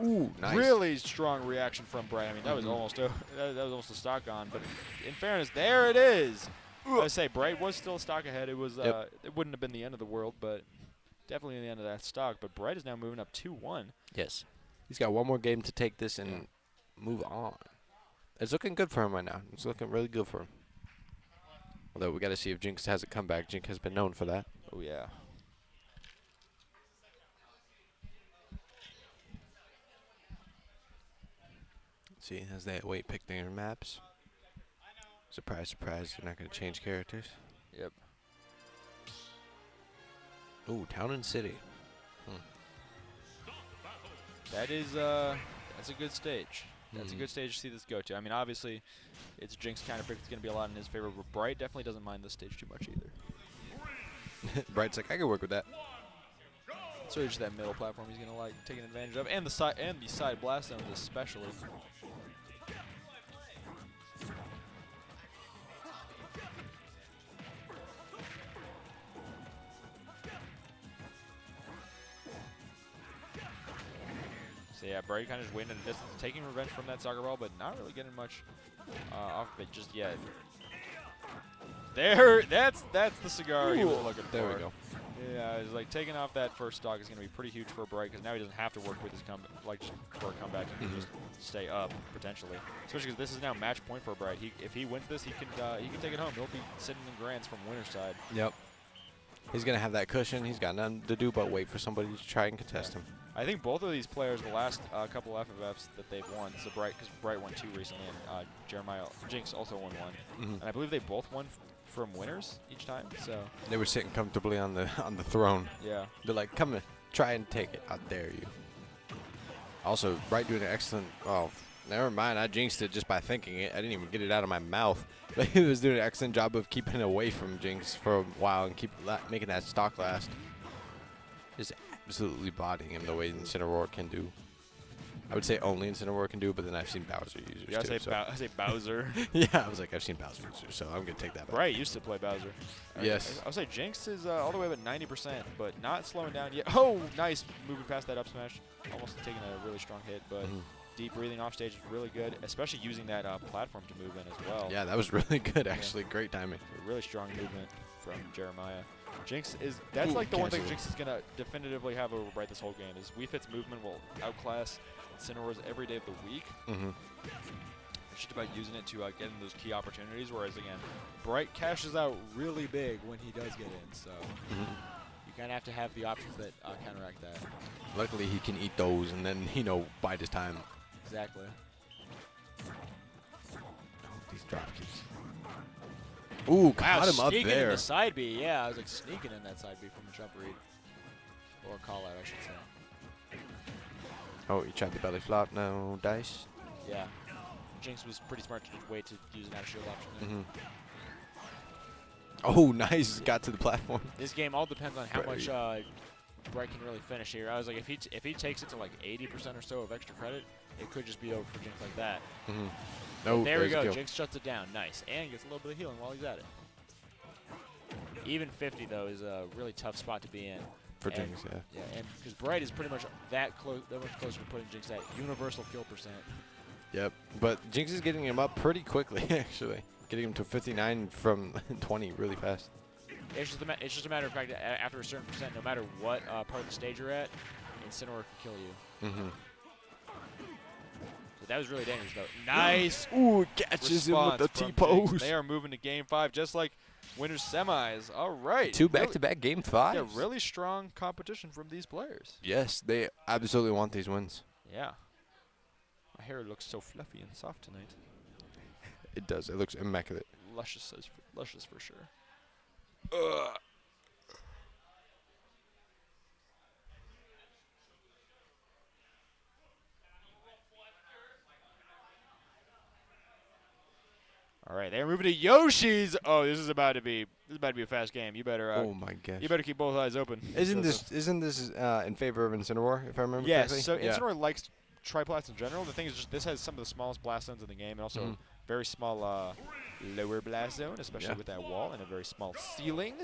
[SPEAKER 3] Ooh, nice.
[SPEAKER 1] Really strong reaction from Bright. I mean, that was almost that was almost a stock on, but in fairness, there it is. I say Bright was still a stock ahead. It was it wouldn't have been the end of the world, but definitely the end of that stock. But Bright is now moving up 2-1.
[SPEAKER 3] Yes. He's got one more game to take this and move on. It's looking good for him right now. It's looking really good for him. Although we got to see if Jinx has a comeback. Jinx has been known for that.
[SPEAKER 1] Oh yeah.
[SPEAKER 3] See, as they wait, pick their maps. Surprise, surprise, they're not going to change characters.
[SPEAKER 1] Yep.
[SPEAKER 3] Ooh, Town and City.
[SPEAKER 1] That is that's a good stage. That's a good stage to see this go to. I mean, obviously, it's Jinx kind of pick. It's going to be a lot in his favor, but Bright definitely doesn't mind this stage too much either.
[SPEAKER 3] Bright's like, I can work with that.
[SPEAKER 1] So just that middle platform he's going to like taking advantage of, and the side blast zones especially. So yeah, Bright kind of just waiting at a distance, taking revenge from that soccer ball, but not really getting much off of it just yet. There, that's the cigar he was looking for.
[SPEAKER 3] There we go.
[SPEAKER 1] Yeah, it's like taking off that first stock is going to be pretty huge for Bright, because now he doesn't have to work with his for a comeback. He can just stay up potentially. Especially because this is now match point for Bright. If he wins this, he can take it home. He'll be sitting in grands from winner's side.
[SPEAKER 3] Yep. He's going to have that cushion. He's got nothing to do but wait for somebody to try and contest him.
[SPEAKER 1] I think both of these players, the last couple FFFs that they've won, so Bright, because Bright won 2 recently, and Jinx also won 1, and I believe they both won from winners each time. So
[SPEAKER 3] they were sitting comfortably on the throne.
[SPEAKER 1] Yeah.
[SPEAKER 3] They're like, come in, try and take it. I dare you. Also, Bright doing an excellent. Oh, never mind. I jinxed it just by thinking it. I didn't even get it out of my mouth. But he was doing an excellent job of keeping it away from Jinx for a while and making that stock last. Just absolutely bodying him the way Incineroar can do. I would say only Incineroar can do, but then I've seen Bowser users too.
[SPEAKER 1] I say Bowser.
[SPEAKER 3] Yeah, I was like, I've seen Bowser users, so I'm going to take that back.
[SPEAKER 1] Bright used to play Bowser.
[SPEAKER 3] Yes.
[SPEAKER 1] I would say Jinx is all the way up at 90%, but not slowing down yet. Oh, nice. Moving past that up smash. Almost taking a really strong hit, but deep breathing off stage is really good, especially using that platform to move in as well.
[SPEAKER 3] Yeah, that was really good, actually. Great timing.
[SPEAKER 1] A really strong movement from Jeremiah. Jinx is, that's like the one thing Jinx is going to definitively have over Bright this whole game is Wii Fit's movement will outclass Incineroar's every day of the week. It's just about using it to get in those key opportunities, whereas again, Bright cashes out really big when he does get in, so you kind of have to have the options that counteract that.
[SPEAKER 3] Luckily, he can eat those and then, you know, bide his time.
[SPEAKER 1] Exactly.
[SPEAKER 3] Oh, these drop kicks. Ooh, caught him up
[SPEAKER 1] sneaking
[SPEAKER 3] there.
[SPEAKER 1] in the side B. Yeah, I was like sneaking in that side B from a jump read. Or a call out, I should say.
[SPEAKER 3] Oh, he tried the belly flop. No dice.
[SPEAKER 1] Yeah. Jinx was pretty smart to just wait to use an out shield option there.
[SPEAKER 3] Oh, nice. Got to the platform.
[SPEAKER 1] This game all depends on how much Bright can really finish here. I was like, if he takes it to like 80% or so of extra credit, it could just be over for Jinx like that.
[SPEAKER 3] No,
[SPEAKER 1] there we go. Jinx shuts it down. Nice. And gets a little bit of healing while he's at it. Even 50, though, is a really tough spot to be in.
[SPEAKER 3] For Jinx, yeah.
[SPEAKER 1] Yeah, and because Bright is pretty much that much closer to putting Jinx at universal kill percent.
[SPEAKER 3] Yep. But Jinx is getting him up pretty quickly, actually. Getting him to 59 from 20 really fast.
[SPEAKER 1] It's just a matter of fact, after a certain percent, no matter what part of the stage you're at, Incineroar can kill you. So that was really dangerous, though. Nice.
[SPEAKER 3] Ooh, catches him with the T-pose.
[SPEAKER 1] They are moving to Game 5 just like winners semis. All right.
[SPEAKER 3] 2 back-to-back Game 5s.
[SPEAKER 1] Yeah, really strong competition from these players.
[SPEAKER 3] Yes, they absolutely want these wins.
[SPEAKER 1] Yeah. My hair looks so fluffy and soft tonight.
[SPEAKER 3] It does. It looks immaculate.
[SPEAKER 1] Luscious for sure. All right, they're moving to Yoshi's. Oh, this is about to be a fast game. You better.
[SPEAKER 3] Oh my gosh.
[SPEAKER 1] You better keep both eyes open.
[SPEAKER 3] Isn't this in favor of Incineroar, if I remember correctly?
[SPEAKER 1] Yes. So Incineroar likes triplats in general. The thing is, just this has some of the smallest blast zones in the game, and also very small lower blast zone, especially with that wall and a very small ceiling.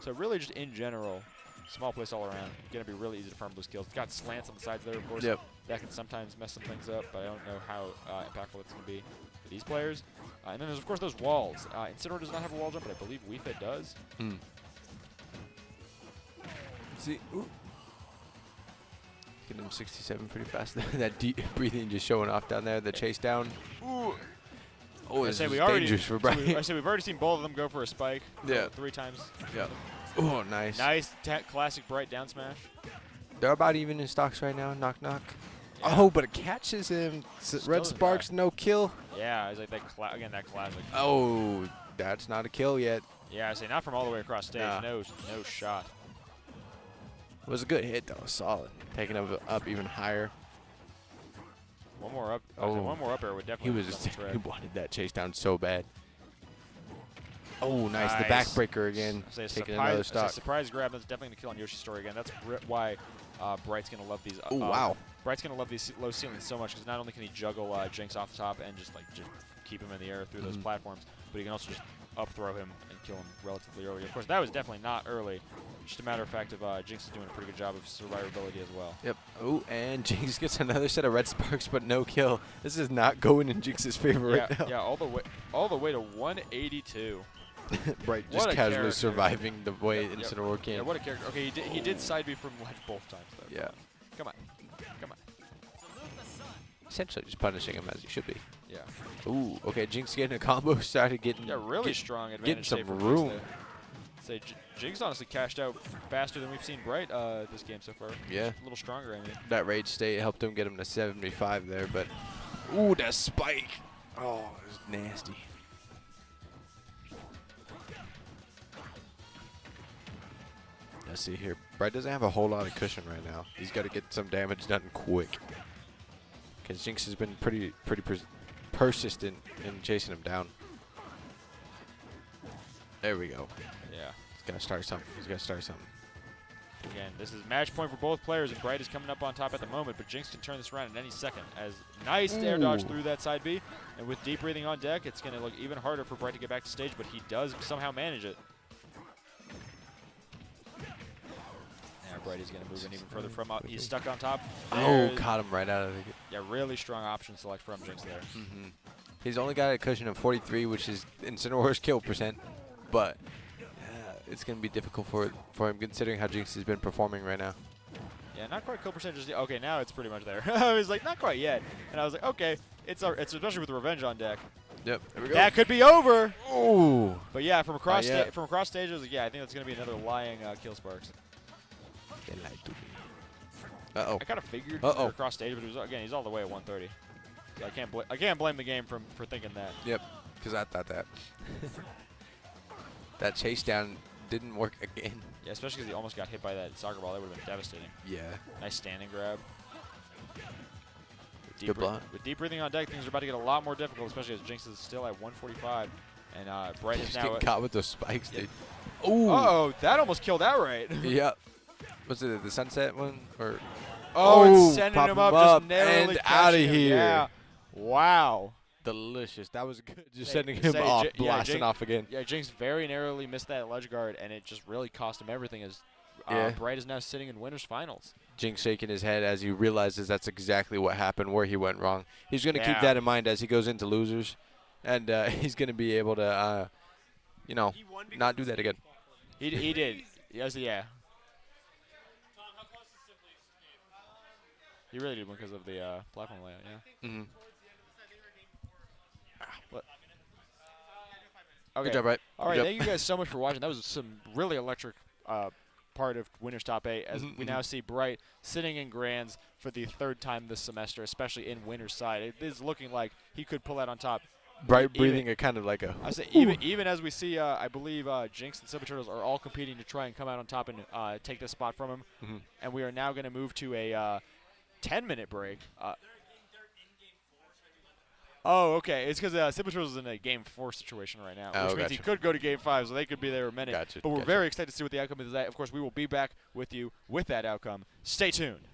[SPEAKER 1] So really, just in general, small place all around. Gonna be really easy to farm those kills. It's got slants on the sides there, of course.
[SPEAKER 3] Yep.
[SPEAKER 1] That can sometimes mess some things up, but I don't know how impactful it's gonna be for these players. And then there's of course those walls. Incineroar does not have a wall jump, but I believe Wii Fit does.
[SPEAKER 3] See, getting him 67 pretty fast. That deep breathing just showing off down there. The chase down. Ooh. Oh, this is dangerous for Brian.
[SPEAKER 1] I say we've already seen both of them go for a spike.
[SPEAKER 3] Yeah.
[SPEAKER 1] 3 times.
[SPEAKER 3] Yeah. Oh, nice.
[SPEAKER 1] Nice classic Bright down smash.
[SPEAKER 3] They're about even in stocks right now. Knock, knock.
[SPEAKER 1] Yeah.
[SPEAKER 3] Oh, but it catches him. Red Sparks, no kill.
[SPEAKER 1] Yeah, it's like that classic.
[SPEAKER 3] Oh, that's not a kill yet.
[SPEAKER 1] Yeah, I say not from all the way across stage.
[SPEAKER 3] Nah.
[SPEAKER 1] No shot.
[SPEAKER 3] It was a good hit, though. Solid. Taking him up even higher.
[SPEAKER 1] One more up.
[SPEAKER 3] Oh.
[SPEAKER 1] One more up air would definitely.
[SPEAKER 3] He wanted that chase down so bad. Oh, nice. The backbreaker again. Taking another stock.
[SPEAKER 1] Surprise grab. That's definitely going to kill on Yoshi's story again. That's why Bright's going to love these.
[SPEAKER 3] Oh, wow.
[SPEAKER 1] Bright's going to love these low ceilings so much because not only can he juggle Jinx off the top and just keep him in the air through those platforms, but he can also just up throw him and kill him relatively early. Of course, that was definitely not early. Just a matter of fact of Jinx is doing a pretty good job of survivability as well.
[SPEAKER 3] Yep. Oh, and Jinx gets another set of red sparks, but no kill. This is not going in Jinx's favor right now.
[SPEAKER 1] Yeah, all the way to 182.
[SPEAKER 3] Bright just casually surviving the way Incineroar can.
[SPEAKER 1] Yeah, what a character. Okay, he did side B from ledge both times though.
[SPEAKER 3] Yeah.
[SPEAKER 1] Come on.
[SPEAKER 3] Essentially just punishing him as he should be.
[SPEAKER 1] Yeah.
[SPEAKER 3] Ooh, okay, Jinx getting a combo, started getting
[SPEAKER 1] really strong advantage.
[SPEAKER 3] Getting some
[SPEAKER 1] save for
[SPEAKER 3] room.
[SPEAKER 1] Say Jinx honestly cashed out faster than we've seen Bright this game so far.
[SPEAKER 3] Yeah.
[SPEAKER 1] A little stronger, I mean.
[SPEAKER 3] That rage state helped him get him to 75 there, but ooh, that spike. Oh, it was nasty. Let's see here. Bright doesn't have a whole lot of cushion right now. He's got to get some damage done quick. Because Jinx has been pretty persistent in chasing him down. There we go.
[SPEAKER 1] Yeah.
[SPEAKER 3] He's got to start something. He's got to start something.
[SPEAKER 1] Again, this is match point for both players, and Bright is coming up on top at the moment, but Jinx can turn this around at any second. As nice air dodge through that side B, and with deep breathing on deck, it's going to look even harder for Bright to get back to stage, but he does somehow manage it. Now Bright is going to move in even further from he's stuck on top.
[SPEAKER 3] Oh, caught him right out of the...
[SPEAKER 1] Yeah, really strong option select from Jinx there.
[SPEAKER 3] He's only got a cushion of 43, which is Incineroar's kill percent, but it's going to be difficult for him considering how Jinx has been performing right now.
[SPEAKER 1] Yeah, not quite kill percentage. Okay, now it's pretty much there. I was like, not quite yet. And I was like, okay, it's especially with the Revenge on deck.
[SPEAKER 3] Yep, there we go.
[SPEAKER 1] That could be over.
[SPEAKER 3] Ooh.
[SPEAKER 1] But yeah, from across stage, I was like, yeah, I think that's going to be another lying kill sparks.
[SPEAKER 3] They lied to me. Uh-oh.
[SPEAKER 1] I kind of figured across stage, but it was, again, he's all the way at 130. So I can't blame the game for thinking that.
[SPEAKER 3] Yep, because I thought that. That chase down didn't work again.
[SPEAKER 1] Yeah, especially because he almost got hit by that soccer ball. That would have been devastating.
[SPEAKER 3] Yeah.
[SPEAKER 1] Nice standing grab.
[SPEAKER 3] Good block.
[SPEAKER 1] With deep breathing on deck, things are about to get a lot more difficult, especially as Jinx is still at 145. And Bright is now
[SPEAKER 3] getting caught with those spikes, dude.
[SPEAKER 1] Ooh. Uh-oh, that almost killed outright.
[SPEAKER 3] Yep. Was it the sunset one? Or
[SPEAKER 1] it's sending him up, just narrowly
[SPEAKER 3] and out of here.
[SPEAKER 1] Yeah. Wow.
[SPEAKER 3] Delicious. That was good. Just sending him off, blasting off again.
[SPEAKER 1] Yeah, Jinx very narrowly missed that ledge guard, and it just really cost him everything as Bright is now sitting in winners finals.
[SPEAKER 3] Jinx shaking his head as he realizes that's exactly what happened, where he went wrong. He's going to keep that in mind as he goes into losers, and he's going to be able to, you know, not do that again.
[SPEAKER 1] He did. Yes, yeah. He really did win because of the platform layout, yeah.
[SPEAKER 3] Mm-hmm.
[SPEAKER 1] Okay.
[SPEAKER 3] Good job, Bright.
[SPEAKER 1] All right, thank you guys so much for watching. That was some really electric part of Winners Top 8 as we now see Bright sitting in Grands for the third time this semester, especially in Winners side. It is looking like he could pull that on top.
[SPEAKER 3] Bright breathing a kind of like a...
[SPEAKER 1] I say even as we see, I believe Jinx and Silver Turtles are all competing to try and come out on top and take this spot from him. And we are now going to move to a 10-minute break. Oh, okay. It's because Silver Turtles is in a Game 4 situation right now, which means he could go to Game 5, so they could be there a minute. But we're very excited to see what the outcome is of that. Of course, we will be back with you with that outcome. Stay tuned.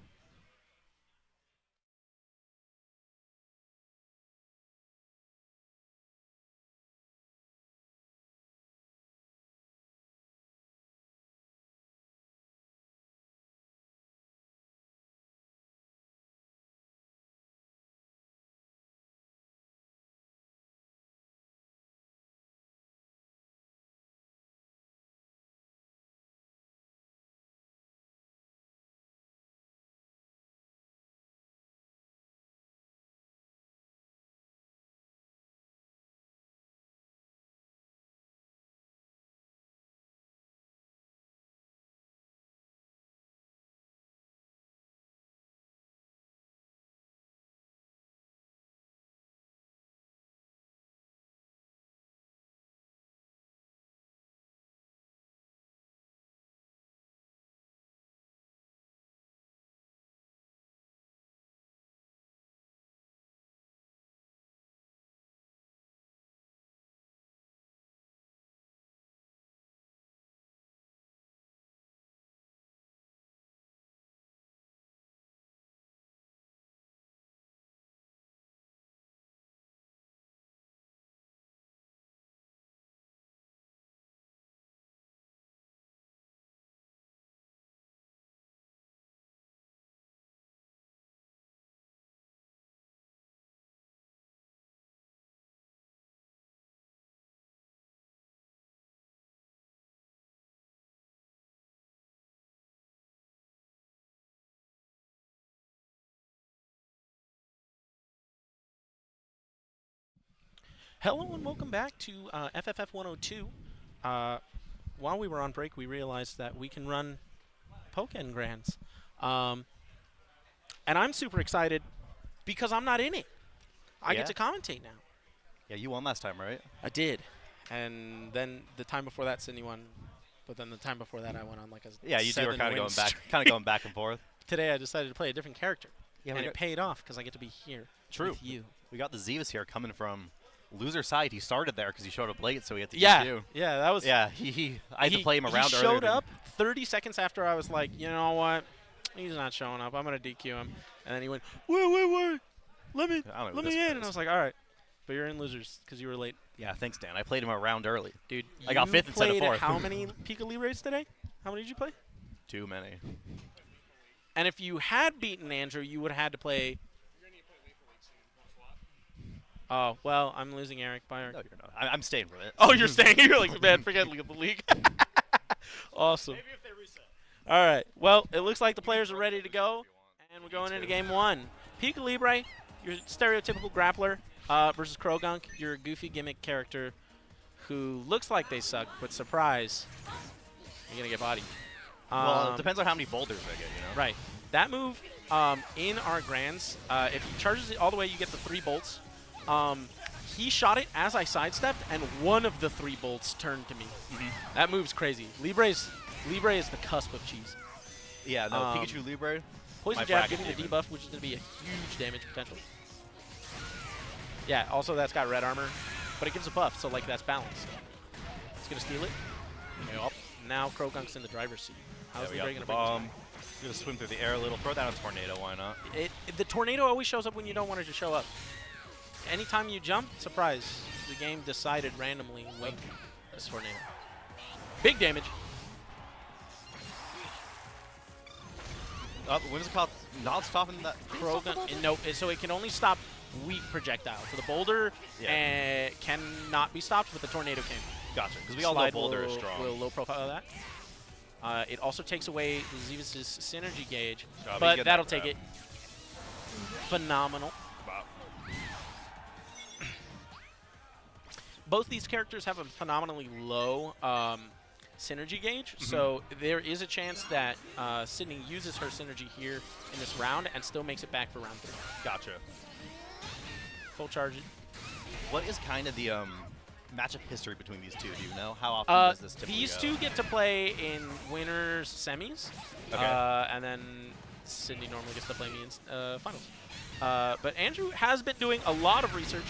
[SPEAKER 4] Hello and welcome back to FFF 102. while we were on break, we realized that we can run Pokken Grands. And I'm super excited because I'm not in it. I get to commentate now.
[SPEAKER 5] Yeah, you won last time, right?
[SPEAKER 4] I did. And then the time before that, Sydney won. But then the time before that, I went on like a
[SPEAKER 5] you were kind of going back and forth.
[SPEAKER 4] Today, I decided to play a different character.
[SPEAKER 5] Yeah,
[SPEAKER 4] and it paid off because I get to be here with you.
[SPEAKER 5] We got the Zivas here coming from loser side. He started there because he showed up late, so he had to
[SPEAKER 4] DQ. Yeah, that was.
[SPEAKER 5] Yeah, I had to play him around earlier.
[SPEAKER 4] He showed up 30 seconds after I was like, you know what? He's not showing up. I'm going to DQ him. And then he went, wait. Let me in. And I was like, all right. But you're in losers because you were late.
[SPEAKER 5] Yeah, thanks, Dan. I played him around early.
[SPEAKER 4] Dude,
[SPEAKER 5] I got 5th instead of 4th.
[SPEAKER 4] How many Pika Libres today? How many did you play?
[SPEAKER 5] Too many.
[SPEAKER 4] And if you had beaten Andrew, you would have had to play. Oh, well, I'm losing Eric. Bye, Eric.
[SPEAKER 5] No, you're not. I'm staying with it.
[SPEAKER 4] Oh, you're staying? You're like, man, forget the league. Awesome.
[SPEAKER 6] Maybe if they reset.
[SPEAKER 4] All right. Well, it looks like the players are ready to go, and we're going into game 1. Pika Libre, your stereotypical grappler, versus Krogunk, your goofy gimmick character who looks like they suck, but surprise, you're going to get bodied.
[SPEAKER 5] Well, it depends on how many boulders they get, you know?
[SPEAKER 4] Right. That move in our Grands, if he charges it all the way, you get the 3 bolts. He shot it as I sidestepped, and one of the 3 bolts turned to me. That move's crazy. Libre is the cusp of cheese.
[SPEAKER 5] Yeah, no, Pikachu Libre.
[SPEAKER 4] Poison Jab giving the debuff, which is going to be a huge damage potential. Yeah, also that's got red armor, but it gives a buff, so like that's balanced. It's going to steal it. Yep. Now Krogunk's in the driver's seat. How's Libre going to bring
[SPEAKER 5] bomb? You're going to swim through the air a little. Throw down a tornado, why not?
[SPEAKER 4] The tornado always shows up when you don't want it to show up. Anytime you jump, surprise, the game decided randomly, wait, this tornado. Big damage.
[SPEAKER 5] What is it called? Not stopping that?
[SPEAKER 4] Krogunk, no, so it can only stop weak projectiles. So the boulder cannot be stopped, but the tornado can.
[SPEAKER 5] Gotcha, because we all know boulder is strong.
[SPEAKER 4] Will low profile that. It also takes away Zivas' synergy gauge, but that'll take it. Phenomenal.
[SPEAKER 5] Wow.
[SPEAKER 4] Both these characters have a phenomenally low synergy gauge, so there is a chance that Sydney uses her synergy here in this round and still makes it back for round 3.
[SPEAKER 5] Gotcha.
[SPEAKER 4] Full charge it.
[SPEAKER 5] What is kind of the matchup history between these two? Do you know? How often does this typically
[SPEAKER 4] These
[SPEAKER 5] go?
[SPEAKER 4] two get to play in winners semis, and then Sydney normally gets to play me in finals. But Andrew has been doing a lot of research.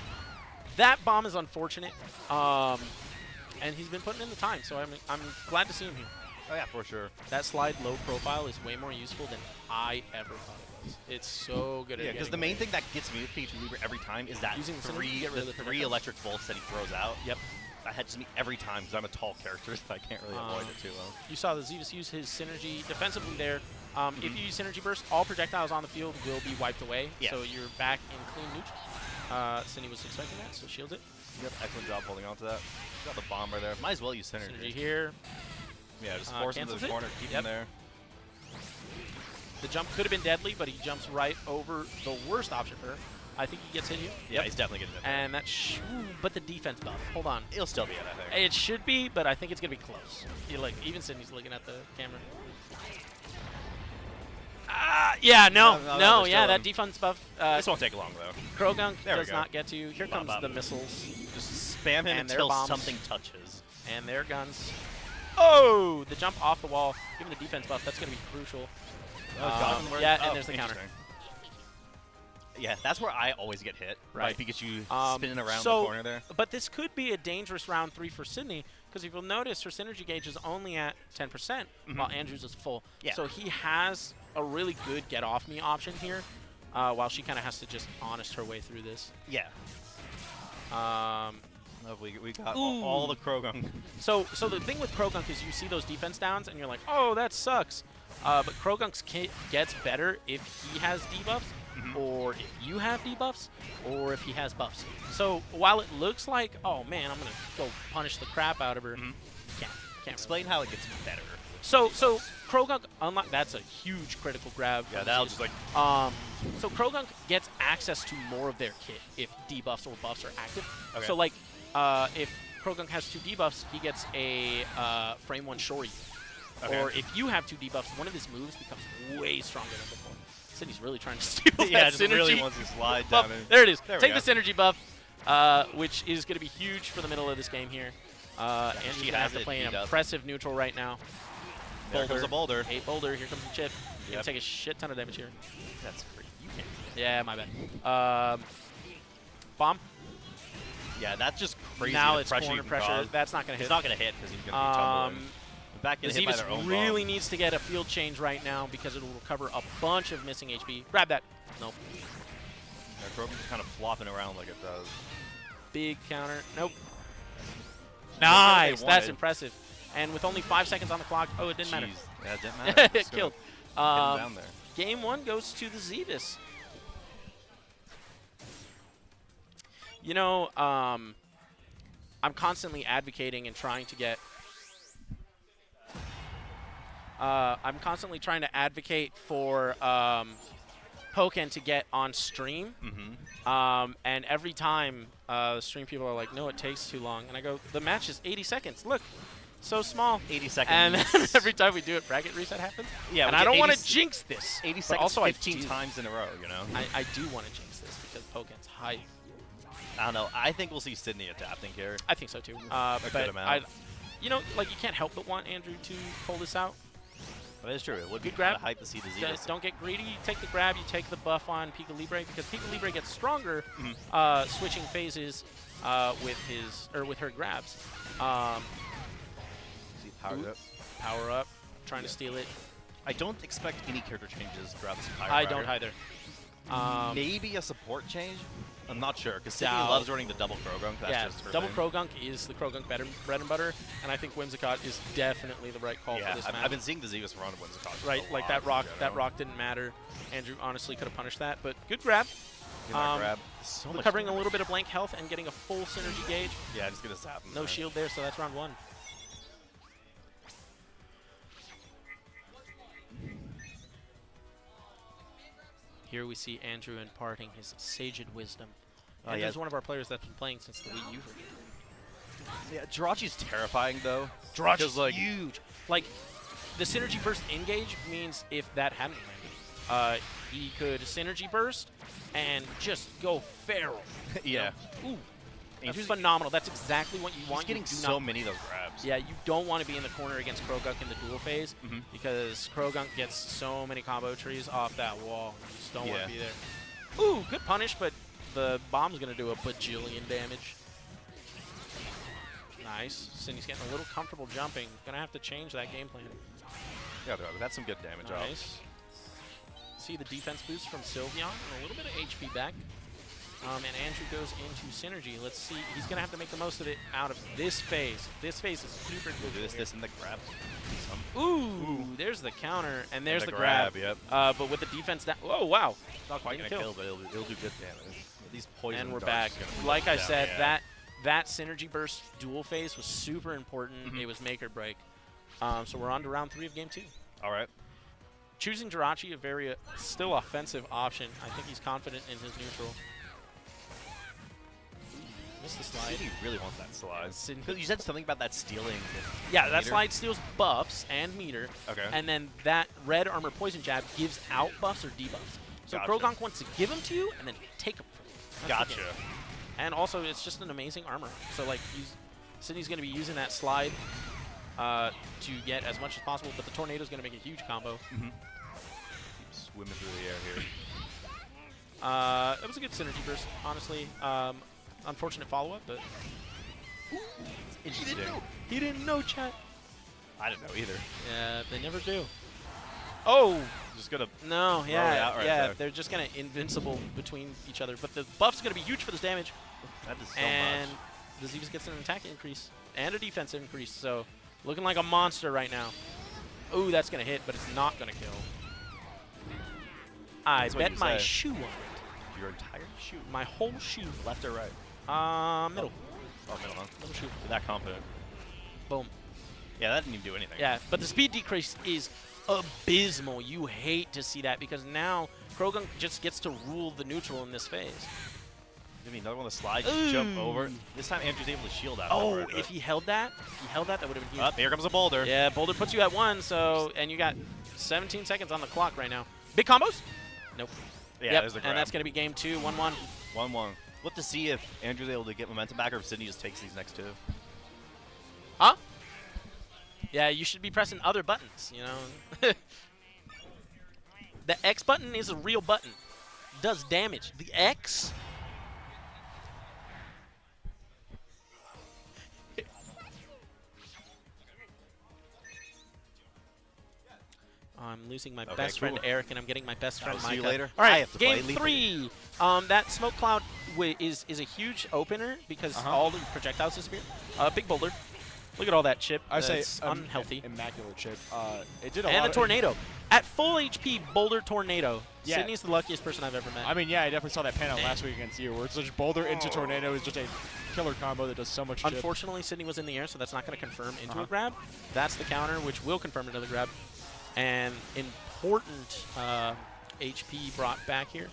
[SPEAKER 4] That bomb is unfortunate, and he's been putting in the time, so I'm glad to see him here.
[SPEAKER 5] Oh, yeah, for sure.
[SPEAKER 4] That slide low profile is way more useful than I ever thought it was. It's so good at
[SPEAKER 5] Yeah, because the main thing that gets me with Pikachu Libre every time is that
[SPEAKER 4] using
[SPEAKER 5] the three electric bolts that he throws out.
[SPEAKER 4] Yep.
[SPEAKER 5] That hits me every time because I'm a tall character, so I can't really avoid it too well.
[SPEAKER 4] You saw the Zivas use his synergy defensively there. If you use synergy burst, all projectiles on the field will be wiped away, so you're back in clean neutral. Cindy was expecting that, so shields it.
[SPEAKER 5] Yep, excellent job holding on to that. Got the bomb right there. Might as well use synergy.
[SPEAKER 4] Synergy here.
[SPEAKER 5] Yeah, just force him to the corner, keep him there.
[SPEAKER 4] The jump could have been deadly, but he jumps right over the worst option for her. I think he gets hit here.
[SPEAKER 5] Yeah, he's definitely getting hit.
[SPEAKER 4] And that but the defense buff. Hold on.
[SPEAKER 5] He'll still be it, I think.
[SPEAKER 4] It should be, but I think it's going to be close. Even Sydney's looking at the camera. Yeah, no, that defense buff.
[SPEAKER 5] This won't take long, though.
[SPEAKER 4] Krogunk does not get to you. Here comes the missiles.
[SPEAKER 5] Just spam him until something touches.
[SPEAKER 4] And their guns. Oh, the jump off the wall. Give him the defense buff. That's going to be crucial. And there's the counter.
[SPEAKER 5] Yeah, that's where I always get hit. Right. Pikachu spinning around the corner there.
[SPEAKER 4] But this could be a dangerous round 3 for Sydney, because if you'll notice, her synergy gauge is only at 10%, while Andrew's is full. Yeah. So he has a really good get-off-me option here, while she kind of has to just honest her way through this.
[SPEAKER 5] Yeah. We got all the Krogunk.
[SPEAKER 4] So the thing with Krogunk is you see those defense downs, and you're like, oh, that sucks. But Krogunk's kit gets better if he has debuffs, or if you have debuffs, or if he has buffs. So while it looks like, oh man, I'm going to go punish the crap out of her, can't
[SPEAKER 5] explain how it gets better.
[SPEAKER 4] So Krogunk, that's a huge critical grab.
[SPEAKER 5] Yeah, that'll just like...
[SPEAKER 4] So Krogunk gets access to more of their kit if debuffs or buffs are active.
[SPEAKER 5] Okay.
[SPEAKER 4] So like, if Krogunk has 2 debuffs, he gets a frame 1 shorty.
[SPEAKER 5] Okay.
[SPEAKER 4] Or if you have 2 debuffs, one of his moves becomes way stronger than before. Cindy's really trying to steal that
[SPEAKER 5] just
[SPEAKER 4] synergy.
[SPEAKER 5] really wants to slide down in.
[SPEAKER 4] There it is.
[SPEAKER 5] There we
[SPEAKER 4] Take
[SPEAKER 5] go.
[SPEAKER 4] the synergy buff, which is going to be huge for the middle of this game here. And she's going to have to play an impressive neutral right now.
[SPEAKER 5] There comes a boulder.
[SPEAKER 4] 8 boulder. Here comes the chip. You're going to take a shit ton of damage here.
[SPEAKER 5] That's pretty. You can't.
[SPEAKER 4] Yeah, my bad. Bomb.
[SPEAKER 5] Yeah, that's just crazy.
[SPEAKER 4] Now
[SPEAKER 5] the
[SPEAKER 4] it's
[SPEAKER 5] pressure
[SPEAKER 4] corner
[SPEAKER 5] you can
[SPEAKER 4] pressure.
[SPEAKER 5] cause.
[SPEAKER 4] That's not going to hit.
[SPEAKER 5] It's not going to hit because he's going to be tumbling. Back getting hit by their own
[SPEAKER 4] really
[SPEAKER 5] bomb.
[SPEAKER 4] needs to get a field change right now because it will recover a bunch of missing HP. Grab that. Nope.
[SPEAKER 5] Yeah, Krogunk is kind of flopping around like it does.
[SPEAKER 4] Big counter. Nope.
[SPEAKER 5] What
[SPEAKER 4] Nice.
[SPEAKER 5] they
[SPEAKER 4] That's
[SPEAKER 5] wanted.
[SPEAKER 4] impressive. And with only 5 seconds on the clock, oh, it didn't matter.
[SPEAKER 5] Jeez. Yeah, it didn't matter.
[SPEAKER 4] It killed.
[SPEAKER 5] Get him down there.
[SPEAKER 4] Game 1 goes to the Zevis. You know, I'm constantly advocating and trying to get. I'm constantly trying to advocate for Pokken to get on stream.
[SPEAKER 5] Mm-hmm.
[SPEAKER 4] And every time stream people are like, no, it takes too long. And I go, the match is 80 seconds. Look, so small.
[SPEAKER 5] 80 seconds.
[SPEAKER 4] And then every time we do it, bracket reset happens.
[SPEAKER 5] Yeah,
[SPEAKER 4] and
[SPEAKER 5] we
[SPEAKER 4] I
[SPEAKER 5] get
[SPEAKER 4] don't want
[SPEAKER 5] 80
[SPEAKER 4] to jinx this.
[SPEAKER 5] 80
[SPEAKER 4] but
[SPEAKER 5] seconds,
[SPEAKER 4] also
[SPEAKER 5] 15 times in a row, you know?
[SPEAKER 4] I do want to jinx this because Pokken's hype.
[SPEAKER 5] I don't know. I think we'll see Sydney adapting here.
[SPEAKER 4] I think so too.
[SPEAKER 5] A
[SPEAKER 4] But
[SPEAKER 5] good amount.
[SPEAKER 4] you know, like you can't help but want Andrew to pull this out.
[SPEAKER 5] But it's true. It would be
[SPEAKER 4] Good grab.
[SPEAKER 5] kind of hype to see the Zetas.
[SPEAKER 4] Don't get greedy. You take the grab. You take the buff on Pika Libre because Pika Libre gets stronger, switching phases with her grabs.
[SPEAKER 5] See powered up.
[SPEAKER 4] Power up, trying to steal it.
[SPEAKER 5] I don't expect any character changes throughout this entire
[SPEAKER 4] I
[SPEAKER 5] bracket.
[SPEAKER 4] don't either.
[SPEAKER 5] Maybe a support change? I'm not sure, because Sydney
[SPEAKER 4] Doubt.
[SPEAKER 5] loves running the double Krogunk. That's
[SPEAKER 4] Yeah,
[SPEAKER 5] just her
[SPEAKER 4] double
[SPEAKER 5] thing.
[SPEAKER 4] Krogunk is the Krogunk bread and butter, and I think Whimsicott is definitely the right call
[SPEAKER 5] Yeah,
[SPEAKER 4] for this match.
[SPEAKER 5] I've been seeing the Zeus run Whimsicott.
[SPEAKER 4] Right, like that rock didn't matter. Andrew honestly could have punished that, but good grab.
[SPEAKER 5] Grab. So much
[SPEAKER 4] Recovering a
[SPEAKER 5] damage.
[SPEAKER 4] little bit of blank health and getting a full synergy gauge.
[SPEAKER 5] Yeah, just gonna zap him.
[SPEAKER 4] No
[SPEAKER 5] there.
[SPEAKER 4] shield there, so that's round 1. Here we see Andrew imparting his saged wisdom.
[SPEAKER 5] Oh,
[SPEAKER 4] Andrew's
[SPEAKER 5] yeah.
[SPEAKER 4] one of our players that's been playing since the Wii U version.
[SPEAKER 5] Yeah, Jirachi's terrifying though.
[SPEAKER 4] Jirachi's
[SPEAKER 5] like
[SPEAKER 4] huge. Like, the synergy burst engage means if that hadn't landed, he could synergy burst and just go feral.
[SPEAKER 5] yeah.
[SPEAKER 4] Ooh, that's
[SPEAKER 5] Andrew's
[SPEAKER 4] phenomenal. That's exactly what you want.
[SPEAKER 5] He's getting
[SPEAKER 4] You do
[SPEAKER 5] so
[SPEAKER 4] not-
[SPEAKER 5] many of those grabs.
[SPEAKER 4] Yeah, you don't want to be in the corner against Krogunk in the dual phase because Krogunk gets so many combo trees off that wall. You just don't want
[SPEAKER 5] Yeah.
[SPEAKER 4] to be there. Ooh, good punish, but the bomb's going to do a bajillion damage. Nice. Cindy's getting a little comfortable jumping. Going to have to change that game plan.
[SPEAKER 5] Yeah, that's some good damage off.
[SPEAKER 4] Nice. See the defense boost from Sylveon and a little bit of HP back. And Andrew goes into synergy. Let's see. He's going to have to make the most of it out of this phase. This phase is super
[SPEAKER 5] We'll
[SPEAKER 4] cool.
[SPEAKER 5] do this, and the grab.
[SPEAKER 4] Ooh, there's the counter, and there's
[SPEAKER 5] the
[SPEAKER 4] the grab.
[SPEAKER 5] Yep.
[SPEAKER 4] But with the defense down. Oh, wow.
[SPEAKER 5] Not quite
[SPEAKER 4] Didn't
[SPEAKER 5] gonna
[SPEAKER 4] kill.
[SPEAKER 5] kill, but it'll do good damage. These poison
[SPEAKER 4] And we're
[SPEAKER 5] darts
[SPEAKER 4] back.
[SPEAKER 5] gonna
[SPEAKER 4] Like I
[SPEAKER 5] down,
[SPEAKER 4] said,
[SPEAKER 5] yeah.
[SPEAKER 4] that synergy burst dual phase was super important. It was make or break. So we're on to round 3 of game 2.
[SPEAKER 5] All right.
[SPEAKER 4] Choosing Jirachi, a very still offensive option. I think he's confident in his neutral. Missed the slide.
[SPEAKER 5] Sydney really wants that slide.
[SPEAKER 4] Sydney-
[SPEAKER 5] 'Cause you said something about that stealing.
[SPEAKER 4] Yeah, that
[SPEAKER 5] meter?
[SPEAKER 4] slide steals buffs and meter.
[SPEAKER 5] Okay.
[SPEAKER 4] And then that red armor poison jab gives out buffs or debuffs. So
[SPEAKER 5] Gotcha.
[SPEAKER 4] Krogunk wants to give them to you and then take them from you. That's the
[SPEAKER 5] Gotcha.
[SPEAKER 4] game. And also, it's just an amazing armor. So like, Sydney's going to be using that slide to get as much as possible, but the tornado's going to make a huge combo.
[SPEAKER 5] Keep swimming through the air here.
[SPEAKER 4] That was a good synergy burst, honestly. Unfortunate follow-up, but
[SPEAKER 5] Interesting.
[SPEAKER 4] he didn't know, chat.
[SPEAKER 5] I didn't know either.
[SPEAKER 4] Yeah, they never do. Oh!
[SPEAKER 5] Just gonna.
[SPEAKER 4] No,
[SPEAKER 5] it
[SPEAKER 4] yeah,
[SPEAKER 5] out right
[SPEAKER 4] yeah.
[SPEAKER 5] there.
[SPEAKER 4] They're just kind of invincible between each other. But the buff's going to be huge for this damage.
[SPEAKER 5] That is so
[SPEAKER 4] And
[SPEAKER 5] much.
[SPEAKER 4] the Zeus gets an attack increase and a defense increase. So looking like a monster right now. Ooh, that's going to hit, but it's not going to kill. I
[SPEAKER 5] That's what
[SPEAKER 4] bet
[SPEAKER 5] you
[SPEAKER 4] my
[SPEAKER 5] say.
[SPEAKER 4] shoe on it.
[SPEAKER 5] Your entire shoe.
[SPEAKER 4] My whole shoe.
[SPEAKER 5] Left or right?
[SPEAKER 4] Middle.
[SPEAKER 5] Oh, middle, huh?
[SPEAKER 4] Middle shoe.
[SPEAKER 5] You're that confident.
[SPEAKER 4] Boom.
[SPEAKER 5] Yeah, that didn't even do anything.
[SPEAKER 4] Yeah, but the speed decrease is abysmal. You hate to see that because now Krogunk just gets to rule the neutral in this phase.
[SPEAKER 5] Give me another one of the slides. Jump over. This time Andrew's able to shield out.
[SPEAKER 4] Oh, if he held that, that would have been huge.
[SPEAKER 5] Up, here comes a boulder.
[SPEAKER 4] Yeah, boulder puts you at 1, so, and you got 17 seconds on the clock right now. Big combos? Nope.
[SPEAKER 5] Yeah, there's the grab.
[SPEAKER 4] And that's going to be game 2, 1-1.
[SPEAKER 5] 1-1. We'll have to see if Andrew's able to get momentum back or if Sydney just takes these next 2.
[SPEAKER 4] Huh? Yeah, you should be pressing other buttons, you know. The X button is a real button. Does damage. The X? I'm losing my best friend Eric, and I'm getting my best friend Micah.
[SPEAKER 5] See you later.
[SPEAKER 4] All right, game 3. That smoke cloud is a huge opener because all the projectiles disappear. Big boulder. Look at all that chip.
[SPEAKER 1] I say
[SPEAKER 4] unhealthy.
[SPEAKER 1] Immaculate chip. It did a
[SPEAKER 4] and
[SPEAKER 1] lot
[SPEAKER 4] a tornado. At full HP, boulder tornado.
[SPEAKER 1] Yeah.
[SPEAKER 4] Sydney's the luckiest person I've ever met.
[SPEAKER 1] I mean, yeah, I definitely saw that panel last week against you, where it's just boulder into tornado is just a killer combo that does so much chip.
[SPEAKER 4] Unfortunately, Sydney was in the air, so that's not going to confirm into a grab. That's the counter, which will confirm another grab. And important HP brought back here.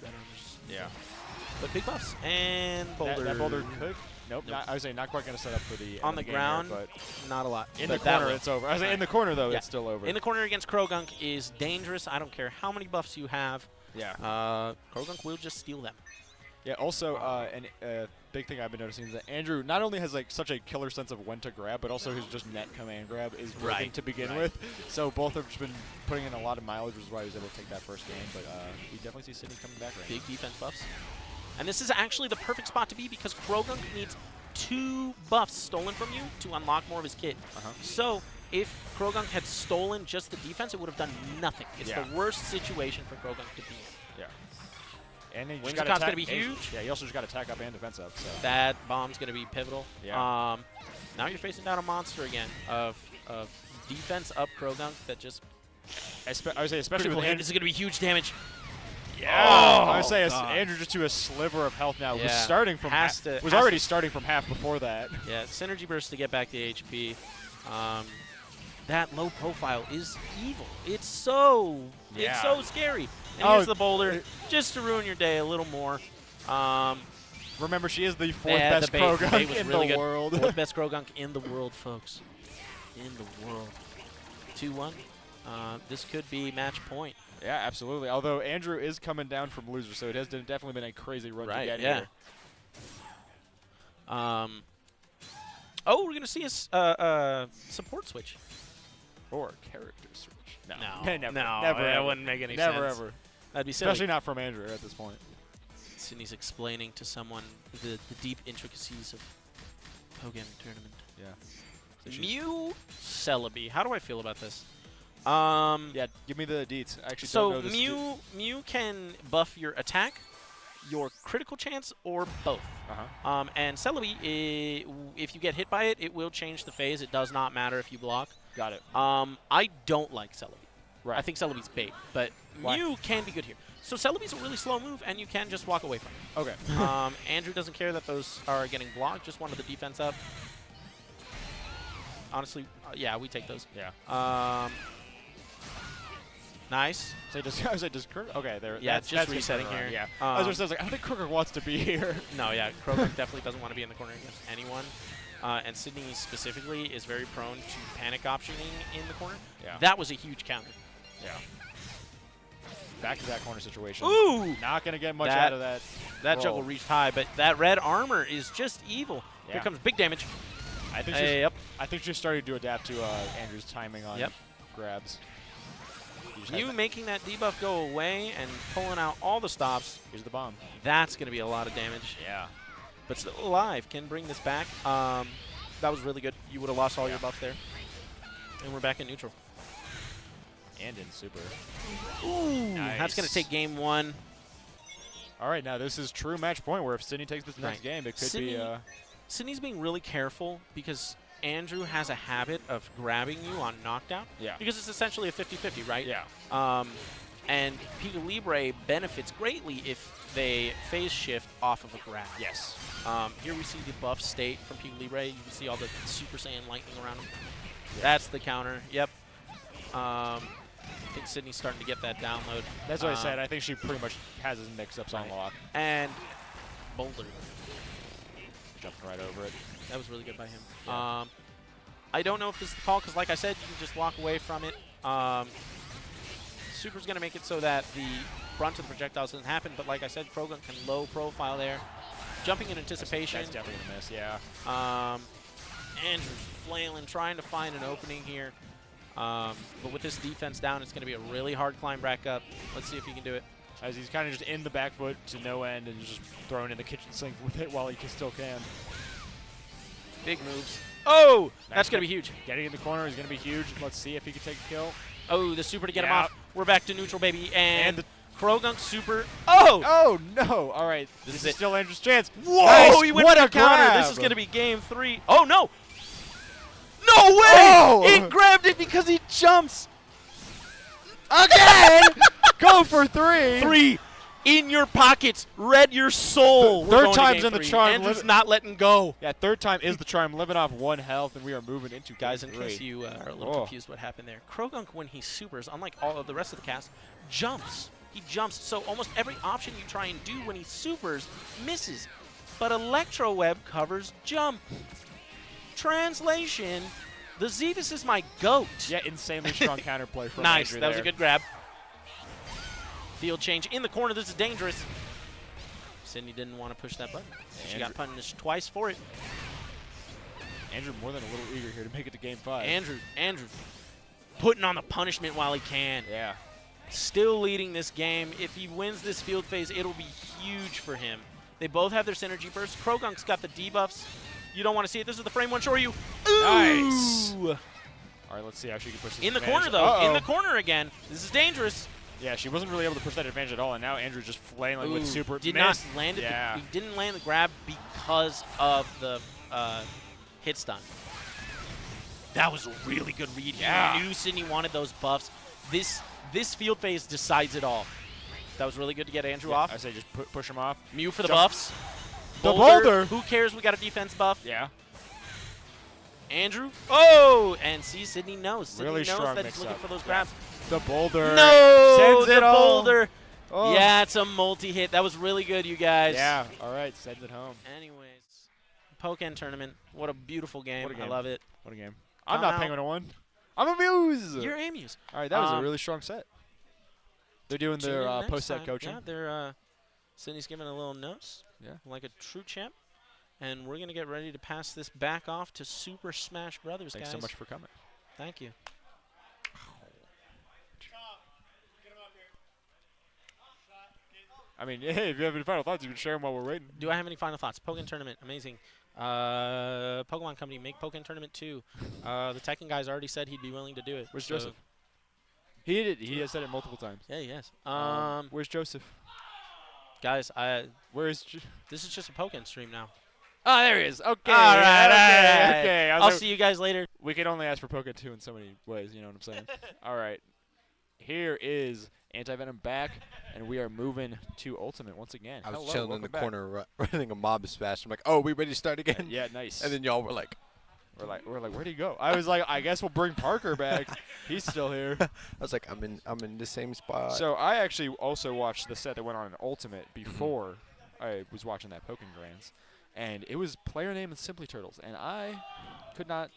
[SPEAKER 4] Red armors.
[SPEAKER 1] Yeah.
[SPEAKER 4] But big buffs. And boulder.
[SPEAKER 1] That boulder could. Nope. I would say not quite going to set up for the
[SPEAKER 4] on the ground,
[SPEAKER 1] here, but
[SPEAKER 4] not a lot.
[SPEAKER 1] In the corner, it's over. I was saying in the corner though, it's still over.
[SPEAKER 4] In the corner against Krogunk is dangerous. I don't care how many buffs you have.
[SPEAKER 1] Yeah.
[SPEAKER 4] Krogunk will just steal them.
[SPEAKER 1] Yeah. Also, a big thing I've been noticing is that Andrew not only has like such a killer sense of when to grab, but also his just net command grab is working to begin with. So both have just been putting in a lot of mileage, which is why he was able to take that first game. But we definitely see Sydney coming back right now.
[SPEAKER 4] Big defense buffs. And this is actually the perfect spot to be because Krogunk needs 2 buffs stolen from you to unlock more of his kit. So if Krogunk had stolen just the defense, it would have done nothing. It's the worst situation for Krogunk to be in.
[SPEAKER 1] Yeah. And
[SPEAKER 4] Wings account's going to be huge.
[SPEAKER 1] Yeah, you also just got to attack up and defense up. So.
[SPEAKER 4] That bomb's going to be pivotal.
[SPEAKER 1] Yeah.
[SPEAKER 4] Now you're facing down a monster again of defense up Krogunk that just...
[SPEAKER 1] I would say especially with
[SPEAKER 4] This is going to be huge damage.
[SPEAKER 1] Yeah, I would say Andrew just to a sliver of health now. Was starting from already starting from half before that.
[SPEAKER 4] Yeah, synergy burst to get back the HP. That low profile is evil. It's so scary. And here's the boulder just to ruin your day a little more.
[SPEAKER 1] Remember, she is the 4th best Krogunk in the world.
[SPEAKER 4] 4th best Krogunk in the world, folks. In the world. 2-1. This could be match point.
[SPEAKER 1] Yeah, absolutely. Although Andrew is coming down from loser, so it has definitely been a crazy run to get here.
[SPEAKER 4] Oh, we're going to see a support switch.
[SPEAKER 1] Or character switch. No.
[SPEAKER 4] Never.
[SPEAKER 1] That
[SPEAKER 4] wouldn't make any
[SPEAKER 1] sense.
[SPEAKER 4] Never,
[SPEAKER 1] ever.
[SPEAKER 4] That'd be silly.
[SPEAKER 1] Especially not from Andrew at this point.
[SPEAKER 4] Sydney's explaining to someone the deep intricacies of Pogan tournament.
[SPEAKER 1] Yeah.
[SPEAKER 4] So Mew Celebi. How do I feel about this?
[SPEAKER 1] Yeah, give me the deets. I actually don't know this.
[SPEAKER 4] Mew can buff your attack, your critical chance, or both. And Celebi, if you get hit by it, it will change the phase. It does not matter if you block.
[SPEAKER 1] Got it.
[SPEAKER 4] I don't like Celebi.
[SPEAKER 1] Right.
[SPEAKER 4] I think Celebi's bait, but Mew can be good here. So Celebi's a really slow move, and you can just walk away from it.
[SPEAKER 1] Okay.
[SPEAKER 4] Andrew doesn't care that those are getting blocked. Just wanted the defense up. Honestly, yeah, we take those.
[SPEAKER 1] Yeah.
[SPEAKER 4] Nice.
[SPEAKER 1] So does Krogunk? Okay, there.
[SPEAKER 4] Yeah, it's just resetting here.
[SPEAKER 1] Yeah. I was like, I don't think Krogunk wants to be here.
[SPEAKER 4] No, yeah, Krogunk definitely doesn't want to be in the corner against anyone. And Sydney specifically is very prone to panic optioning in the corner.
[SPEAKER 1] Yeah.
[SPEAKER 4] That was a huge counter.
[SPEAKER 1] Yeah. Back to that corner situation.
[SPEAKER 4] Ooh!
[SPEAKER 1] Not going to get much out of that.
[SPEAKER 4] That juggle reached high, but that red armor is just evil. Yeah. Here comes big damage.
[SPEAKER 1] I think she's starting to adapt to Andrew's timing on grabs.
[SPEAKER 4] You making that debuff go away and pulling out all the stops.
[SPEAKER 1] Here's the bomb.
[SPEAKER 4] That's going to be a lot of damage.
[SPEAKER 1] Yeah.
[SPEAKER 4] But still alive. Can bring this back. That was really good. You would have lost all your buff there. And we're back in neutral.
[SPEAKER 1] And in super.
[SPEAKER 4] Ooh.
[SPEAKER 1] Nice.
[SPEAKER 4] That's going to take game 1.
[SPEAKER 1] All right, now this is true match point where if Sydney takes this next game, it could be...
[SPEAKER 4] Sydney's being really careful because Andrew has a habit of grabbing you on knockdown.
[SPEAKER 1] Yeah.
[SPEAKER 4] Because it's essentially a 50-50, right?
[SPEAKER 1] Yeah.
[SPEAKER 4] And Pika Libre benefits greatly if they phase shift off of a grab.
[SPEAKER 1] Yes.
[SPEAKER 4] Here we see the buff state from Pika Libre. You can see all the Super Saiyan lightning around him. Yeah. That's the counter. Yep. think Sydney's starting to get that download.
[SPEAKER 1] That's what I said. I think she pretty much has his mix-ups on lock.
[SPEAKER 4] And Boulder.
[SPEAKER 1] Jumping right over it.
[SPEAKER 4] That was really good by him.
[SPEAKER 1] Yeah.
[SPEAKER 4] I don't know if this is the call, because like I said, you can just walk away from it. Super's going to make it so that the brunt of the projectiles doesn't happen, but like I said, Krogan can low profile there. Jumping in anticipation.
[SPEAKER 1] That's definitely going to miss, yeah.
[SPEAKER 4] Andrew's flailing, trying to find an opening here. But with this defense down, it's going to be a really hard climb back up. Let's see if he can do it.
[SPEAKER 1] As he's kind of just in the back foot to no end and just throwing in the kitchen sink with it while he still can.
[SPEAKER 4] Big moves. Oh, that's going to be huge.
[SPEAKER 1] Getting in the corner is going to be huge. Let's see if he can take a kill.
[SPEAKER 4] Oh, the super to get him off. We're back to neutral, baby. And the Krogunk super. Oh!
[SPEAKER 1] Oh, no. All right. This is still Andrew's chance.
[SPEAKER 4] Whoa,
[SPEAKER 1] nice.
[SPEAKER 4] He went
[SPEAKER 1] what
[SPEAKER 4] for
[SPEAKER 1] a
[SPEAKER 4] counter.
[SPEAKER 1] grab.
[SPEAKER 4] This is going to be game 3. Oh, no. No way!
[SPEAKER 1] Oh!
[SPEAKER 4] He grabbed it because he jumps.
[SPEAKER 1] Again! Go for 3.
[SPEAKER 4] 3 in your pockets. Read your soul.
[SPEAKER 1] Third time's in the charm.
[SPEAKER 4] Andrew's not letting go.
[SPEAKER 1] Yeah, third time is the charm. Living off 1 health, and we are moving into
[SPEAKER 4] guys. In
[SPEAKER 1] game
[SPEAKER 4] case
[SPEAKER 1] 3.
[SPEAKER 4] you are a little confused what happened there, Krogunk, when he supers, unlike all of the rest of the cast, jumps. He jumps. So almost every option you try and do when he supers misses. But Electro Web covers jump. Translation: the Xevis is my goat.
[SPEAKER 1] Yeah, insanely strong counterplay from
[SPEAKER 4] nice.
[SPEAKER 1] Andrew
[SPEAKER 4] That was
[SPEAKER 1] there.
[SPEAKER 4] a good grab. Field change in the corner. This is dangerous. Sydney didn't want to push that button. She got punished twice for it.
[SPEAKER 1] Andrew more than a little eager here to make it to game 5.
[SPEAKER 4] Andrew putting on the punishment while he can.
[SPEAKER 1] Yeah.
[SPEAKER 4] Still leading this game. If he wins this field phase, it'll be huge for him. They both have their synergy bursts. Krogunk's got the debuffs. You don't want to see it. This is the frame one Shoryu. Ooh!
[SPEAKER 1] Nice. All right, let's see how she can push this
[SPEAKER 4] in the
[SPEAKER 1] advantage.
[SPEAKER 4] corner, though. In the corner again. This is dangerous.
[SPEAKER 1] Yeah, she wasn't really able to push that advantage at all, and now Andrew's just flailing with super.
[SPEAKER 4] Did not land it.
[SPEAKER 1] Yeah.
[SPEAKER 4] He didn't land the grab because of the hit stun. That was a really good read.
[SPEAKER 1] Yeah.
[SPEAKER 4] He knew Sydney wanted those buffs. This field phase decides it all. That was really good to get Andrew off.
[SPEAKER 1] I say just push him off.
[SPEAKER 4] Mew for the buffs.
[SPEAKER 1] The boulder.
[SPEAKER 4] Who cares? We got a defense buff.
[SPEAKER 1] Yeah.
[SPEAKER 4] Andrew. Oh, and see, Sydney knows. Sydney
[SPEAKER 1] really
[SPEAKER 4] knows
[SPEAKER 1] strong
[SPEAKER 4] that he's looking for those grabs.
[SPEAKER 1] The boulder.
[SPEAKER 4] No,
[SPEAKER 1] sends
[SPEAKER 4] the
[SPEAKER 1] it
[SPEAKER 4] boulder.
[SPEAKER 1] Oh.
[SPEAKER 4] Yeah, it's a multi-hit. That was really good, you guys.
[SPEAKER 1] Yeah. All right, sends it home.
[SPEAKER 4] Anyways, Pokken tournament. What a beautiful game.
[SPEAKER 1] What a game.
[SPEAKER 4] I love it.
[SPEAKER 1] What a game. I'm not Penguin 1. I'm Amuse.
[SPEAKER 4] You're Amuse.
[SPEAKER 1] All right, that was a really strong set. They're doing their post-set coaching.
[SPEAKER 4] Yeah, they're Sydney's giving a little nose.
[SPEAKER 1] Yeah.
[SPEAKER 4] Like a true champ. And we're going to get ready to pass this back off to Super Smash Brothers,
[SPEAKER 1] Thanks so much for coming.
[SPEAKER 4] Thank you.
[SPEAKER 1] I mean, hey, if you have any final thoughts, you can share them while we're waiting.
[SPEAKER 4] Do I have any final thoughts? Pokken Tournament, amazing. Pokemon Company, make Pokken Tournament 2. The Tekken guy's already said he'd be willing to do it.
[SPEAKER 1] Where's Joseph? He did. He has said it multiple times.
[SPEAKER 4] Yeah, he has.
[SPEAKER 1] Where's Joseph?
[SPEAKER 4] Guys,
[SPEAKER 1] where's
[SPEAKER 4] this is just a Pokken stream now.
[SPEAKER 1] Oh, there he is. Okay.
[SPEAKER 4] All right.
[SPEAKER 1] Okay.
[SPEAKER 4] I'll see you guys later.
[SPEAKER 1] We can only ask for Pokken 2 in so many ways, you know what I'm saying? All right. Here is Anti-Venom back, and we are moving to Ultimate once again.
[SPEAKER 3] I was
[SPEAKER 1] Hello,
[SPEAKER 3] chilling in the
[SPEAKER 1] back.
[SPEAKER 3] corner running a mob smash. I'm like, oh, we ready to start again?
[SPEAKER 1] Yeah, nice.
[SPEAKER 3] And then y'all were like,
[SPEAKER 1] we're like, where'd he go? I was like, I guess we'll bring Parker back. He's still here.
[SPEAKER 3] I was like, I'm in the same spot.
[SPEAKER 1] So I actually also watched the set that went on in Ultimate before I was watching that Pokken Grands, and it was player name and Simply Turtles, and I could not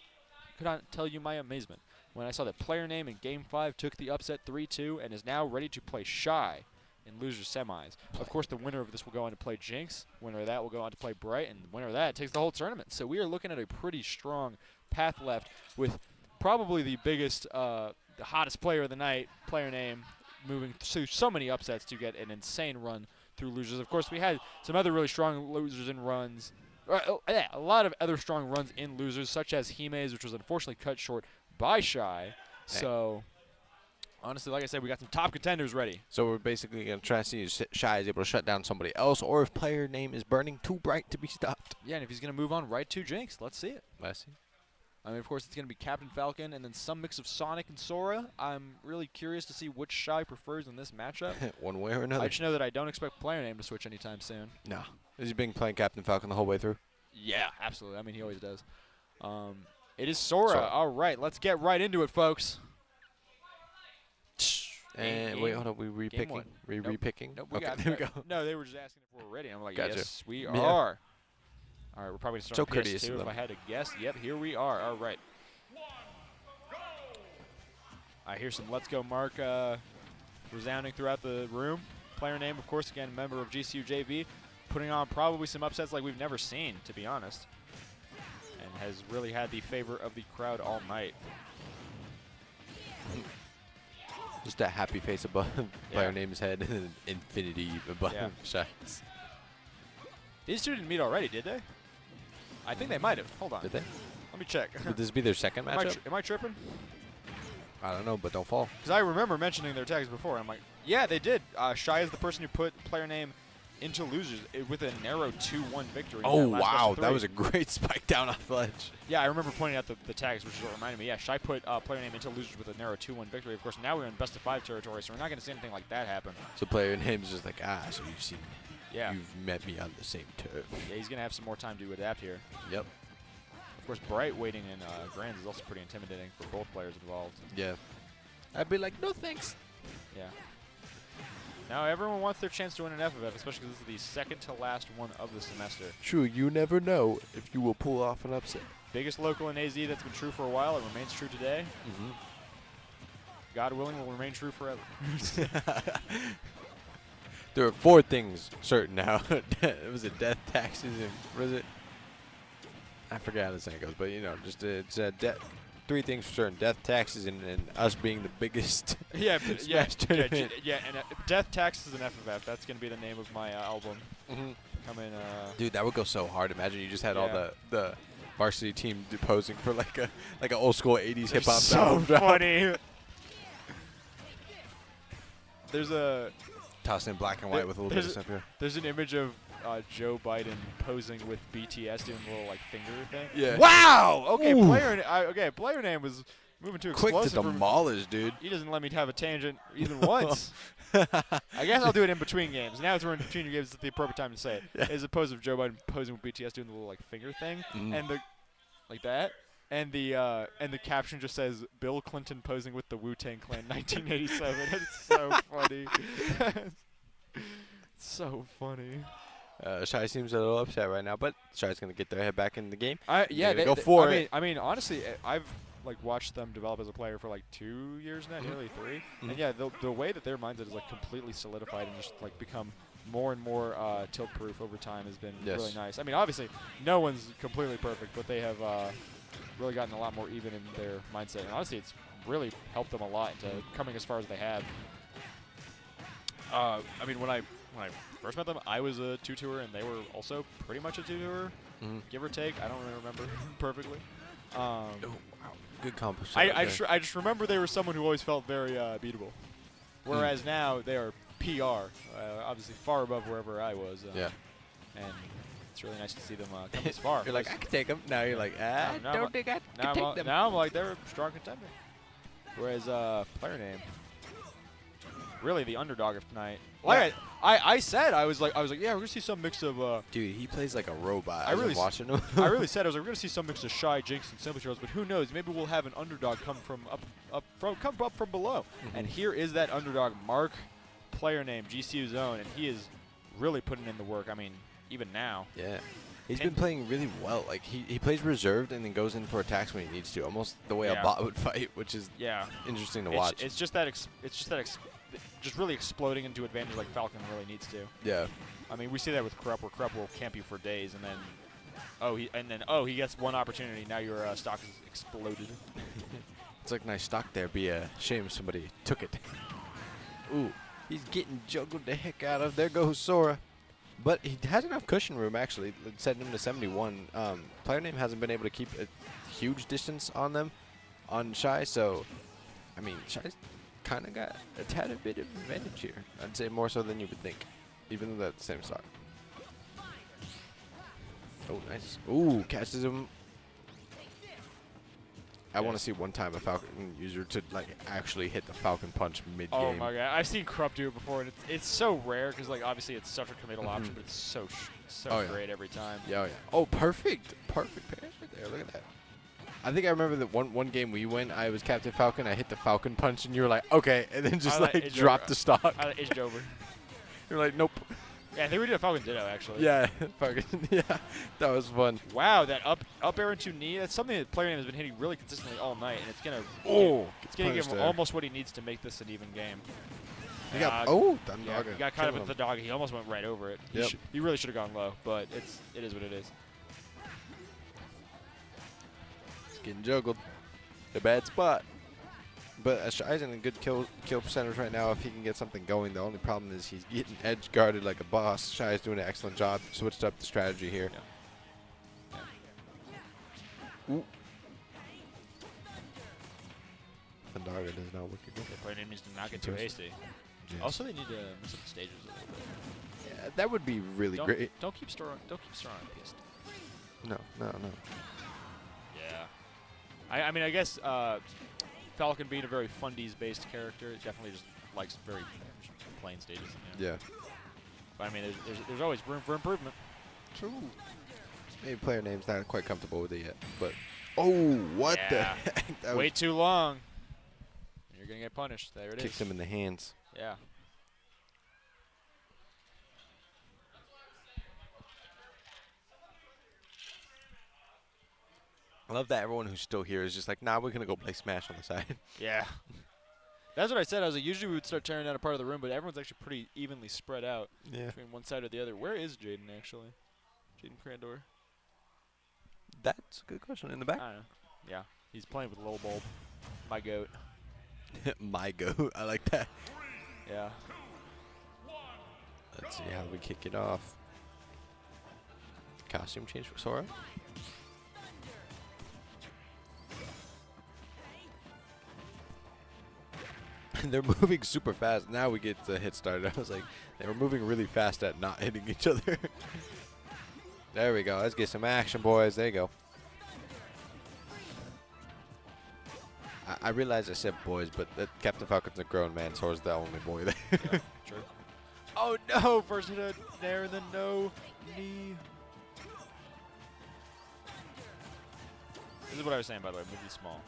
[SPEAKER 1] tell you my amazement when I saw that player name in Game 5 took the upset 3-2 and is now ready to play Shy in loser semis. Of course, the winner of this will go on to play Jinx. Winner of that will go on to play Bright, and the winner of that takes the whole tournament. So we are looking at a pretty strong path left with probably the biggest, the hottest player of the night, player name, moving through so many upsets to get an insane run through losers. Of course, we had some other really strong losers and runs. A lot of other strong runs in losers, such as Hime's, which was unfortunately cut short by Shy. So, honestly, like I said, we got some top contenders ready.
[SPEAKER 3] So we're basically going to try to see if Shy is able to shut down somebody else, or if player name is burning too bright to be stopped.
[SPEAKER 1] Yeah, and if he's going to move on right to Jinx, let's see it.
[SPEAKER 3] Let's see.
[SPEAKER 1] I mean, of course, it's going to be Captain Falcon and then some mix of Sonic and Sora. I'm really curious to see which Shy prefers in this matchup.
[SPEAKER 3] One way or another.
[SPEAKER 1] I just know that I don't expect player name to switch anytime soon.
[SPEAKER 3] No. Has he been playing Captain Falcon the whole way through?
[SPEAKER 1] Yeah, absolutely. I mean, he always does. It is Sora. All right, let's get right into it, folks.
[SPEAKER 3] And wait, hold on. We repicking? Repicking?
[SPEAKER 1] Nope,
[SPEAKER 3] okay, there we go.
[SPEAKER 1] No, they were just asking if we're ready. I'm like,
[SPEAKER 3] Gotcha.
[SPEAKER 1] yes, we
[SPEAKER 3] Yeah.
[SPEAKER 1] are. All right, we're probably
[SPEAKER 3] So
[SPEAKER 1] starting
[SPEAKER 3] courteous
[SPEAKER 1] PS2
[SPEAKER 3] of
[SPEAKER 1] if
[SPEAKER 3] them.
[SPEAKER 1] I had to guess. Yep, here we are. All right. I hear some Let's Go Mark resounding throughout the room. Player name, of course, again, member of GCU JV, putting on probably some upsets like we've never seen, to be honest, and has really had the favor of the crowd all night.
[SPEAKER 3] Just a happy face above player
[SPEAKER 1] Yeah.
[SPEAKER 3] name's head and an infinity above
[SPEAKER 1] Yeah.
[SPEAKER 3] Shy's.
[SPEAKER 1] These two didn't meet already, did they? I think they might have. Hold on.
[SPEAKER 3] Did they?
[SPEAKER 1] Let me check.
[SPEAKER 3] Would this be their second matchup?
[SPEAKER 1] Am I tripping?
[SPEAKER 3] I don't know, but don't fall.
[SPEAKER 1] Because I remember mentioning their tags before. I'm like, yeah, they did. Shy is the person who put player name into losers with a narrow 2-1 victory.
[SPEAKER 3] Oh,
[SPEAKER 1] in that last
[SPEAKER 3] wow.
[SPEAKER 1] best of
[SPEAKER 3] That
[SPEAKER 1] three.
[SPEAKER 3] was a great spike down off the ledge.
[SPEAKER 1] Yeah, I remember pointing out the tags, which is what reminded me. Yeah, Shy put player name into losers with a narrow 2-1 victory. Of course, now we're in best of 5 territory, so we're not going to see anything like that happen.
[SPEAKER 3] So player name's just like, so you've seen me.
[SPEAKER 1] Yeah.
[SPEAKER 3] You've met me on the same turf.
[SPEAKER 1] Yeah, he's going to have some more time to adapt here.
[SPEAKER 3] Yep.
[SPEAKER 1] Of course, Bright waiting in Grands is also pretty intimidating for both players involved.
[SPEAKER 3] Yeah. I'd be like, no thanks.
[SPEAKER 1] Yeah. Now everyone wants their chance to win an FFF, especially because this is the second to last one of the semester.
[SPEAKER 3] True, you never know if you will pull off an upset.
[SPEAKER 1] Biggest local in AZ that's been true for a while. It remains true today.
[SPEAKER 3] Mm-hmm.
[SPEAKER 1] God willing, will remain true forever.
[SPEAKER 3] There are 4 things certain now. Was it death, taxes, and what is it? I forget how the saying goes, but you know, just it's 3 things for certain: death, taxes, and us being the biggest.
[SPEAKER 1] Yeah,
[SPEAKER 3] Smash tournament.
[SPEAKER 1] and Death, Taxes, and FFF. That's going to be the name of my album.
[SPEAKER 3] Mm-hmm.
[SPEAKER 1] Coming.
[SPEAKER 3] Dude, that would go so hard. Imagine you just had all
[SPEAKER 1] Yeah.
[SPEAKER 3] the varsity team posing for like an old school 80s hip hop.
[SPEAKER 1] So funny. There's a
[SPEAKER 3] Tossed in black and white with a little bit of stuff here.
[SPEAKER 1] there's an image of Joe Biden posing with BTS doing a little like finger thing.
[SPEAKER 3] Yeah.
[SPEAKER 1] Wow. Okay,
[SPEAKER 3] Ooh.
[SPEAKER 1] player name was moving too
[SPEAKER 3] Quick to
[SPEAKER 1] explosive. for me.
[SPEAKER 3] demolish, dude.
[SPEAKER 1] He doesn't let me have a tangent even once. I guess I'll do it in between games. Now it's we're in between your games. It's the appropriate time to say it.
[SPEAKER 3] Yeah.
[SPEAKER 1] As opposed to Joe Biden posing with BTS doing the little like finger thing and the like that. And the caption just says Bill Clinton posing with the Wu-Tang Clan 1987. It's so funny. It's so funny.
[SPEAKER 3] Shy seems a little upset right now, but Shy's gonna get their head back in the game.
[SPEAKER 1] Yeah,
[SPEAKER 3] they go for it.
[SPEAKER 1] I mean, honestly, I've like watched them develop as a player for like 2 years now, nearly 3. And yeah, the way that their mindset is like completely solidified and just like become more and more tilt-proof over time has been really nice. I mean, obviously, no one's completely perfect, but they have really gotten a lot more even in their mindset. And honestly, it's really helped them a lot into coming as far as they have. I mean, when I first met them, I was a 2-tour, and they were also pretty much a 2-tour, give or take. I don't really remember perfectly.
[SPEAKER 3] Oh, wow. Good combo.
[SPEAKER 1] I just remember they were someone who always felt very beatable. Whereas now they are PR, obviously far above wherever I was.
[SPEAKER 3] Yeah.
[SPEAKER 1] And it's really nice to see them come this far.
[SPEAKER 3] You're like, I can take them. Now you're like, don't think I can take them.
[SPEAKER 1] Now I'm like, they're a strong contender. Whereas player name, really the underdog of tonight. Like I said, I was like, yeah, we're gonna see some mix of.
[SPEAKER 3] Dude, he plays like a robot.
[SPEAKER 1] I really
[SPEAKER 3] watching him.
[SPEAKER 1] I really said I was like, we're gonna see some mix of Shy, Jinx, and Simple Heroes, but who knows? Maybe we'll have an underdog come up from below. And here is that underdog, Mark, player name, GCU Zone, and he is really putting in the work. I mean, even now.
[SPEAKER 3] Yeah. He's been playing really well. Like he plays reserved and then goes in for attacks when he needs to, almost the way a bot would fight, which is interesting to watch.
[SPEAKER 1] It's just just really exploding into advantage like Falcon really needs to.
[SPEAKER 3] Yeah.
[SPEAKER 1] I mean, we see that with Krupp, where Krupp will camp you for days, and then he gets one opportunity. Now your stock is exploded.
[SPEAKER 3] It's like nice stock there. Be a shame if somebody took it. Ooh, he's getting juggled the heck out of. There goes Sora. But he has enough cushion room, actually, setting him to 71. Player name hasn't been able to keep a huge distance on them, on Shy, so, I mean, Shy's kind of got a tad bit of advantage here. I'd say more so than you would think, even though they're the same stock. Oh, nice. Ooh, catches him. I want to see one time a Falcon user to like actually hit the Falcon punch mid-game.
[SPEAKER 1] Oh my god, I've seen Krupp do it before, and it's so rare because like obviously it's such a committal option, but it's so great every time.
[SPEAKER 3] Yeah, yeah. Oh, perfect pass right there. Look at that. I think I remember that one game we went. I was Captain Falcon. I hit the Falcon punch, and you were like, okay, and then just like dropped the stock.
[SPEAKER 1] I edged over.
[SPEAKER 3] You're like, nope.
[SPEAKER 1] Yeah, I think we did a Falcon Ditto actually.
[SPEAKER 3] Yeah, Falcon. Yeah, that was fun.
[SPEAKER 1] Wow, that up air into knee. That's something that player name has been hitting really consistently all night, and it's gonna give him almost what he needs to make this an even game.
[SPEAKER 3] He got
[SPEAKER 1] he got caught up with the dog. He almost went right over it.
[SPEAKER 3] Yep.
[SPEAKER 1] He really should have gone low, but it is what it is.
[SPEAKER 3] It's getting juggled. A bad spot. But Shai's in a good kill percentage right now if he can get something going. The only problem is he's getting edge guarded like a boss. Shai's doing an excellent job. Switched up the strategy here.
[SPEAKER 1] Yeah.
[SPEAKER 3] Ooh. Fandaga does not look good.
[SPEAKER 1] The player name needs to not get too hasty.
[SPEAKER 3] Yes.
[SPEAKER 1] Also, they need to mix up the stages a little bit.
[SPEAKER 3] Yeah, that would be really great.
[SPEAKER 1] Don't keep store on PS2.
[SPEAKER 3] No.
[SPEAKER 1] Yeah. I mean, I guess Falcon being a very fundies-based character, definitely just likes very plain stages.
[SPEAKER 3] Yeah.
[SPEAKER 1] But I mean, there's always room for improvement.
[SPEAKER 3] True. Maybe player name's not quite comfortable with it yet, but what the heck? That
[SPEAKER 1] Wait too long. You're gonna get punished. There it is.
[SPEAKER 3] Kicked him in the hands.
[SPEAKER 1] Yeah.
[SPEAKER 3] I love that everyone who's still here is just like, nah, we're going to go play Smash on the side.
[SPEAKER 1] Yeah. That's what I said. I was like, usually we would start tearing down a part of the room, but everyone's actually pretty evenly spread out between one side or the other. Where is Jaden, actually? Jaden Crandor?
[SPEAKER 3] That's a good question. In the back?
[SPEAKER 1] I don't know. Yeah. He's playing with Lil Bulb. My goat.
[SPEAKER 3] My goat. I like that.
[SPEAKER 1] Yeah.
[SPEAKER 3] Let's see how we kick it off. Costume change for Sora. They're moving super fast. Now we get the hit started. I was like, they were moving really fast at not hitting each other. There we go. Let's get some action, boys. There you go. I realize I said boys, but Captain Falcon's a grown man. Sora's the only boy there.
[SPEAKER 1] Yeah, true. Oh, no. First hit there and then no knee. This is what I was saying, by the way. Movie small.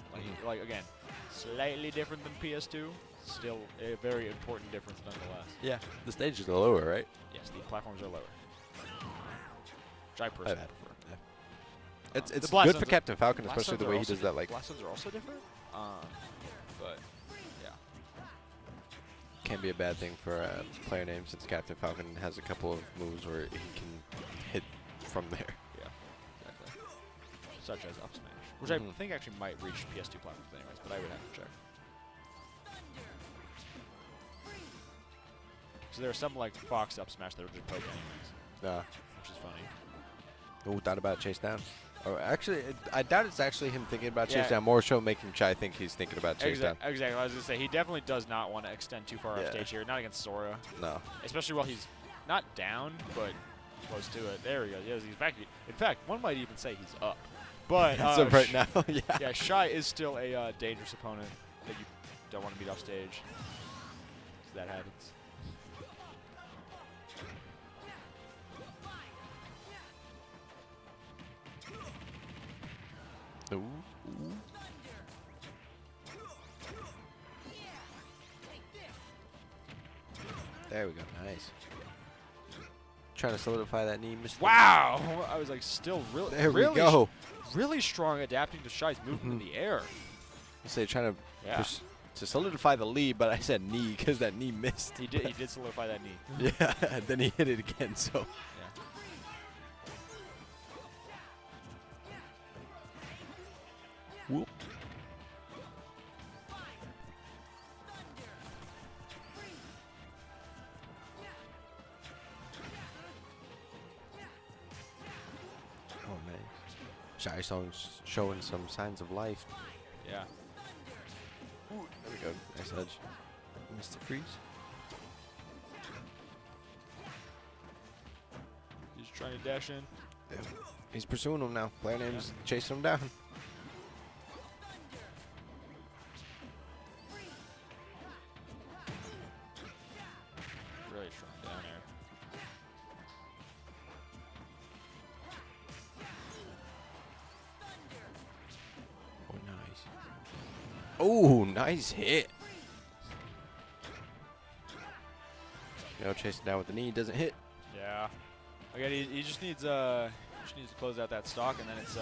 [SPEAKER 1] Like again, slightly different than PS2. Still a very important difference nonetheless.
[SPEAKER 3] Yeah. The stages are lower, right?
[SPEAKER 1] Yes, the platforms are lower. Which I personally prefer.
[SPEAKER 3] Yeah. It's
[SPEAKER 1] good
[SPEAKER 3] for Captain Falcon, especially the way he does that. Like
[SPEAKER 1] blast zones are also different. But yeah.
[SPEAKER 3] Can be a bad thing for a player name since Captain Falcon has a couple of moves where he can hit from there.
[SPEAKER 1] Yeah, exactly. Such as up smash, which I think actually might reach PS2 platforms anyways, but I would have to check. So there are some like Fox up smash that are just poke anyways. Which is funny.
[SPEAKER 3] Oh, thought about chase down. Oh, actually, I doubt it's actually him thinking about chase down. More so making Chai think he's thinking about chase down.
[SPEAKER 1] Exactly. I was going to say, he definitely does not want to extend too far off stage here. Not against Sora.
[SPEAKER 3] No.
[SPEAKER 1] Especially while he's not down, but close to it. There we go. Yes, he's back. In fact, one might even say he's up. But
[SPEAKER 3] so right now,
[SPEAKER 1] yeah, Shai is still a dangerous opponent that you don't want to beat off stage. So that happens.
[SPEAKER 3] Ooh. There we go. Nice. Trying to solidify that knee.
[SPEAKER 1] Wow! I was like, still really.
[SPEAKER 3] There we go.
[SPEAKER 1] Really strong adapting to Shai's movement in the air.
[SPEAKER 3] I say trying to solidify the lead, but I said knee because that knee missed.
[SPEAKER 1] He did solidify that knee.
[SPEAKER 3] Yeah. Then he hit it again. So. Whoop. Oh man, Shai Song's showing some signs of life.
[SPEAKER 1] Yeah.
[SPEAKER 3] Ooh, there we go. Nice edge. Missed the freeze.
[SPEAKER 1] He's trying to dash in.
[SPEAKER 3] Yeah. He's pursuing him now. Player name's chasing him down.
[SPEAKER 1] Really strong down air.
[SPEAKER 3] Oh, nice hit. Chasing down with the knee, doesn't hit.
[SPEAKER 1] Yeah. Again, he just needs to close out that stock, and then it's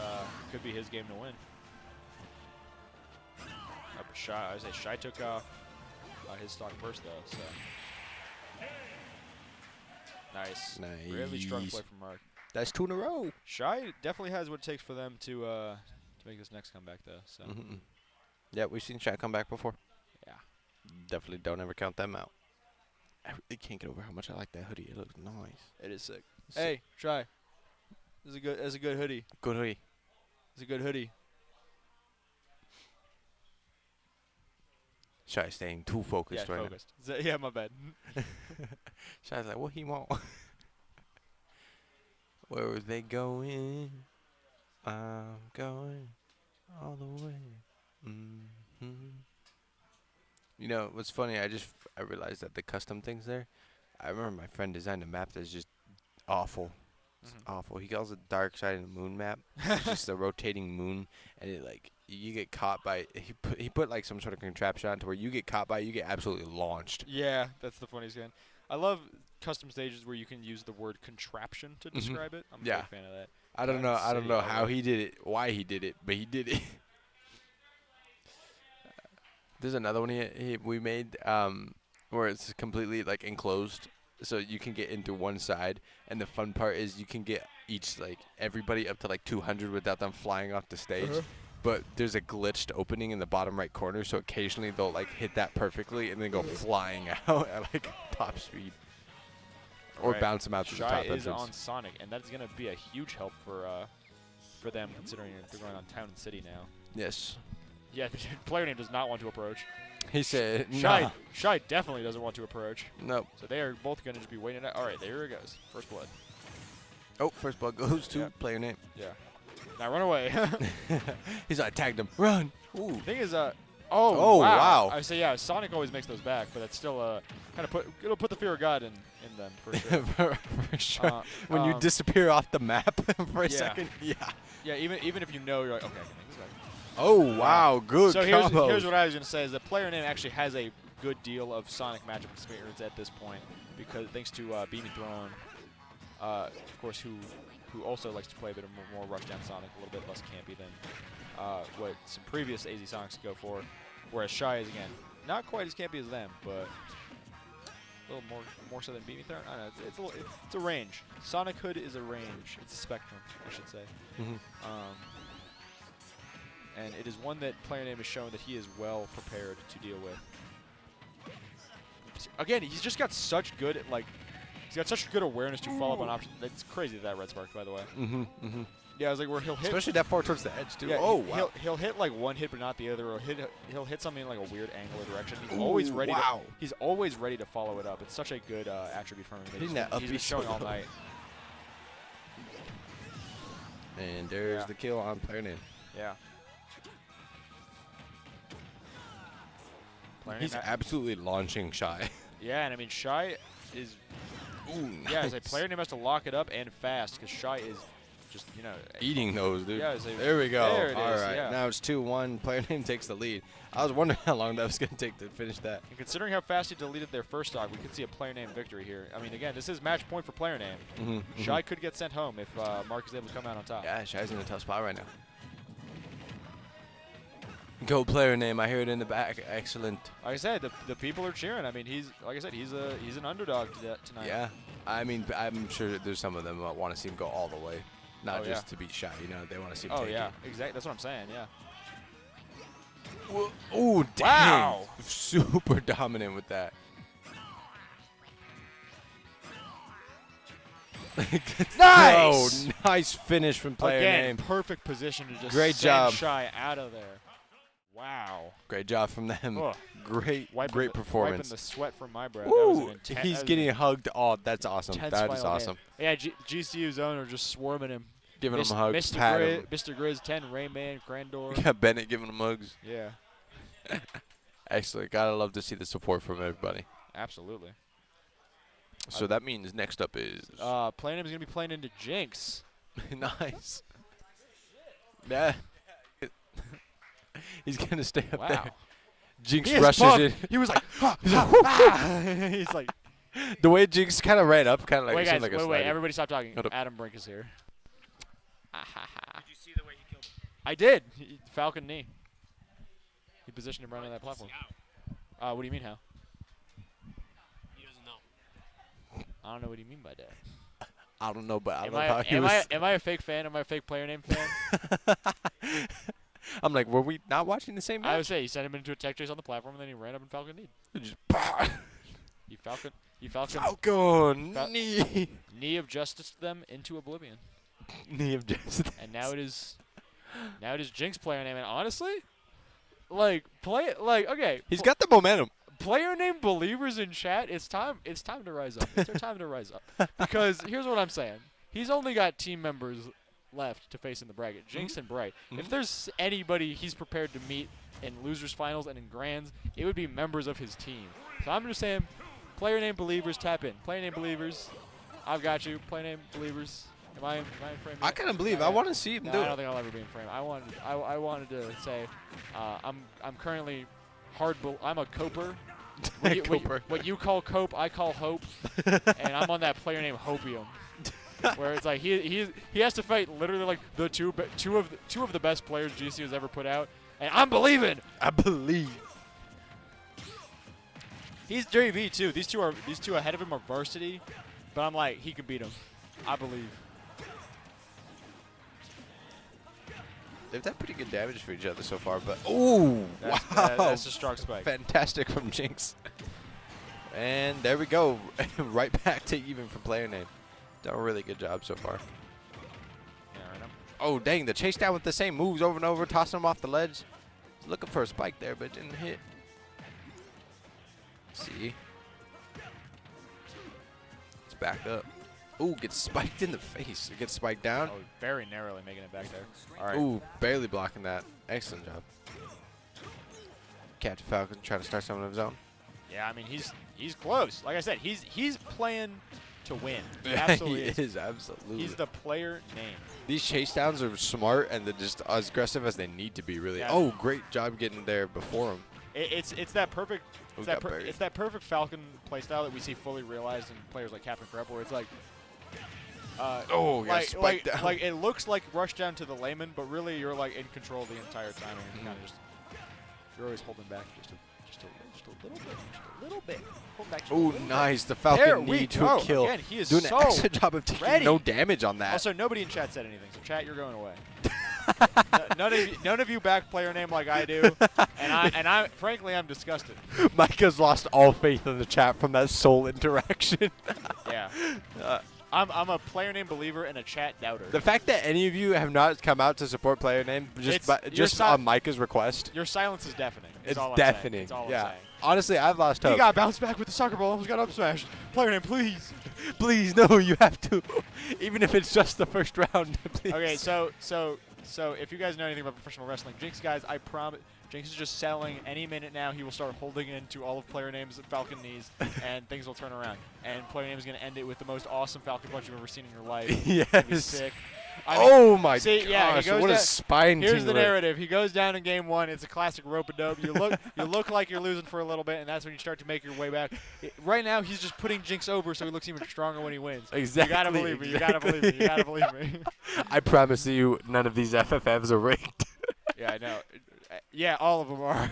[SPEAKER 1] could be his game to win. Shy took off his stock first though, so nice. Really strong play from Mark.
[SPEAKER 3] That's 2 in a row.
[SPEAKER 1] Shy definitely has what it takes for them to make this next comeback though. So
[SPEAKER 3] yeah, we've seen Shy come back before.
[SPEAKER 1] Yeah.
[SPEAKER 3] Definitely don't ever count them out. I really can't get over how much I like that hoodie. It looks nice.
[SPEAKER 1] It is sick. Hey, Shy. This is a good hoodie.
[SPEAKER 3] Good hoodie.
[SPEAKER 1] It's a good hoodie.
[SPEAKER 3] Shy staying too focused right
[SPEAKER 1] focused. Yeah, my bad.
[SPEAKER 3] Shy's like, what he want? Where are they going? I'm going all the way. You know, what's funny, I realized that the custom things there, I remember my friend designed a map that's just awful. It's awful. He calls it Dark Side of the Moon map. It's just a rotating moon, and it like you get caught by he put like some sort of contraption on to where you get caught by, you get absolutely launched.
[SPEAKER 1] Yeah, that's the funniest thing. I love custom stages where you can use the word contraption to describe it. I'm a big fan of that.
[SPEAKER 3] I don't know how he did it, why he did it, but he did it. There's another one we made where it's completely like enclosed, so you can get into one side, and the fun part is you can get everybody up to like 200 without them flying off the stage. But there's a glitched opening in the bottom right corner, so occasionally they'll like hit that perfectly and then go flying out at like top speed, or bounce them out to the top entrance.
[SPEAKER 1] Shy is on Sonic, and that's gonna be a huge help for them, considering they're going on Town and City now.
[SPEAKER 3] Yes.
[SPEAKER 1] Yeah, the player name does not want to approach.
[SPEAKER 3] He said,
[SPEAKER 1] Shy definitely doesn't want to approach.
[SPEAKER 3] Nope.
[SPEAKER 1] So they are both going to just be waiting. All right, there it goes. First blood.
[SPEAKER 3] Oh, first blood goes to player name.
[SPEAKER 1] Yeah. Now run away.
[SPEAKER 3] He's like, tagged him. Run.
[SPEAKER 1] Ooh. Thing is,
[SPEAKER 3] wow.
[SPEAKER 1] I say, yeah, Sonic always makes those back, but that's still kind of it'll put the fear of God in them for sure.
[SPEAKER 3] for sure. When you disappear off the map for a second. Yeah.
[SPEAKER 1] Yeah, even if you know, you're like, okay, I can make this back.
[SPEAKER 3] Oh, wow. Good
[SPEAKER 1] So
[SPEAKER 3] combos.
[SPEAKER 1] here's what I was going to say is that player name actually has a good deal of Sonic matchup experience at this point, because thanks to Beam Me Throne, of course, who also likes to play a bit of more rushdown Sonic, a little bit less campy than what some previous AZ Sonics go for, whereas Shy is, again, not quite as campy as them, but a little more so than Beam Me Throne. I don't know, it's a range. Sonic Hood is a range. It's a spectrum, I should say. And it is one that player name has shown that he is well prepared to deal with. Again, he's just got such good he's got such good awareness to follow up on options. It's crazy that red spark, by the way. Yeah, I was like, where he'll hit,
[SPEAKER 3] especially that far towards the edge too.
[SPEAKER 1] Yeah,
[SPEAKER 3] oh wow.
[SPEAKER 1] He'll hit like one hit but not the other, or he'll hit something in like a weird angle or direction. He's always ready. He's always ready to follow it up. It's such a good attribute from him. He's been showing all night.
[SPEAKER 3] And there's the kill on player name.
[SPEAKER 1] Yeah.
[SPEAKER 3] He's absolutely launching Shy.
[SPEAKER 1] Yeah, and I mean, Shy is...
[SPEAKER 3] Ooh, nice.
[SPEAKER 1] Yeah, as a player name has to lock it up and fast, because Shy is just,
[SPEAKER 3] eating those, dude.
[SPEAKER 1] Yeah,
[SPEAKER 3] there we go.
[SPEAKER 1] There it
[SPEAKER 3] all
[SPEAKER 1] is,
[SPEAKER 3] right,
[SPEAKER 1] yeah.
[SPEAKER 3] now it's 2-1. Player name takes the lead. I was wondering how long that was going to take to finish that.
[SPEAKER 1] And considering how fast he deleted their first stock, we could see a player name victory here. I mean, again, this is match point for player name. Shy could get sent home if Mark is able to come out on top.
[SPEAKER 3] Yeah, Shy's in a tough spot right now. Go player name. I hear it in the back. Excellent.
[SPEAKER 1] Like I said, the people are cheering. I mean, he's an underdog tonight.
[SPEAKER 3] Yeah. I mean, I'm sure that there's some of them that want to see him go all the way, not just to beat Shy. They want to see him take it.
[SPEAKER 1] Exactly. That's what I'm saying. Yeah.
[SPEAKER 3] Oh, dang.
[SPEAKER 1] Wow.
[SPEAKER 3] Super dominant with that.
[SPEAKER 1] Nice.
[SPEAKER 3] Oh, nice finish from player name.
[SPEAKER 1] Again, perfect position to just
[SPEAKER 3] send
[SPEAKER 1] Shy out of there. Wow.
[SPEAKER 3] Great job from them.
[SPEAKER 1] Oh.
[SPEAKER 3] Great performance.
[SPEAKER 1] Wiping the sweat from my brow.
[SPEAKER 3] Ooh, he's getting hugged. Oh, that's awesome. That is awesome.
[SPEAKER 1] Game. Yeah, GCU's owner just swarming him.
[SPEAKER 3] Giving him hugs.
[SPEAKER 1] Mr. Grizz 10, Rayman, Grandor.
[SPEAKER 3] Yeah, Bennett giving him hugs.
[SPEAKER 1] Yeah.
[SPEAKER 3] Excellent. Gotta love to see the support from everybody.
[SPEAKER 1] Absolutely.
[SPEAKER 3] So that means next up is...
[SPEAKER 1] player name is going to be playing into Jinx.
[SPEAKER 3] Nice. Yeah. He's going to stay up there. Jinx rushes in.
[SPEAKER 1] He was like, he's like.
[SPEAKER 3] The way Jinx kind of ran up, kind of like
[SPEAKER 1] wait, guys,
[SPEAKER 3] like a
[SPEAKER 1] wait,
[SPEAKER 3] slider.
[SPEAKER 1] everybody stop talking. Adam Brink is here.
[SPEAKER 4] Did you see the way he killed him?
[SPEAKER 1] I did. Falcon knee. He positioned him right on that platform. What do you mean how?
[SPEAKER 4] He doesn't know.
[SPEAKER 1] I don't know what you mean by that.
[SPEAKER 3] I don't know, but I
[SPEAKER 1] Am
[SPEAKER 3] love
[SPEAKER 1] I,
[SPEAKER 3] how he
[SPEAKER 1] am,
[SPEAKER 3] was.
[SPEAKER 1] I, am I a fake fan? Am I a fake player name fan?
[SPEAKER 3] I'm like, were we not watching the same match?
[SPEAKER 1] I would say he sent him into a tech chase on the platform, and then he ran up and Falcon knee.
[SPEAKER 3] Just
[SPEAKER 1] Falcon
[SPEAKER 3] knee.
[SPEAKER 1] Knee of justice them into oblivion.
[SPEAKER 3] Knee of justice.
[SPEAKER 1] And now it is Jinx player name. And honestly, okay.
[SPEAKER 3] He's got the momentum.
[SPEAKER 1] Player name believers in chat. It's time to rise up. It's their time to rise up. Because here's what I'm saying. He's only got team members left to face in the bracket. Jinx and Bright. If there's anybody he's prepared to meet in losers finals and in grands, it would be members of his team. So I'm just saying, player name believers, tap in. Player name believers, I've got you. Player name believers. Am I in frame yet?
[SPEAKER 3] I kind of believe. I want to see him do
[SPEAKER 1] I
[SPEAKER 3] it.
[SPEAKER 1] don't think I'll ever be in frame. I wanted to say, I'm currently I'm a coper. What you call cope, I call hope, and I'm on that player named Hopium, where it's like he has to fight literally like the two of the best players GC has ever put out, and I'm believing.
[SPEAKER 3] I believe.
[SPEAKER 1] He's JV too. These two ahead of him are varsity, but I'm like he can beat him. I believe.
[SPEAKER 3] They've done pretty good damage for each other so far, but wow,
[SPEAKER 1] that's a strong spike.
[SPEAKER 3] Fantastic from Jinx. And there we go, right back to even for player name. Done a really good job so far.
[SPEAKER 1] Yeah, right.
[SPEAKER 3] Oh dang, the chase down with the same moves over and over, tossing him off the ledge. Looking for a spike there, but it didn't hit. See, it's back up. Ooh, gets spiked in the face. It gets spiked down.
[SPEAKER 1] Oh, very narrowly making it back there. All right.
[SPEAKER 3] Ooh, barely blocking that. Excellent job. Captain Falcon trying to start something of his own.
[SPEAKER 1] Yeah, I mean he's close. Like I said, he's playing to win. He absolutely
[SPEAKER 3] is. Absolutely.
[SPEAKER 1] He's the player name.
[SPEAKER 3] These chase downs are smart and they're just as aggressive as they need to be. Really.
[SPEAKER 1] Yeah.
[SPEAKER 3] Oh, great job getting there before him.
[SPEAKER 1] It's that perfect.
[SPEAKER 3] Ooh,
[SPEAKER 1] It's that perfect Falcon playstyle that we see fully realized in players like Captain Crep, where it's like.
[SPEAKER 3] Spiked down.
[SPEAKER 1] Like it looks like rush down to the layman, but really you're like in control the entire time, and you kind of you're always holding back just a little bit. Hold back just a
[SPEAKER 3] Ooh,
[SPEAKER 1] little
[SPEAKER 3] nice.
[SPEAKER 1] bit.
[SPEAKER 3] The Falcon
[SPEAKER 1] There we
[SPEAKER 3] need to
[SPEAKER 1] go.
[SPEAKER 3] kill.
[SPEAKER 1] Again, he is
[SPEAKER 3] doing
[SPEAKER 1] so
[SPEAKER 3] an excellent job of taking
[SPEAKER 1] ready.
[SPEAKER 3] no damage on that.
[SPEAKER 1] Also, nobody in chat said anything, so chat, you're going away. None of you back player name like I do, and I frankly I'm disgusted.
[SPEAKER 3] Micah's lost all faith in the chat from that soul interaction.
[SPEAKER 1] Yeah. I'm a player name believer and a chat doubter.
[SPEAKER 3] The fact that any of you have not come out to support player name just on Micah's request.
[SPEAKER 1] Your silence is deafening.
[SPEAKER 3] It's
[SPEAKER 1] all I'm
[SPEAKER 3] deafening.
[SPEAKER 1] saying. It's all I'm
[SPEAKER 3] yeah.
[SPEAKER 1] saying.
[SPEAKER 3] Honestly, I've lost hope.
[SPEAKER 1] He got bounced back with the soccer ball. Almost got up smashed. Player name, please.
[SPEAKER 3] Please, no, you have to. Even if it's just the first round, please.
[SPEAKER 1] Okay, so if you guys know anything about professional wrestling, Jinx guys, I promise. Jinx is just selling any minute now. He will start holding into all of player names at Falcon knees, and things will turn around. And player name is going to end it with the most awesome Falcon punch you've ever seen in your life.
[SPEAKER 3] Yes.
[SPEAKER 1] It's be sick.
[SPEAKER 3] Oh my
[SPEAKER 1] gosh!
[SPEAKER 3] Yeah, what a spine
[SPEAKER 1] Here's the
[SPEAKER 3] tingler.
[SPEAKER 1] narrative. He goes down in game one. It's a classic rope-a-dope. You look like you're losing for a little bit, and that's when you start to make your way back. Right now, he's just putting Jinx over, so he looks even stronger when he wins.
[SPEAKER 3] Exactly.
[SPEAKER 1] You gotta believe me. You gotta believe me. You gotta believe me.
[SPEAKER 3] I promise you, none of these FFFs are rigged.
[SPEAKER 1] Yeah, I know. Yeah, all of them are.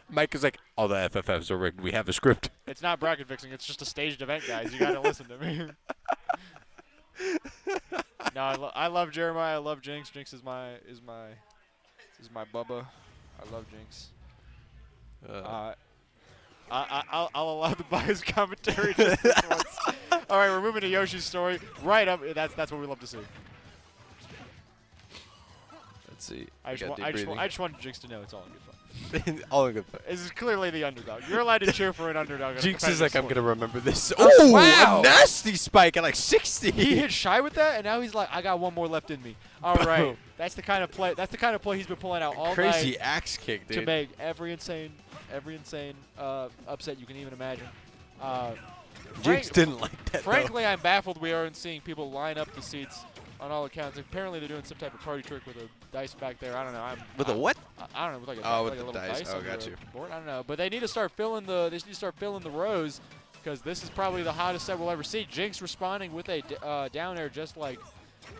[SPEAKER 3] Mike is like, all the FFFs are rigged. We have a script.
[SPEAKER 1] It's not bracket fixing. It's just a staged event, guys. You gotta listen to me. No, I love Jeremiah. I love Jinx. Jinx is my bubba. I love Jinx. I'll allow the biased commentary just this once. All right, we're moving to Yoshi's story. Right up. That's what we love to see.
[SPEAKER 3] Let's see.
[SPEAKER 1] I just wanted Jinx to know it's all in good fun.
[SPEAKER 3] All in good fun.
[SPEAKER 1] This is clearly the underdog. You're allowed to cheer for an underdog.
[SPEAKER 3] Jinx is like, I'm going to remember this.
[SPEAKER 1] Oh, wow.
[SPEAKER 3] A nasty spike at like 60.
[SPEAKER 1] He hit shy with that, and now he's like, I got one more left in me. All right. That's the kind of play. That's the kind of play he's been pulling out all night.
[SPEAKER 3] Crazy axe kick, dude.
[SPEAKER 1] To make every insane upset you can even imagine.
[SPEAKER 3] Jinx didn't like that,
[SPEAKER 1] Frankly, I'm baffled we aren't seeing people line up the seats on all accounts. Apparently they're doing some type of party trick with a dice back there. I don't know.
[SPEAKER 3] With a what?
[SPEAKER 1] I don't know. With like a,
[SPEAKER 3] with
[SPEAKER 1] like a
[SPEAKER 3] the
[SPEAKER 1] little
[SPEAKER 3] dice.
[SPEAKER 1] on
[SPEAKER 3] Got
[SPEAKER 1] the
[SPEAKER 3] you.
[SPEAKER 1] board. I don't know. But they need to start filling the rows, because this is probably the hottest set we'll ever see. Jinx responding with a down air, just like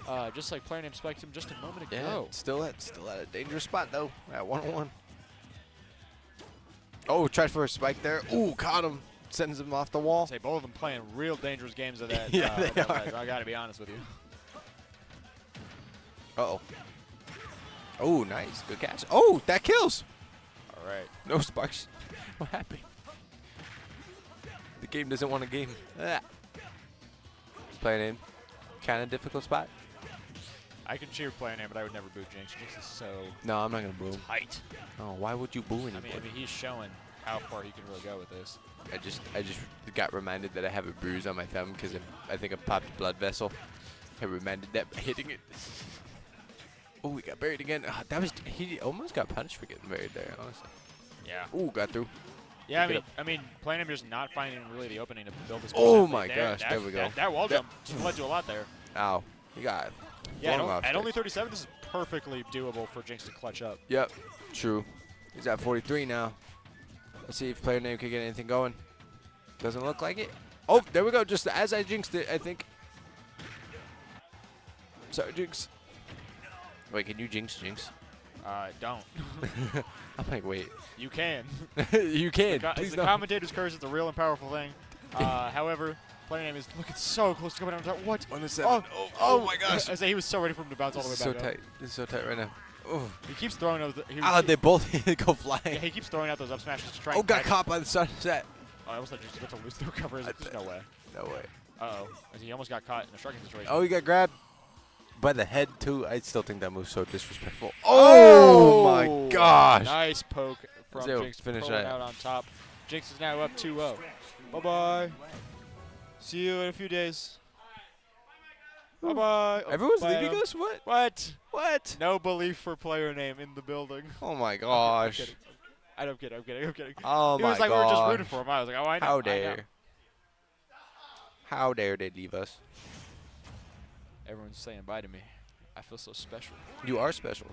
[SPEAKER 1] player name spiked him just a moment ago.
[SPEAKER 3] Yeah, still at a dangerous spot though. At 1-on-1. Oh, tried for a spike there. Ooh, caught him. Sends him off the wall.
[SPEAKER 1] Say both of them playing real dangerous games of that.
[SPEAKER 3] Yeah, they are.
[SPEAKER 1] I got to be honest with you.
[SPEAKER 3] Uh-oh. Oh, nice. Good catch. Oh, that kills.
[SPEAKER 1] All right.
[SPEAKER 3] No sparks. What happened? The game doesn't want a game. Ah. Player name. Kind of difficult spot.
[SPEAKER 1] I can cheer player name, but I would never boo Jinx. Jinx is so
[SPEAKER 3] No, I'm not going to boo him.
[SPEAKER 1] tight.
[SPEAKER 3] Oh, why would you boo anybody?
[SPEAKER 1] I mean, he's showing how far he can really go with this.
[SPEAKER 3] I just got reminded that I have a bruise on my thumb because I think I popped a blood vessel. I reminded that by hitting it. Oh, we got buried again. He almost got punished for getting buried there, honestly.
[SPEAKER 1] Yeah.
[SPEAKER 3] Ooh, got through.
[SPEAKER 1] Yeah, I mean, playing him just not finding really the opening to build this.
[SPEAKER 3] Oh my gosh, there we go.
[SPEAKER 1] That wall jump just led to a lot there.
[SPEAKER 3] Ow, you got.
[SPEAKER 1] Yeah, at only 37, this is perfectly doable for Jinx to clutch up.
[SPEAKER 3] Yep, true. He's at 43 now. Let's see if player name can get anything going. Doesn't look like it. Oh, there we go. Just as I jinxed it, I think. Sorry, Jinx. Wait, can you jinx?
[SPEAKER 1] Don't.
[SPEAKER 3] I'm like, wait.
[SPEAKER 1] You can.
[SPEAKER 3] You can.
[SPEAKER 1] It's the commentator's curse. It's a real and powerful thing. However, player name is looking so close to coming down top. What?
[SPEAKER 3] On the 7. Oh my gosh.
[SPEAKER 1] I say he was so ready for him to bounce all the way back
[SPEAKER 3] so
[SPEAKER 1] up.
[SPEAKER 3] tight. This is so tight right now. Oh.
[SPEAKER 1] He keeps throwing those.
[SPEAKER 3] They both go flying.
[SPEAKER 1] Yeah, he keeps throwing out those up smashes to try.
[SPEAKER 3] Oh, got caught by the sunset.
[SPEAKER 1] Oh, I almost thought you were supposed to lose the recovery. There's no way.
[SPEAKER 3] No way.
[SPEAKER 1] Uh-oh. He almost got caught in a striking situation.
[SPEAKER 3] Oh, he got grabbed by the head, too. I still think that move's so disrespectful. Oh, my gosh.
[SPEAKER 1] Nice poke from Jinx.
[SPEAKER 3] Finish
[SPEAKER 1] that out on top. Jinx is now up 2-0. Bye-bye. See you in a few days. Bye-bye. Oh,
[SPEAKER 3] Everyone's leaving us? What?
[SPEAKER 1] What? No belief for player name in the building.
[SPEAKER 3] Oh, my gosh.
[SPEAKER 1] I'm kidding.
[SPEAKER 3] Oh, my gosh.
[SPEAKER 1] He was like, we were just rooting for him. I was like, oh, I know.
[SPEAKER 3] How dare. How dare they leave us?
[SPEAKER 1] Everyone's saying bye to me. I feel so special.
[SPEAKER 3] You are special.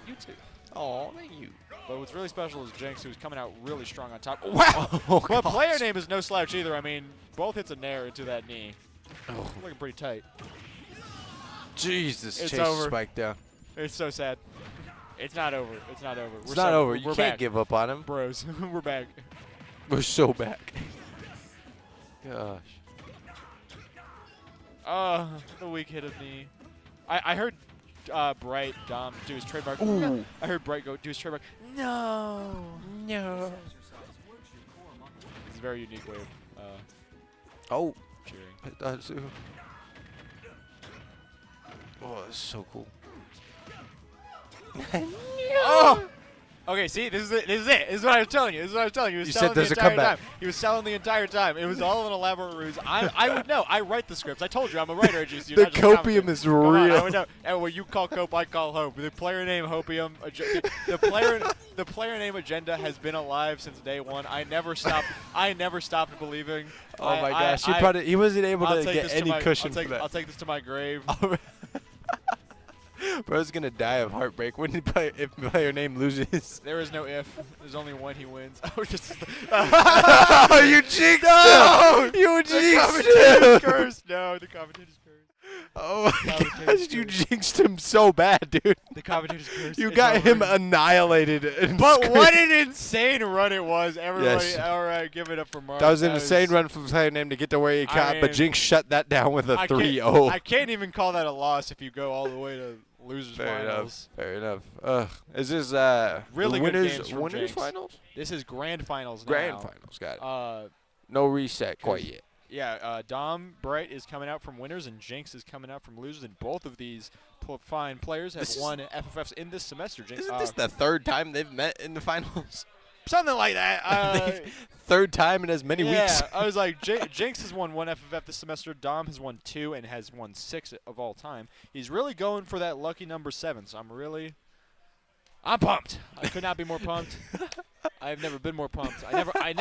[SPEAKER 1] You too.
[SPEAKER 3] Oh, thank you.
[SPEAKER 1] But what's really special is Jinx, who's coming out really strong on top.
[SPEAKER 3] Wow.
[SPEAKER 1] Oh, but player name is no slouch either. I mean, both hits a nair into that knee.
[SPEAKER 3] Oh.
[SPEAKER 1] Looking pretty tight.
[SPEAKER 3] Jesus,
[SPEAKER 1] it's
[SPEAKER 3] Chase
[SPEAKER 1] over.
[SPEAKER 3] spiked down.
[SPEAKER 1] It's so sad. It's not over. It's not over.
[SPEAKER 3] It's not over. You can't give up on him.
[SPEAKER 1] Bros, we're back.
[SPEAKER 3] We're so back. Gosh.
[SPEAKER 1] The weak hit of knee. I heard Bright Dom do his trademark.
[SPEAKER 3] Ooh.
[SPEAKER 1] I heard Bright go do his trademark. No. It's a very unique way of cheering.
[SPEAKER 3] Oh, that's so cool.
[SPEAKER 1] Oh! Okay, see, this is it. This is what I was telling you. He was selling the entire time. He was selling the entire time. It was all an elaborate ruse. I would know. I write the scripts. I told you I'm a writer at GCU.
[SPEAKER 3] The copium is real.
[SPEAKER 1] I would know. And what you call cope, I call hope. The player name hopium. The player name agenda has been alive since day one. I never stopped believing.
[SPEAKER 3] Oh my gosh, he wasn't able to get any cushion for that.
[SPEAKER 1] I'll take this to my grave.
[SPEAKER 3] Bro's gonna die of heartbreak when if player name loses.
[SPEAKER 1] There is no if. There's only when he wins.
[SPEAKER 3] Oh, you jinxed him! You jinxed him!
[SPEAKER 1] Curse. No, the commentator's curse.
[SPEAKER 3] Oh my gosh, you jinxed him so bad, dude.
[SPEAKER 1] The commentator's curse.
[SPEAKER 3] You got him annihilated.
[SPEAKER 1] But what an insane run it was. Everybody,
[SPEAKER 3] yes.
[SPEAKER 1] All right, give it up for Mark.
[SPEAKER 3] That was an insane run from player name to get to where he got, but Jinx shut that down with a 3-0.
[SPEAKER 1] I can't even call that a loss if you go all the way to losers finals.
[SPEAKER 3] Fair enough. Is this
[SPEAKER 1] really
[SPEAKER 3] winners
[SPEAKER 1] Jinx.
[SPEAKER 3] finals?
[SPEAKER 1] This is grand finals now.
[SPEAKER 3] Grand finals, got it.
[SPEAKER 1] No
[SPEAKER 3] reset quite yet.
[SPEAKER 1] Yeah, Dom Bright is coming out from winners and Jinx is coming out from losers, and both of these fine players have won FFFs in this semester. Jinx,
[SPEAKER 3] isn't this the third time they've met in the finals?
[SPEAKER 1] Something like that.
[SPEAKER 3] Third time in as many weeks.
[SPEAKER 1] Yeah, I was like, Jinx has won 1 FFF this semester. Dom has won 2 and has won 6 of all time. He's really going for that lucky number 7, so I'm pumped. I could not be more pumped. I've never been more pumped. I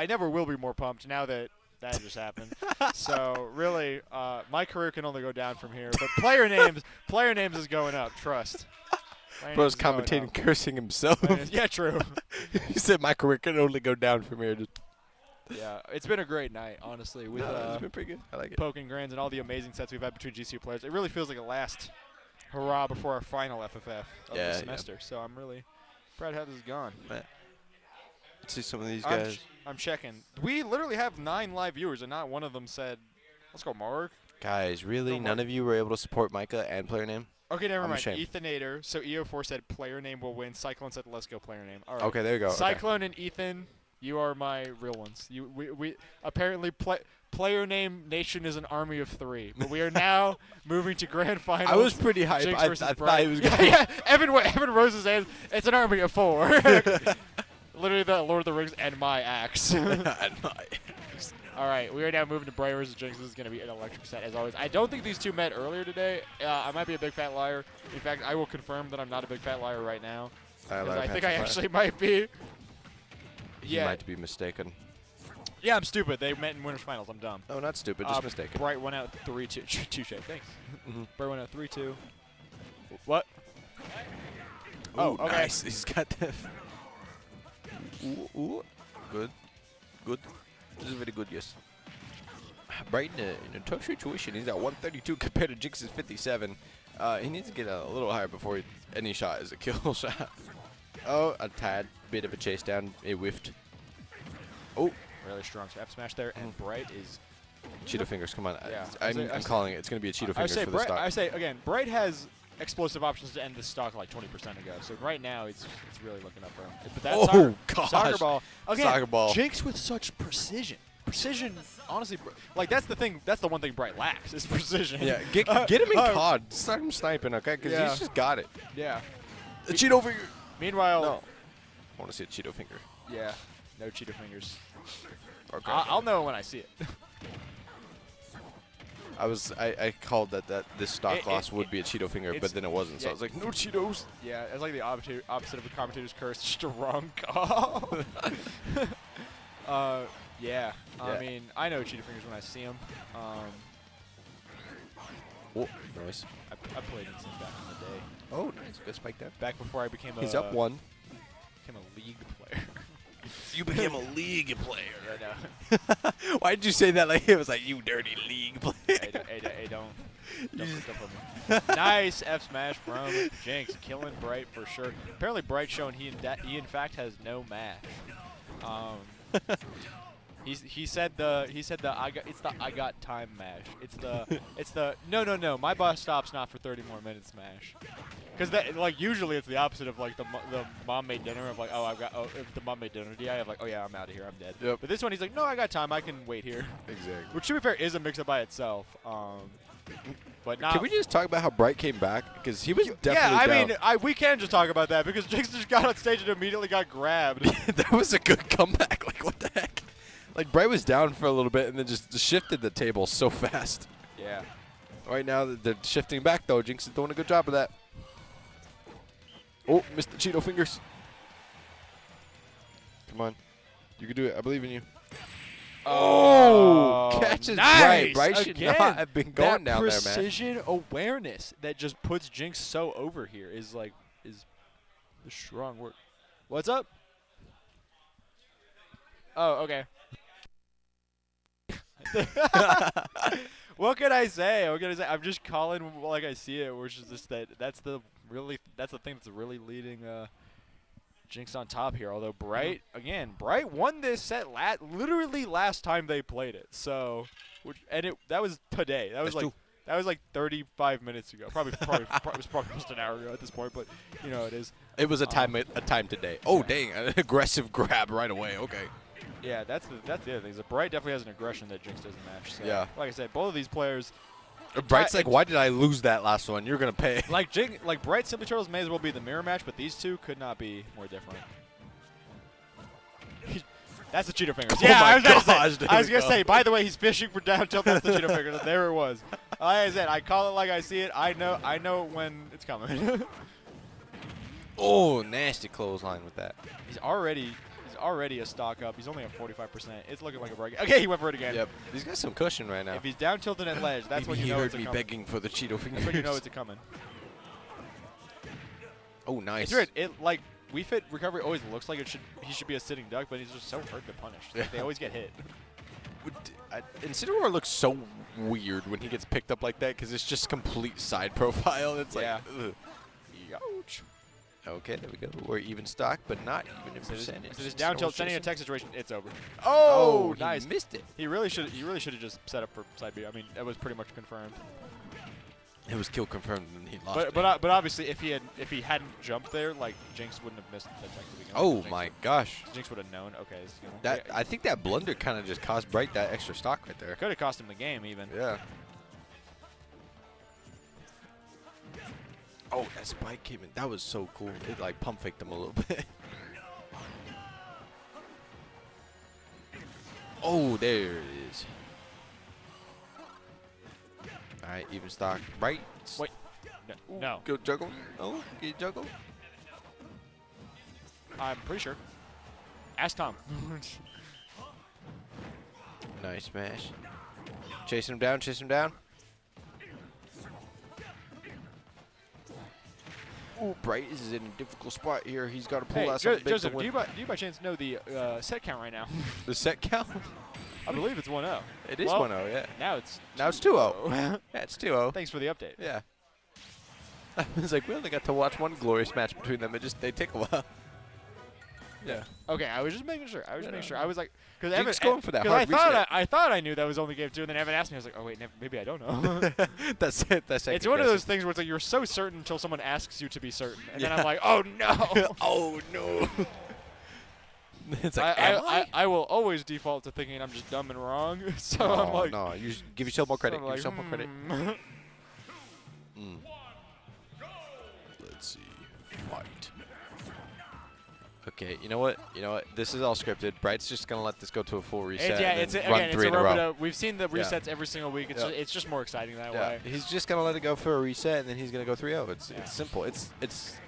[SPEAKER 1] never will be more pumped now that that just happened. So really, my career can only go down from here. But player names is going up. Trust.
[SPEAKER 3] Bro's commentating, cursing himself.
[SPEAKER 1] Yeah, true.
[SPEAKER 3] He said my career can only go down from here.
[SPEAKER 1] Yeah, it's been a great night, honestly. With
[SPEAKER 3] it's been pretty good. I like it.
[SPEAKER 1] Poking Grands and all the amazing sets we've had between GCU players. It really feels like a last hurrah before our final FFF of the semester. So I'm really proud how this is gone.
[SPEAKER 3] Let's see some of these guys.
[SPEAKER 1] I'm checking. We literally have 9 live viewers, and not one of them said, let's go, Mark.
[SPEAKER 3] Guys, really? None of you were able to support Micah and player name?
[SPEAKER 1] Okay, never mind.
[SPEAKER 3] Ashamed.
[SPEAKER 1] Ethanator. So EO4 said player name will win. Cyclone said let's go player name. All right.
[SPEAKER 3] Okay, there you go.
[SPEAKER 1] Cyclone and Ethan, you are my real ones. We apparently player name nation is an army of 3, but we are now moving to grand finals.
[SPEAKER 3] I was pretty hyped.
[SPEAKER 1] Jinx
[SPEAKER 3] I
[SPEAKER 1] versus
[SPEAKER 3] thought
[SPEAKER 1] Bright.
[SPEAKER 3] he was
[SPEAKER 1] going. Yeah, Evan roses hands. It's an army of 4. Literally the Lord of the Rings and my axe. All right, we are now moving to Bright versus Jinx. This is going to be an electric set, as always. I don't think these two met earlier today. I might be a big fat liar. In fact, I will confirm that I'm not a big fat liar right now. I think I actually might be.
[SPEAKER 3] You might be mistaken.
[SPEAKER 1] Yeah, I'm stupid. They met in winners finals. I'm dumb.
[SPEAKER 3] Oh, not stupid, just mistaken.
[SPEAKER 1] Bright went out 3-2. Touche. Thanks. Bright went out 3-2. What?
[SPEAKER 3] Oh, okay. Nice. He's got the. Ooh. Good. This is very good, yes. Bright in a tough situation. He's at 132 compared to Jinx's 57. He needs to get a little higher before any shot is a kill shot. Oh, a tad bit of a chase down. It whiffed. Oh.
[SPEAKER 1] Really strong F smash there, and Bright is...
[SPEAKER 3] Cheeto Fingers, come on.
[SPEAKER 1] Yeah.
[SPEAKER 3] I'm calling it. It's going to be a Cheeto Fingers for the stock.
[SPEAKER 1] I say, again, Bright has explosive options to end the stock like 20% ago. So right now, it's really looking up for him. But that's soccer ball. Again,
[SPEAKER 3] soccer ball.
[SPEAKER 1] Jinx with such precision. Precision, honestly, like that's the thing. That's the one thing Bright lacks is precision.
[SPEAKER 3] Yeah, get him in COD. Start him sniping, okay? Because he's just got it.
[SPEAKER 1] Yeah.
[SPEAKER 3] A Cheeto Finger.
[SPEAKER 1] Meanwhile,
[SPEAKER 3] no. I want to see a Cheeto Finger.
[SPEAKER 1] Yeah, no Cheeto Fingers.
[SPEAKER 3] Okay.
[SPEAKER 1] I'll know when I see it.
[SPEAKER 3] I called that this stock loss would be a Cheeto Finger, but then it wasn't. So I was like, no Cheetos.
[SPEAKER 1] Yeah, it's like the opposite of a commentator's curse. Just a wrong call. Yeah. I mean, I know Cheeto Fingers when I see them.
[SPEAKER 3] Oh, nice.
[SPEAKER 1] I played in some back in the day.
[SPEAKER 3] Oh, nice. Good spike there.
[SPEAKER 1] Back before I became
[SPEAKER 3] He's up 1.
[SPEAKER 1] Became a league player.
[SPEAKER 3] You became a league player.
[SPEAKER 1] Yeah, no.
[SPEAKER 3] Why did you say that like it was like, you dirty league player?
[SPEAKER 1] Hey, don't put me. Nice F smash from Jinx, killing Bright for sure. Apparently Bright showing he in fact has no mash. He said I got time mash. It's the no my bus stop's not for 30 more minutes mash. Because like usually it's the opposite of like the mom made dinner of like if the mom made dinner DI of like I'm out of here, I'm dead.
[SPEAKER 3] Yep.
[SPEAKER 1] But this one he's like, no, I got time, I can wait here.
[SPEAKER 3] Exactly.
[SPEAKER 1] Which to be fair is a mix up by itself. But not.
[SPEAKER 3] Can we just talk about how Bright came back? Because he was definitely
[SPEAKER 1] down. I mean we can just talk about that because Jinx just got on stage and immediately got grabbed.
[SPEAKER 3] That was a good comeback. Like what the heck? Like Bright was down for a little bit and then just shifted the table so fast.
[SPEAKER 1] Yeah.
[SPEAKER 3] Right now they're shifting back though. Jinx is doing a good job of that. Oh, missed the Cheeto Fingers. Come on. You can do it. I believe in you. Oh, catches
[SPEAKER 1] nice.
[SPEAKER 3] Bright should not have been going down there, man.
[SPEAKER 1] Precision awareness that just puts Jinx so over here is the strong word. What's up? Oh, okay. What can I say? I'm just calling like I see it, which is just that's the thing that's really leading Jinx on top here. Although Bright won this set literally last time they played it. So, that was today. That was like 35 minutes ago. Probably it was probably just an hour ago at this point. But it is.
[SPEAKER 3] It was a time today. Oh dang! An aggressive grab right away. Okay.
[SPEAKER 1] Yeah, that's the other thing. Bright definitely has an aggression that Jinx doesn't match. So,
[SPEAKER 3] yeah.
[SPEAKER 1] Like I said, both of these players.
[SPEAKER 3] Bright's like, why did I lose that last one? You're gonna pay.
[SPEAKER 1] Like Bright Simply Turtles may as well be the mirror match, but these two could not be more different. That's the Cheeto Fingers.
[SPEAKER 3] Yeah, I was
[SPEAKER 1] gonna say. By the way, he's fishing for down tilt. That's the Cheeto Fingers. And there it was. Like I said, I call it like I see it. I know when it's coming.
[SPEAKER 3] Oh, nasty clothesline with that.
[SPEAKER 1] He's already already a stock up. He's only at 45%. It's looking like a break. Okay, he went for it again.
[SPEAKER 3] Yep. He's got some cushion right now.
[SPEAKER 1] If he's down tilted at ledge, that's when you
[SPEAKER 3] he
[SPEAKER 1] know
[SPEAKER 3] heard
[SPEAKER 1] it's a
[SPEAKER 3] me
[SPEAKER 1] coming.
[SPEAKER 3] begging for the Cheeto fingers.
[SPEAKER 1] That's when you know it's a coming.
[SPEAKER 3] Oh, nice.
[SPEAKER 1] It's weird. It like Wii Fit recovery always looks like he should be a sitting duck, but he's just so hard to punish. Like, they always get hit.
[SPEAKER 3] Incineroar looks so weird when he gets picked up like that because it's just complete side profile. It's like, ugh. Ouch. Okay, there we go. We're even stock, but not even in percentage.
[SPEAKER 1] So this down tilt, sending a tech situation, it's over.
[SPEAKER 3] Oh,
[SPEAKER 1] nice.
[SPEAKER 3] He missed it.
[SPEAKER 1] He really should have just set up for side B. I mean, that was pretty much confirmed.
[SPEAKER 3] It was kill confirmed and he lost.
[SPEAKER 1] But obviously, if he hadn't jumped there, like Jinx wouldn't have missed the tech to begin with.
[SPEAKER 3] Oh
[SPEAKER 1] Jinx
[SPEAKER 3] my gosh.
[SPEAKER 1] Jinx would have known. Okay.
[SPEAKER 3] That I think that blunder kind of just cost Bright that extra stock right there.
[SPEAKER 1] Could have cost him the game even.
[SPEAKER 3] Yeah. Oh, that spike came in. That was so cool. It like pump faked him a little bit. Oh, there it is. All right, even stock. Right.
[SPEAKER 1] Wait. No.
[SPEAKER 3] Go juggle. Oh, get juggle.
[SPEAKER 1] I'm pretty sure. Ask Tom.
[SPEAKER 3] Nice smash. Chasing him down. Chasing him down. Ooh, Bright is in a difficult spot here. He's got to pull out something big
[SPEAKER 1] Joseph,
[SPEAKER 3] to win.
[SPEAKER 1] do you by chance know the set count right now?
[SPEAKER 3] The set count?
[SPEAKER 1] I believe it's 1-0.
[SPEAKER 3] It is 1-0, yeah.
[SPEAKER 1] Now it's
[SPEAKER 3] 2-0. Yeah, it's 2-0.
[SPEAKER 1] Thanks for the update.
[SPEAKER 3] Yeah. I was like, we only got to watch one glorious match between them. They take a while. Yeah.
[SPEAKER 1] Okay, I was just making sure. I was like, because
[SPEAKER 3] Evan's going for that
[SPEAKER 1] I
[SPEAKER 3] hard reset.
[SPEAKER 1] I thought I knew that was only game 2, and then Evan asked me. I was like, oh wait, maybe I don't know.
[SPEAKER 3] That's it.
[SPEAKER 1] It's one of those things where it's like you're so certain until someone asks you to be certain, and then I'm like, oh no.
[SPEAKER 3] Oh no. It's like,
[SPEAKER 1] I will always default to thinking I'm just dumb and wrong. So
[SPEAKER 3] no,
[SPEAKER 1] I'm like,
[SPEAKER 3] no, you give yourself more credit.
[SPEAKER 1] So
[SPEAKER 3] Give yourself more credit. Let's see. Fight. Okay, you know what? This is all scripted. Bright's just gonna let this go to a full reset.
[SPEAKER 1] It's a row. We've seen the resets every single week. It's just more exciting that way.
[SPEAKER 3] He's just gonna let it go for a reset, and then he's gonna go 3-0. It's simple. It's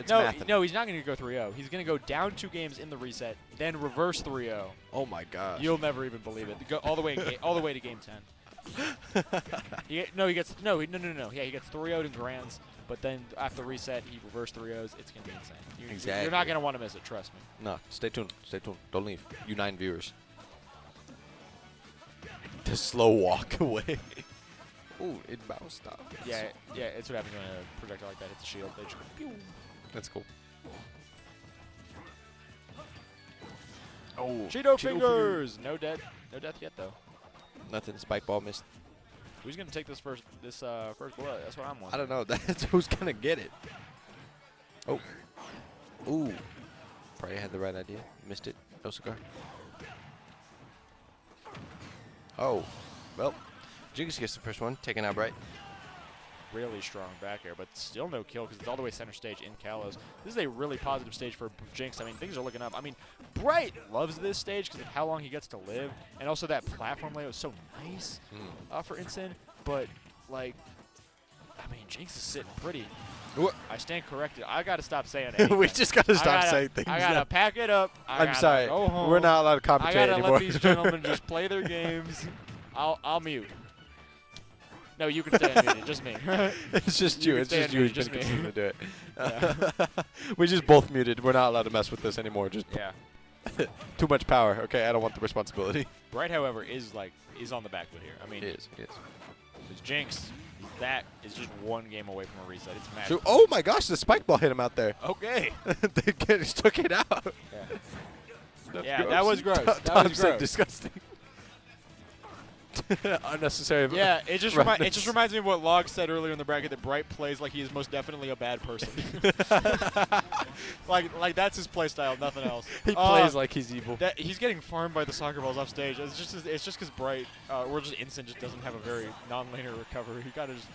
[SPEAKER 1] no,
[SPEAKER 3] math.
[SPEAKER 1] No, he's not gonna go 3-0. He's gonna go down 2 games in the reset, then reverse 3-0.
[SPEAKER 3] Oh my gosh.
[SPEAKER 1] You'll never even believe it. Go all the way to game 10. He gets 3-0'd in grands. But then after reset, he reversed 3-0s. It's going to be insane.
[SPEAKER 3] Exactly.
[SPEAKER 1] You're not going to want to miss it, trust me.
[SPEAKER 3] No, stay tuned. Stay tuned. Don't leave. You 9 viewers. The slow walk away. Ooh, it bounced off.
[SPEAKER 1] Yeah, it's what happens when a projectile like that hits a shield. They just go, pew.
[SPEAKER 3] That's cool.
[SPEAKER 1] Oh, Cheeto fingers! No death yet, though.
[SPEAKER 3] Nothing. Spike ball missed.
[SPEAKER 1] Who's going to take this first blood? That's what I'm wondering.
[SPEAKER 3] I don't know. That's who's going to get it. Oh. Ooh. Probably had the right idea. Missed it. No cigar. Oh. Well, Jinx gets the first one. Taking out Bright.
[SPEAKER 1] Really strong back air, but still no kill because it's all the way center stage in Kalos. This is a really positive stage for Jinx. I mean, things are looking up. I mean, Bright loves this stage because of how long he gets to live, and also that platform layout is so nice for Instant. But, like, I mean, Jinx is sitting pretty.
[SPEAKER 3] What?
[SPEAKER 1] I stand corrected. I got to stop saying anything.
[SPEAKER 3] We just got to stop saying things.
[SPEAKER 1] I got to pack it up.
[SPEAKER 3] I'm sorry.
[SPEAKER 1] Go home.
[SPEAKER 3] We're not allowed to commentate
[SPEAKER 1] anymore. I got to let these gentlemen just play their games. I'll mute. No, you can stay unmuted. Just me.
[SPEAKER 3] It's just you. It's just you who's
[SPEAKER 1] just
[SPEAKER 3] been
[SPEAKER 1] me.
[SPEAKER 3] continuing to do it.
[SPEAKER 1] Yeah.
[SPEAKER 3] We just both muted. We're not allowed to mess with this anymore. Just too much power. Okay, I don't want the responsibility.
[SPEAKER 1] Bright, however, is on the back foot here. I mean,
[SPEAKER 3] it is.
[SPEAKER 1] It's Jinx. That is just 1 game away from a reset. It's magic.
[SPEAKER 3] Oh my gosh, the spike ball hit him out there.
[SPEAKER 1] Okay.
[SPEAKER 3] They just took it out.
[SPEAKER 1] Yeah, that was gross.
[SPEAKER 3] That was gross. Disgusting. Unnecessary.
[SPEAKER 1] Yeah, it just reminds me of what Log said earlier in the bracket that Bright plays like he is most definitely a bad person. like that's his play style, nothing else.
[SPEAKER 3] He plays like he's evil.
[SPEAKER 1] He's getting farmed by the soccer balls off stage. It's just because Bright or just Instant just doesn't have a very non-linear recovery. He kind of just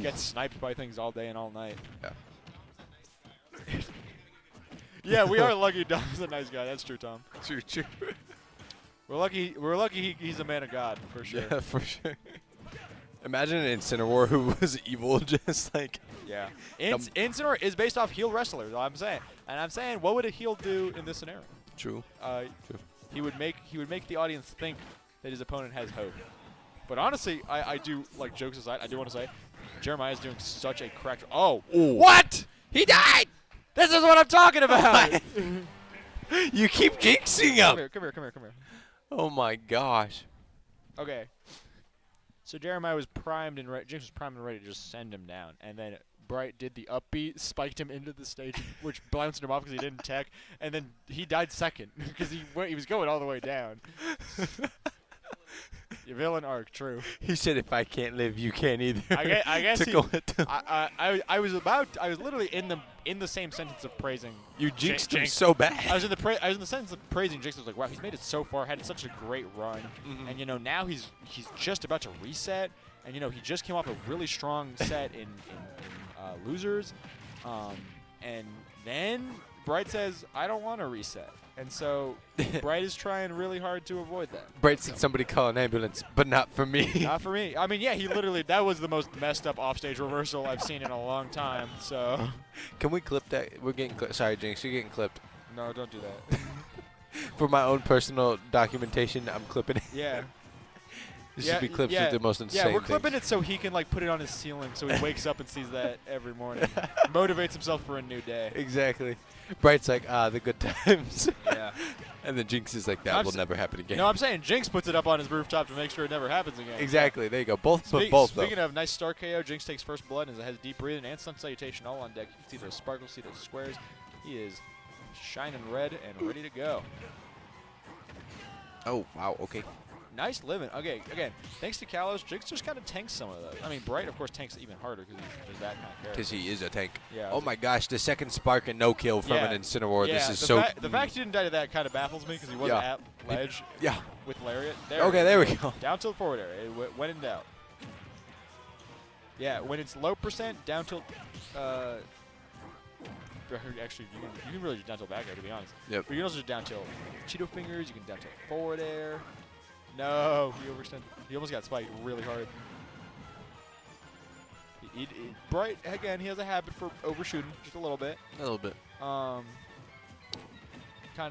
[SPEAKER 1] gets sniped by things all day and all night.
[SPEAKER 3] Yeah.
[SPEAKER 1] Yeah, we are lucky Dom's a nice guy. That's true, Tom.
[SPEAKER 3] True.
[SPEAKER 1] We're lucky he's a man of God, for sure.
[SPEAKER 3] Yeah, for sure. Imagine an Incineroar who was evil, just like...
[SPEAKER 1] Yeah. Incineroar is based off heel wrestlers, I'm saying. And I'm saying, what would a heel do in this scenario?
[SPEAKER 3] True. True.
[SPEAKER 1] He would make the audience think that his opponent has hope. But honestly, I do, like, jokes aside, I do want to say, Jeremiah's doing such a crack. Oh,
[SPEAKER 3] ooh.
[SPEAKER 1] What?
[SPEAKER 3] He died!
[SPEAKER 1] This is what I'm talking about!
[SPEAKER 3] You keep jinxing him!
[SPEAKER 1] Come here.
[SPEAKER 3] Oh my gosh.
[SPEAKER 1] Okay. So Jeremiah was primed and ready. Jinx was primed and ready to just send him down. And then Bright did the upbeat, spiked him into the stage, which bounced him off because he didn't tech. And then he died second because he was going all the way down. Your villain arc, true.
[SPEAKER 3] He said, "If I can't live, you can't either."
[SPEAKER 1] I guess I was literally in the same sentence of praising.
[SPEAKER 3] You jinxed him so bad.
[SPEAKER 1] I was in the sentence of praising Jinx. I was like, wow, he's made it so far, had such a great run, and now he's just about to reset, and he just came off a really strong set in losers, and then Bright says, I don't want to reset. And so Bright is trying really hard to avoid that.
[SPEAKER 3] Bright said somebody call an ambulance, but not for me.
[SPEAKER 1] Not for me. I mean, yeah, he literally, that was the most messed up offstage reversal I've seen in a long time. So,
[SPEAKER 3] can we clip that? We're getting sorry, Jinx, you're getting clipped.
[SPEAKER 1] No, don't do that.
[SPEAKER 3] For my own personal documentation, I'm clipping it.
[SPEAKER 1] Yeah.
[SPEAKER 3] This should be clips with the most insane
[SPEAKER 1] Yeah, we're clipping it so he can put it on his ceiling so he wakes up and sees that every morning. Motivates himself for a new day.
[SPEAKER 3] Exactly. Bright's like, the good times.
[SPEAKER 1] Yeah.
[SPEAKER 3] And then Jinx is like, that will never happen again.
[SPEAKER 1] No, I'm saying Jinx puts it up on his rooftop to make sure it never happens again.
[SPEAKER 3] Exactly. There you go. Both.
[SPEAKER 1] Speaking of nice star KO, Jinx takes first blood and has deep breathing and sun salutation all on deck. You can see those sparkles, see those squares. He is shining red and ready to go.
[SPEAKER 3] Oh, wow. Okay.
[SPEAKER 1] Nice living. Okay, again, thanks to Kalos, Jinx just kind of tanks some of those. I mean, Bright, of course, tanks even harder because he's just that kind of character.
[SPEAKER 3] Because he is a tank.
[SPEAKER 1] Yeah.
[SPEAKER 3] Oh my gosh, the second spark and no kill from an Incineroar.
[SPEAKER 1] Yeah,
[SPEAKER 3] this is so.
[SPEAKER 1] The fact he didn't die to that kind of baffles me because he wasn't at ledge. With Lariat.
[SPEAKER 3] There we go.
[SPEAKER 1] Down tilt forward area. When in doubt. Yeah, when it's low percent, down tilt. Actually, you can really just down tilt back air, to be honest.
[SPEAKER 3] Yep.
[SPEAKER 1] But you can also just down tilt Cheeto fingers. You can down tilt forward air. No, he overextended. He almost got spiked really hard. Bright, again, he has a habit for overshooting just a little bit.
[SPEAKER 3] A little bit.
[SPEAKER 1] Kind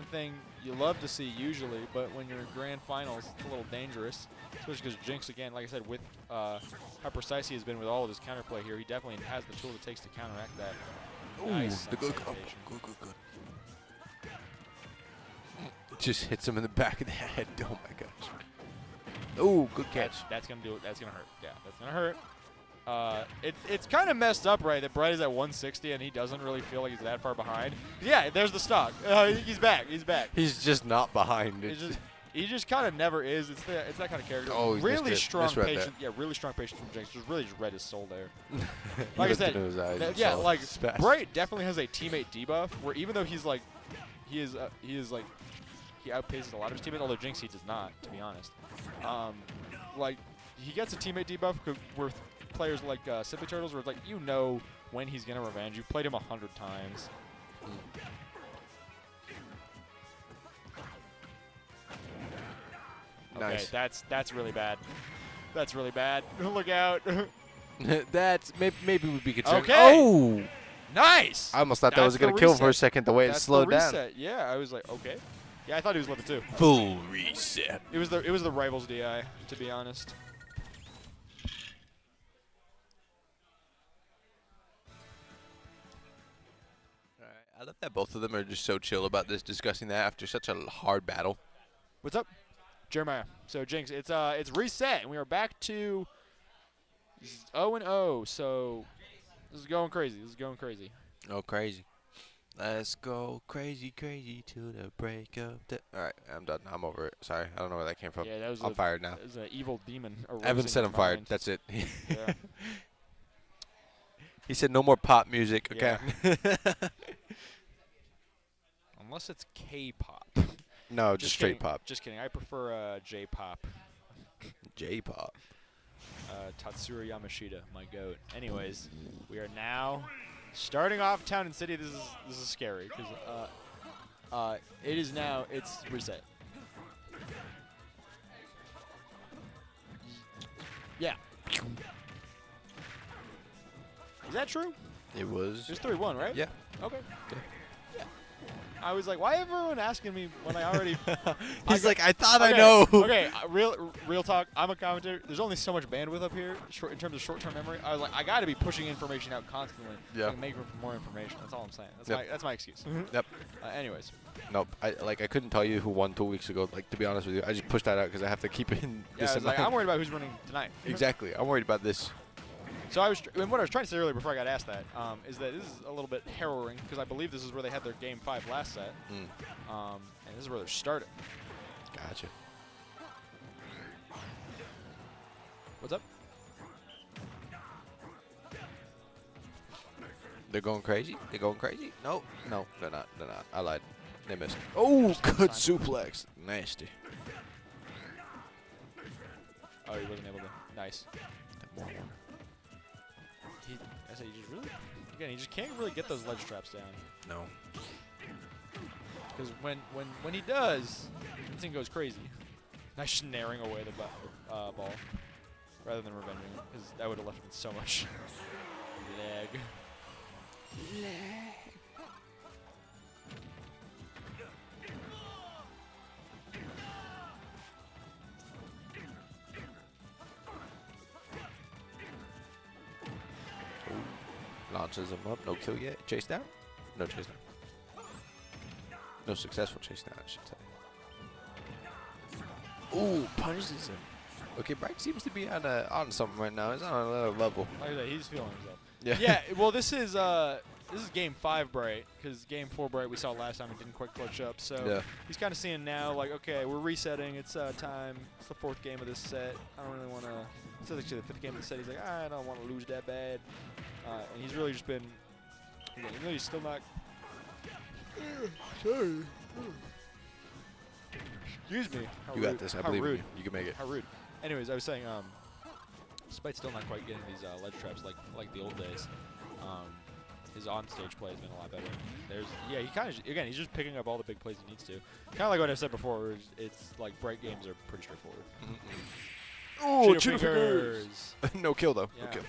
[SPEAKER 1] of thing you love to see usually, but when you're in grand finals, it's a little dangerous. Especially because Jinx, again, like I said, with how precise he has been with all of his counterplay here, he definitely has the tool it takes to counteract that.
[SPEAKER 3] Ooh,
[SPEAKER 1] nice.
[SPEAKER 3] Good. Just hits him in the back of the head. Oh my gosh. Ooh, good catch.
[SPEAKER 1] That's gonna do it. That's gonna hurt. Yeah, that's gonna hurt. It's kind of messed up, right? That Bright is at 160 and he doesn't really feel like he's that far behind. Yeah, there's the stock. He's back.
[SPEAKER 3] He's just not behind.
[SPEAKER 1] He just kind of never is. It's that kind of character.
[SPEAKER 3] Oh,
[SPEAKER 1] really strong patience. Yeah, really strong patience from Jinx. Just really just read his soul there. Like I said, Bright definitely has a teammate debuff where even though he outpaces a lot of his teammates, although Jinx he does not, to be honest. He gets a teammate debuff with players like Simply Turtles, where it's like when he's gonna revenge. You've played him 100 times.
[SPEAKER 3] Nice.
[SPEAKER 1] Okay, that's really bad. That's really bad. Look out.
[SPEAKER 3] That's maybe we'd be concerned.
[SPEAKER 1] Okay.
[SPEAKER 3] Oh,
[SPEAKER 1] nice.
[SPEAKER 3] I almost thought that was gonna kill for a second. The way it slowed down.
[SPEAKER 1] Yeah, I was like, okay. Yeah, I thought he was level 2.
[SPEAKER 3] Full reset.
[SPEAKER 1] It was the rivals DI, to be honest.
[SPEAKER 3] I love that both of them are just so chill about this, discussing that after such a hard battle.
[SPEAKER 1] What's up, Jeremiah? So Jinx, it's reset, and we are back to 0-0. So this is going crazy.
[SPEAKER 3] Oh, crazy. Let's go crazy to the break of the. All right, I'm done. I'm over it. Sorry, I don't know where that came from.
[SPEAKER 1] Yeah,
[SPEAKER 3] I'm fired now.
[SPEAKER 1] That was an evil demon.
[SPEAKER 3] Evan said I'm fired. That's it.
[SPEAKER 1] Yeah.
[SPEAKER 3] He said no more pop music. Okay.
[SPEAKER 1] Yeah. Unless it's K-pop.
[SPEAKER 3] No, just straight pop.
[SPEAKER 1] Just kidding. I prefer J-pop.
[SPEAKER 3] J-pop.
[SPEAKER 1] Tatsuro Yamashita, my goat. Anyways, we are now starting off Town and City. This is scary because it's reset. Yeah. Is that true?
[SPEAKER 3] It was.
[SPEAKER 1] It was 3-1, right?
[SPEAKER 3] Yeah.
[SPEAKER 1] Okay.
[SPEAKER 3] Yeah.
[SPEAKER 1] I was like, why everyone asking me when I already?
[SPEAKER 3] He's like, I thought I know.
[SPEAKER 1] Okay, real talk. I'm a commentator. There's only so much bandwidth up here in terms of short-term memory. I was like, I got to be pushing information out constantly.
[SPEAKER 3] Yeah.
[SPEAKER 1] And make more information. That's all I'm saying. That's my excuse.
[SPEAKER 3] Yep.
[SPEAKER 1] Anyways.
[SPEAKER 3] Nope. I couldn't tell you who won 2 weeks ago. Like, to be honest with you, I just pushed that out because I have to keep it in.
[SPEAKER 1] Yeah, I'm worried about who's winning tonight.
[SPEAKER 3] Exactly. I'm worried about this.
[SPEAKER 1] So what I was trying to say earlier before I got asked that is that this is a little bit harrowing because I believe this is where they had their Game 5 last set, and this is where they're starting.
[SPEAKER 3] Gotcha.
[SPEAKER 1] What's up?
[SPEAKER 3] They're going crazy? They're going crazy? No, they're not. They're not. I lied. They missed. Oh, good suplex. Nasty.
[SPEAKER 1] Oh, he wasn't able to. Nice. I said he just can't really get those ledge traps down.
[SPEAKER 3] No.
[SPEAKER 1] Because when he does, this thing goes crazy. Nice snaring away the ball rather than revenging it, because that would have left him with so much lag.
[SPEAKER 3] Launches him up. No kill yet. Chase down? No chase down. No successful chase down, I should say. Ooh, punishes him. Okay, Bright seems to be on something right now. He's on another level.
[SPEAKER 1] Like that, he's feeling himself.
[SPEAKER 3] Yeah.
[SPEAKER 1] Yeah. Well, this is Game 5 Bright, because Game 4 Bright we saw last time it didn't quite clutch up. So he's kind of seeing now, like, okay, we're resetting. It's time. It's the 4th game of this set. I don't really want to. It's actually the 5th game of the set. He's like, I don't want to lose that bad. And he's really just been. Even though he's still not. Sorry. Excuse me.
[SPEAKER 3] You got this. I believe in you. You can make it.
[SPEAKER 1] How rude. Anyways, I was saying, despite still not quite getting these ledge traps like the old days, his on-stage play has been a lot better. He kind of he's just picking up all the big plays he needs to. Kind of like what I said before. It's like Bright games are pretty straightforward.
[SPEAKER 3] Oh, fingers. No kill though.
[SPEAKER 1] Yeah.
[SPEAKER 3] No kill.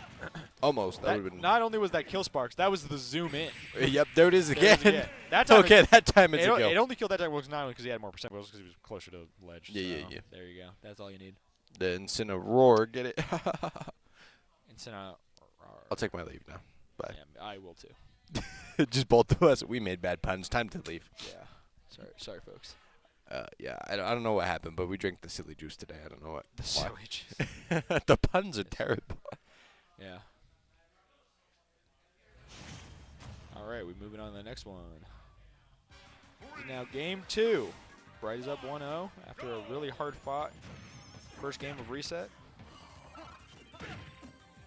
[SPEAKER 3] Almost. That would have been.
[SPEAKER 1] Not only was that kill sparks, that was the zoom in.
[SPEAKER 3] Yep, there it is again.
[SPEAKER 1] That time
[SPEAKER 3] that time it's a kill.
[SPEAKER 1] It only killed that time was not only because he had more percent, but also because he was closer to the ledge.
[SPEAKER 3] Yeah.
[SPEAKER 1] There you go. That's all you need.
[SPEAKER 3] The Incineroar, get it?
[SPEAKER 1] Incineroar.
[SPEAKER 3] I'll take my leave now. Bye.
[SPEAKER 1] Yeah, I will too.
[SPEAKER 3] Just both of us. We made bad puns. Time to leave.
[SPEAKER 1] Yeah. Sorry, folks.
[SPEAKER 3] Yeah, I don't know what happened, but we drank the silly juice today. I don't know what.
[SPEAKER 1] The silly juice.
[SPEAKER 3] The puns are terrible.
[SPEAKER 1] Yeah. All right, we're moving on to the next one. Now Game 2. Bright is up 1-0 after a really hard-fought first game of reset.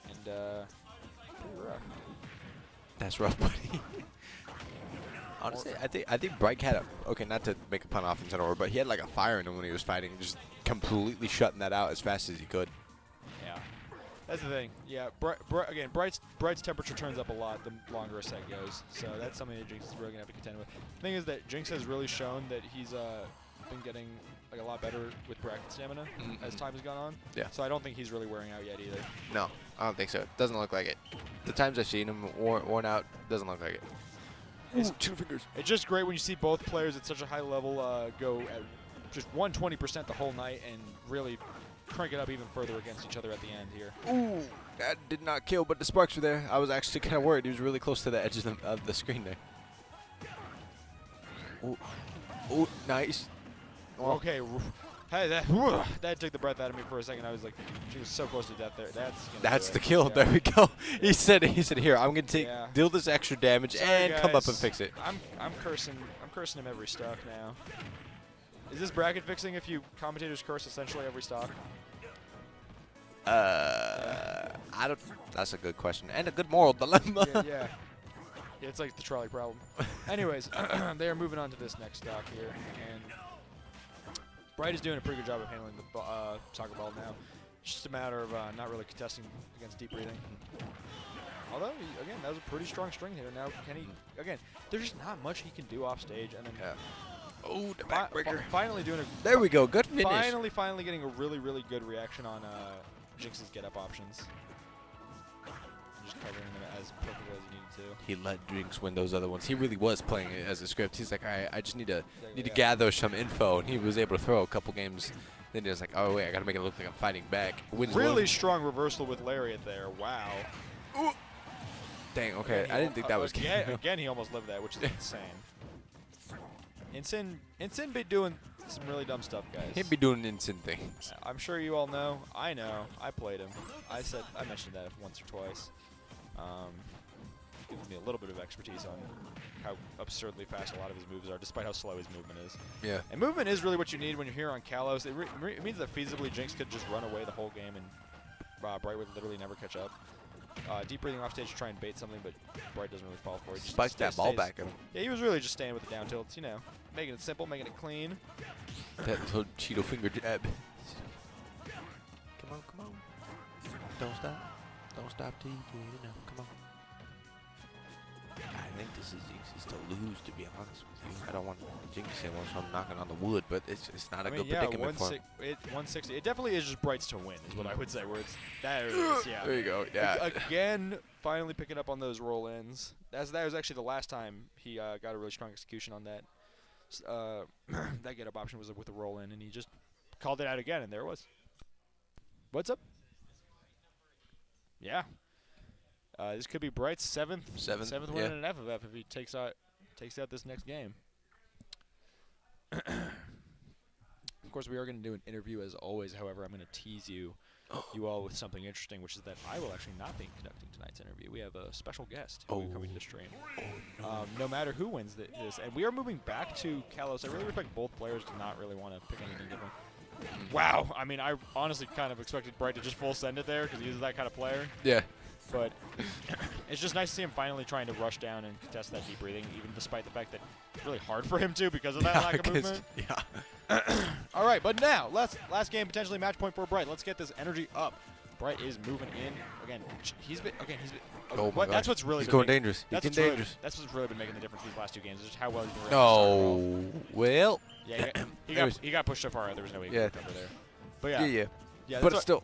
[SPEAKER 1] And pretty rough.
[SPEAKER 3] That's rough, buddy. Honestly, I think Bright had okay, not to make a pun off Incineroar, but he had like a fire in him when he was fighting, just completely shutting that out as fast as he could.
[SPEAKER 1] Yeah, that's the thing. Yeah, again, Bright's temperature turns up a lot the longer a set goes, so that's something that Jinx is really gonna have to contend with. The thing is that Jinx has really shown that he's been getting like a lot better with bracket stamina as time has gone on.
[SPEAKER 3] Yeah.
[SPEAKER 1] So I don't think he's really wearing out yet either.
[SPEAKER 3] No, I don't think so. Doesn't look like it. The times I've seen him worn out, doesn't look like it.
[SPEAKER 1] It's 2 fingers. It's just great when you see both players at such a high level go at just 120% the whole night and really crank it up even further against each other at the end here.
[SPEAKER 3] Ooh, that did not kill, but the sparks were there. I was actually kind of worried. He was really close to the edge of the screen there. Ooh, nice.
[SPEAKER 1] Well, okay. Hey, that took the breath out of me for a second. I was like, she was so close to death there. That's
[SPEAKER 3] the kill. Yeah. There we go. He said, here, I'm gonna deal this extra damage and
[SPEAKER 1] guys,
[SPEAKER 3] come up and fix it.
[SPEAKER 1] I'm cursing him every stock now. Is this bracket fixing if you commentators curse essentially every stock?
[SPEAKER 3] I don't. That's a good question and a good moral dilemma.
[SPEAKER 1] Yeah, it's like the trolley problem. Anyways, they are moving on to this next stock here, and Bright is doing a pretty good job of handling the soccer ball now. It's just a matter of not really contesting against deep breathing. Although, again, that was a pretty strong string here. Now, can he, again, there's just not much he can do off stage. And then
[SPEAKER 3] oh, the backbreaker.
[SPEAKER 1] Finally doing a...
[SPEAKER 3] There we go. Good finish.
[SPEAKER 1] Finally getting a really, really good reaction on Jinx's get-up options. Just covering them as perfectly as he needed to.
[SPEAKER 3] He let Jinx win those other ones. He really was playing it as a script. He's like, all right, I just need to gather some info, and he was able to throw a couple games. Then he was like, oh wait, I gotta make it look like I'm fighting back. Wins
[SPEAKER 1] really strong reversal with Lariat there. Wow.
[SPEAKER 3] Ooh. Dang. Okay, I didn't think that was.
[SPEAKER 1] Again, he almost lived that, which is insane. Insane be doing some really dumb stuff, guys.
[SPEAKER 3] He'd be doing insane things.
[SPEAKER 1] I'm sure you all know. I know. I played him. I mentioned that once or twice. Gives me a little bit of expertise on how absurdly fast a lot of his moves are, despite how slow his movement is.
[SPEAKER 3] Yeah.
[SPEAKER 1] And movement is really what you need when you're here on Kalos. It means that feasibly Jinx could just run away the whole game and Bright would literally never catch up. Deep breathing off stage to try and bait something, but Bright doesn't really fall for it.
[SPEAKER 3] Spiked that ball back at him.
[SPEAKER 1] Yeah, he was really just staying with the down tilts, you know, making it simple, making it clean.
[SPEAKER 3] That little Cheeto finger jab. Come on, come on. Don't stop. Don't stop till you get enough. Come on. I think this is Jinx's to lose, to be honest with you. I don't want Jinx to say once I'm knocking on the wood, but it's not a good predicament for him.
[SPEAKER 1] 160. It definitely is just Bright's to win, is what I would say. Where it's that is, yeah.
[SPEAKER 3] There you go. Yeah.
[SPEAKER 1] Again, finally picking up on those roll-ins. That was actually the last time he got a really strong execution on that. That get-up option was with a roll-in, and he just called it out again, and there it was. What's up? Yeah. This could be Bright's seventh win in an FFF if he takes out this next game. Of course, we are going to do an interview as always. However, I'm going to tease you all with something interesting, which is that I will actually not be conducting tonight's interview. We have a special guest who will be coming to the stream. No matter who wins this, and we are moving back to Kalos. I really respect both players to not really want to pick anything different. Wow. I mean, I honestly kind of expected Bright to just full send it there because he's that kind of player.
[SPEAKER 3] Yeah.
[SPEAKER 1] But it's just nice to see him finally trying to rush down and contest that deep breathing, even despite the fact that it's really hard for him to because of that lack of movement.
[SPEAKER 3] Yeah.
[SPEAKER 1] All right, but now, last game, potentially match point for Bright. Let's get this energy up. Bright is moving in. Again, he's been
[SPEAKER 3] oh my
[SPEAKER 1] that's what's really
[SPEAKER 3] he's going dangerous. He's getting dangerous.
[SPEAKER 1] That's what's really been making the difference these last two games, is just how well he's been
[SPEAKER 3] No. Well.
[SPEAKER 1] Yeah, he got pushed so far, there was no way he could recover there. But yeah.
[SPEAKER 3] But still.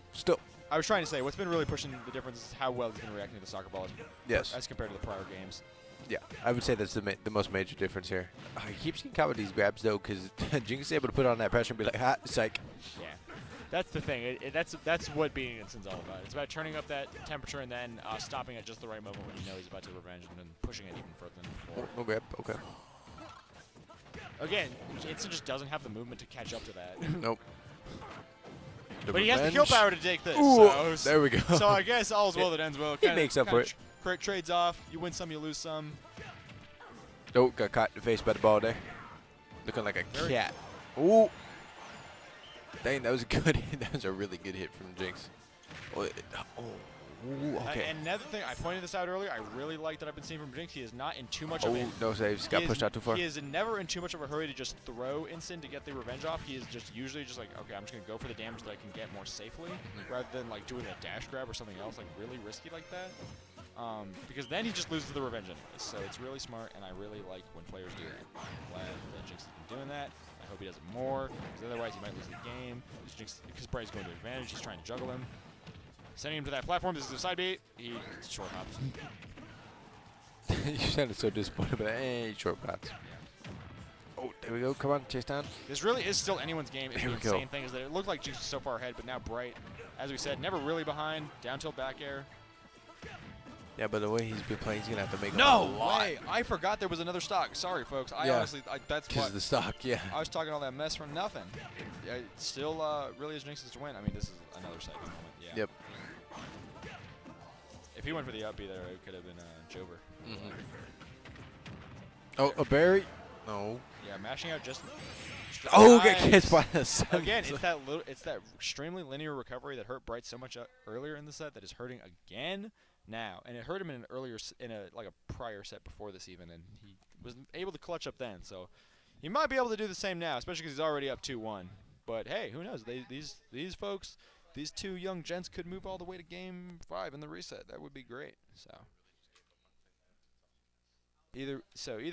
[SPEAKER 1] I was trying to say, what's been really pushing the difference is how well he's been reacting to the soccer ball as compared to the prior games.
[SPEAKER 3] Yeah, I would say that's the most major difference here. He keeps getting caught with these grabs, though, because Jinx is able to put on that pressure and be like, ha, psych.
[SPEAKER 1] Yeah, that's the thing. That's what being Instin's all about. It's about turning up that temperature and then stopping at just the right moment when you know he's about to revenge and then pushing it even further than before.
[SPEAKER 3] No grab, okay.
[SPEAKER 1] Again, Instin just doesn't have the movement to catch up to that.
[SPEAKER 3] Nope.
[SPEAKER 1] But he has the kill power to take this.
[SPEAKER 3] Ooh, so there we go.
[SPEAKER 1] So I guess all's well that ends well.
[SPEAKER 3] He makes up for it.
[SPEAKER 1] Trades off. You win some, you lose some.
[SPEAKER 3] Oh, got caught in the face by the ball there. Looking like a cat. Ooh. Dang, that was a good hit. That was a really good hit from Jinx. Ooh, okay.
[SPEAKER 1] And another thing, I pointed this out earlier, I really like that I've been seeing from Jinx. He is not in too much of a...
[SPEAKER 3] no saves. Got pushed out too far.
[SPEAKER 1] He is never in too much of a hurry to just throw Instant to get the revenge off. He is just usually just like, okay, I'm just going to go for the damage that I can get more safely, rather than like doing a dash grab or something else like really risky like that. Because then he just loses the revenge anyways. So it's really smart, and I really like when players do that. I'm glad that Jinx has been doing that. I hope he does it more, because otherwise he might lose the game. Because Bright's going to advantage, he's trying to juggle him. Sending him to that platform. This is a side beat. He short hops.
[SPEAKER 3] You sounded so disappointed, but he short hops. Yeah. Oh, there we go. Come on, chase down.
[SPEAKER 1] This really is still anyone's game. The insane thing is that it looked like Jinx was so far ahead, but now Bright, as we said, never really behind. Down tilt back air.
[SPEAKER 3] Yeah, but the way he's been playing, he's going to have to make a
[SPEAKER 1] lot.
[SPEAKER 3] No way.
[SPEAKER 1] I forgot there was another stock. Sorry, folks. Honestly, that's
[SPEAKER 3] because of the stock, yeah.
[SPEAKER 1] I was talking all that mess from nothing. It still really is Jinx's to win. I mean, this is another second moment. Yeah.
[SPEAKER 3] Yep.
[SPEAKER 1] If he went for the up B there, it could have been Jover.
[SPEAKER 3] Oh, a berry? No.
[SPEAKER 1] Yeah, mashing out just.
[SPEAKER 3] Oh, get kissed by the sun.
[SPEAKER 1] Again, it's that extremely linear recovery that hurt Bright so much earlier in the set that is hurting again now, and it hurt him in a prior set before this even, and he was able to clutch up then. So he might be able to do the same now, especially because he's already up 2-1. But hey, who knows? These folks. These two young gents could move all the way to Game 5 in the reset. That would be great. Either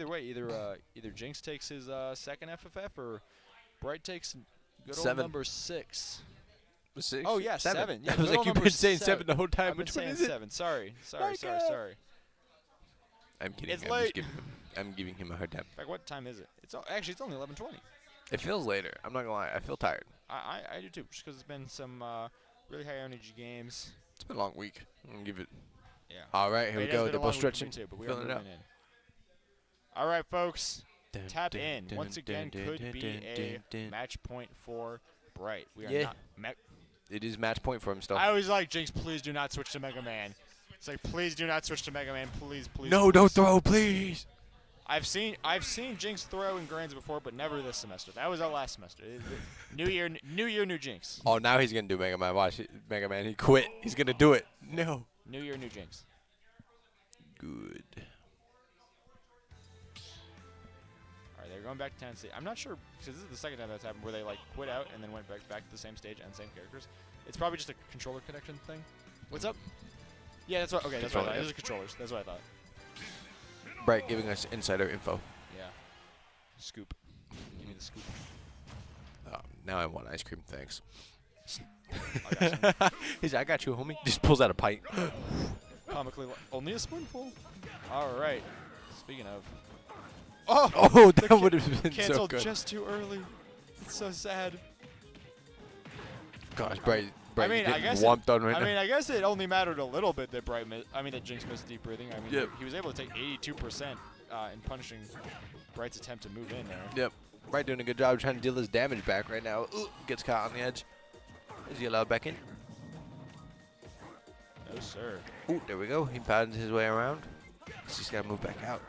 [SPEAKER 1] way, either Jinx takes his second FFF or Bright takes good old number 6.
[SPEAKER 3] 6?
[SPEAKER 1] Oh yeah, 7. Yeah,
[SPEAKER 3] I was like, you've been saying 7 the whole time.
[SPEAKER 1] I've been saying 7. Sorry.
[SPEAKER 3] I'm kidding.
[SPEAKER 1] It's late.
[SPEAKER 3] I'm giving him a hard time.
[SPEAKER 1] Like, what time is it? Actually, it's only 11:20.
[SPEAKER 3] It feels later. I'm not gonna lie. I feel tired.
[SPEAKER 1] I do too, just because it's been some really high energy games.
[SPEAKER 3] It's been a long week. I'm gonna give it.
[SPEAKER 1] Yeah.
[SPEAKER 3] All right, here we go. Double stretching.
[SPEAKER 1] Too, but we are moving in. All right, folks. Tap in. Once again, could be a match point for Bright. We are not.
[SPEAKER 3] It is match point for him still.
[SPEAKER 1] I always like, Jinx, please do not switch to Mega Man. It's like, please do not switch to Mega Man. Please, please.
[SPEAKER 3] No,
[SPEAKER 1] please.
[SPEAKER 3] don't throw, please.
[SPEAKER 1] I've seen Jinx throw in Grands before, but never this semester. That was our last semester. New year, new Jinx.
[SPEAKER 3] Oh, now he's gonna do Mega Man. Watch Mega Man. He quit. He's gonna do it. No.
[SPEAKER 1] New year, new Jinx.
[SPEAKER 3] Good.
[SPEAKER 1] All right, they're going back to Tennessee. I'm not sure, because this is the second time that's happened, where they like quit out and then went back to the same stage and same characters. It's probably just a controller connection thing. What's up? Yeah, that's what. Okay, that's what I thought. Those are controllers. That's what I thought.
[SPEAKER 3] Bright giving us insider info.
[SPEAKER 1] Yeah. Scoop. Give me the scoop.
[SPEAKER 3] Now I want ice cream, thanks.
[SPEAKER 1] He's
[SPEAKER 3] I got you, homie. Just pulls out a pint.
[SPEAKER 1] Comically, only a spoonful. All right. Speaking of.
[SPEAKER 3] Oh, that would have been so
[SPEAKER 1] canceled
[SPEAKER 3] good.
[SPEAKER 1] just too early. It's so sad.
[SPEAKER 3] Gosh, Bright
[SPEAKER 1] I mean, I guess. I guess it only mattered a little bit that that Jinx missed deep breathing. I mean, he was able to take 82% in punishing Bright's attempt to move in there.
[SPEAKER 3] Yep. Bright doing a good job trying to deal his damage back right now. Ooh, gets caught on the edge. Is he allowed back in?
[SPEAKER 1] No, sir.
[SPEAKER 3] Ooh, there we go. He found his way around. He's just got to move back out.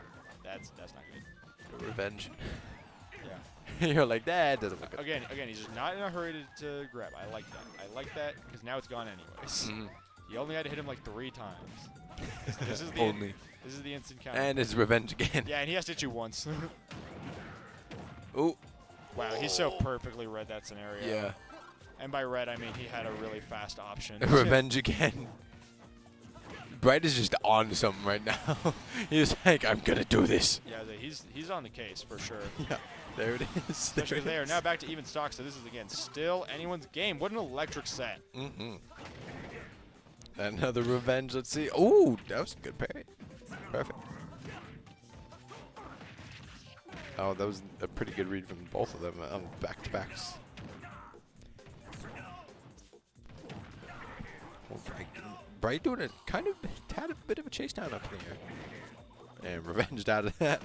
[SPEAKER 1] That's not good.
[SPEAKER 3] Revenge.
[SPEAKER 1] Yeah.
[SPEAKER 3] You're like, that doesn't look good.
[SPEAKER 1] Again, he's just not in a hurry to grab. I like that. I like that because now it's gone anyways.
[SPEAKER 3] Mm-hmm.
[SPEAKER 1] You only had to hit him like 3 times. This is the instant counter.
[SPEAKER 3] And it's revenge again.
[SPEAKER 1] Yeah, and he has to hit you once.
[SPEAKER 3] Ooh.
[SPEAKER 1] Wow, he so perfectly read that scenario.
[SPEAKER 3] Yeah.
[SPEAKER 1] And by read, I mean he had a really fast option.
[SPEAKER 3] Revenge again. Bright is just on something right now. He's like, I'm gonna do this.
[SPEAKER 1] Yeah, he's on the case for sure.
[SPEAKER 3] Yeah, there it is.
[SPEAKER 1] Especially because they are now back to even stock, so this is again still anyone's game. What an electric set.
[SPEAKER 3] Mm-hmm. Another revenge. Let's see. Ooh, that was a good parry. Perfect. Oh, that was a pretty good read from both of them on back-to-backs. Oh, Bright doing a had a bit of a chase down up in the air. And revenged out of that.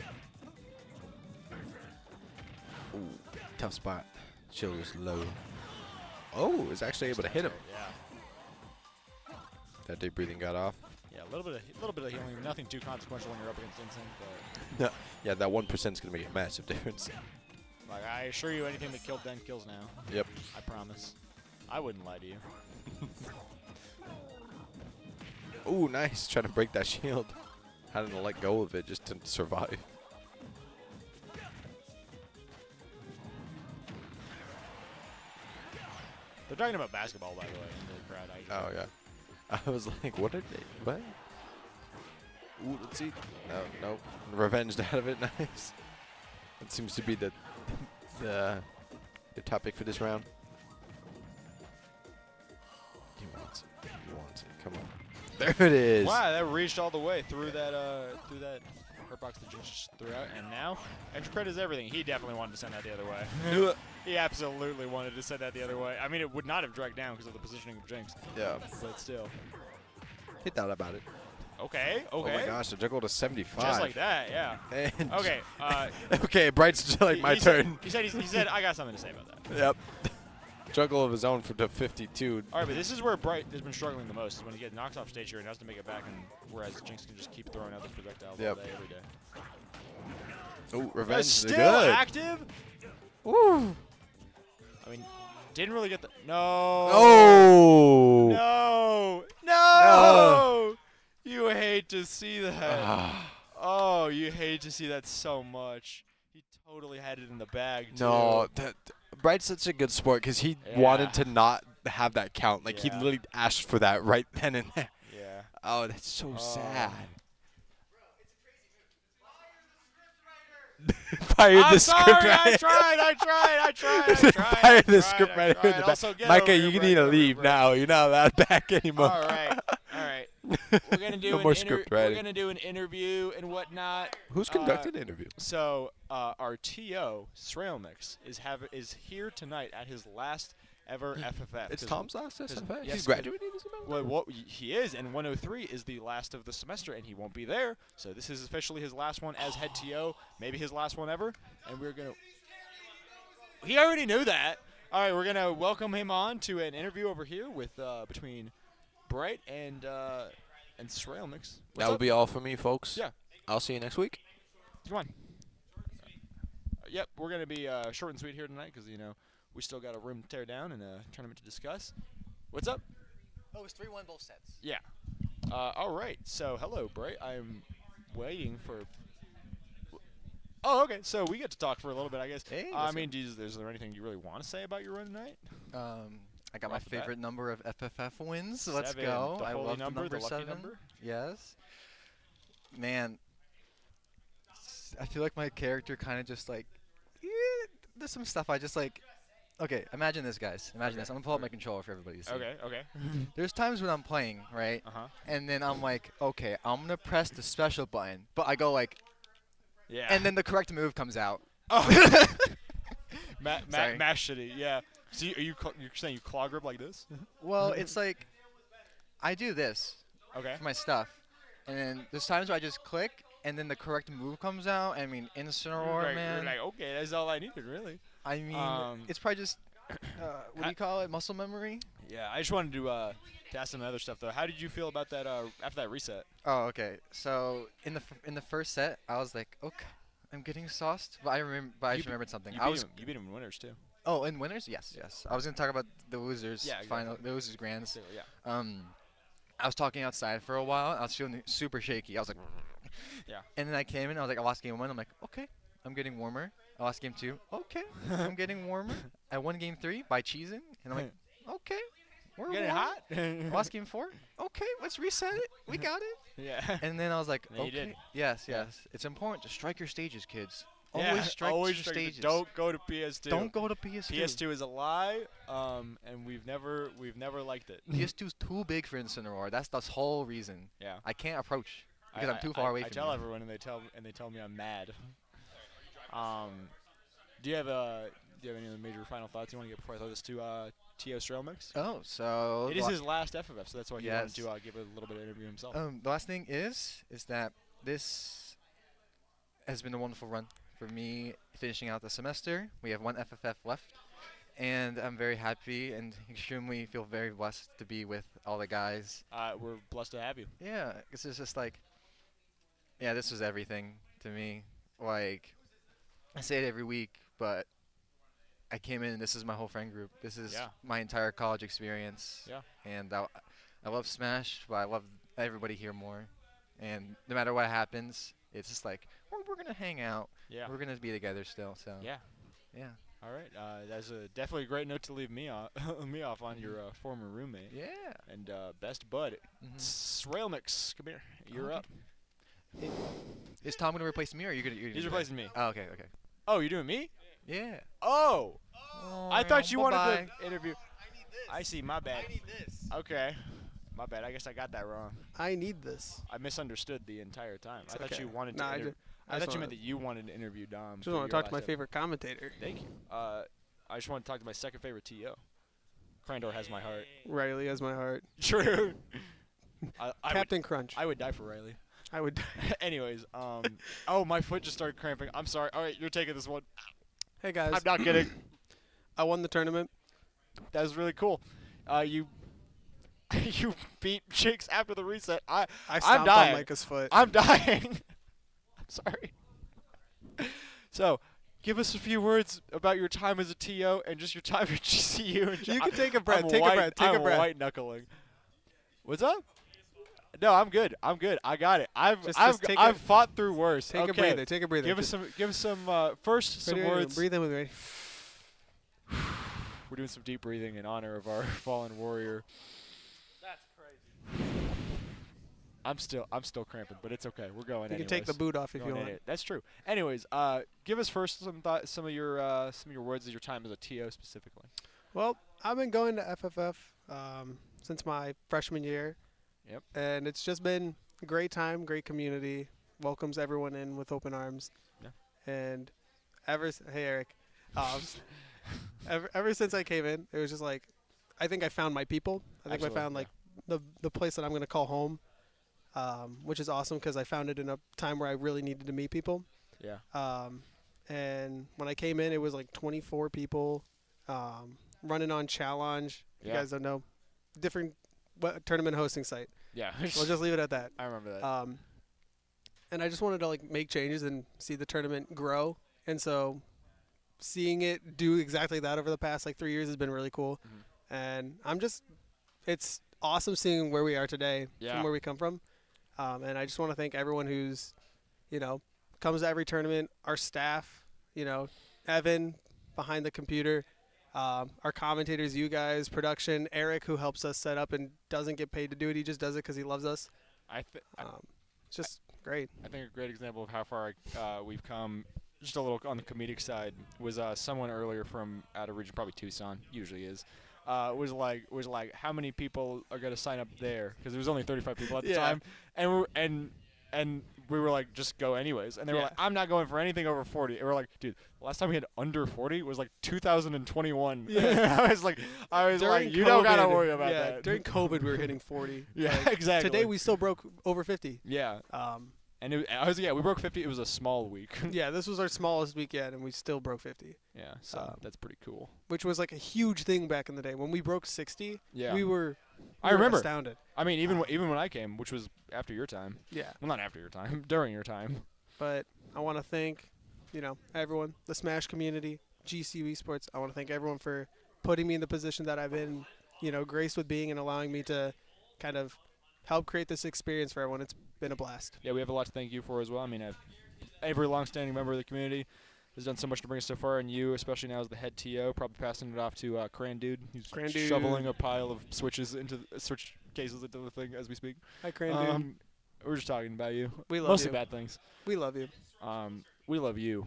[SPEAKER 3] Ooh, tough spot. Shield was low. Oh, is actually able to hit him.
[SPEAKER 1] Yeah.
[SPEAKER 3] That deep breathing got off.
[SPEAKER 1] Yeah, a little bit of healing. Nothing too consequential when you're up against Instinct, but
[SPEAKER 3] No, yeah, that 1% is gonna make a massive difference.
[SPEAKER 1] like I assure you, anything that killed then kills now.
[SPEAKER 3] Yep.
[SPEAKER 1] I promise. I wouldn't lie to you.
[SPEAKER 3] Ooh, nice. Trying to break that shield. Having to let go of it just to survive.
[SPEAKER 1] They're talking about basketball, by the way, in the crowd.
[SPEAKER 3] Oh, yeah. I was like, what are they? What? Ooh, let's see. No, nope. Revenged out of it. Nice. That seems to be the topic for this round. He wants it. He wants it. Come on. There it is.
[SPEAKER 1] Wow, that reached all the way through that hurt box that just threw out, and now extra credit is everything. He definitely wanted to send that the other way. He absolutely wanted to send that the other way. I mean, it would not have dragged down because of the positioning of Jinx.
[SPEAKER 3] Yeah.
[SPEAKER 1] But still.
[SPEAKER 3] He thought about it.
[SPEAKER 1] Okay.
[SPEAKER 3] Oh my gosh, the juggle to 75.
[SPEAKER 1] Just like that, yeah.
[SPEAKER 3] And
[SPEAKER 1] okay.
[SPEAKER 3] Okay, Bright's just like my turn.
[SPEAKER 1] He said, I got something to say about that.
[SPEAKER 3] Yep. Juggle of his own for the 52.
[SPEAKER 1] All right, but this is where Bright has been struggling the most, is when he gets knocked off stage here and has to make it back, and whereas Jinx can just keep throwing out the projectiles all day, every day.
[SPEAKER 3] Oh, revenge.
[SPEAKER 1] Still
[SPEAKER 3] good.
[SPEAKER 1] active?
[SPEAKER 3] Woo.
[SPEAKER 1] I mean, didn't really get the... No.
[SPEAKER 3] Oh.
[SPEAKER 1] No. No. You hate to see that. Oh, you hate to see that so much. He totally had it in the bag, too.
[SPEAKER 3] No, Bright's such a good sport because he wanted to not have that count. Like, he literally asked for that right then and there.
[SPEAKER 1] Yeah.
[SPEAKER 3] Oh, that's so sad. Fire the scriptwriter.
[SPEAKER 1] I tried.
[SPEAKER 3] Fire the scriptwriter in the back. Micah, you need to leave now. You're not allowed back anymore.
[SPEAKER 1] All right. we're gonna do
[SPEAKER 3] No more script
[SPEAKER 1] we're
[SPEAKER 3] writing.
[SPEAKER 1] gonna do an interview and whatnot.
[SPEAKER 3] Who's conducting the interview?
[SPEAKER 1] So our TO Srailmix is here tonight at his last ever FFF.
[SPEAKER 3] It's Tom's last SFF?
[SPEAKER 1] yes,
[SPEAKER 3] He's graduating this semester?
[SPEAKER 1] Well, he is, and 103 is the last of the semester, and he won't be there. So this is officially his last one as head TO, maybe his last one ever. And we're gonna. He already knew that. All right, we're gonna welcome him on to an interview over here with between Bright and Srailmix.
[SPEAKER 3] That will be all for me, folks.
[SPEAKER 1] Yeah.
[SPEAKER 3] I'll see you next week.
[SPEAKER 1] Come on. Yep, we're going to be short and sweet here tonight because, we still got a room to tear down and a tournament to discuss. What's up?
[SPEAKER 6] Oh, it was 3-1 both sets.
[SPEAKER 1] Yeah. All right. So, hello, Bright. I'm waiting for... Oh, okay. So, we get to talk for a little bit, I guess.
[SPEAKER 6] Hey,
[SPEAKER 1] I mean, is there anything you really want to say about your run tonight?
[SPEAKER 6] I got my favorite number of FFF wins. Let's
[SPEAKER 1] 7,
[SPEAKER 6] go.
[SPEAKER 1] The
[SPEAKER 6] I
[SPEAKER 1] holy
[SPEAKER 6] love
[SPEAKER 1] number,
[SPEAKER 6] the number
[SPEAKER 1] the lucky
[SPEAKER 6] 7.
[SPEAKER 1] number?
[SPEAKER 6] Yes. Man, I feel like my character kind of just like, there's some stuff I just like. Okay, imagine this, guys. Imagine this. I'm gonna pull up my controller for everybody to see.
[SPEAKER 1] Okay.
[SPEAKER 6] There's times when I'm playing, right?
[SPEAKER 1] Uh-huh.
[SPEAKER 6] And then I'm like, okay, I'm gonna press the special button, but I go like,
[SPEAKER 1] Yeah.
[SPEAKER 6] and then the correct move comes out.
[SPEAKER 1] Oh.
[SPEAKER 6] Sorry.
[SPEAKER 1] Mash City, yeah. So you're saying you claw grip like this?
[SPEAKER 6] Well, it's like, I do this
[SPEAKER 1] Okay.
[SPEAKER 6] for my stuff, and then there's times where I just click, and then the correct move comes out. I mean, instant roar,
[SPEAKER 1] Right,
[SPEAKER 6] man.
[SPEAKER 1] You're like, okay, that's all I needed, really.
[SPEAKER 6] I mean, it's probably just, what do you call it, muscle memory?
[SPEAKER 1] Yeah, I just wanted to ask some other stuff though. How did you feel about that after that reset?
[SPEAKER 6] Oh, okay. So in the first set, I was like, okay, I'm getting sauced, but I remembered something.
[SPEAKER 1] You beat him in winners too.
[SPEAKER 6] Oh, in winners, yes. I was gonna talk about the losers
[SPEAKER 1] Yeah,
[SPEAKER 6] final, the losers grands.
[SPEAKER 1] Yeah.
[SPEAKER 6] I was talking outside for a while. I was feeling super shaky. I was like,
[SPEAKER 1] Yeah.
[SPEAKER 6] And then I came in. I was like, I lost game 1. I'm like, okay, I'm getting warmer. I lost game 2. Okay, I'm getting warmer. I won game 3 by cheesing, and I'm like, okay, we're
[SPEAKER 1] Getting
[SPEAKER 6] warm.
[SPEAKER 1] hot?
[SPEAKER 6] I lost game 4. Okay, let's reset it. We got it.
[SPEAKER 1] Yeah.
[SPEAKER 6] And then I was like,
[SPEAKER 1] And then you
[SPEAKER 6] okay,
[SPEAKER 1] did.
[SPEAKER 6] yes.
[SPEAKER 1] Yeah.
[SPEAKER 6] It's important to strike your stages, kids.
[SPEAKER 1] Yeah,
[SPEAKER 6] Always strike
[SPEAKER 1] always
[SPEAKER 6] your
[SPEAKER 1] strike
[SPEAKER 6] stages.
[SPEAKER 1] Don't go to PS2.
[SPEAKER 6] Don't go to PS2.
[SPEAKER 1] PS2 is a lie, and we've never liked it.
[SPEAKER 6] PS2's too big for Incineroar. That's the whole reason.
[SPEAKER 1] Yeah.
[SPEAKER 6] I can't approach because I'm too far away from
[SPEAKER 1] I tell
[SPEAKER 6] you.
[SPEAKER 1] everyone, and they tell me I'm mad. Do you have any other major final thoughts you want to get before I throw this to T.O. Strelmix?
[SPEAKER 6] Oh, so
[SPEAKER 1] It is his last FFF, so that's why he wanted
[SPEAKER 6] Yes.
[SPEAKER 1] to give a little bit of interview himself.
[SPEAKER 6] the last thing is that this has been a wonderful run for me finishing out the semester. We have 1 FFF left, and I'm very happy and extremely feel very blessed to be with all the guys.
[SPEAKER 1] We're blessed to have you.
[SPEAKER 6] Yeah, it's just like, yeah, this was everything to me. Like, I say it every week, but I came in and this is my whole friend group. This is
[SPEAKER 1] Yeah.
[SPEAKER 6] my entire college experience.
[SPEAKER 1] Yeah.
[SPEAKER 6] And I love Smash, but I love everybody here more. And no matter what happens, it's just like, we're going to hang out.
[SPEAKER 1] Yeah.
[SPEAKER 6] We're going to be together still. So
[SPEAKER 1] Yeah.
[SPEAKER 6] Yeah.
[SPEAKER 1] All right. That's definitely a great note to leave me off on your former roommate.
[SPEAKER 6] Yeah.
[SPEAKER 1] And best bud. Srailmix, come here. You're
[SPEAKER 6] Okay.
[SPEAKER 1] up.
[SPEAKER 6] Is Tom going to replace me or are you going to?
[SPEAKER 1] He's replacing me.
[SPEAKER 6] Oh, okay.
[SPEAKER 1] Oh, you're doing me?
[SPEAKER 6] Yeah.
[SPEAKER 1] Oh. I thought you wanted
[SPEAKER 6] bye-bye.
[SPEAKER 1] to interview. I see. My bad. Okay. My bad. I guess I got that wrong.
[SPEAKER 7] I need this.
[SPEAKER 1] I misunderstood the entire time.
[SPEAKER 7] It's
[SPEAKER 1] I thought
[SPEAKER 7] okay.
[SPEAKER 1] you wanted
[SPEAKER 7] Nah,
[SPEAKER 1] to.
[SPEAKER 7] I
[SPEAKER 1] I
[SPEAKER 7] just
[SPEAKER 1] thought you meant
[SPEAKER 7] wanna-
[SPEAKER 1] that you wanted to interview Dom.
[SPEAKER 7] Just want to talk to my favorite commentator.
[SPEAKER 1] Thank you. I just want to talk to my second favorite TO. Crandor has my heart.
[SPEAKER 7] Riley has my heart.
[SPEAKER 1] True. I
[SPEAKER 7] Captain Crunch.
[SPEAKER 1] would die for Riley.
[SPEAKER 7] I would.
[SPEAKER 1] Anyways, oh, my foot just started cramping. I'm sorry. All right, you're taking this one.
[SPEAKER 7] Hey guys,
[SPEAKER 1] I'm not kidding.
[SPEAKER 7] I won the tournament.
[SPEAKER 1] That was really cool. You beat Chicks after the reset.
[SPEAKER 7] I
[SPEAKER 1] I'm
[SPEAKER 7] stomped
[SPEAKER 1] dying.
[SPEAKER 7] on Micah's foot.
[SPEAKER 1] I'm dying. I'm sorry. So, give us a few words about your time as a TO and just your time at GCU. And
[SPEAKER 7] You can take a breath.
[SPEAKER 1] I'm
[SPEAKER 7] Take a breath. Take
[SPEAKER 1] I'm
[SPEAKER 7] a breath.
[SPEAKER 1] white knuckling. What's up? No, I'm good. I got it.
[SPEAKER 7] Just take
[SPEAKER 1] I've
[SPEAKER 7] a-
[SPEAKER 1] fought through worse.
[SPEAKER 7] Take
[SPEAKER 1] okay.
[SPEAKER 7] a breather. Take a breather.
[SPEAKER 1] Give us some first some
[SPEAKER 7] Ready?
[SPEAKER 1] words.
[SPEAKER 7] Breathe in with me.
[SPEAKER 1] We're doing some deep breathing in honor of our fallen warrior.
[SPEAKER 4] That's crazy.
[SPEAKER 1] I'm still cramping, but it's okay. We're going.
[SPEAKER 7] You can take the
[SPEAKER 1] anyways.
[SPEAKER 7] boot off if you
[SPEAKER 1] Going
[SPEAKER 7] want.
[SPEAKER 1] in it. That's true. Anyways, give us first some of your words of your time as a TO specifically.
[SPEAKER 7] Well, I've been going to FFF since my freshman year,
[SPEAKER 1] Yep.
[SPEAKER 7] And it's just been a great time, great community. Welcomes everyone in with open arms.
[SPEAKER 1] Yeah.
[SPEAKER 7] And hey Eric, ever since I came in, it was just like, I think I found my people. I think
[SPEAKER 1] Absolutely,
[SPEAKER 7] I found like the place that I'm gonna call home, which is awesome because I found it in a time where I really needed to meet people.
[SPEAKER 1] Yeah.
[SPEAKER 7] And when I came in, it was like 24 people, running on challenge. If you guys don't know, different tournament hosting site.
[SPEAKER 1] Yeah.
[SPEAKER 7] We'll just leave it at that.
[SPEAKER 1] I remember that.
[SPEAKER 7] And I just wanted to like make changes and see the tournament grow. And so seeing it do exactly that over the past like 3 years has been really cool.
[SPEAKER 1] Mm-hmm.
[SPEAKER 7] And it's awesome seeing where we are today from where we come from. And I just want to thank everyone who's, comes to every tournament, our staff, Evan behind the computer, our commentators, you guys, production, Eric, who helps us set up and doesn't get paid to do it. He just does it because he loves us. It's just great.
[SPEAKER 1] I think a great example of how far we've come, just a little on the comedic side, was someone earlier from out of region, probably Tucson, usually is, was like how many people are going to sign up there, because there was only 35 people at the time, and we were like, just go anyways, and they were like, I'm not going for anything over 40, and we're like, dude, last time we had under 40 was like 2021. I was like, you don't gotta worry about that.
[SPEAKER 7] During COVID we were hitting 40.
[SPEAKER 1] Exactly.
[SPEAKER 7] Today we still broke over 50. And
[SPEAKER 1] we broke 50. It was a small week.
[SPEAKER 7] This was our smallest week yet, and we still broke 50.
[SPEAKER 1] Yeah, so that's pretty cool.
[SPEAKER 7] Which was like a huge thing back in the day. When we broke 60, we were astounded.
[SPEAKER 1] I mean, even when I came, which was after your time.
[SPEAKER 7] Yeah.
[SPEAKER 1] Well, not after your time, during your time.
[SPEAKER 7] But I want to thank, everyone, the Smash community, GCU Esports. I want to thank everyone for putting me in the position that I've been, graced with being and allowing me to kind of help create this experience for everyone. It's been a blast.
[SPEAKER 1] Yeah, we have a lot to thank you for as well. I mean, every long-standing member of the community has done so much to bring us so far, and you, especially now as the head TO, probably passing it off to Cran Dude, who's shoveling a pile of switch cases into the thing as we speak.
[SPEAKER 7] Hi, Cran Dude.
[SPEAKER 1] We're just talking about you.
[SPEAKER 7] We love
[SPEAKER 1] Mostly
[SPEAKER 7] you.
[SPEAKER 1] bad things.
[SPEAKER 7] We love you.
[SPEAKER 1] We love you.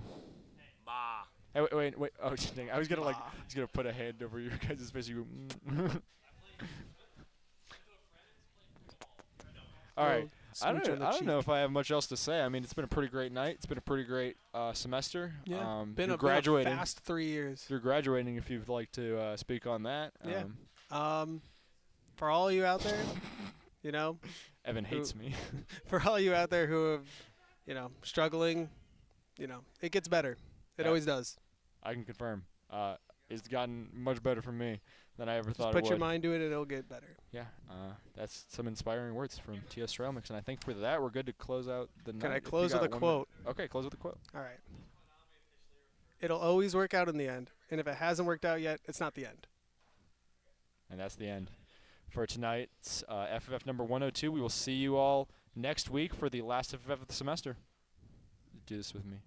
[SPEAKER 5] Bah.
[SPEAKER 1] Hey, wait. Oh, dang. I was gonna put a hand over your guys' face. You go, All right. I don't know if I have much else to say. I mean, it's been a pretty great night. It's been a pretty great semester.
[SPEAKER 7] Yeah.
[SPEAKER 1] Been a
[SPEAKER 7] fast 3 years.
[SPEAKER 1] You're graduating. If you'd like to speak on that.
[SPEAKER 7] For all you out there,
[SPEAKER 1] Evan hates me.
[SPEAKER 7] For all you out there who have, struggling, it gets better. It always does.
[SPEAKER 1] I can confirm. It's gotten much better for me than I ever thought it would.
[SPEAKER 7] Just put your mind to it and it'll get better.
[SPEAKER 1] Yeah. That's some inspiring words from TS Trailmix, and I think for that we're good to close out the night.
[SPEAKER 7] Can I close with a quote?
[SPEAKER 1] Okay, close with a quote.
[SPEAKER 7] All right. It'll always work out in the end, and if it hasn't worked out yet, it's not the end.
[SPEAKER 1] And that's the end for tonight's FFF number 102. We will see you all next week for the last FFF of the semester. Do this with me.